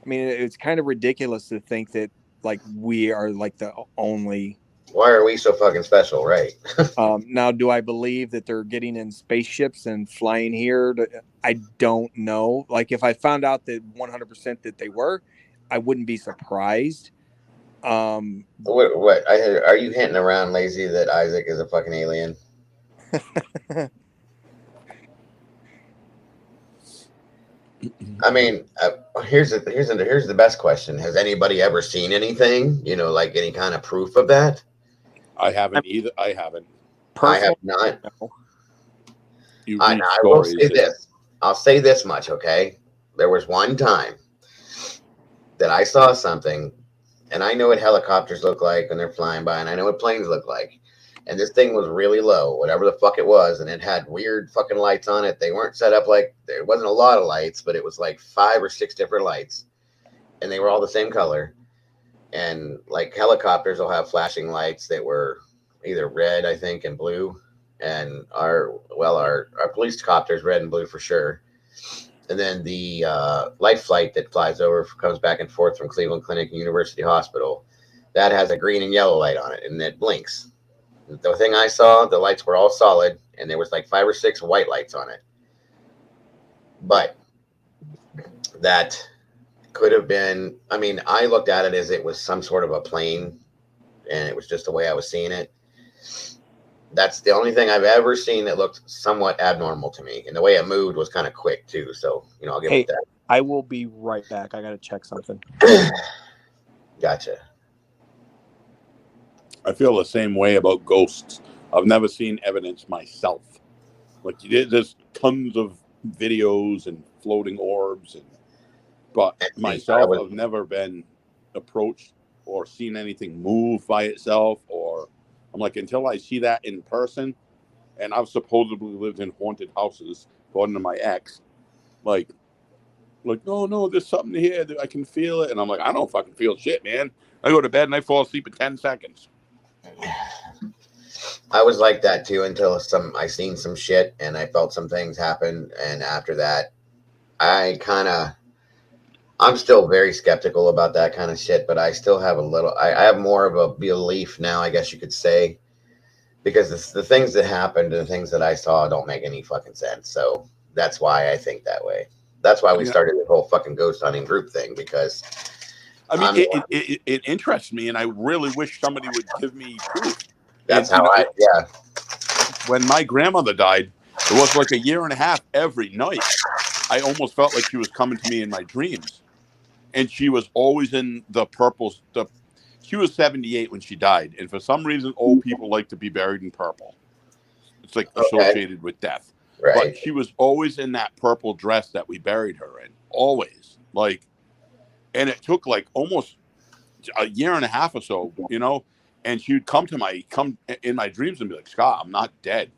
I mean, it's kind of ridiculous to think that like we are like the only. Why are we so fucking special, right? Now, do I believe that they're getting in spaceships and flying here? I don't know. Like, if I found out that 100% that they were, I wouldn't be surprised. What are you hinting around, Lazy, that Isaac is a fucking alien? I mean, here's the best question: has anybody ever seen anything? You know, like any kind of proof of that? I haven't either. I haven't. I have not. No. You I read will stories. say this. I'll say this much, okay? There was one time that I saw something, and I know what helicopters look like when they're flying by, and I know what planes look like. And this thing was really low, whatever the fuck it was, and it had weird fucking lights on it. They weren't set up like, there wasn't a lot of lights, but it was like 5 or 6 different lights, and they were all the same color. And like helicopters will have flashing lights that were either red, I think, and blue. And our police copters, red and blue for sure. And then the light flight that flies over, comes back and forth from Cleveland Clinic and University Hospital, that has a green and yellow light on it, and it blinks. The thing I saw, the lights were all solid, and there was like 5 or 6 white lights on it. But that could have been, I mean, I looked at it as it was some sort of a plane, and it was just the way I was seeing it. That's the only thing I've ever seen that looked somewhat abnormal to me. And the way it moved was kind of quick, too. So, you know, I'll give it that. I will be right back. I got to check something. Gotcha. I feel the same way about ghosts. I've never seen evidence myself. Like, there's tons of videos and floating orbs, but myself, I've never been approached or seen anything move by itself. Or I'm like, until I see that in person, and I've supposedly lived in haunted houses, according to my ex, like, no, there's something here that I can feel it, and I'm like, I don't fucking feel shit, man. I go to bed and I fall asleep in 10 seconds. I was like that too until I seen some shit and I felt some things happen, and after that, I'm still very skeptical about that kind of shit, but I still have I have more of a belief now, I guess you could say, because the things that happened and the things that I saw don't make any fucking sense. So that's why I think that way. That's why we started the whole fucking ghost hunting group thing, because I mean, it interests me, and I really wish somebody would give me proof. That's and, yeah. When my grandmother died, it was like a year and a half every night. I almost felt like she was coming to me in my dreams. And she was always in the purple stuff. She was 78 when she died. And for some reason, old people like to be buried in purple. It's like associated with death. Right. But she was always in that purple dress that we buried her in. Always. Like, and it took like almost a year and a half or so, you know, and she would come in my dreams and be like, Scott, I'm not dead,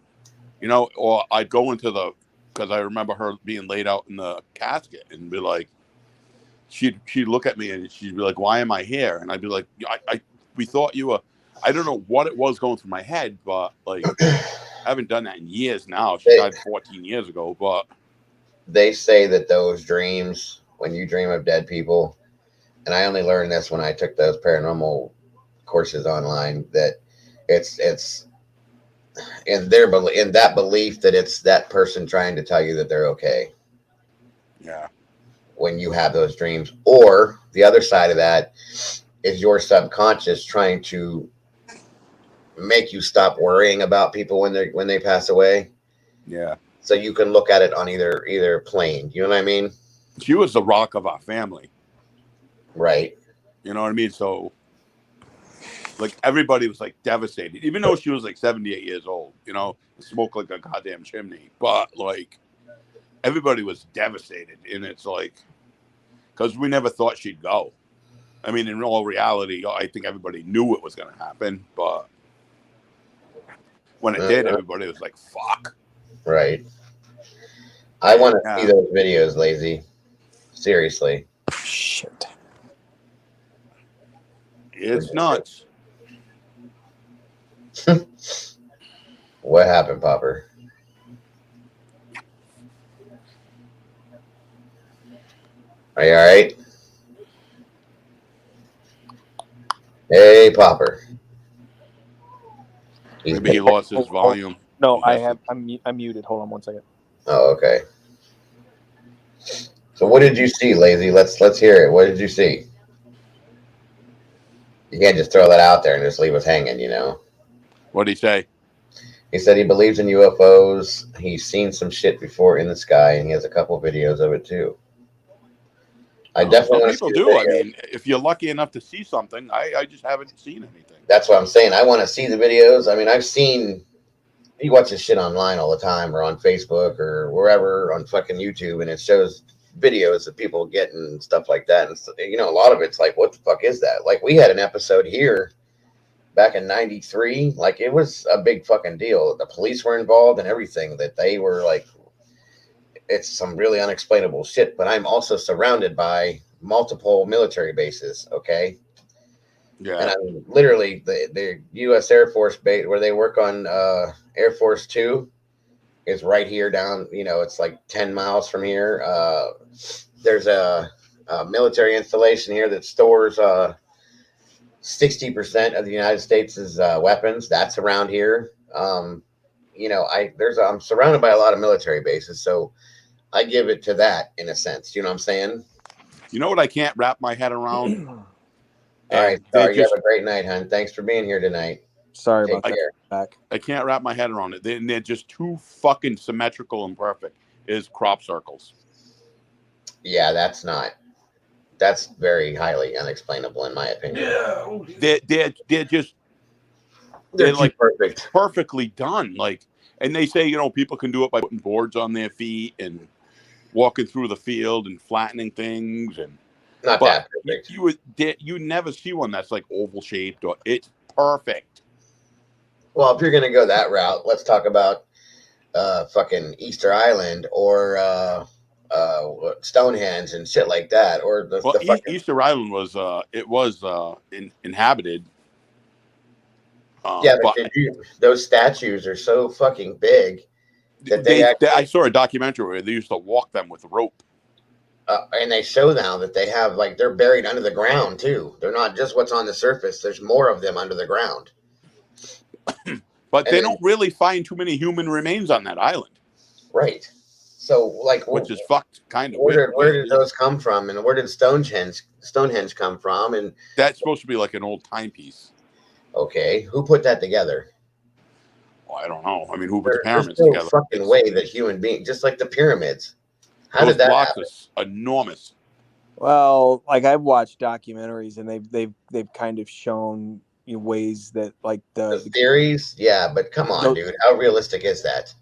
you know, or I'd go into because I remember her being laid out in the casket and be like, she'd look at me and she'd be like, why am I here? And I'd be like, we thought you were, I don't know what it was going through my head, but like, I haven't done that in years now. She died 14 years ago, but they say that those dreams, when you dream of dead people, and I only learned this when I took those paranormal courses online, that it's in that belief that it's that person trying to tell you that they're okay. Yeah. When you have those dreams, or the other side of that is your subconscious trying to make you stop worrying about people when they pass away. Yeah. So you can look at it on either plane. You know what I mean? She was the rock of our family. Right. You know what I mean? So like everybody was like devastated, even though she was like 78 years old, you know, smoked like a goddamn chimney. But like everybody was devastated. And it's like, because we never thought she'd go. I mean, in all reality, I think everybody knew it was going to happen. But when it did, everybody was like, fuck. Right. I want to see those videos, Lazy. Seriously. Shit. It's nuts. What happened, Popper? Are you all right? Hey, Popper. Maybe he lost his volume. No, He I has have. to- I'm muted. Hold on one second. Oh, okay. So what did you see, Lazy? Let's hear it. What did you see? You can't just throw that out there and just leave us hanging, you know. What'd he say? He said he believes in UFOs. He's seen some shit before in the sky, and he has a couple videos of it too. I definitely Some want to see people the do. video. I mean, if you're lucky enough to see something, I just haven't seen anything. That's what I'm saying. I want to see the videos. I mean, I've seen. You watch this shit online all the time, or on Facebook, or wherever on fucking YouTube, and it shows videos of people getting stuff like that. And you know, a lot of it's like, what the fuck is that? Like, we had an episode here back in '93. Like, it was a big fucking deal. The police were involved and everything. That they were like, it's some really unexplainable shit. But I'm also surrounded by multiple military bases. Okay. Yeah. And I'm literally the U.S. Air Force base where they work on Air Force 2 is right here down. You know, it's like 10 miles from here. There's a military installation here that stores 60% of the United States' weapons. That's around here. You know, I'm surrounded by a lot of military bases, so I give it to that in a sense. You know what I'm saying? You know what I can't wrap my head around? All right, Star, you have a great night, hon. Thanks for being here tonight. Sorry Take about care. that. I can't wrap my head around it. They're just too fucking symmetrical and perfect. Is crop circles. Yeah, that's very highly unexplainable in my opinion. Yeah, they're just they're like perfect, perfectly done. Like, and they say, you know, people can do it by putting boards on their feet and walking through the field and flattening things and not that perfect. You never see one that's like oval shaped or it's perfect. Well, if you're gonna go that route, let's talk about fucking Easter Island or Stonehenge and shit like that, or the fucking Easter Island was inhabited. Yeah, but those statues are so fucking big that I saw a documentary where they used to walk them with rope. And they show now that they have, like, they're buried under the ground too. They're not just what's on the surface. There's more of them under the ground. But they don't really find too many human remains on that island. Right. So, like, which is fucked kind of weird. Where did those come from? And where did Stonehenge come from? And that's supposed to be like an old timepiece. Okay. Who put that together? Well, I don't know. I mean, who put the pyramids no together? Fucking way that human beings, just like the pyramids. How those did that blocks happen? Are enormous. Well, like, I've watched documentaries and they've kind of shown ways that, like, the theories. Yeah, but come on, dude. How realistic is that?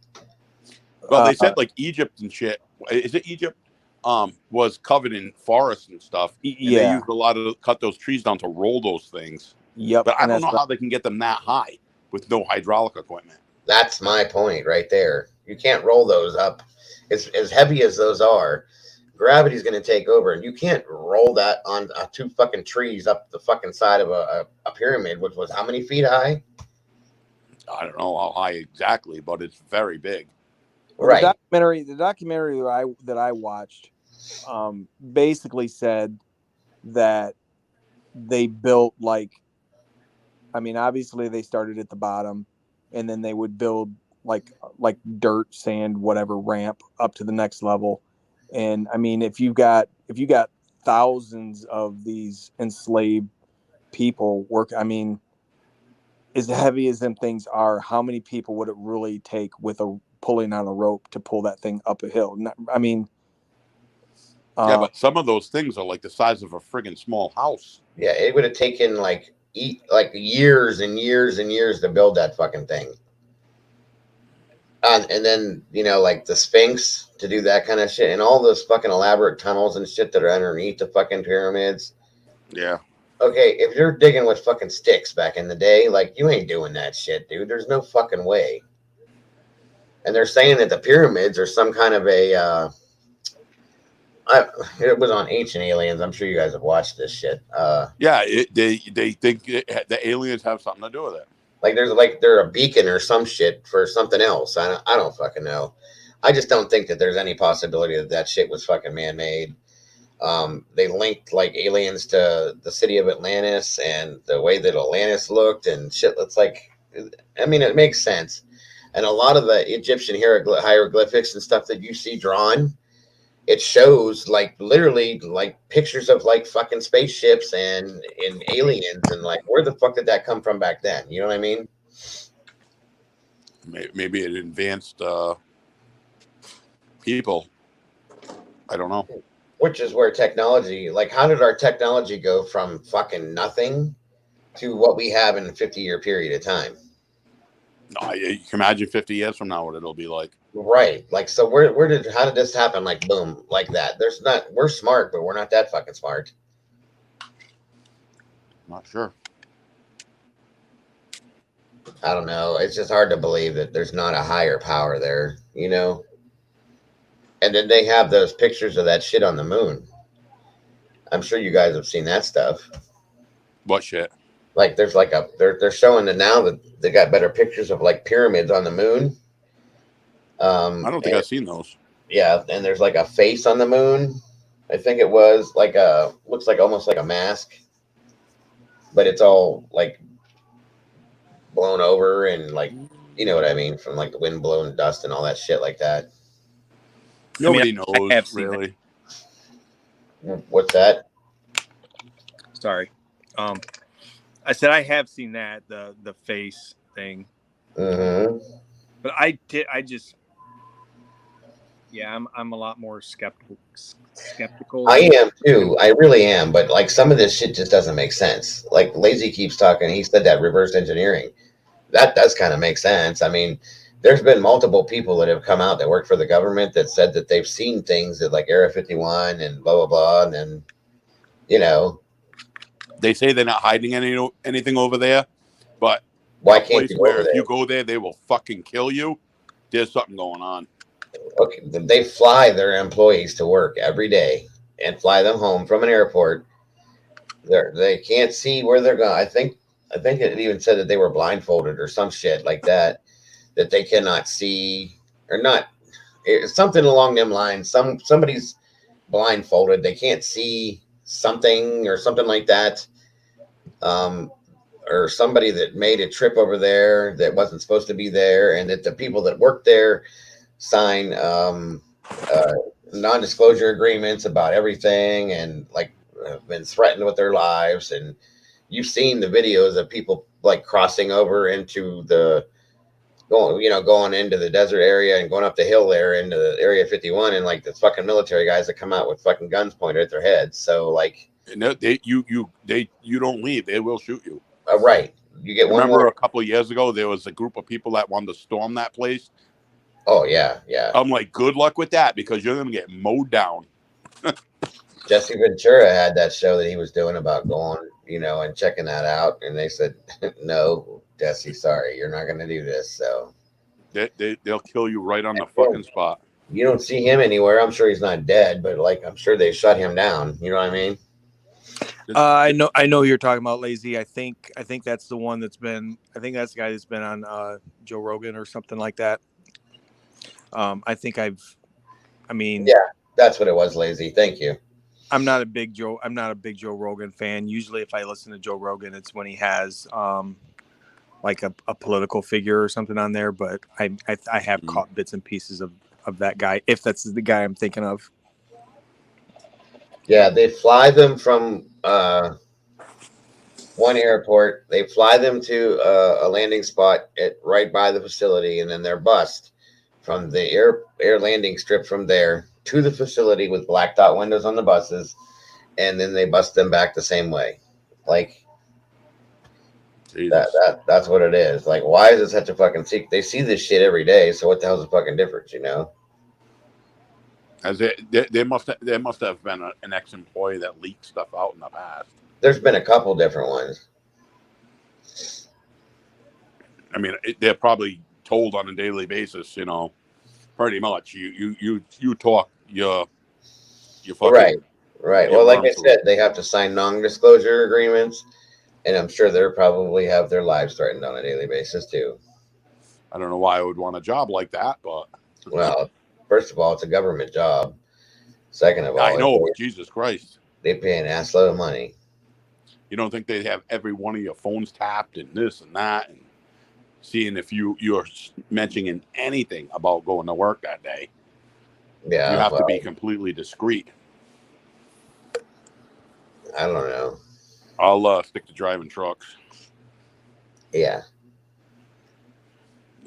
Well, they said like Egypt and shit. Is it Egypt? Was covered in forests and stuff. And they used a lot of cut those trees down to roll those things. Yep. But I don't know how they can get them that high with no hydraulic equipment. That's my point right there. You can't roll those up. As heavy as those are, gravity's going to take over, and you can't roll that on two fucking trees up the fucking side of a pyramid, which was how many feet high? I don't know how high exactly, but it's very big. Well, right. The documentary that I watched basically said that they built, like, I mean, obviously they started at the bottom, and then they would build like dirt, sand, whatever ramp up to the next level. And I mean, if you got thousands of these enslaved people work, I mean, as heavy as them things are, how many people would it really take with pulling on a rope to pull that thing up a hill? I mean, yeah, but some of those things are like the size of a friggin' small house. Yeah, it would have taken like years and years and years to build that fucking thing. And then, you know, like the Sphinx to do that kind of shit, and all those fucking elaborate tunnels and shit that are underneath the fucking pyramids. Yeah. Okay, if you're digging with fucking sticks back in the day, like, you ain't doing that shit, dude. There's no fucking way. And they're saying that the pyramids are some kind of a it was on Ancient Aliens. I'm sure you guys have watched this shit. Yeah, they think the aliens have something to do with it. Like they're a beacon or some shit for something else. I don't fucking know. I just don't think that there's any possibility that shit was fucking man-made. They linked like aliens to the city of Atlantis and the way that Atlantis looked and shit. It's like, I mean, it makes sense. And a lot of the Egyptian hieroglyphics and stuff that you see drawn, it shows like literally like pictures of like fucking spaceships and aliens and like where the fuck did that come from back then? You know what I mean? Maybe it advanced people. I don't know. Which is where technology, like, how did our technology go from fucking nothing to what we have in a 50-year period of time? No, you can imagine 50 years from now what it'll be like. Right. Like, so how did this happen? Like, boom, like that. We're smart, but we're not that fucking smart. Not sure. I don't know. It's just hard to believe that there's not a higher power there, you know? And then they have those pictures of that shit on the moon. I'm sure you guys have seen that stuff. What shit? Like, there's like they're showing it now that they got better pictures of like pyramids on the moon. I don't think I've seen those. Yeah, and there's like a face on the moon. I think it was like looks like almost like a mask, but it's all like blown over and like, you know what I mean, from like the wind blown dust and all that shit like that. Nobody I knows have seen really. What's that? Sorry. I said I have seen that, the face thing. Mm-hmm. But I'm a lot more skeptical. I am too. I really am. But like some of this shit just doesn't make sense. Like Lazy keeps talking. He said that reverse engineering. That does kind of make sense. I mean, there's been multiple people that have come out that work for the government that said that they've seen things at like Area 51 and blah, blah, blah. And then, you know. They say they're not hiding anything over there, but why can't you go over if there? you go there, they will fucking kill you. There's something going on. Okay, they fly their employees to work every day and fly them home from an airport. They can't see where they're going. I think it even said that they were blindfolded or some shit like that. That they cannot see or not. It's something along them lines. Somebody's blindfolded. They can't see something or something like that. Or somebody that made a trip over there that wasn't supposed to be there, and that the people that work there sign non-disclosure agreements about everything, and like been threatened with their lives. And you've seen the videos of people like crossing over into going into the desert area and going up the hill there into the Area 51, and like the fucking military guys that come out with fucking guns pointed at their heads. So like, no, you don't leave. They will shoot you. Right. You get one Remember more. A couple of years ago, there was a group of people that wanted to storm that place. Oh yeah, yeah. I'm like, good luck with that, because you're gonna get mowed down. Jesse Ventura had that show that he was doing about going, and checking that out, and they said, "No, Jesse, sorry, you're not going to do this." So they'll kill you right on the fucking spot. You don't see him anywhere. I'm sure he's not dead, but like I'm sure they shut him down. You know what I mean? I know who you're talking about, Lazy. I think that's the one that's been. I think that's the guy that's been on Joe Rogan or something like that. Yeah, that's what it was, Lazy. Thank you. I'm not a big Joe Rogan fan. Usually, if I listen to Joe Rogan, it's when he has like a political figure or something on there. But I have caught bits and pieces of that guy, if that's the guy I'm thinking of. Yeah, they fly them from one airport. They fly them to a landing spot right by the facility, and then they're bussed from the air landing strip from there to the facility with black dot windows on the buses, and then they bus them back the same way. Like that's what it is. Like, why is it such a fucking secret? They see this shit every day, so what the hell's the fucking difference, As there must have been an ex-employee that leaked stuff out in the past. There's been a couple different ones. I mean, they're probably told on a daily basis, pretty much. You talk your fucking right. Well, like I said, they have to sign non-disclosure agreements, and I'm sure they're probably have their lives threatened on a daily basis too. I don't know why I would want a job like that, but well, first of all, it's a government job. Second of all, I know, but Jesus Christ. they pay an assload of money. You don't think they'd have every one of your phones tapped and this and that and seeing if you're mentioning anything about going to work that day. Yeah. You have to be completely discreet. I don't know. I'll stick to driving trucks. Yeah.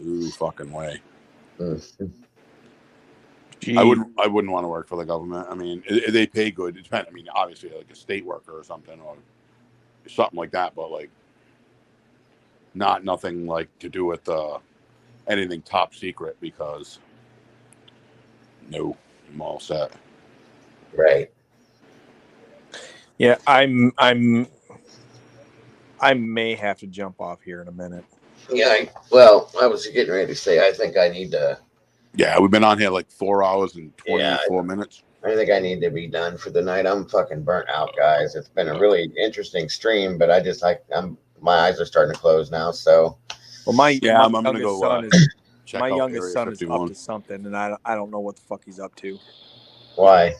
Ooh, fucking way. Mm-hmm. I wouldn't want to work for the government. I mean, they pay good. It depends. I mean, obviously, like a state worker or something like that, but like nothing like to do with anything top secret, because no, I'm all set. Right. Yeah, I may have to jump off here in a minute. Yeah. I was getting ready to say, I think I need to. Yeah, we've been on here like 4 hours and 24 minutes. I think I need to be done for the night. I'm fucking burnt out, guys. It's been a really interesting stream, but my eyes are starting to close now. So, well, my I'm gonna go son check my out youngest Area son is 51. up to something, and I don't know what the fuck he's up to. why?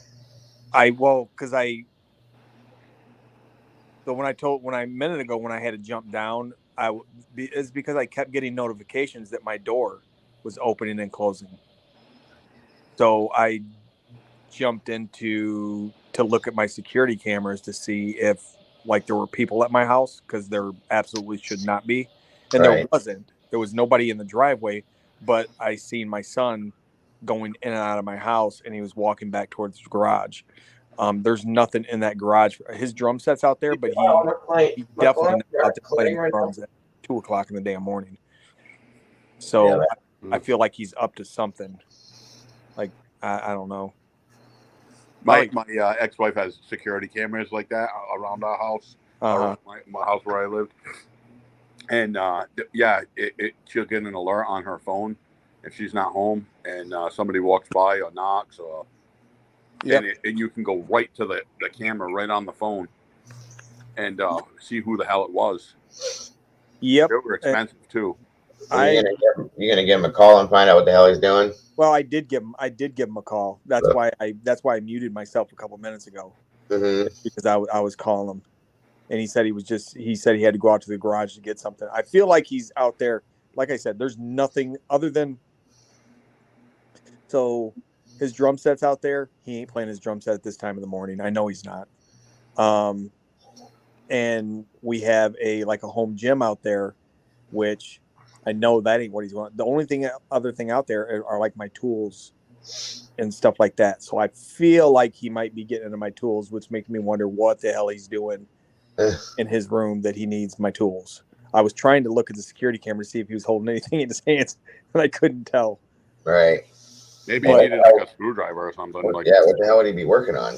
So when a minute ago when I had to jump down, it's because I kept getting notifications that my door was opening and closing. So I jumped into to look at my security cameras to see if like there were people at my house, because there absolutely should not be, and Right. there wasn't. There was nobody in the driveway, but I seen my son going in and out of my house, and he was walking back towards the garage. There's nothing in that garage. His drum set's out there, but he definitely not out there playing drums at 2:00 in the damn morning. So I feel like he's up to something. Like I don't know. My ex-wife has security cameras like that around our house, around my house where I lived. And she'll get an alert on her phone if she's not home, and somebody walks by or knocks, or and you can go right to the camera right on the phone and see who the hell it was. Yep, they were expensive too. You're gonna give him a call and find out what the hell he's doing. Well, I did give him a call. That's why I muted myself a couple minutes ago, because I was calling him, and he said he had to go out to the garage to get something. I feel like he's out there. Like I said, there's nothing other than his drum set's out there. He ain't playing his drum set at this time of the morning. I know he's not. And we have a home gym out there, which I know that ain't what he's going. The only other thing out there are like my tools and stuff like that. So I feel like he might be getting into my tools, which makes me wonder what the hell he's doing in his room that he needs my tools. I was trying to look at the security camera to see if he was holding anything in his hands, and I couldn't tell. Right. Maybe he needed like a screwdriver or something. What the hell would he be working on?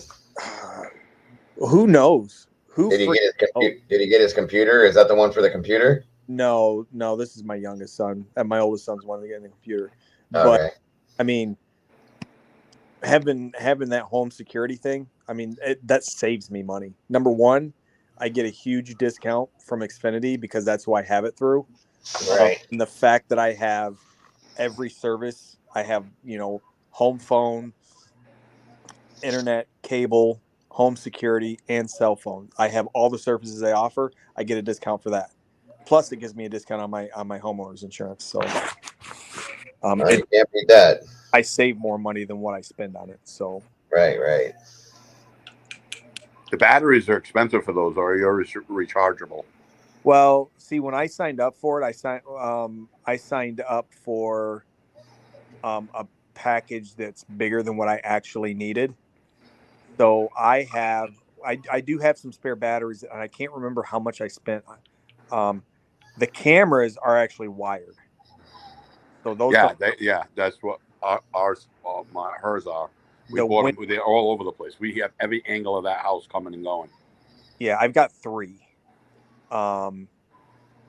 Who knows? Did he get his computer? Is that the one for the computer? No, this is my youngest son, and my oldest son's one to get in the computer. Okay. But I mean, having that home security thing, I mean, that saves me money. Number one, I get a huge discount from Xfinity because that's who I have it through. Right. And the fact that I have every service, I have, home phone, internet, cable, home security, and cell phone. I have all the services they offer. I get a discount for that. Plus, it gives me a discount on my homeowner's insurance. So, you can't beat that. I save more money than what I spend on it. So, right. The batteries are expensive for those, or are rechargeable? Well, see, when I signed up for it, I signed up for a package that's bigger than what I actually needed. So I do have some spare batteries, and I can't remember how much I spent. The cameras are actually wired. So those that's what hers are. We bought them. They're all over the place. We have every angle of that house coming and going. Yeah, I've got 3.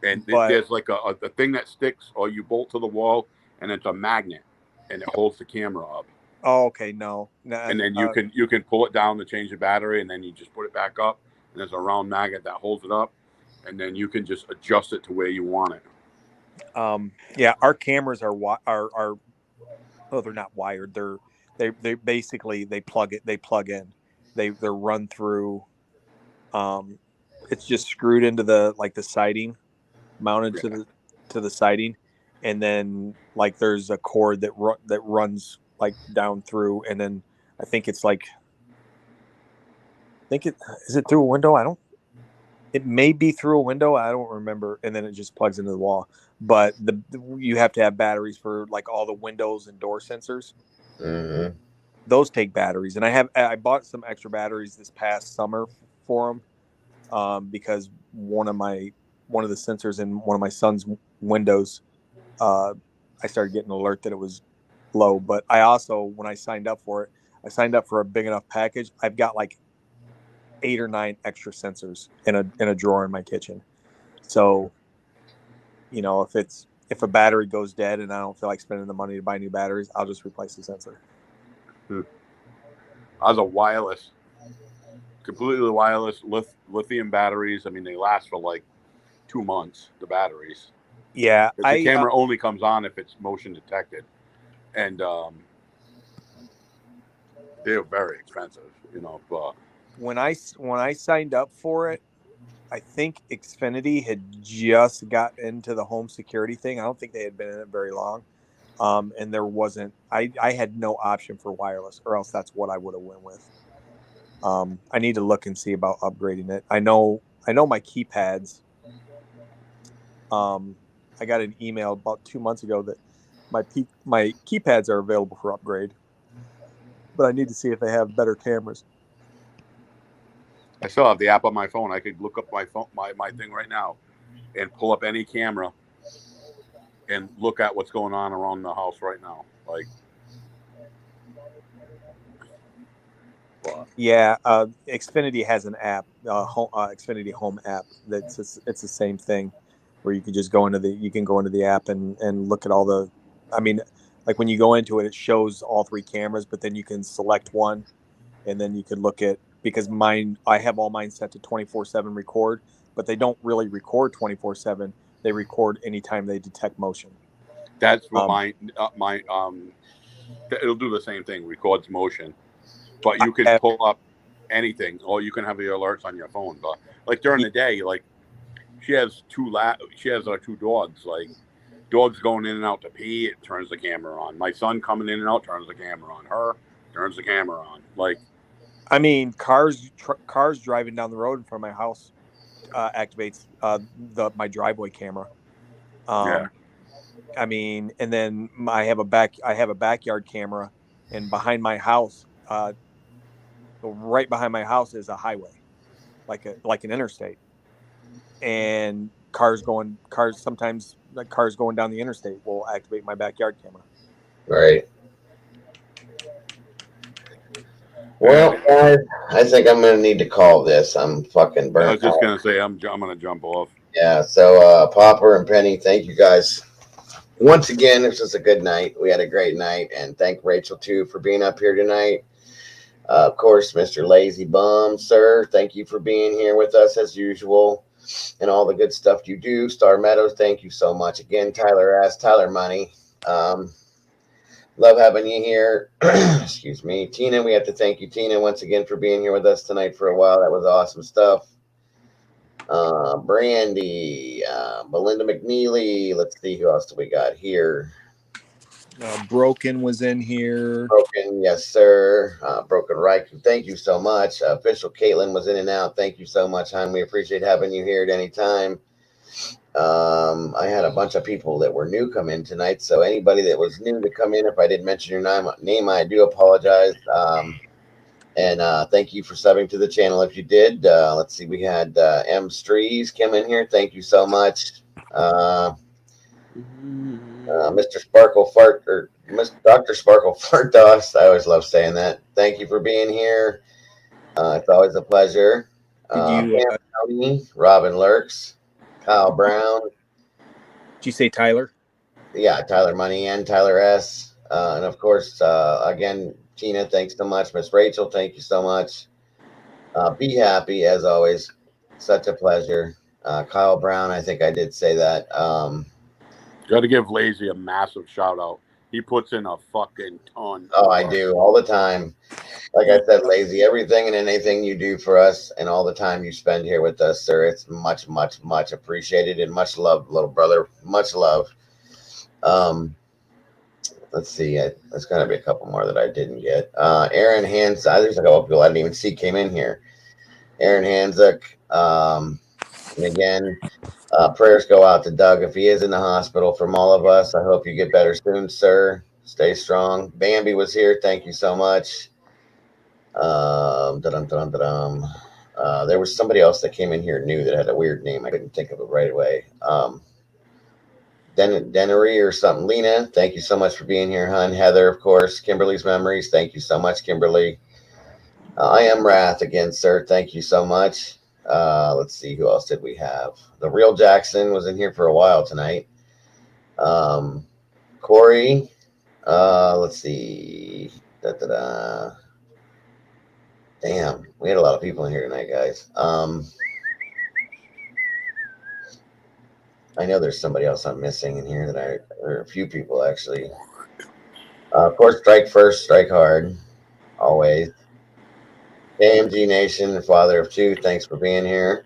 There's like a thing that sticks, or you bolt to the wall, and it's a magnet, and it holds the camera up. Oh, okay, no. And then you can pull it down to change the battery, and then you just put it back up, and there's a round magnet that holds it up, and then you can just adjust it to where you want it. Yeah, our cameras are they're not wired. They basically they plug in. They're run through. It's just screwed into the siding, mounted to the siding, and then like there's a cord that runs like down through, and then I think it's like is it through a window? It may be through a window. I don't remember. And then it just plugs into the wall. But you have to have batteries for like all the windows and door sensors. Mm-hmm. Those take batteries, and I bought some extra batteries this past summer for them because one of the sensors in one of my son's windows, I started getting an alert that it was low. But I also, when I signed up for it, I signed up for a big enough package. I've got like 8 or 9 extra sensors in a drawer in my kitchen. So, if a battery goes dead and I don't feel like spending the money to buy new batteries, I'll just replace the sensor. I was a wireless, completely wireless lithium batteries. I mean, they last for like 2 months. The batteries. Yeah, the camera only comes on if it's motion detected, and they're very expensive. But when I signed up for it, I think Xfinity had just got into the home security thing. I don't think they had been in it very long. And there wasn't, I had no option for wireless, or else that's what I would have went with. I need to look and see about upgrading it. I know my keypads. I got an email about 2 months ago that my keypads are available for upgrade, but I need to see if they have better cameras. I still have the app on my phone. I could look up my phone, my thing right now, and pull up any camera and look at what's going on around the house right now. Like, yeah, Xfinity has an app, Xfinity Home app. It's the same thing, where you can just go into the app and look at all the. I mean, like when you go into it, it shows all 3 cameras, but then you can select one, and then you can look at, because I have all mine set to 24/7 record, but they don't really record 24/7. They record anytime they detect motion. That's what it'll do the same thing, records motion, but you can pull up anything, or you can have the alerts on your phone. But like during the day, like she has 2 dogs. Like dogs going in and out to pee, it turns the camera on. My son coming in and out turns the camera on. Her turns the camera on. Like, I mean, cars driving down the road in front of my house activates my driveway camera. yeah. I mean, and then I have a backyard camera, and behind my house, right behind my house is a highway, like an interstate, and cars going down the interstate will activate my backyard camera. Right. Well, guys, I think I'm gonna need to call this. I'm fucking burnt. I was just gonna say I'm gonna jump off. Yeah. So, Popper and Penny, thank you guys once again. This was a good night. We had a great night, and thank Rachel too for being up here tonight. Of course, Mr. Lazy Bum, sir, thank you for being here with us as usual, and all the good stuff you do. Star Meadows, thank you so much again. Tyler Money. Love having you here. Excuse me. Tina, we have to thank you, Tina, once again for being here with us tonight for a while. That was awesome stuff. Brandy, Belinda McNeely. Let's see, who else do we got here? Broken was in here. Broken, yes, sir. Broken Reich, thank you so much. Official Caitlin was in and out. Thank you so much, hon. We appreciate having you here at any time. I had a bunch of people that were new come in tonight, so anybody that was new to come in, if I didn't mention your name, I do apologize. And thank you for subbing to the channel if you did. Let's see, we had M. Strees come in here. Thank you so much. Mr. Sparkle Fart, or Dr. Sparkle Fart Doss. I always love saying that. Thank you for being here. It's always a pleasure. Robin Lurks. Kyle Brown. Did you say Tyler? Yeah, Tyler Money and Tyler S. And of course, again, Tina, thanks so much. Miss Rachel, thank you so much. Be happy as always. Such a pleasure. Kyle Brown, I think I did say that. Got to give Lazy a massive shout out. He puts in a fucking ton. Oh, I do all the time. Like I said, Lazy, everything and anything you do for us and all the time you spend here with us, sir, it's much, much, much appreciated and much love, little brother. Much love. Let's see. There's got to be a couple more that I didn't get. Aaron Hans, there's a couple people I didn't even see came in here. Aaron Hanzuk. And again, prayers go out to Doug if he is in the hospital. From all of us, I hope you get better soon, sir. Stay strong. Bambi was here. Thank you so much. There was somebody else that came in here new that had a weird name. I couldn't think of it right away. Denery or something. Lena, thank you so much for being here, hon. Heather, of course. Kimberly's Memories. Thank you so much, Kimberly. I am Wrath again, sir. Thank you so much. Let's see, who else did we have? The Real Jackson was in here for a while tonight. Corey. Let's see. Damn, we had a lot of people in here tonight, guys. I know there's somebody else I'm missing in here or a few people actually. Of course, strike first, strike hard, always. AMG Nation, father of two, thanks for being here.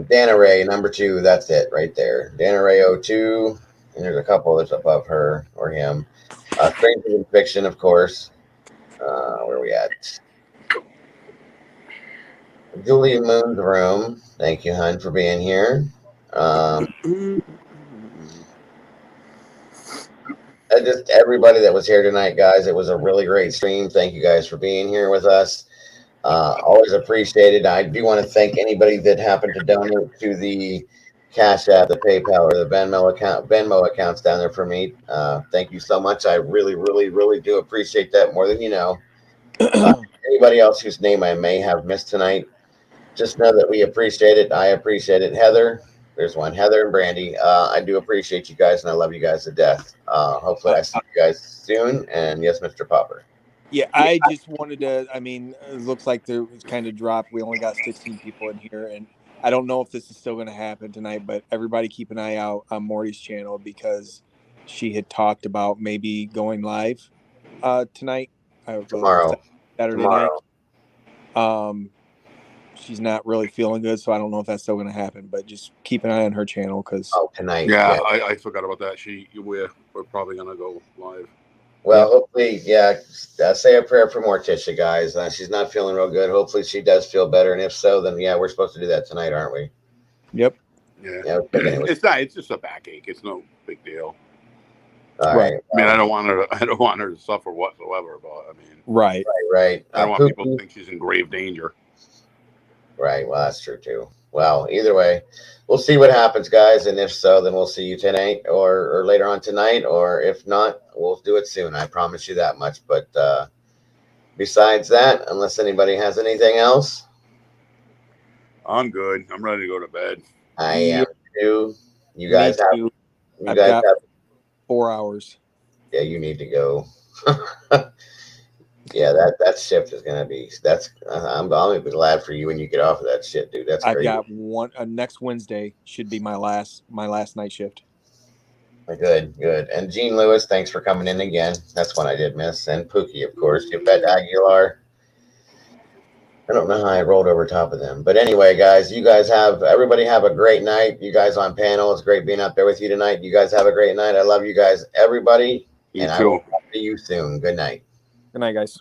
Dana Ray, number 2, that's it right there. Dana Ray 02, and there's a couple that's above her or him. Stranger Than Fiction, of course. Where are we at? Julie Moon's Room, thank you, hun, for being here. Just everybody that was here tonight, guys. It was a really great stream. Thank you guys for being here with us. Always appreciated. I do want to thank anybody that happened to donate to the Cash App, the PayPal, or the Venmo accounts down there for me. Thank you so much. I really, really, really do appreciate that more than you know. Anybody else whose name I may have missed tonight, just know that we appreciate it. I appreciate it. Heather, there's one. Heather and Brandy, I do appreciate you guys, and I love you guys to death. Hopefully I see you guys soon. And yes, Mr. Popper. Yeah, I just wanted to, it looks like there was kind of dropped. We only got 16 people in here, and I don't know if this is still going to happen tonight, but everybody keep an eye out on Morty's channel because she had talked about maybe going live tonight. Tomorrow. Saturday night. She's not really feeling good, so I don't know if that's still going to happen, but just keep an eye on her channel because tonight. Yeah, I forgot about that. We're probably going to go live. Well, hopefully, say a prayer for Morticia, guys. She's not feeling real good. Hopefully she does feel better, and if so, then we're supposed to do that tonight, aren't we? Yep. Yeah. It's just a backache. It's no big deal. All right. I don't want her to suffer whatsoever, but right. I don't want people to think she's in grave danger. Right. Well, that's true too. Well, either way, we'll see what happens, guys. And if so, then we'll see you tonight or later on tonight. Or if not, we'll do it soon. I promise you that much. But besides that, unless anybody has anything else, I'm good. I'm ready to go to bed. I am too. You guys have 4 hours. Yeah, you need to go. Yeah, that shift is gonna be. I'm gonna be glad for you when you get off of that shit, dude. That's crazy. I've got one. Next Wednesday should be my last night shift. Good. And Gene Lewis, thanks for coming in again. That's one I did miss. And Pookie, of course. Yvette Aguilar. I don't know how I rolled over top of them, but anyway, guys, everybody have a great night. You guys on panel, it's great being out there with you tonight. You guys have a great night. I love you guys, everybody. You too. I will talk to you soon. Good night. Good night, guys.